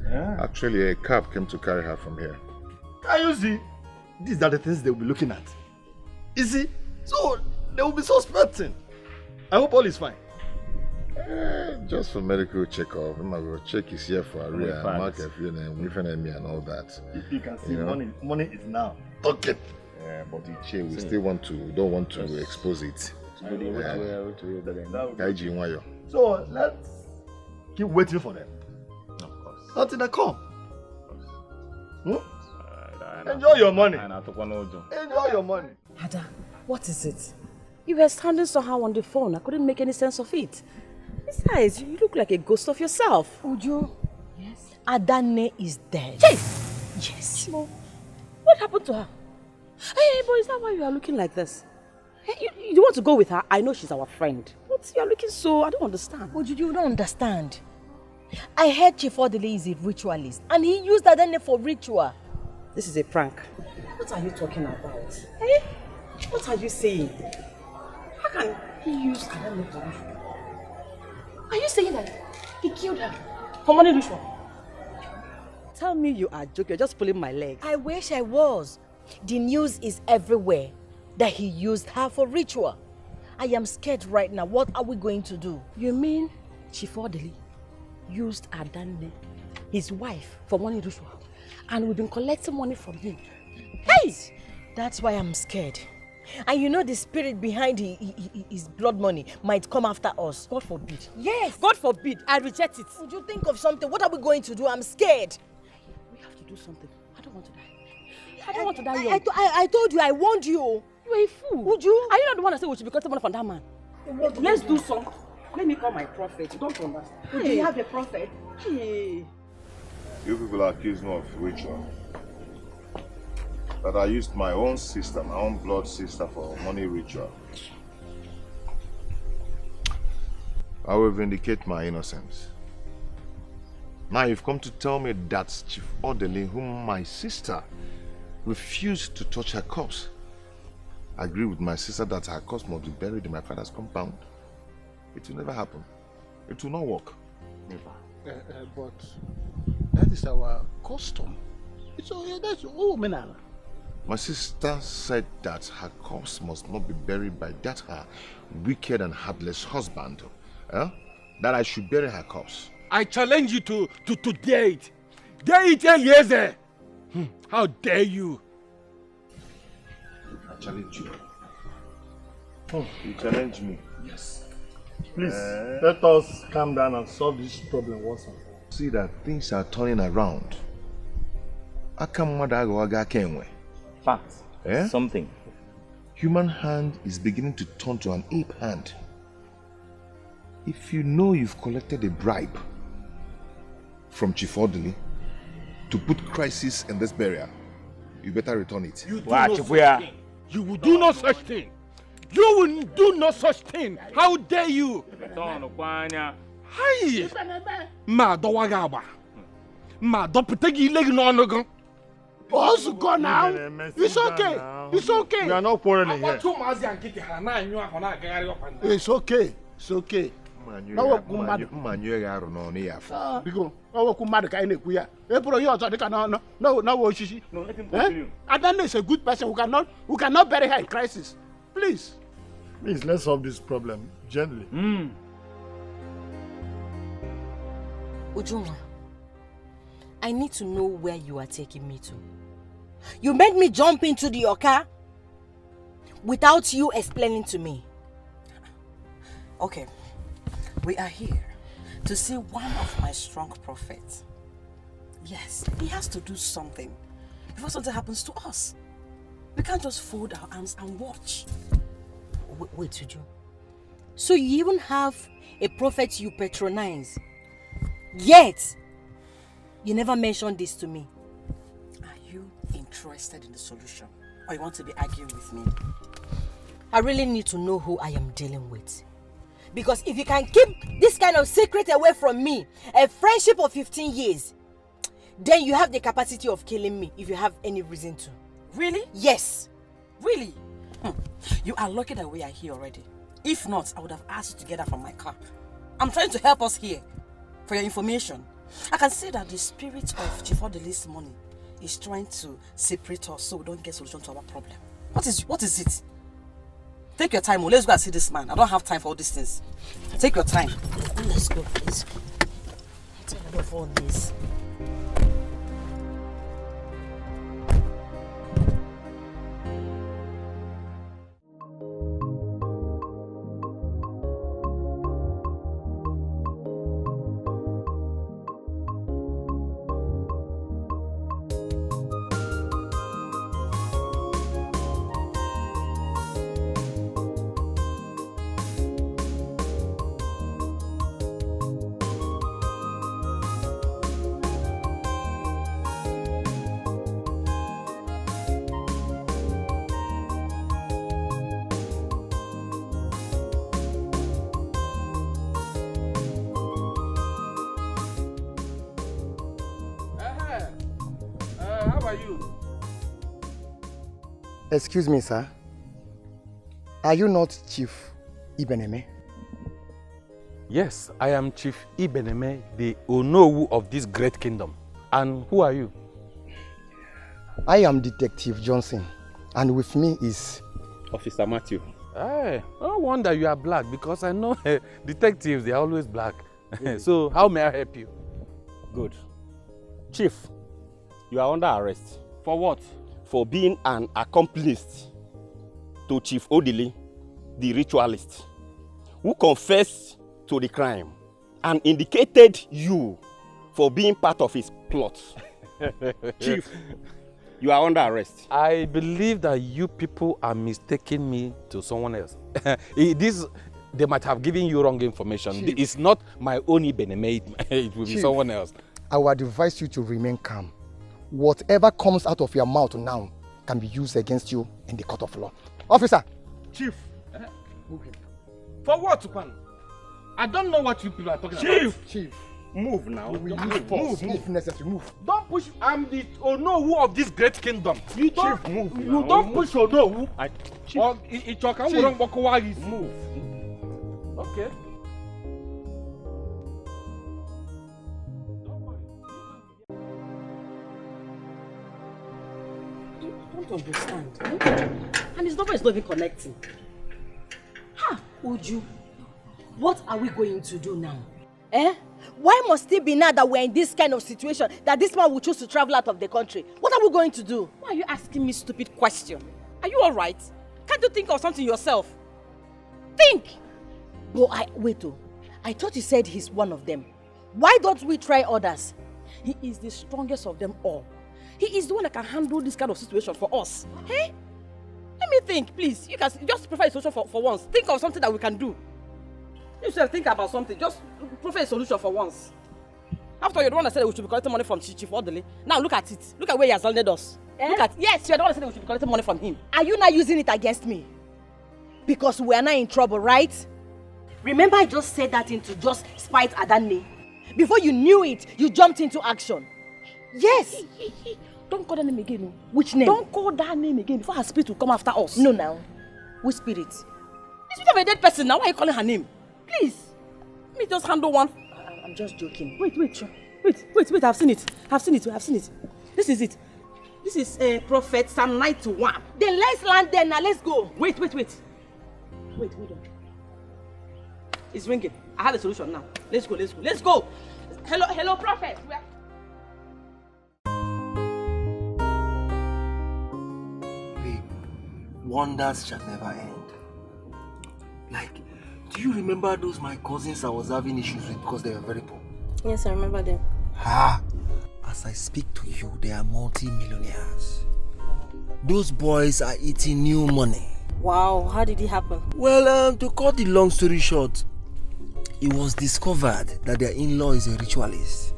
Yeah. Actually, a cab came to carry her from here. Can you see? These are the things they will be looking at. You see? So, they will be suspecting. I hope all is fine. Just for medical check-up. We will check his here for area, mark a few and and all that. You can see money is now talking. Yeah, but we still don't want to expose it. So let's keep waiting for them. Of course. Until they come. Enjoy your money. Enjoy your money. Ada, what is it? You were standing somehow on the phone. I couldn't make any sense of it. Besides, you look like a ghost of yourself. Uju. Yes. Adane is dead. Yes. Well, what happened to her? Hey, boy, is that why you are looking like this? Hey, you want to go with her? I know she's our friend. But you are looking so... I don't understand. Uju, you don't understand. I heard Chief Odele is a ritualist. And he used Adane for ritual. This is a prank. What are you talking about? Eh? What are you saying? How can he use Adane for ritual? Are you saying that he killed her for money ritual? Tell me you are joking. You're just pulling my leg. I wish I was. The news is everywhere that he used her for ritual. I am scared right now. What are we going to do? You mean Chief Odele used Adane, his wife, for money ritual? And we've been collecting money from him. Hey! That's why I'm scared. And you know the spirit behind his blood money might come after us. God forbid. Yes! God forbid. I reject it. Would you think of something? What are we going to do? I'm scared. We have to do something. I don't want to die. I don't want to die young. I told you, I warned you. You are a fool. Would you? Are you not the one that said we should be collecting money from that man? Let's do something. Let me call my prophet. Don't understand. Hey. Do you have a prophet? Hey. You people accuse me of ritual. That I used my own sister, my own blood sister, for money ritual. I will vindicate my innocence. Now you've come to tell me that Chief Odele, whom my sister refused to touch her corpse, agree with my sister that her corpse must be buried in my father's compound. It will never happen. It will not work. Never. But that is our custom. That's all menala. My sister said that her corpse must not be buried by that her wicked and heartless husband. That I should bury her corpse. I challenge you to dare it. Dare it, Eliezer. How dare you? I challenge you. You challenge me? Yes. Please, let us calm down and solve this problem once and for all. See that things are turning around. Fact. Something. Human hand is beginning to turn to an ape hand. If you know you've collected a bribe from Chief Odele to put crisis in this burial, you better return it. You will do no such thing. You will do no such thing. How dare you? Hi. Ma dowagaba. Ma doputegi leg no no. Boss go now. It's okay. It's okay. We are not quarreling here. It's okay. It's okay. Biko, Adana is a good person who cannot bury her in crisis. Please. Please, let's solve this problem gently. Ujunwa, I need to know where you are taking me to. You made me jump into your car without you explaining to me. Okay, we are here to see one of my strong prophets. Yes, he has to do something before something happens to us. We can't just fold our arms and watch. Wait, Uju. So you even have a prophet you patronize? Yet, you never mentioned this to me. Are you interested in the solution? Or you want to be arguing with me? I really need to know who I am dealing with. Because if you can keep this kind of secret away from me, a friendship of 15 years, then you have the capacity of killing me if you have any reason to. Really? Yes. Really? You are lucky that we are here already. If not, I would have asked you to get out from my car. I'm trying to help us here. For your information, I can see that the spirit of Chief Odele's money is trying to separate us so we don't get solution to our problem. What is it? Take your time. Let's go and see this man. I don't have time for all these things. Take your time. Let's go, please. I'm tired of all this. Excuse me, sir. Are you not Chief Ibeneme? Yes, I am Chief Ibeneme, the Onowu of this great kingdom. And who are you? I am Detective Johnson, and with me is Officer Matthew. Hey, no wonder you are black, because I know detectives, they are always black. So, how may I help you? Good. Chief, you are under arrest. For what? For being an accomplice to Chief Odele, the ritualist, who confessed to the crime and indicated you for being part of his plot. Chief, you are under arrest. I believe that you people are mistaking me to someone else. They might have given you wrong information. Chief. It's not my own Ibeneme, it will be someone else. I would advise you to remain calm. Whatever comes out of your mouth now can be used against you in the court of law. Officer! Chief! For what, Tupan? I don't know what you people are talking about. Chief! Move now. Move if necessary. Move. Don't push. I'm the Onowu of this great kingdom. You don't. Chief, move. You don't push Onowu. Chief. Move. Okay. I don't understand. And his number is not even connecting. Ha! Uju, what are we going to do now? Eh? Why must it be now that we're in this kind of situation that this man will choose to travel out of the country? What are we going to do? Why are you asking me stupid question? Are you alright? Can't you think of something yourself? Think! But wait, I thought you said he's one of them. Why don't we try others? He is the strongest of them all. He is the one that can handle this kind of situation for us. Hey? Let me think, please. You can just prefer a solution for once. Think of something that we can do. You should think about something. Just prefer a solution for once. After all, you're the one that said that we should be collecting money from Chief Odele. Now look at it. Look at where he has landed us. Look at, yes, you're the one that said that we should be collecting money from him. Are you not using it against me? Because we are not in trouble, right? Remember I just said that to just spite Adane. Before you knew it, you jumped into action. Yes. Don't call that name again. Which name? Don't call that name again before her spirit will come after us. No, now. Which spirit? The spirit of a dead person now. Why are you calling her name? Please, let me just handle one. I'm just joking. Wait, I've seen it. This is it. This is Prophet Psalm 91. Then let's land there now, let's go. Wait, hold on. It's ringing. I have a solution now. Let's go. Hello, Prophet. Babe, wonders shall never end. Like, do you remember those my cousins I was having issues with because they were very poor? Yes, I remember them. As I speak to you, they are multi-millionaires. Those boys are eating new money. Wow, how did it happen? Well, to cut the long story short, it was discovered that their in-law is a ritualist.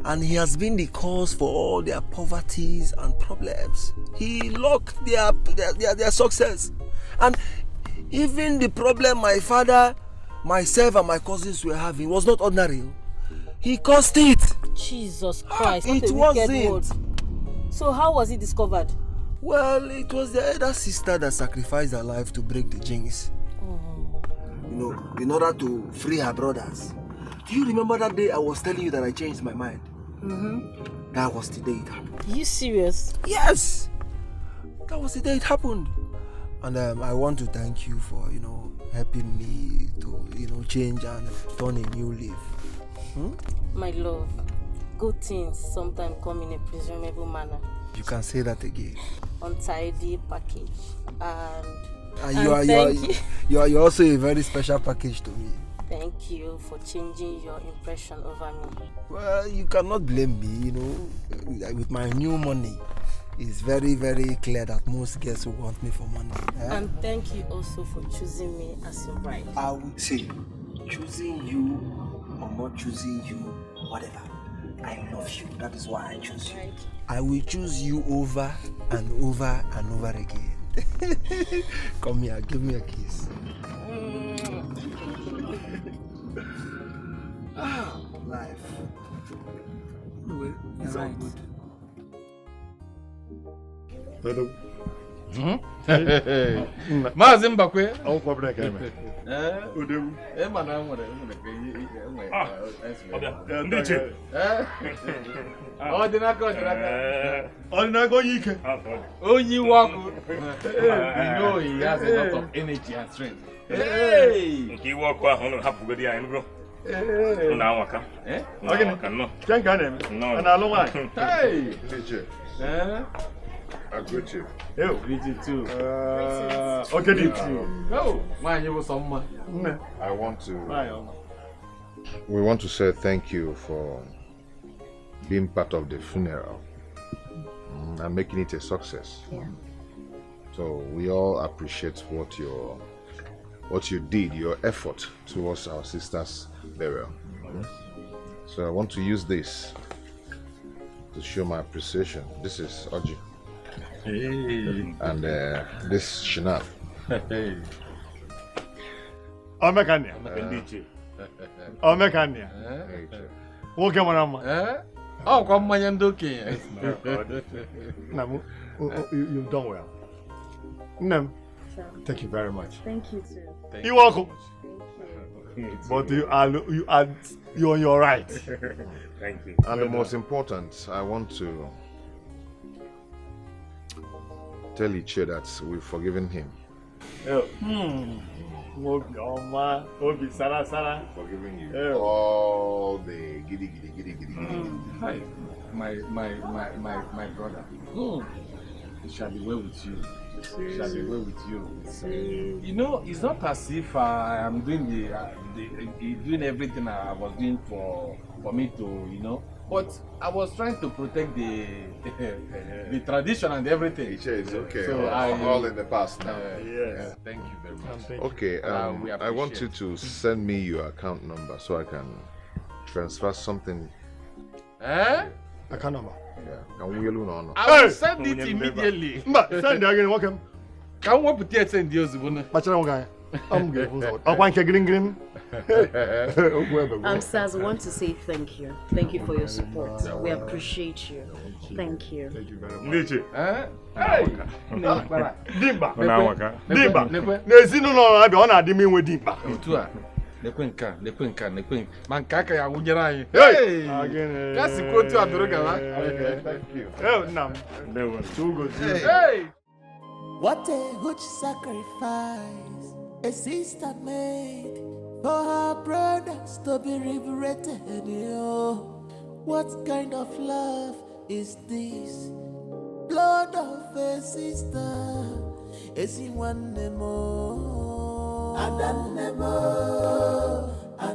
And he has been the cause for all their poverties and problems. He locked their success. And even the problem my father, myself and my cousins were having was not ordinary. He caused it. Jesus Christ, what it a wicked wasn't. word. So how was it discovered? Well, it was the elder sister that sacrificed her life to break the jinx. You know, in order to free her brothers. Do you remember that day I was telling you that I changed my mind? That was the day it happened. Are you serious? Yes! That was the day it happened. And I want to thank you for, helping me to, change and turn a new leaf. My love, good things sometimes come in a presumable manner. You can say that again. Untidy package and you are also a very special package to me. thank you for changing your impression over me. Well, you cannot blame me, with my new money. It's very, very clear that most girls will want me for money. And thank you also for choosing me as your bride. I would say, choosing you or not choosing you, whatever. I love you. That is why I choose you. I will choose you over and over and over again. Come here, give me a kiss. Life. It's all good. Hello. Maazị Mbakwe. Akwụkwọ brek eme. Odewu. Mana nwere ndị iche. Ọdịnaka. Ọdịnaka onye ike. Onye iwe ọkụ. You know he has a lot of energy and strength. Nke iwe ọkụ ahụ ụlọ hapụgodi anyị bro. Ụlọ anwaka. Anwaka nọ. Kenka na-eme. A na-alụ nwaanyị. Ndị iche. I greet you. Oh, greet you too. Okay, deep. Oh, man, you was someone. We want to say thank you for being part of the funeral and making it a success. Yeah. So we all appreciate what you did, your effort towards our sister's burial. So I want to use this to show my appreciation. This is Oji. Hey. And this Shinab. Hey. Omekania. Omekania. Nwoke mara mma. Ọ kwa mmanya ndị okenye. Namu, you've done well. Nnem, thank you very much. Thank you too. You're welcome. But you're on your right. Thank you. And the most important, I want to tell Iche that we've forgiven him. Forgiving you. All the giddy. Hi, my brother. It shall be well with you. It shall be well with you. You know, it's not as if I am doing doing everything I was doing for me to, but I was trying to protect the tradition and everything. It's okay. So all in the past now. Yes. Thank you very much. Okay, I want you to send me your account number so I can transfer something. Account number? Yeah. I will send it immediately. Send it again, welcome. Can we put it in the Ozibuna? I'm good. I want to green. Stars, I want to say thank you. Thank you for your support. We appreciate you. Thank you. Thank you very much. Dimba. N'ezinụlọ abịa ọ na-adị m inwe dimba. Nekwenka. Mankaka ya wunyera. Hey! Again. Kasi kwotu adoroga wa. Thank you. Oh, nam. Never. Too good. Hey! What a huge sacrifice a sister made for her brothers to be liberated. What kind of love is this? Blood of a sister. Is he one more? And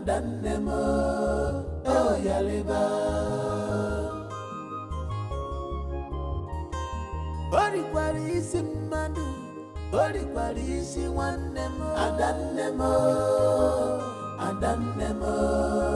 then more. Oh, Yaliba. Body is in Manu. Body is in one more. And then more.